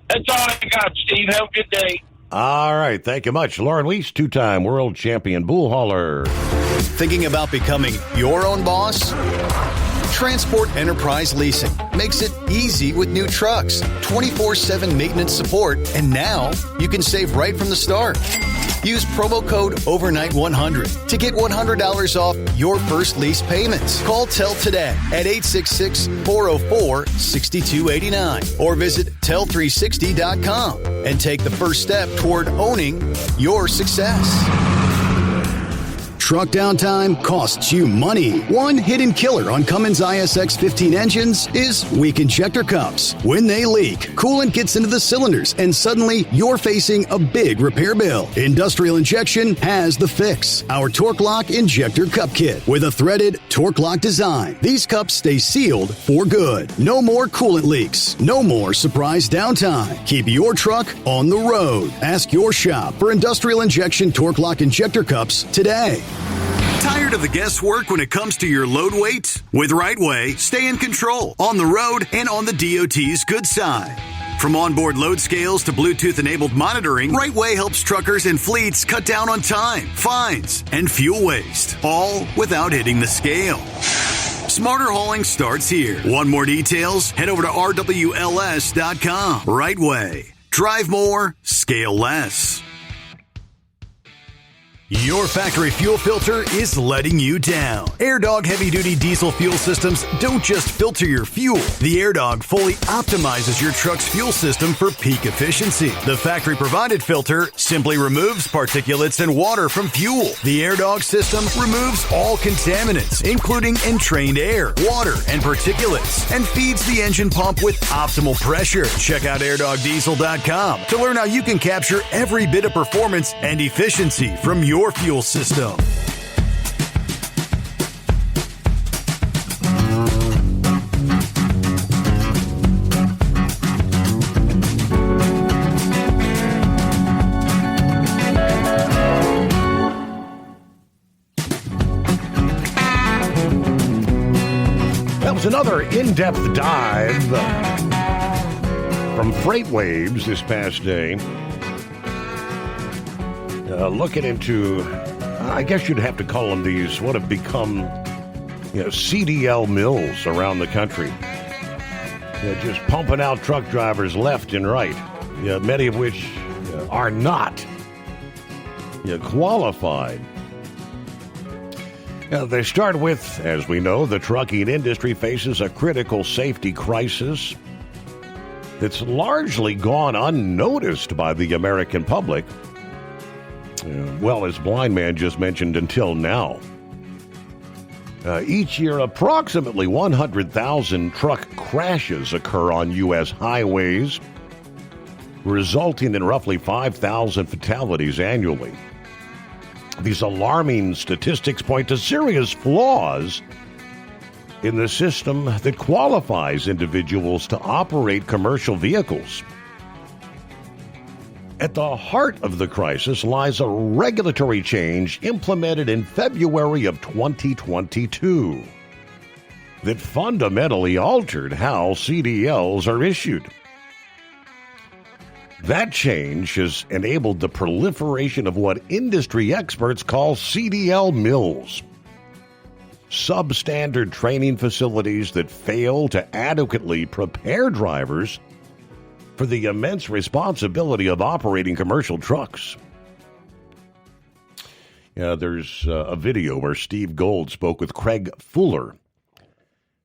that's all I got, Steve. Have a good day. All right. Thank you much. Lauren Weiss, two-time world champion bull hauler. Thinking about becoming your own boss? Transport Enterprise Leasing makes it easy with new trucks, 24/7 maintenance support, and now you can save right from the start. Use promo code OVERNIGHT100 to get $100 off your first lease payments. Call TEL today at 866-404-6289 or visit tel360.com and take the first step toward owning your success. Truck downtime costs you money. One hidden killer on Cummins ISX 15 engines is weak injector cups. When they leak, coolant gets into the cylinders and suddenly you're facing a big repair bill. Industrial Injection has the fix. Our Torque Lock Injector Cup Kit with a threaded Torque Lock design. These cups stay sealed for good. No more coolant leaks. No more surprise downtime. Keep your truck on the road. Ask your shop for Industrial Injection Torque Lock Injector Cups today. Tired of the guesswork when it comes to your load weight? With RightWay, stay in control on the road and on the DOT's good side. From onboard load scales to Bluetooth-enabled monitoring, RightWay helps truckers and fleets cut down on time, fines, and fuel waste, all without hitting the scale. Smarter hauling starts here. Want more details? Head over to RWLS.com. RightWay. Drive more, scale less. Your factory fuel filter is letting you down. AirDog heavy-duty diesel fuel systems don't just filter your fuel. The AirDog fully optimizes your truck's fuel system for peak efficiency. The factory-provided filter simply removes particulates and water from fuel. The AirDog system removes all contaminants, including entrained air, water, and particulates, and feeds the engine pump with optimal pressure. Check out airdogdiesel.com to learn how you can capture every bit of performance and efficiency from your fuel system. That was another in-depth dive from FreightWaves this past day. Looking into, I guess you'd have to call them these, what have become, CDL mills around the country. Just pumping out truck drivers left and right, many of which are not qualified. They start with, as we know, the trucking industry faces a critical safety crisis that's largely gone unnoticed by the American public. Well, as Blind Man just mentioned, until now. Each year, approximately 100,000 truck crashes occur on U.S. highways, resulting in roughly 5,000 fatalities annually. These alarming statistics point to serious flaws in the system that qualifies individuals to operate commercial vehicles. At the heart of the crisis lies a regulatory change implemented in February of 2022 that fundamentally altered how CDLs are issued. That change has enabled the proliferation of what industry experts call CDL mills, substandard training facilities that fail to adequately prepare drivers for the immense responsibility of operating commercial trucks. There's a video where Steve Gold spoke with Craig Fuller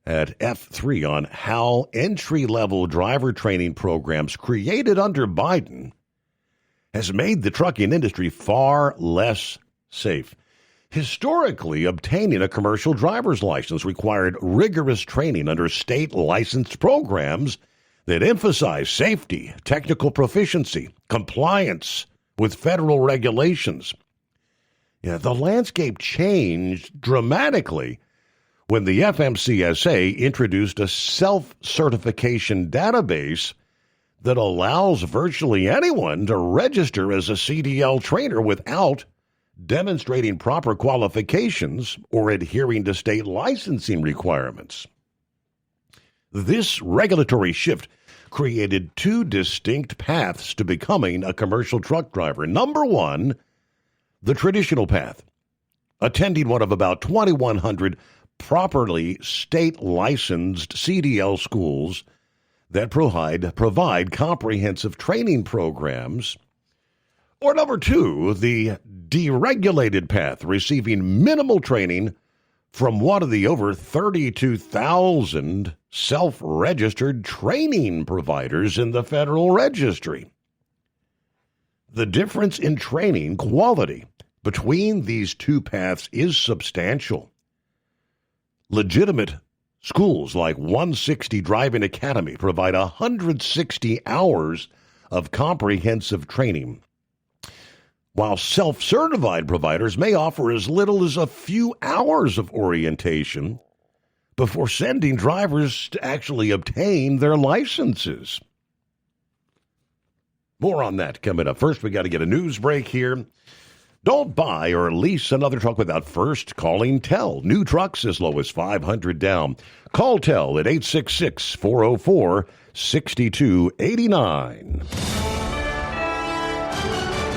at F3 on how entry-level driver training programs created under Biden has made the trucking industry far less safe. Historically, obtaining a commercial driver's license required rigorous training under state licensed programs that emphasize safety, technical proficiency, compliance with federal regulations. The landscape changed dramatically when the FMCSA introduced a self-certification database that allows virtually anyone to register as a CDL trainer without demonstrating proper qualifications or adhering to state licensing requirements. This regulatory shift created two distinct paths to becoming a commercial truck driver. Number one, the traditional path, attending one of about 2,100 properly state-licensed CDL schools that provide comprehensive training programs. Or number two, the deregulated path, receiving minimal training from one of the over 32,000 self-registered training providers in the Federal Registry. The difference in training quality between these two paths is substantial. Legitimate schools like 160 Driving Academy provide 160 hours of comprehensive training, while self-certified providers may offer as little as a few hours of orientation before sending drivers to actually obtain their licenses. More on that coming up. First, we got to get a news break here. Don't buy or lease another truck without first calling TEL. New trucks as low as $500 down. Call TEL at 866-404-6289.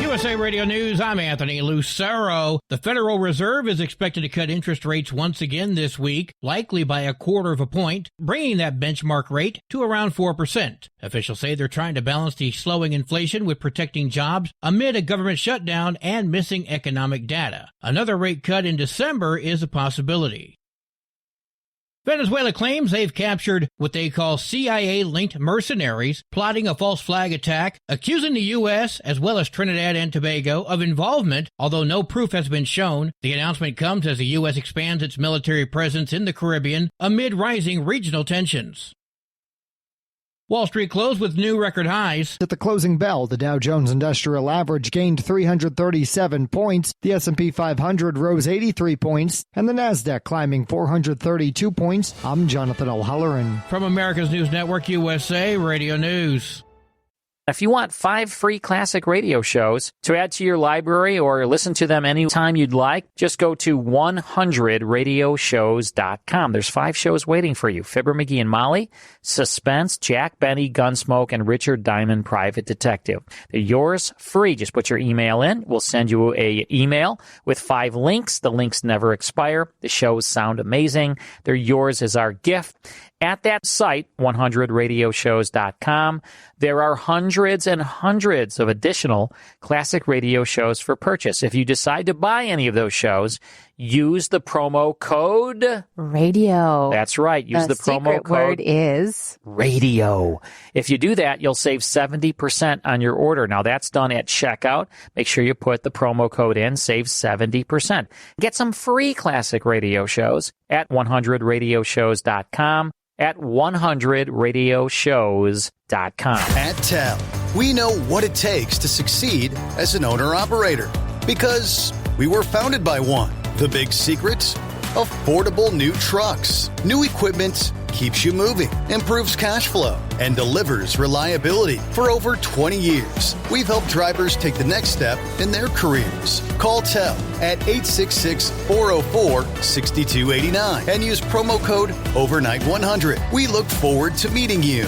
USA Radio News, I'm Anthony Lucero. The Federal Reserve is expected to cut interest rates once again this week, likely by 1/4 of a point, bringing that benchmark rate to around 4%. Officials say they're trying to balance the slowing inflation with protecting jobs amid a government shutdown and missing economic data. Another rate cut in December is a possibility. Venezuela claims they've captured what they call CIA-linked mercenaries plotting a false flag attack, accusing the U.S. as well as Trinidad and Tobago of involvement, although no proof has been shown. The announcement comes as the U.S. expands its military presence in the Caribbean amid rising regional tensions. Wall Street closed with new record highs. At the closing bell, the Dow Jones Industrial Average gained 337 points, the S&P 500 rose 83 points, and the Nasdaq climbing 432 points. I'm Jonathan O'Halloran. From America's News Network, USA Radio News. If you want 5 free classic radio shows to add to your library or listen to them anytime you'd like, just go to 100radioshows.com. There's 5 shows waiting for you. Fibber McGee and Molly, Suspense, Jack Benny, Gunsmoke, and Richard Diamond, Private Detective. They're yours free. Just put your email in. We'll send you an email with 5 links. The links never expire. The shows sound amazing. They're yours as our gift. At that site, 100radioshows.com, there are hundreds and hundreds of additional classic radio shows for purchase. If you decide to buy any of those shows, use the promo code radio. That's right. Use the promo code. Word is radio. If you do that, you'll save 70% on your order. Now that's done at checkout. Make sure you put the promo code in, save 70%. Get some free classic radio shows at 100radioshows.com. At 100radioshows.com. At TEL, we know what it takes to succeed as an owner-operator because we were founded by one. The big secret? Affordable new trucks. New equipment keeps you moving, improves cash flow, and delivers reliability. For over 20 years, we've helped drivers take the next step in their careers. Call TEL at 866-404-6289 and use promo code OVERNIGHT100. We look forward to meeting you.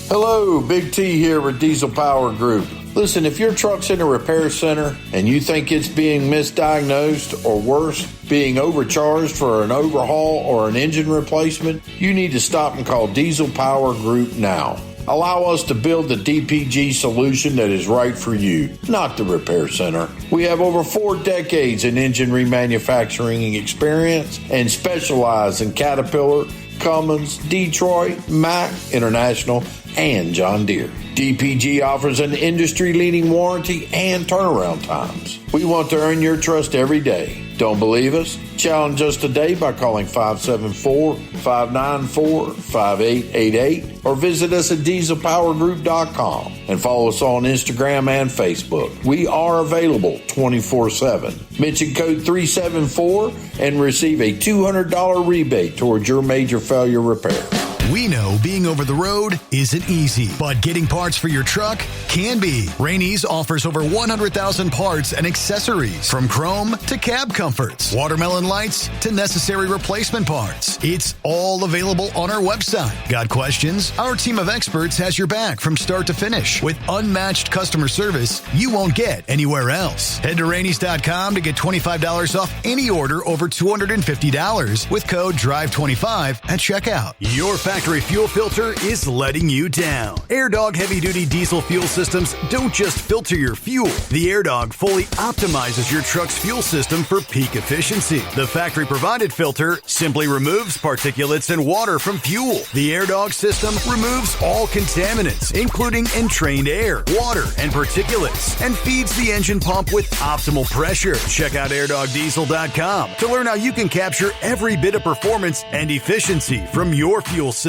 Hello, Big T here with Diesel Power Group. Listen, if your truck's in a repair center and you think it's being misdiagnosed or worse, being overcharged for an overhaul or an engine replacement, you need to stop and call Diesel Power Group now. Allow us to build the DPG solution that is right for you, not the repair center. We have over 4 decades in engine remanufacturing experience and specialize in Caterpillar, Cummins, Detroit, Mack, International, and John Deere. DPG offers an industry-leading warranty and turnaround times. We want to earn your trust every day. Don't believe us? Challenge us today by calling 574-594-5888 or visit us at dieselpowergroup.com and follow us on Instagram and Facebook. We are available 24/7. Mention code 374 and receive a $200 rebate towards your major failure repair. We know being over the road isn't easy, but getting parts for your truck can be. Rainey's offers over 100,000 parts and accessories, from chrome to cab comforts, watermelon lights to necessary replacement parts. It's all available on our website. Got questions? Our team of experts has your back from start to finish with unmatched customer service you won't get anywhere else. Head to Rainey's.com to get $25 off any order over $250 with code DRIVE25 at checkout. Your factory fuel filter is letting you down. AirDog heavy-duty diesel fuel systems don't just filter your fuel. The AirDog fully optimizes your truck's fuel system for peak efficiency. The factory-provided filter simply removes particulates and water from fuel. The AirDog system removes all contaminants, including entrained air, water, and particulates, and feeds the engine pump with optimal pressure. Check out AirDogDiesel.com to learn how you can capture every bit of performance and efficiency from your fuel system.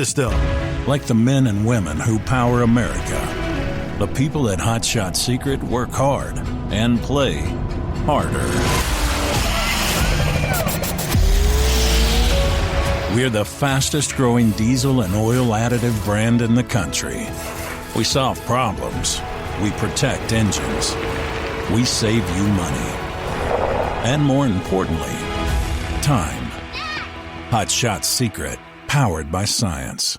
Like the men and women who power America, the people at Hot Shot Secret work hard and play harder. We're the fastest growing diesel and oil additive brand in the country. We solve problems. We protect engines. We save you money. And more importantly, time. Hot Shot Secret. Powered by science.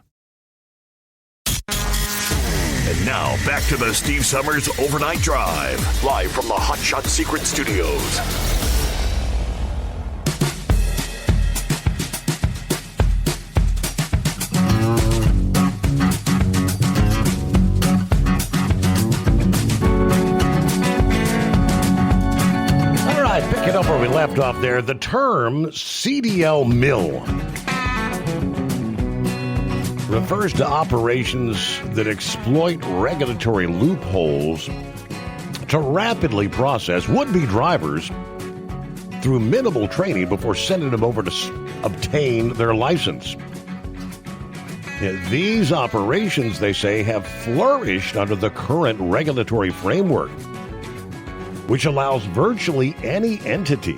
And now, back to the Steve Summers Overnight Drive, live from the Hot Shot Secret Studios. All right, picking up where we left off there, the term CDL mill refers to operations that exploit regulatory loopholes to rapidly process would-be drivers through minimal training before sending them over to obtain their license. These operations, they say, have flourished under the current regulatory framework, which allows virtually any entity,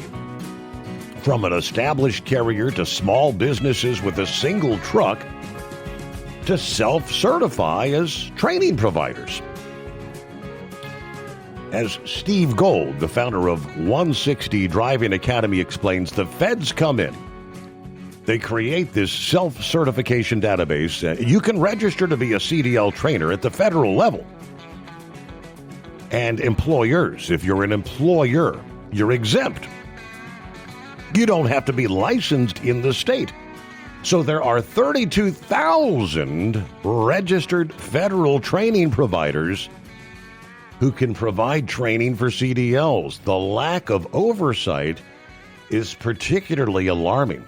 from an established carrier to small businesses with a single truck, to self-certify as training providers. As Steve Gold, the founder of 160 Driving Academy, explains, the feds come in. They create this self-certification database. You can register to be a CDL trainer at the federal level. And employers, if you're an employer, you're exempt. You don't have to be licensed in the state. So there are 32,000 registered federal training providers who can provide training for CDLs. The lack of oversight is particularly alarming.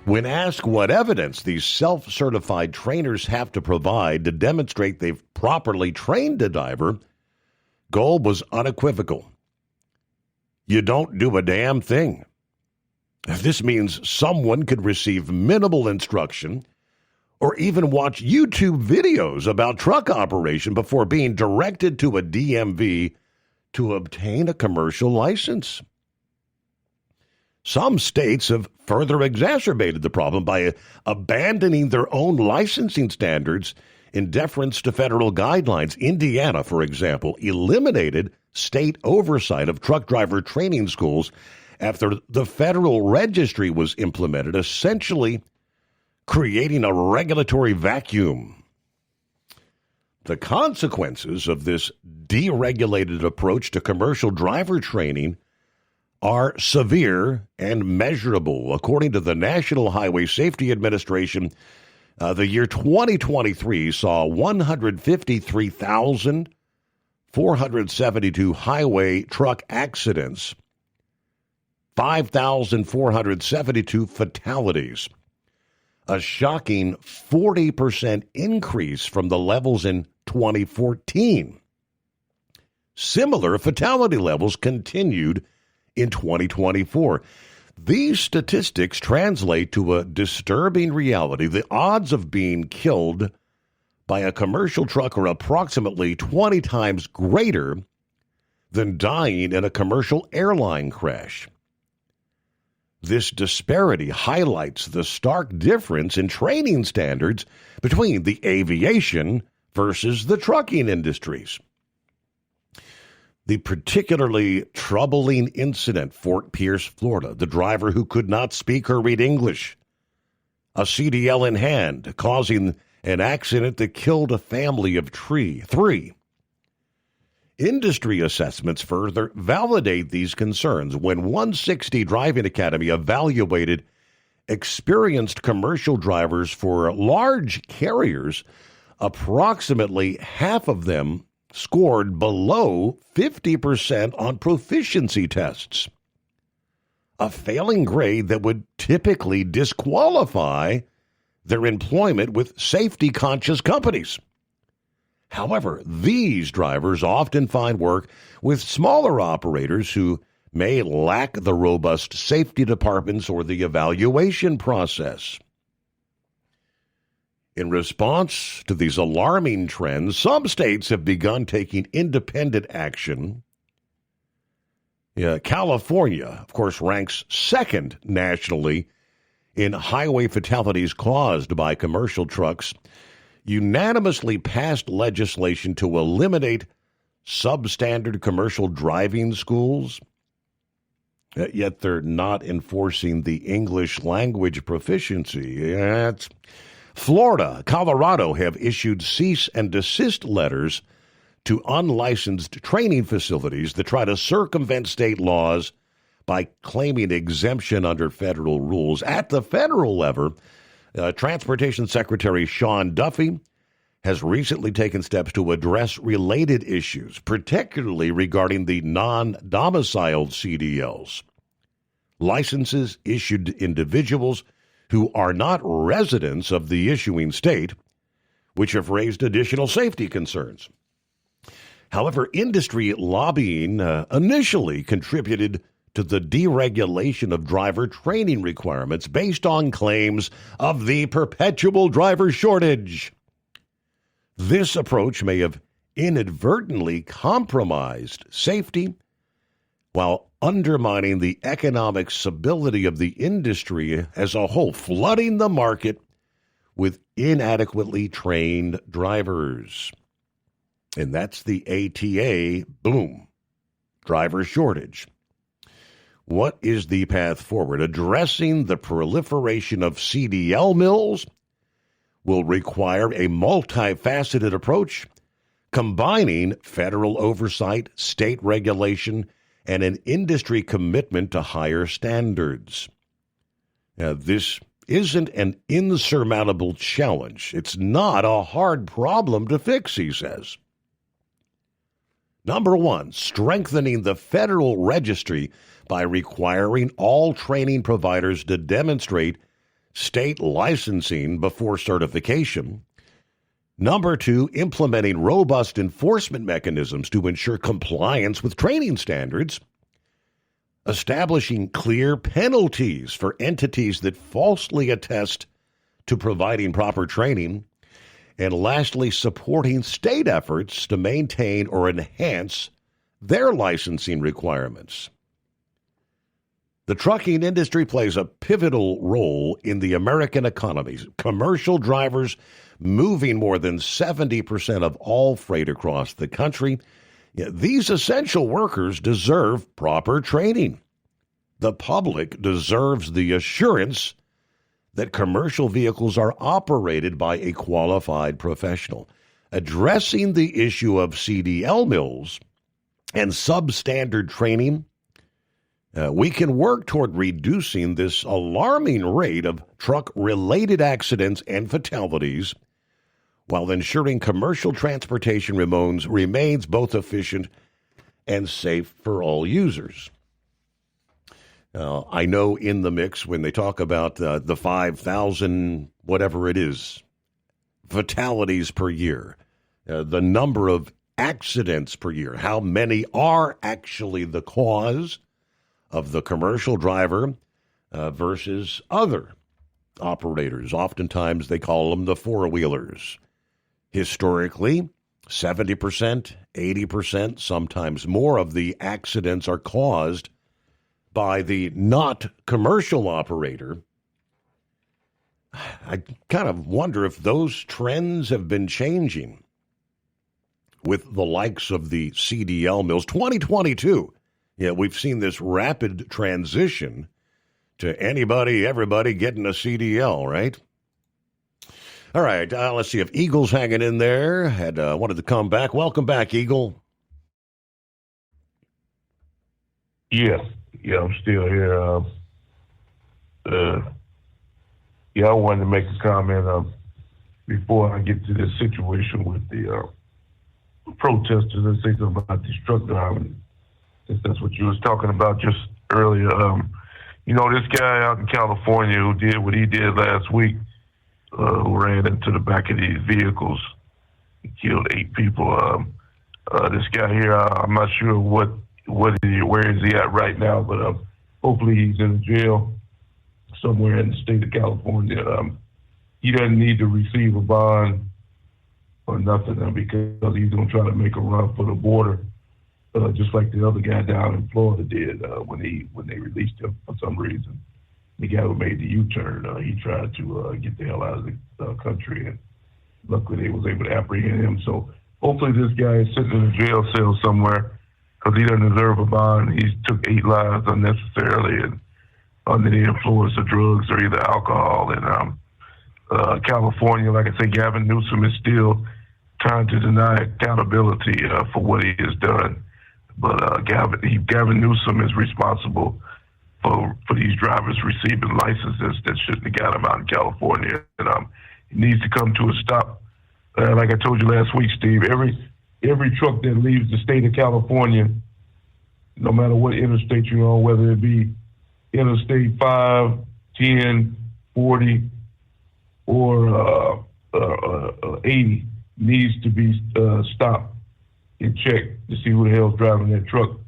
When asked what evidence these self-certified trainers have to provide to demonstrate they've properly trained a diver, Gold was unequivocal. You don't do a damn thing. This means someone could receive minimal instruction or even watch YouTube videos about truck operation before being directed to a DMV to obtain a commercial license. Some states have further exacerbated the problem by abandoning their own licensing standards in deference to federal guidelines. Indiana, for example, eliminated state oversight of truck driver training schools after the federal registry was implemented, essentially creating a regulatory vacuum. The consequences of this deregulated approach to commercial driver training are severe and measurable. According to the National Highway Safety Administration, the year 2023 saw 153,472 highway truck accidents, 5,472 fatalities, a shocking 40% increase from the levels in 2014. Similar fatality levels continued in 2024. These statistics translate to a disturbing reality. The odds of being killed by a commercial truck are approximately 20 times greater than dying in a commercial airline crash. This disparity highlights the stark difference in training standards between the aviation versus the trucking industries. The particularly troubling incident, Fort Pierce, Florida, the driver who could not speak or read English, a CDL in hand, causing an accident that killed a family of three. Industry assessments further validate these concerns. When 160 Driving Academy evaluated experienced commercial drivers for large carriers, approximately half of them scored below 50% on proficiency tests, a failing grade that would typically disqualify their employment with safety-conscious companies. However, these drivers often find work with smaller operators who may lack the robust safety departments or the evaluation process. In response to these alarming trends, some states have begun taking independent action. California, of course, ranks second nationally in highway fatalities caused by commercial trucks, unanimously passed legislation to eliminate substandard commercial driving schools, yet they're not enforcing the English language proficiency. It's Florida, Colorado have issued cease and desist letters to unlicensed training facilities that try to circumvent state laws by claiming exemption under federal rules. At the federal level, Transportation Secretary Sean Duffy has recently taken steps to address related issues, particularly regarding the non-domiciled CDLs, licenses issued to individuals who are not residents of the issuing state, which have raised additional safety concerns. However, industry lobbying initially contributed to the deregulation of driver training requirements based on claims of the perpetual driver shortage. This approach may have inadvertently compromised safety while undermining the economic stability of the industry as a whole, flooding the market with inadequately trained drivers. And that's the ATA, boom, driver shortage. What is the path forward? Addressing the proliferation of CDL mills will require a multifaceted approach, combining federal oversight, state regulation, and an industry commitment to higher standards. Now, this isn't an insurmountable challenge. It's not a hard problem to fix, he says. Number one, strengthening the federal registry by requiring all training providers to demonstrate state licensing before certification. Number two, implementing robust enforcement mechanisms to ensure compliance with training standards. Establishing clear penalties for entities that falsely attest to providing proper training. And lastly, supporting state efforts to maintain or enhance their licensing requirements. The trucking industry plays a pivotal role in the American economy. Commercial drivers moving more than 70% of all freight across the country. These essential workers deserve proper training. The public deserves the assurance that commercial vehicles are operated by a qualified professional. Addressing the issue of CDL mills and substandard training, we can work toward reducing this alarming rate of truck-related accidents and fatalities while ensuring commercial transportation remains both efficient and safe for all users. I know in the mix when they talk about the 5,000, whatever it is, fatalities per year, the number of accidents per year, how many are actually the cause of the commercial driver versus other operators. Oftentimes they call them the four-wheelers. Historically, 70%, 80%, sometimes more of the accidents are caused by the not commercial operator. I kind of wonder if those trends have been changing with the likes of the CDL mills. 2022, we've seen this rapid transition to everybody getting a CDL, right? All right, let's see if Eagle's hanging in there. Had wanted to come back. Welcome back, Eagle. Yeah, I'm still here. I wanted to make a comment before I get to this situation with the protesters. Let's say something about these truck drivers, since that's what you was talking about just earlier. This guy out in California who did what he did last week, who ran into the back of these vehicles and killed 8 people. This guy here, I'm not sure where is he at right now, but hopefully he's in jail somewhere in the state of California. He doesn't need to receive a bond or nothing because he's going to try to make a run for the border, just like the other guy down in Florida did when they released him for some reason. The guy who made the U-turn, he tried to get the hell out of the country, and luckily they was able to apprehend him. So hopefully this guy is sitting in a jail cell somewhere, because he doesn't deserve a bond. He took 8 lives unnecessarily and under the influence of drugs or either alcohol. And California. Like I say, Gavin Newsom is still trying to deny accountability for what he has done. But Gavin Newsom is responsible for these drivers receiving licenses that shouldn't have got them out in California. And it needs to come to a stop. Like I told you last week, Steve, every truck that leaves the state of California, no matter what interstate you're on, whether it be Interstate 5, 10, 40, or 80, needs to be stopped and checked to see who the hell's driving that truck,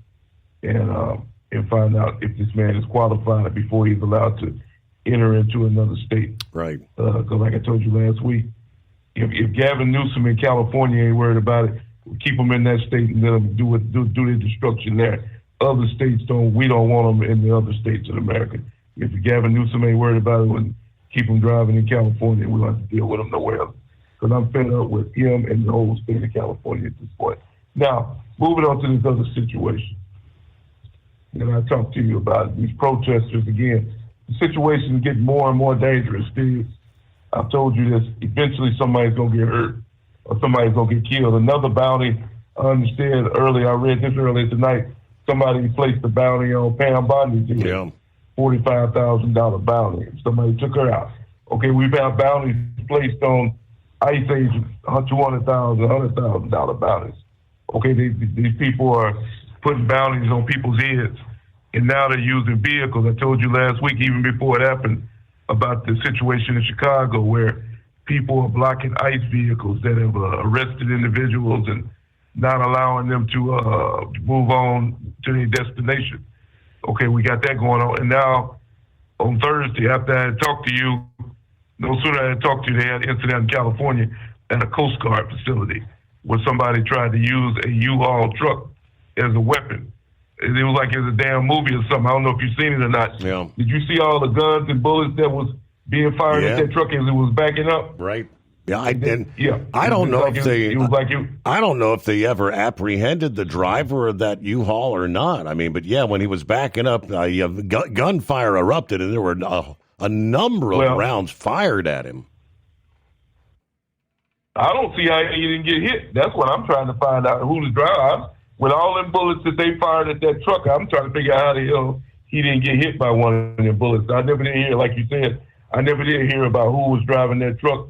and find out if this man is qualified before he's allowed to enter into another state. Right. Because like I told you last week, if Gavin Newsom in California ain't worried about it, keep them in that state and let them do their destruction there. Other states we don't want them in the other states in America. If Gavin Newsom ain't worried about it, keep them driving in California. We don't have to deal with them nowhere else. Because I'm fed up with him and the whole state of California at this point. Now, moving on to this other situation. And I talked to you about these protesters again. The situation is getting more and more dangerous, Steve. I've told you this. Eventually somebody's going to get hurt or somebody's going to get killed. Another bounty, I understand I read this earlier tonight, somebody placed a bounty on Pam Bondi's head. Yeah. $45,000 bounty. Somebody took her out. Okay, we've had bounties placed on ICE agents, $200,000, $100,000 bounties. Okay, these people are putting bounties on people's heads, and now they're using vehicles. I told you last week, even before it happened, about the situation in Chicago where people are blocking ICE vehicles that have arrested individuals and not allowing them to move on to their destination. Okay, we got that going on. And now on Thursday, after I had talked to you, no sooner I had talked to you, they had an incident in California at a Coast Guard facility where somebody tried to use a U-Haul truck as a weapon. It was like it was a damn movie or something. I don't know if you've seen it or not. Yeah. Did you see all the guns and bullets that was being fired at that truck as it was backing up? Right. Yeah, I don't know if they ever apprehended the driver of that U-Haul or not. I mean, but yeah, when he was backing up, gunfire erupted, and there were a number of rounds fired at him. I don't see how he didn't get hit. That's what I'm trying to find out. Who the driver? With all them bullets that they fired at that truck, I'm trying to figure out how the hell he didn't get hit by one of them bullets. I never did hear, like you said, I never did hear about who was driving that truck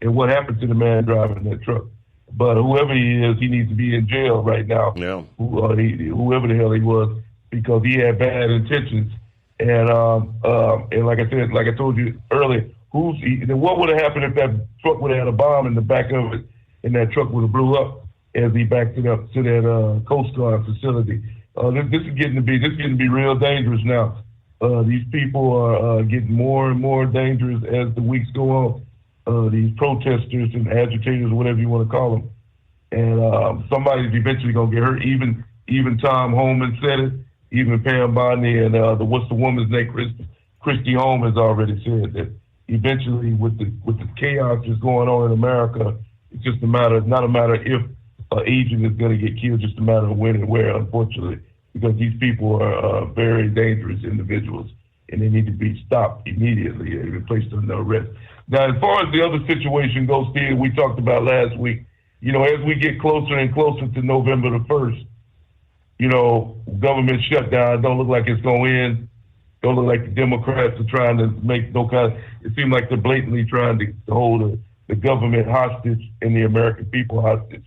and what happened to the man driving that truck. But whoever he is, he needs to be in jail right now. Yeah. Whoever the hell he was, because he had bad intentions. And like I said, like I told you earlier, what would have happened if that truck would have had a bomb in the back of it, and that truck would have blew up as he backed it up to that Coast Guard facility? This is getting to be real dangerous now. These people are getting more and more dangerous as the weeks go on. These protesters and agitators, whatever you want to call them, and somebody's eventually gonna get hurt. Even Tom Homan said it. Even Pam Bondi and what's the woman's name? Christy Holm has already said that eventually, with the chaos that's going on in America, it's just not a matter if an agent is going to get killed, just a matter of when and where, unfortunately, because these people are very dangerous individuals and they need to be stopped immediately and placed under arrest. Now, as far as the other situation goes, Steve, we talked about last week, as we get closer and closer to November the 1st, government shutdown don't look like it's going to end. Don't look like the Democrats are trying to make it seems like they're blatantly trying to hold the government hostage and the American people hostage.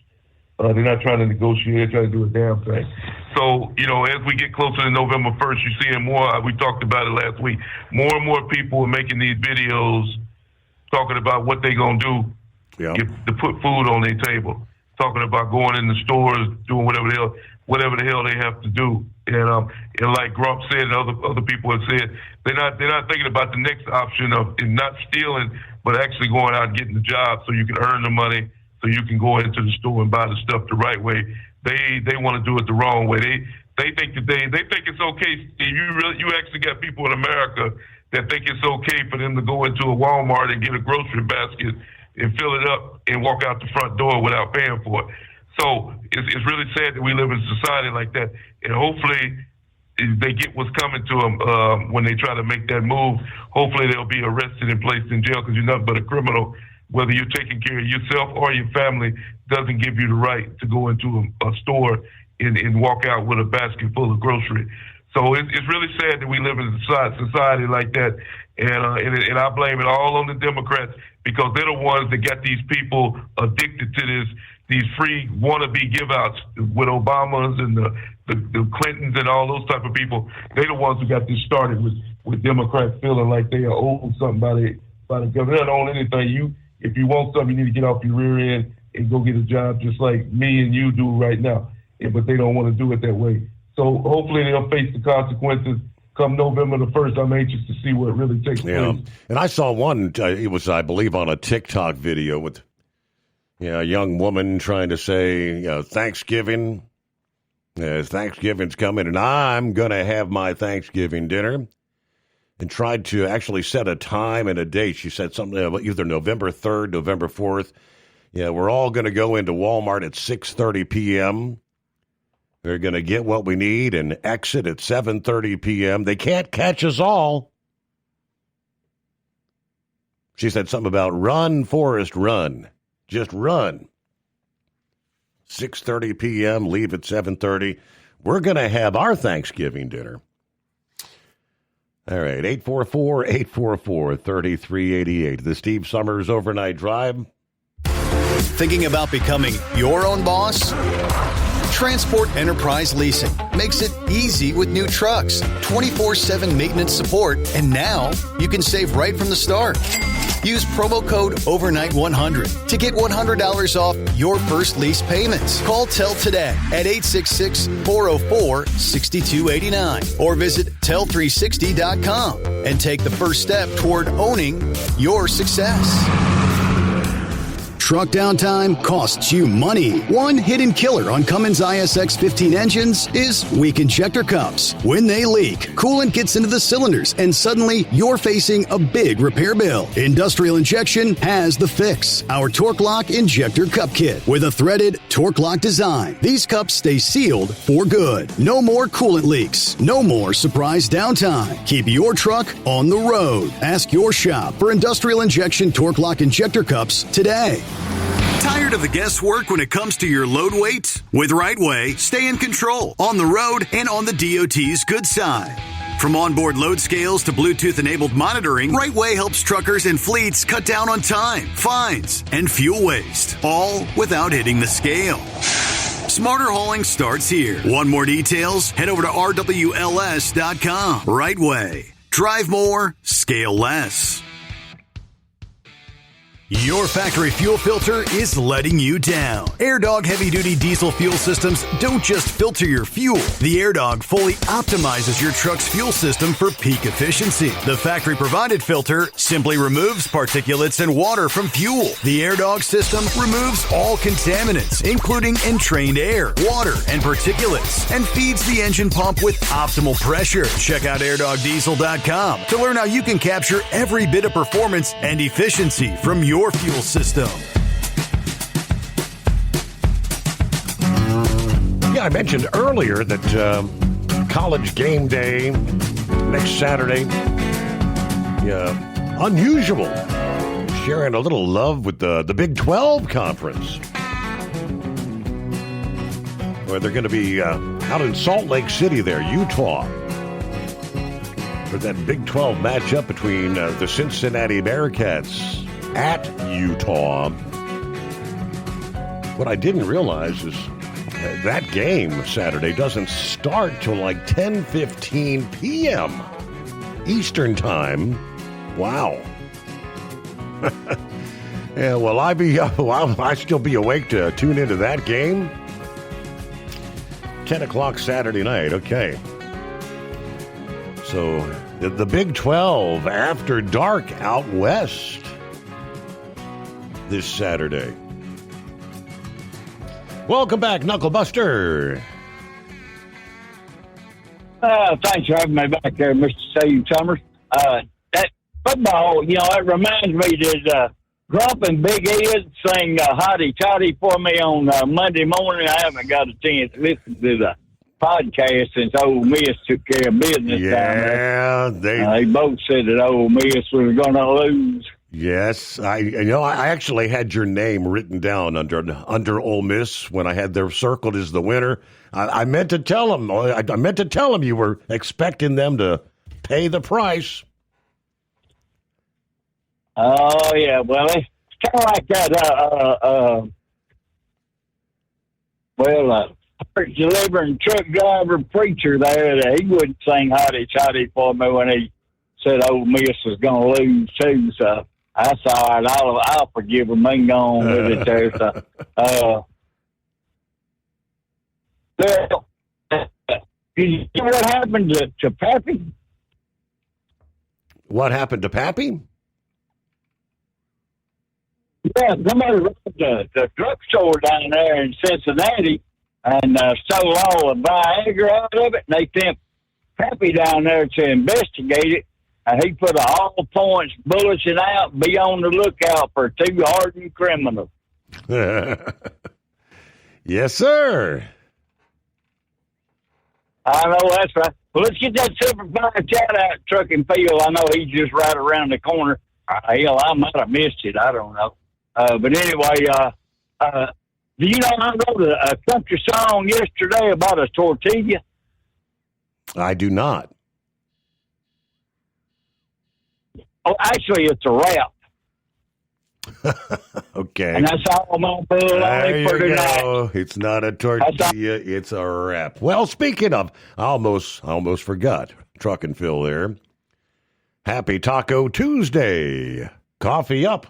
They're not trying to negotiate, they're trying to do a damn thing. So, as we get closer to November 1st, you're seeing more, we talked about it last week, more and more people are making these videos talking about what they're going to do to put food on their table, talking about going in the stores, doing whatever the hell they have to do. And like Grump said and other people have said, they're not thinking about the next option of not stealing, but actually going out and getting the job so you can earn the money, so you can go into the store and buy the stuff the right way. They want to do it the wrong way. They think it's okay, Steve. You actually got people in America that think it's okay for them to go into a Walmart and get a grocery basket and fill it up and walk out the front door without paying for it. So it's really sad that we live in a society like that. And hopefully they get what's coming to them when they try to make that move. Hopefully they'll be arrested and placed in jail, because you're nothing but a criminal. Whether you're taking care of yourself or your family doesn't give you the right to go into a store and walk out with a basket full of groceries. So it's really sad that we live in a society like that. And I blame it all on the Democrats, because they're the ones that got these people addicted to these free wannabe give-outs with Obamas and the Clintons and all those type of people. They're the ones who got this started with Democrats feeling like they are owed something by the government. They don't own anything. If you want something, you need to get off your rear end and go get a job just like me and you do right now. But they don't want to do it that way. So hopefully they'll face the consequences come November the 1st. I'm anxious to see what really takes place. And I saw one, it was, I believe, on a TikTok video with a young woman trying to say, Thanksgiving, Thanksgiving's coming, and I'm going to have my Thanksgiving dinner. And tried to actually set a time and a date. She said something about either November 3rd, November 4th. Yeah, we're all going to go into Walmart at 6:30 p.m. They're going to get what we need and exit at 7:30 p.m. They can't catch us all. She said something about run, Forrest, run. Just run. 6:30 p.m., leave at 7:30. We're going to have our Thanksgiving dinner. All right, 844-844-3388. The Steve Summers Overnight Drive. Thinking about becoming your own boss? Transport Enterprise Leasing makes it easy with new trucks, 24/7 maintenance support, and now you can save right from the start. Use promo code OVERNIGHT100 to get $100 off your first lease payments. Call TEL today at 866-404-6289 or visit tel360.com and take the first step toward owning your success. Truck downtime costs you money. One hidden killer on Cummins ISX 15 engines is weak injector cups. When they leak, coolant gets into the cylinders and suddenly you're facing a big repair bill. Industrial Injection has the fix. Our Torque Lock Injector Cup Kit with a threaded Torque Lock design. These cups stay sealed for good. No more coolant leaks. No more surprise downtime. Keep your truck on the road. Ask your shop for Industrial Injection Torque Lock Injector Cups today. Tired of the guesswork when it comes to your load weight? With RightWay, stay in control on the road and on the DOT's good side. From onboard load scales to Bluetooth-enabled monitoring, RightWay helps truckers and fleets cut down on time, fines, and fuel waste, all without hitting the scale. Smarter hauling starts here. Want more details? Head over to RWLS.com. RightWay. Drive more, scale less. Your factory fuel filter is letting you down. AirDog heavy-duty diesel fuel systems don't just filter your fuel. The AirDog fully optimizes your truck's fuel system for peak efficiency. The factory-provided filter simply removes particulates and water from fuel. The AirDog system removes all contaminants, including entrained air, water, and particulates, and feeds the engine pump with optimal pressure. Check out AirDogDiesel.com to learn how you can capture every bit of performance and efficiency from your fuel system. Yeah, I mentioned earlier that College Game Day next Saturday. Yeah, unusual. Sharing a little love with the Big 12 Conference, where they're going to be out in Salt Lake City there, Utah, for that Big 12 matchup between the Cincinnati Bearcats at Utah. What I didn't realize is that game Saturday doesn't start till like 10:15 p.m. Eastern Time. Wow. Yeah, will I still be awake to tune into that game? 10 o'clock Saturday night. Okay. So the Big 12 after dark out west this Saturday. Welcome back, Knuckle Buster. Thanks for having me back there, Mr. Steve Summers. That football, it reminds me that Grump and Big Ed sang Hotty Toddy for me on Monday morning. I haven't got a chance to listen to the podcast since Ole Miss took care of business. Yeah, they both said that Ole Miss was going to lose. Yes, I actually had your name written down under Ole Miss when I had them circled as the winner. I meant to tell them. I meant to tell them you were expecting them to pay the price. Oh yeah, well it's kind of like that. Delivering truck driver preacher there, that he wouldn't sing "Hotty Toddy" for me when he said Ole Miss was going to lose too. So that's all right. I'll forgive him and go on with it there. So, did you see what happened to Pappy? What happened to Pappy? Yeah, somebody robbed the drugstore down there in Cincinnati and stole all the Viagra out of it, and they sent Pappy down there to investigate it. And he put an all-points bulletin out, be on the lookout for 2 hardened criminals. Yes, sir. I know, that's right. Well, let's get that Superfly chat out, Truck and Field. I know he's just right around the corner. Hell, I might have missed it. I don't know. But anyway, do you know I wrote a country song yesterday about a tortilla? I do not. Oh, actually, it's a rap. Okay. And that's all I'm going to put on it for tonight. Go. It's not a tortilla, it's a wrap. Well, speaking of, I almost forgot. Truck and Phil there. Happy Taco Tuesday. Coffee up.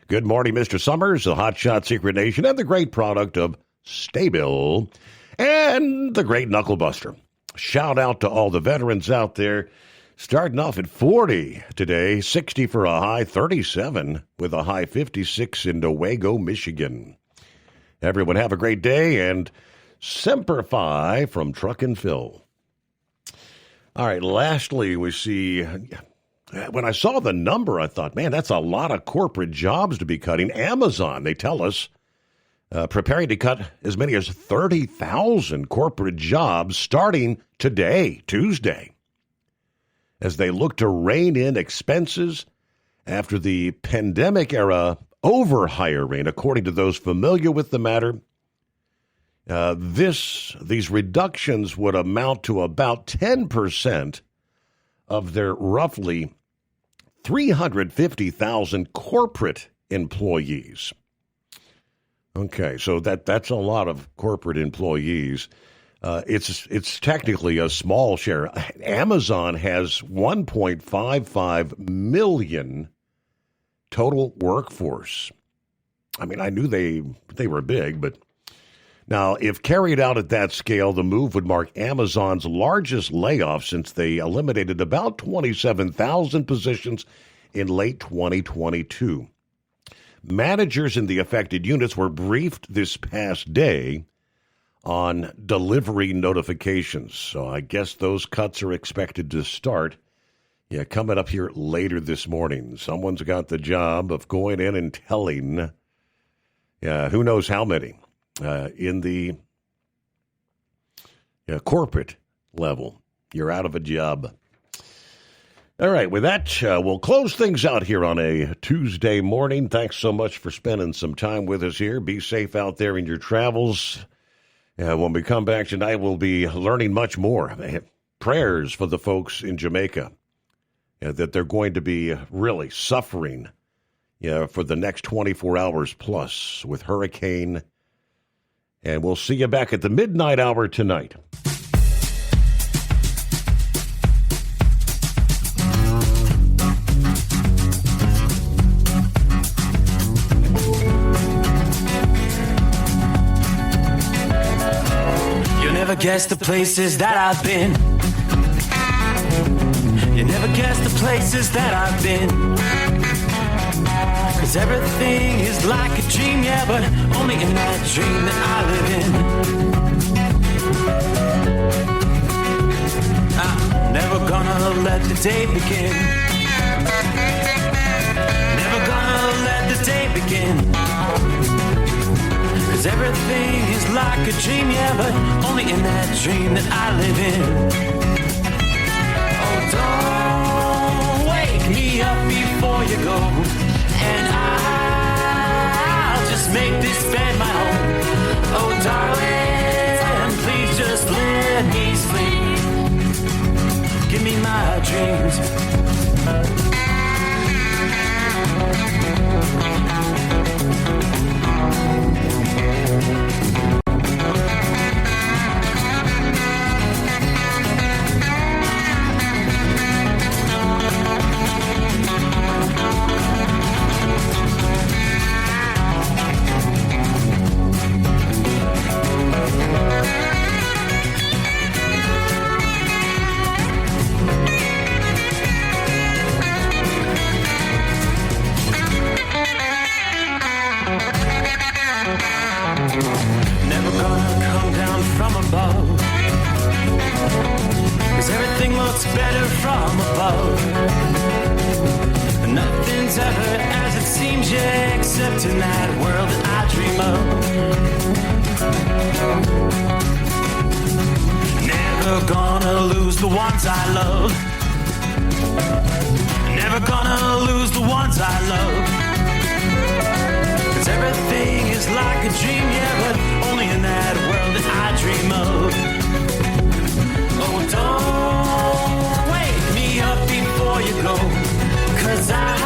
Good morning, Mr. Summers, the Hot Shot Secret Nation, and the great product of Staybill, and the great Knuckle Buster. Shout out to all the veterans out there. Starting off at 40 today, 60 for a high, 37 with a high 56 in Newaygo, Michigan. Everyone have a great day, and Semper Fi from Truck and Phil. All right, lastly, we see, when I saw the number, I thought, man, that's a lot of corporate jobs to be cutting. Amazon, they tell us, preparing to cut as many as 30,000 corporate jobs starting today, Tuesday, as they look to rein in expenses after the pandemic-era overhiring, according to those familiar with the matter. These reductions would amount to about 10% of their roughly 350,000 corporate employees. Okay, so that's a lot of corporate employees. It's technically a small share. Amazon has 1.55 million total workforce. I mean, I knew they were big, but now if carried out at that scale, the move would mark Amazon's largest layoff since they eliminated about 27,000 positions in late 2022. Managers in the affected units were briefed this past day on delivery notifications. So I guess those cuts are expected to start coming up here later this morning. Someone's got the job of going in and telling who knows how many in the corporate level. You're out of a job. All right, with that, we'll close things out here on a Tuesday morning. Thanks so much for spending some time with us here. Be safe out there in your travels. When we come back tonight, we'll be learning much more. Prayers for the folks in Jamaica, that they're going to be really suffering for the next 24 hours plus with hurricane. And we'll see you back at the midnight hour tonight. Never guess the places that I've been. You never guess the places that I've been. 'Cause everything is like a dream, yeah, but only in that dream that I live in. I'm never gonna let the day begin. Never gonna let the day begin. 'Cause every everything is like a dream, yeah, but only in that dream that I live in. Oh, don't wake me up before you go, and I'll just make this bed my home. Oh, darling, please just let me sleep. Give me my dreams. Never gonna come down from above, 'cause everything looks better from above. Nothing's ever as it seems, yeah, except in that world that I dream of. Never gonna lose the ones I love. Never gonna lose the ones I love. 'Cause everything is like a dream, yeah, but only in that world that I dream of. Oh, don't wake me up before you go, 'cause I